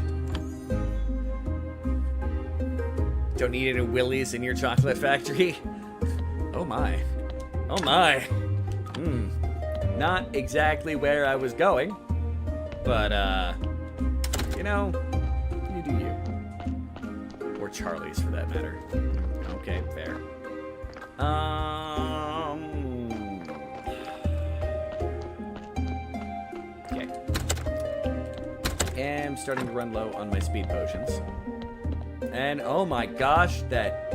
Don't need any willies in your chocolate factory? Oh my. Oh my. Not exactly where I was going. But, you know, you do you. Or Charlie's for that matter. Okay, fair. Okay. Am starting to run low on my speed potions. And oh my gosh, that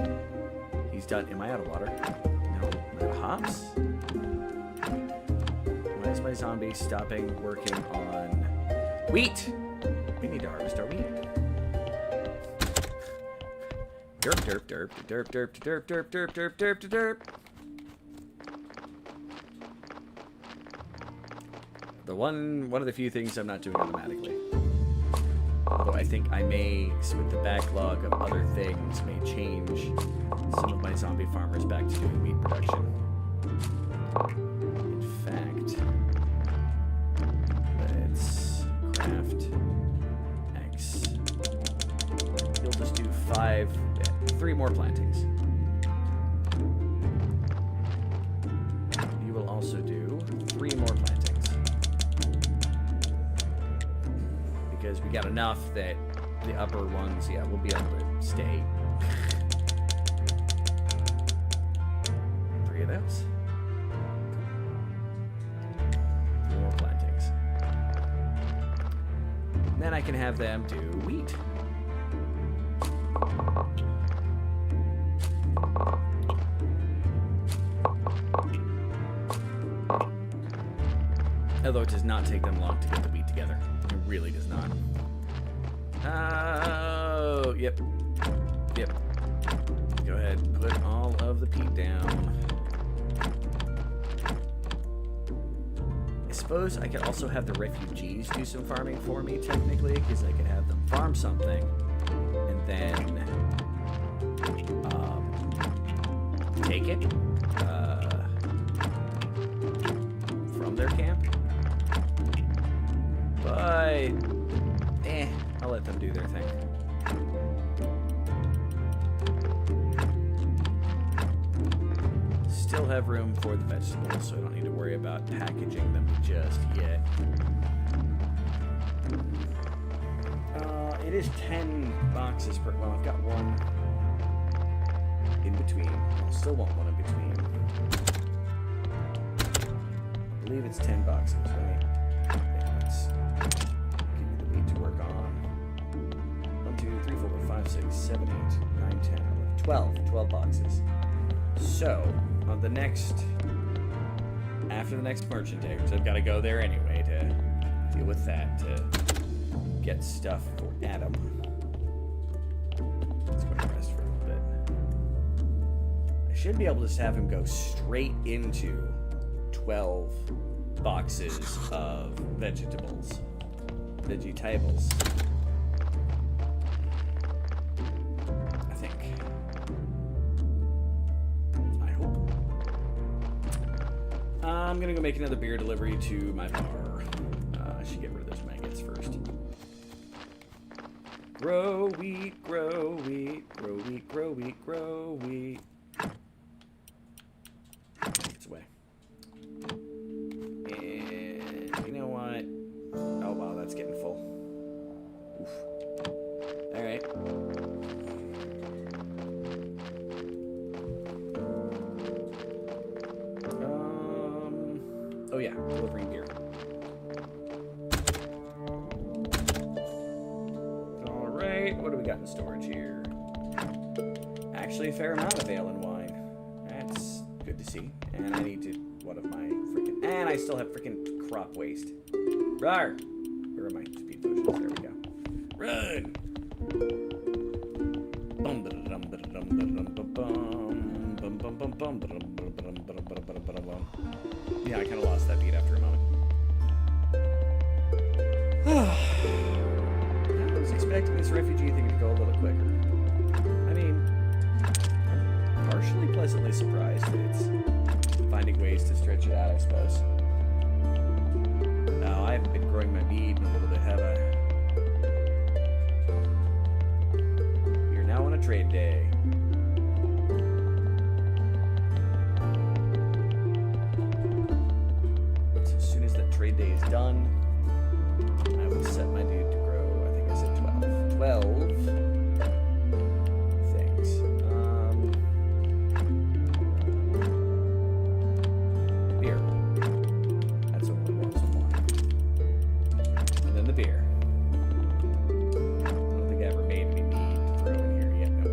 he's done. Am I out of water? No. Am I out of hops? Why is my zombie stopping working on wheat? We need to harvest our wheat. Derp, derp, derp, derp, derp, derp, derp, derp, derp, derp, derp. The one of the few things I'm not doing automatically. Although I think I may, with the backlog of other things, may change some of my zombie farmers back to doing wheat production. In fact, let's craft X. You'll just do 3 more plantings. You will also do 3 more plantings. Because we got enough that the upper ones, yeah, we'll be able to stay. 3 of those. 3 more plantings. And then I can have them do wheat. Although it does not take them long to get the wheat together. It really does not. Oh, yep. Yep. Go ahead and put all of the peat down. I suppose I could also have the refugees do some farming for me, technically, because I could have them farm something and then take it from their camp. But, I'll let them do their thing. Still have room for the vegetables, so I don't need to worry about packaging them just yet. It is 10 boxes per, well, I've got one in between. I'll still want one in between. I believe it's 10 boxes, right? Yeah, let's give me the wheat to work on. 1, 2, 3, 4, 5, 6, 7, 8, 9, 10, 11, 12 boxes. So, on the next after the next merchant day, because I've got to go there anyway to deal with that, to get stuff for Adam. Let's go to rest for a little bit. I should be able to just have him go straight into 12 boxes of vegetables. Vegetables. I think. I hope. I'm gonna go make another beer delivery to my bar. I should get rid of those maggots first. Grow wheat, grow wheat, grow wheat, grow wheat, grow wheat. It's away. And you know what? Oh wow, that's getting full. Oof. Alright. Oh yeah, delivering beer. Alright, what do we got in storage here? Actually a fair amount of ale and wine. That's good to see. And I need to one of my freaking, and I still have freaking crop waste. Rawr! Where are my speed potions? There we go. Run! Yeah, I kind of lost that beat after a moment. I was expecting this refugee thing to go a little quicker. I mean, I'm partially pleasantly surprised that it's finding ways to stretch it out, I suppose. No, I haven't been growing my mead in a little bit, have I? You're now on a trade day. So as soon as that trade day is done, I will set my dude to grow, I think I said 12. 12 things. Beer. That's what we want, some wine. And then the beer. I don't think I ever made any mead to throw in here yet. No.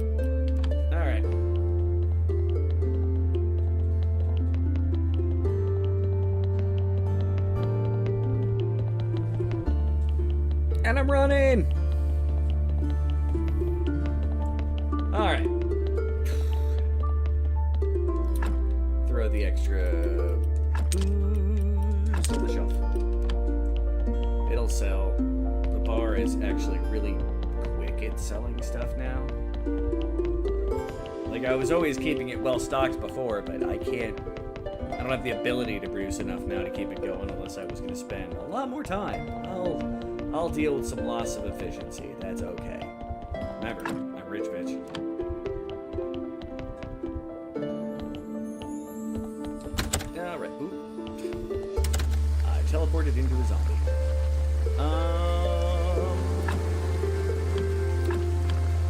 Alright. And I'm running! Alright. Throw the extra booze on the shelf. It'll sell. The bar is actually really quick at selling stuff now. Like, I was always keeping it well stocked before, but I don't have the ability to produce enough now to keep it going unless I was going to spend a lot more time. I'll deal with some loss of efficiency. That's okay. Remember, I'm rich bitch. Alright, oop. I teleported into a zombie.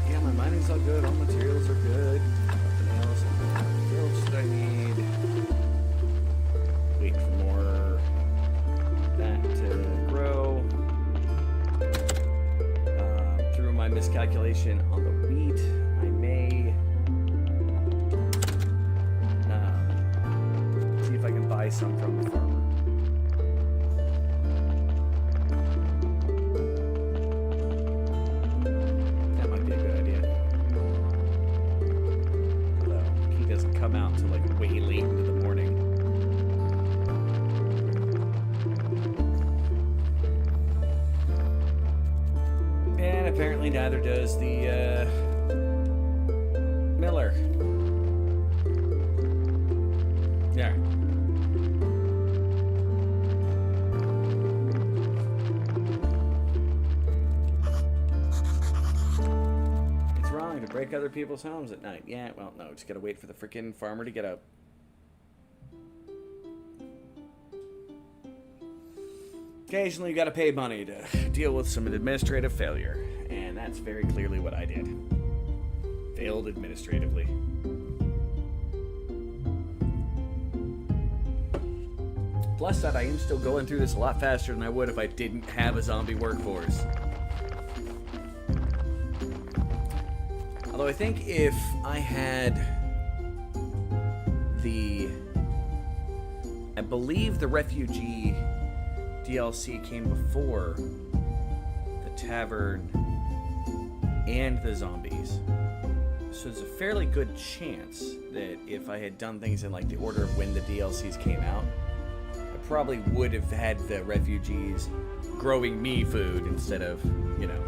Yeah, my mining's all good. All materials are good. Nothing else. What else should I need? Wait for more that to grow. Through my miscalculation on the wheat, I may see if I can buy some from the farmer. That might be a good idea. Although he doesn't come out till like way late into the morning. And apparently neither does the miller. Yeah. It's wrong to break other people's homes at night. Yeah, well, no, just gotta wait for the freaking farmer to get up. Occasionally you gotta pay money to deal with some administrative failure, and that's very clearly what I did. Failed administratively. Plus that I am still going through this a lot faster than I would if I didn't have a zombie workforce. Although I think if I had the I believe the refugee DLC came before the tavern and the zombies. So there's a fairly good chance that if I had done things in like the order of when the DLCs came out, I probably would have had the refugees growing me food instead of, you know,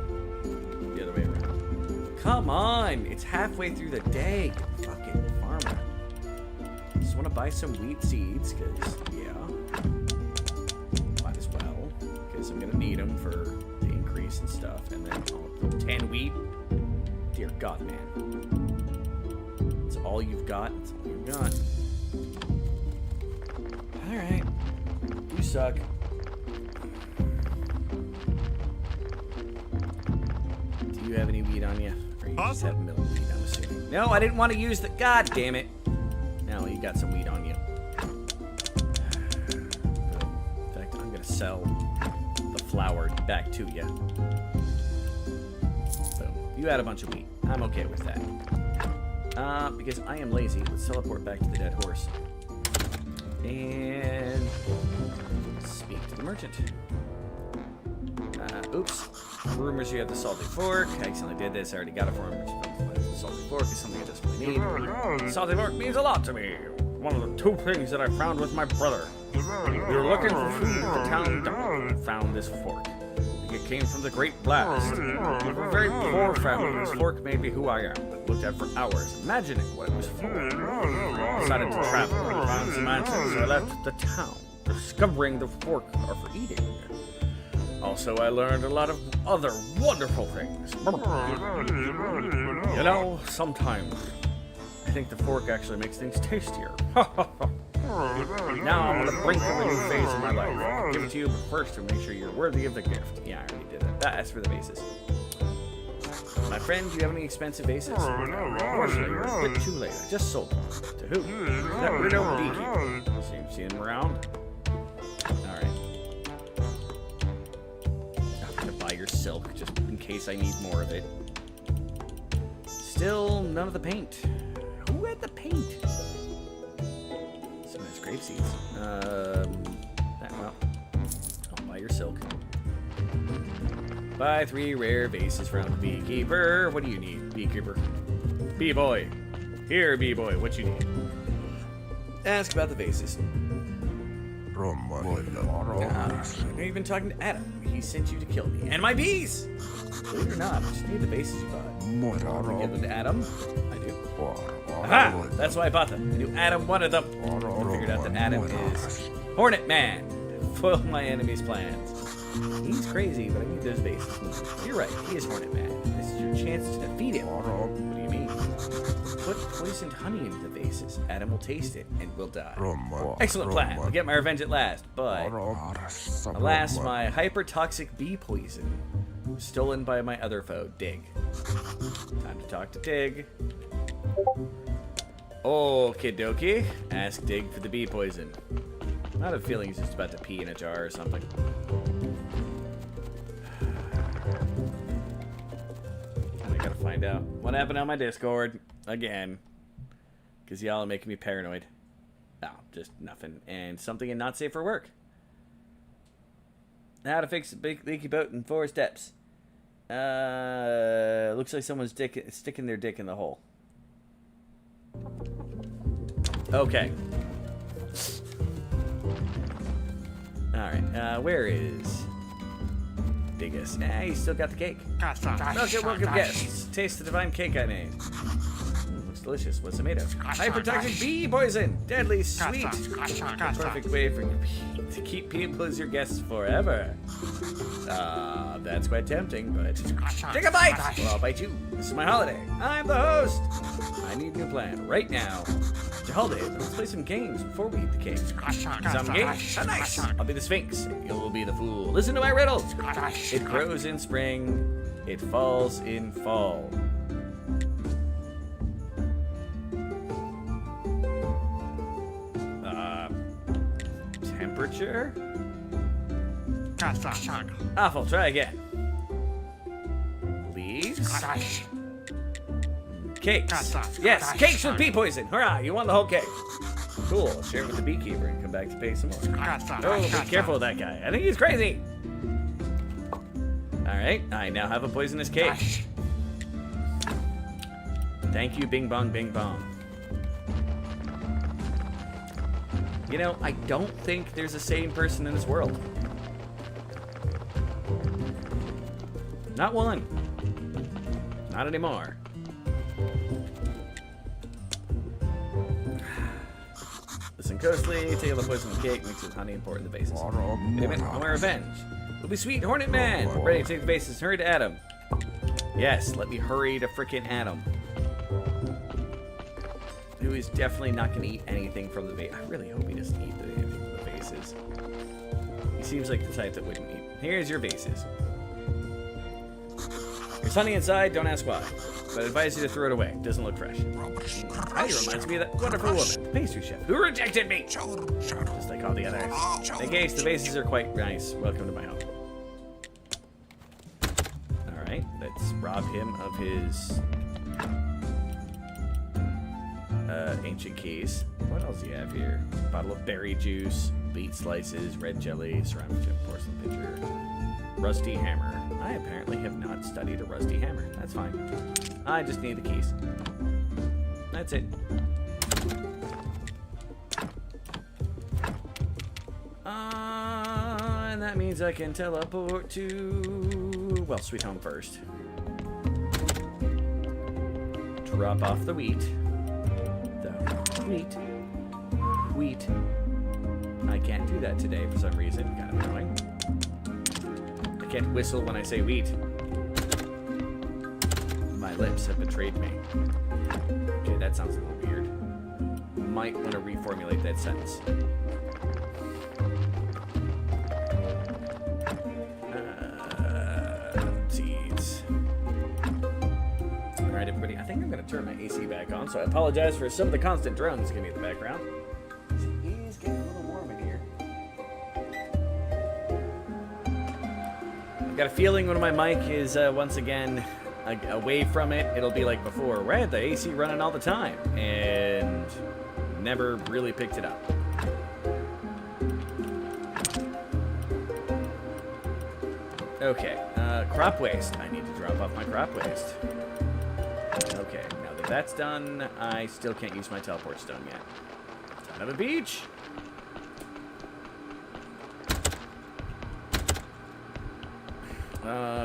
the other way around. Come on! It's halfway through the day, you fucking farmer. Just want to buy some wheat seeds, because, yeah, might as well, because I'm going to need them for the increase and stuff. And then I'll put 10 wheat. Dear God, man. It's all you've got. It's all you've got. Alright. You suck. Do you have any wheat on you? Or you just have milk wheat, I'm assuming? No, I didn't want to use the... God damn it. Now you got some wheat on you. In fact, I'm going to sell the flour back to you. Boom. You had a bunch of wheat. I'm okay with that. Because I am lazy, let's teleport back to the dead horse. And speak to the merchant. Oops. Rumors you have the salty fork. I accidentally did this. I already got it for him. The salty fork is something I desperately need. Salty fork means a lot to me. One of the two things that I found with my brother. We were looking for food at the town dump and found this fork. It came from the Great Blast. We're a very poor family. This fork made me who I am. But looked at for hours, imagining what it was for. I decided to travel and find some answers, so I left the town, discovering the fork are for eating. Also, I learned a lot of other wonderful things. You know, sometimes I think the fork actually makes things tastier. Now I'm on the brink of a new phase in my life. I'll give it to you, but first to make sure you're worthy of the gift. Yeah, I already did that. That's for the vases. My friend, do you have any expensive vases? Unfortunately, you're a bit too late. I just sold them. To who? That weirdo beekeeper. Seen him around? Alright. I'm gonna buy your silk, just in case I need more of it. Still, none of the paint. Who had the paint? Some nice grape seeds. Well, I'll buy your silk. Buy 3 rare vases from the beekeeper. What do you need, beekeeper? Bee-boy. Here, bee-boy, what you need? Ask about the vases. You've been talking to Adam. He sent you to kill me. And my bees! Believe it or not, I just need the vases you bought. You give them to Adam? I do. Aha! That's why I bought them. I knew Adam wanted them. I figured out that Adam is Hornet Man. Foil my enemy's plans. He's crazy, but I need those vases. You're right, he is Hornet Man. This is your chance to defeat him. What do you mean? Put poisoned honey into the vases. Adam will taste it and will die. Excellent plan. I'll get my revenge at last, but alas, my hyper-toxic bee poison was stolen by my other foe, Dig. Time to talk to Dig. Okie dokie. Ask Dig for the bee poison. I have a feeling he's just about to pee in a jar or something. And I gotta find out what happened on my Discord again. Because y'all are making me paranoid. No, just nothing. And something in not safe for work. How to fix a big leaky boat in 4 steps. Looks like someone's sticking their dick in the hole. Okay. Alright, where is Diggus? Nah, he's still got the cake. Welcome guests. Taste the divine cake I made. Looks delicious. What's it made of? Hypertoxic bee poison. Deadly sweet. The perfect way for to keep people as your guests forever. That's quite tempting, but take a bite! Well, I'll bite you. This is my holiday. I'm the host. I need a new plan right now. It's your holiday. Let's play some games before we eat the cake. Some games? How nice! I'll be the Sphinx, and you'll be the fool. Listen to my riddle. It grows in spring. It falls in fall. Temperature? Awful. Try again. Leaves? Cakes. Yes, cakes with bee poison. Hurrah, you won the whole cake. Cool. Share it with the beekeeper and come back to pay some more. Oh, be careful with that guy. I think he's crazy. All right, I now have a poisonous cake. Thank you, Bing Bong Bing Bong. You know, I don't think there's a sane person in this world. Not one. Not anymore. Listen closely, take all the poisonous cake, mix it with honey, and pour it in the vases. Wait a minute, on my revenge. It'll be sweet, Hornet Man! Ready to take the vases, hurry to Adam. Yes, let me hurry to frickin' Adam. Who is definitely not going to eat anything from the vase. I really hope he doesn't eat anything from the vases. He seems like the type that wouldn't eat. Here's your vases. There's honey inside, don't ask why. But I advise you to throw it away. It doesn't look fresh. Honey reminds me of that wonderful woman, the pastry chef, who rejected me! Just like all the others. In any case, the vases are quite nice. Welcome to my home. Alright, let's rob him of his ancient keys. What else do you have here? Bottle of berry juice, beet slices, red jelly, ceramic chip, porcelain pitcher, rusty hammer. I apparently have not studied a rusty hammer. That's fine. I just need the keys. That's it. And that means I can teleport to, well, Sweet Home first. Drop off the wheat. Wheat. I can't do that today for some reason. Kind of annoying. I can't whistle when I say wheat. My lips have betrayed me. Okay, that sounds a little weird. Might want to reformulate that sentence. Seeds. Alright, everybody, I think I'm going to turn my AC back on, so I apologize for some of the constant drone that's going to be in the background. It is getting a little warm in here. I've got a feeling when my mic is once again away from it, it'll be like before, where I had the AC running all the time, and never really picked it up. Okay, crop waste. I need to drop off my crop waste. Okay, now that that's done, I still can't use my teleport stone yet. Son of a beach!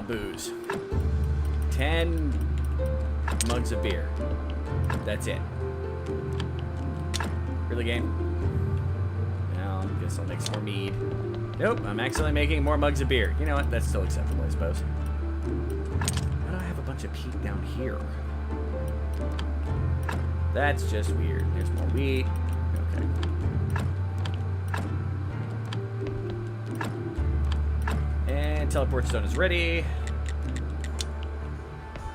Booze. 10 mugs of beer. That's it. Really, game? Well, I guess I'll make some more mead. Nope, I'm actually making more mugs of beer. You know what? That's still acceptable, I suppose. Why do I have a bunch of peat down here? That's just weird. There's more wheat. Okay. And teleport stone is ready.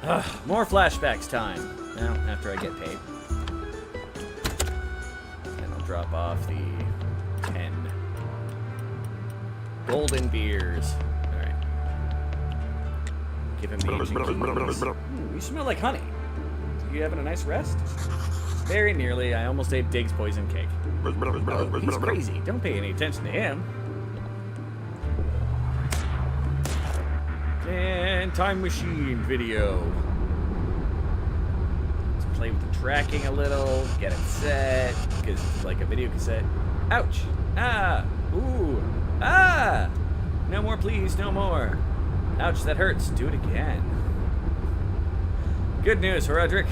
Ugh, more flashbacks time. Well, after I get paid. And I'll drop off the 10 golden beers. Alright. Give him the ancient keys. You smell like honey. You having a nice rest? Very nearly. I almost ate Dig's poison cake. Oh, he's crazy. Don't pay any attention to him. And time machine video. Let's play with the tracking a little. Get it set. Because it's like a video cassette. Ouch. Ah. Ooh. Ah. No more, please. No more. Ouch, that hurts. Do it again. Good news, Roderick.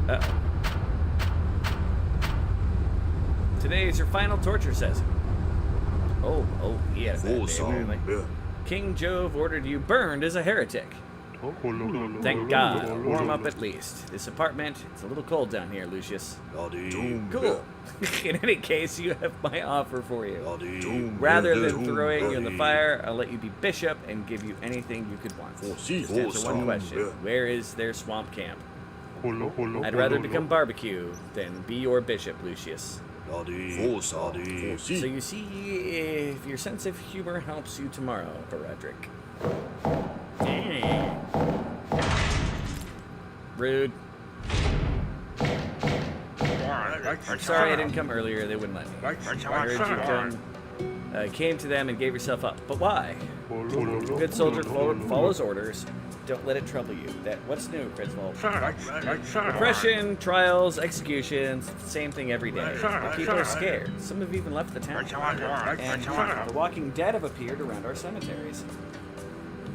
Uh-oh. Today is your final torture session. Oh, he had a bad day, apparently. King Jove ordered you burned as a heretic. Thank God. Warm up at least. This apartment, it's a little cold down here, Lucius. Cool. In any case, you have my offer for you. Rather than throwing you in the fire, I'll let you be bishop and give you anything you could want. Just answer one question. Where is their swamp camp? I'd rather become barbecue than be your bishop, Lucius. So you see if your sense of humor helps you tomorrow, Roderick. Rude. Sorry I didn't come earlier. They wouldn't let me. I heard you came to them and gave yourself up. But why? Good soldier follows orders. Don't let it trouble you. What's new, Griswold? Repression, trials, executions, same thing every day. The people are scared. Some have even left the town. And the walking dead have appeared around our cemeteries.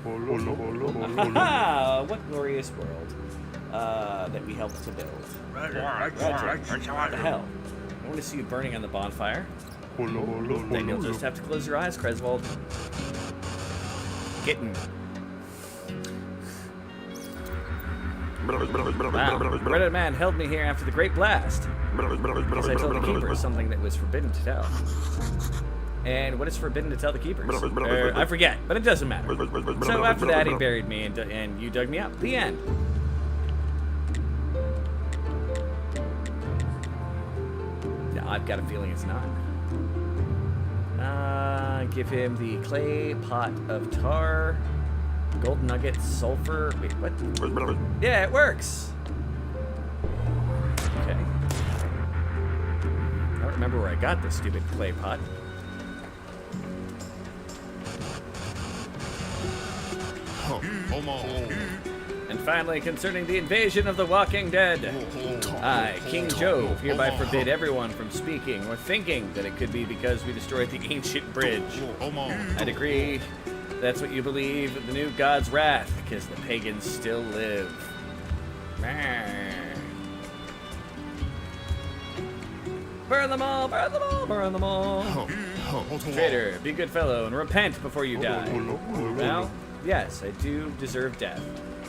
What glorious world that we helped to build. Roger. What the hell? I want to see you burning on the bonfire. Then you'll just have to close your eyes, Griswold. Getting. Wow. Red Man held me here after the Great Blast. Because I told the keepers something that was forbidden to tell. And what is forbidden to tell the keepers? I forget, but it doesn't matter. So after that, he buried me, and you dug me up. The end. No, I've got a feeling it's not. Give him the clay pot of tar, gold nuggets, sulfur. Wait, what? Yeah, it works. Okay. I don't remember where I got this stupid clay pot. And finally, concerning the invasion of the walking dead, I, King Jove, hereby forbid everyone from speaking or thinking that it could be because we destroyed the ancient bridge. I decree that's what you believe of the new god's wrath, because the pagans still live. Burn them all, burn them all, burn them all. Traitor, be a good fellow and repent before you die. Well, yes, I do deserve death.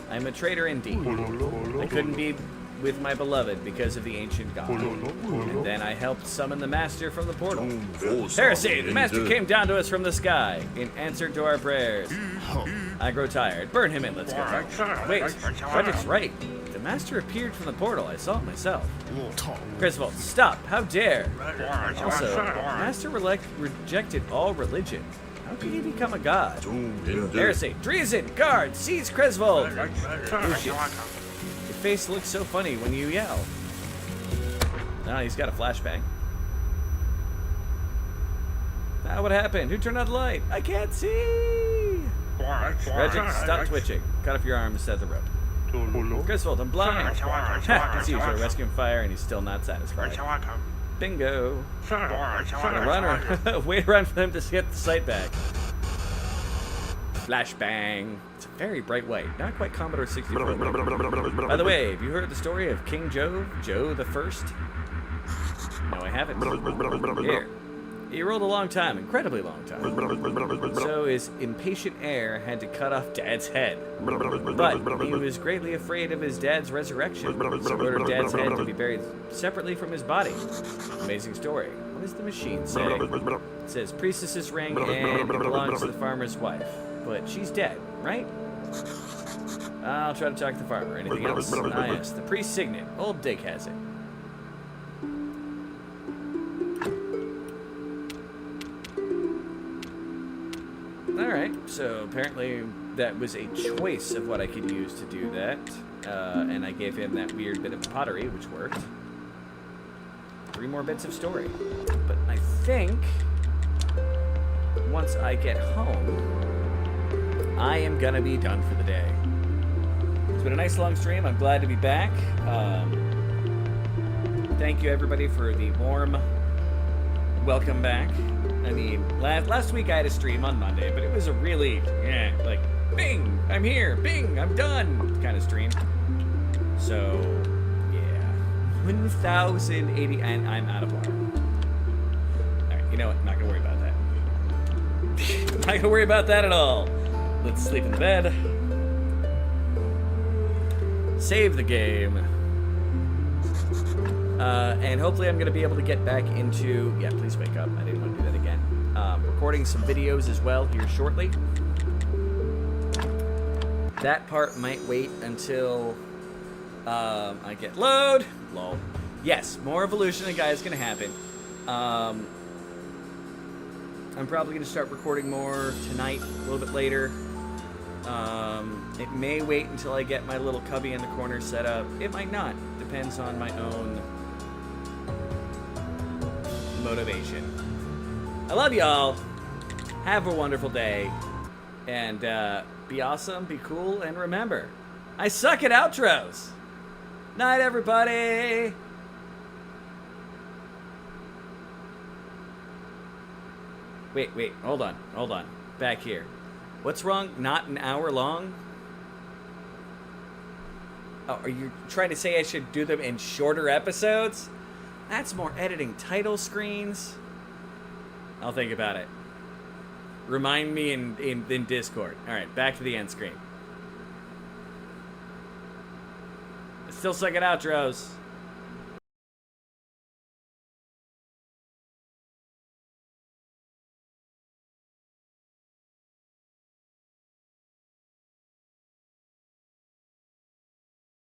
I'm a traitor indeed. I couldn't be with my beloved because of the ancient god. And then I helped summon the master from the portal. Heresy! The master came down to us from the sky in answer to our prayers. I grow tired. Burn him in, let's go. Wait, Frederick's right. The master appeared from the portal. I saw it myself. Griswold, stop! How dare! Also, master rejected all religion. How could he become a god? Heresy! Treason! Guard! Seize Griswold! Your face looks so funny when you yell. Now he's got a flashbang. Now what happened? Who turned on the light? I can't see! Reggie, stop twitching. Cut off your arm instead of the rope. Griswold, I'm blind. As usual, rescue him fire, and he's still not satisfied. Bingo. Run or wait around for them to get the sight back. Flashbang. It's a very bright white, not quite Commodore 64. By the way, have you heard the story of King Jove, Joe the First? No, I haven't. Here. He ruled a long time, incredibly long time. So his impatient heir had to cut off Dad's head. But he was greatly afraid of his dad's resurrection, so ordered Dad's head to be buried separately from his body. Amazing story. What does the machine say? It says priestess's ring and it belongs to the farmer's wife. But she's dead, right? I'll try to talk to the farmer. Anything else? Ah, yes. The priest's signet. Old Dick has it. Alright, so apparently that was a choice of what I could use to do that. And I gave him that weird bit of pottery, which worked. 3 more bits of story. But I think once I get home, I am gonna be done for the day. It's been a nice long stream. I'm glad to be back. Thank you everybody for the warm welcome back. I mean, last week I had a stream on Monday, but it was a really, like, bing, I'm here, bing, I'm done kind of stream. So, yeah. 1,080, and I'm out of water. Alright, you know what? I'm not gonna worry about that. I'm not gonna worry about that at all. Let's sleep in the bed. Save the game. And hopefully I'm going to be able to get back into... Yeah, please wake up. I didn't want to do that again. Recording some videos as well here shortly. That part might wait until I get load. Lol. Yes, more evolution of guys is going to happen. I'm probably going to start recording more tonight, a little bit later. It may wait until I get my little cubby in the corner set up. It might not. Depends on my own motivation. I love y'all. Have a wonderful day. And be awesome, be cool, and remember, I suck at outros. Night, everybody. Wait, hold on. Back here. What's wrong? Not an hour long? Oh, are you trying to say I should do them in shorter episodes? That's more editing title screens. I'll think about it. Remind me in Discord. Alright, back to the end screen. I still suck at outros.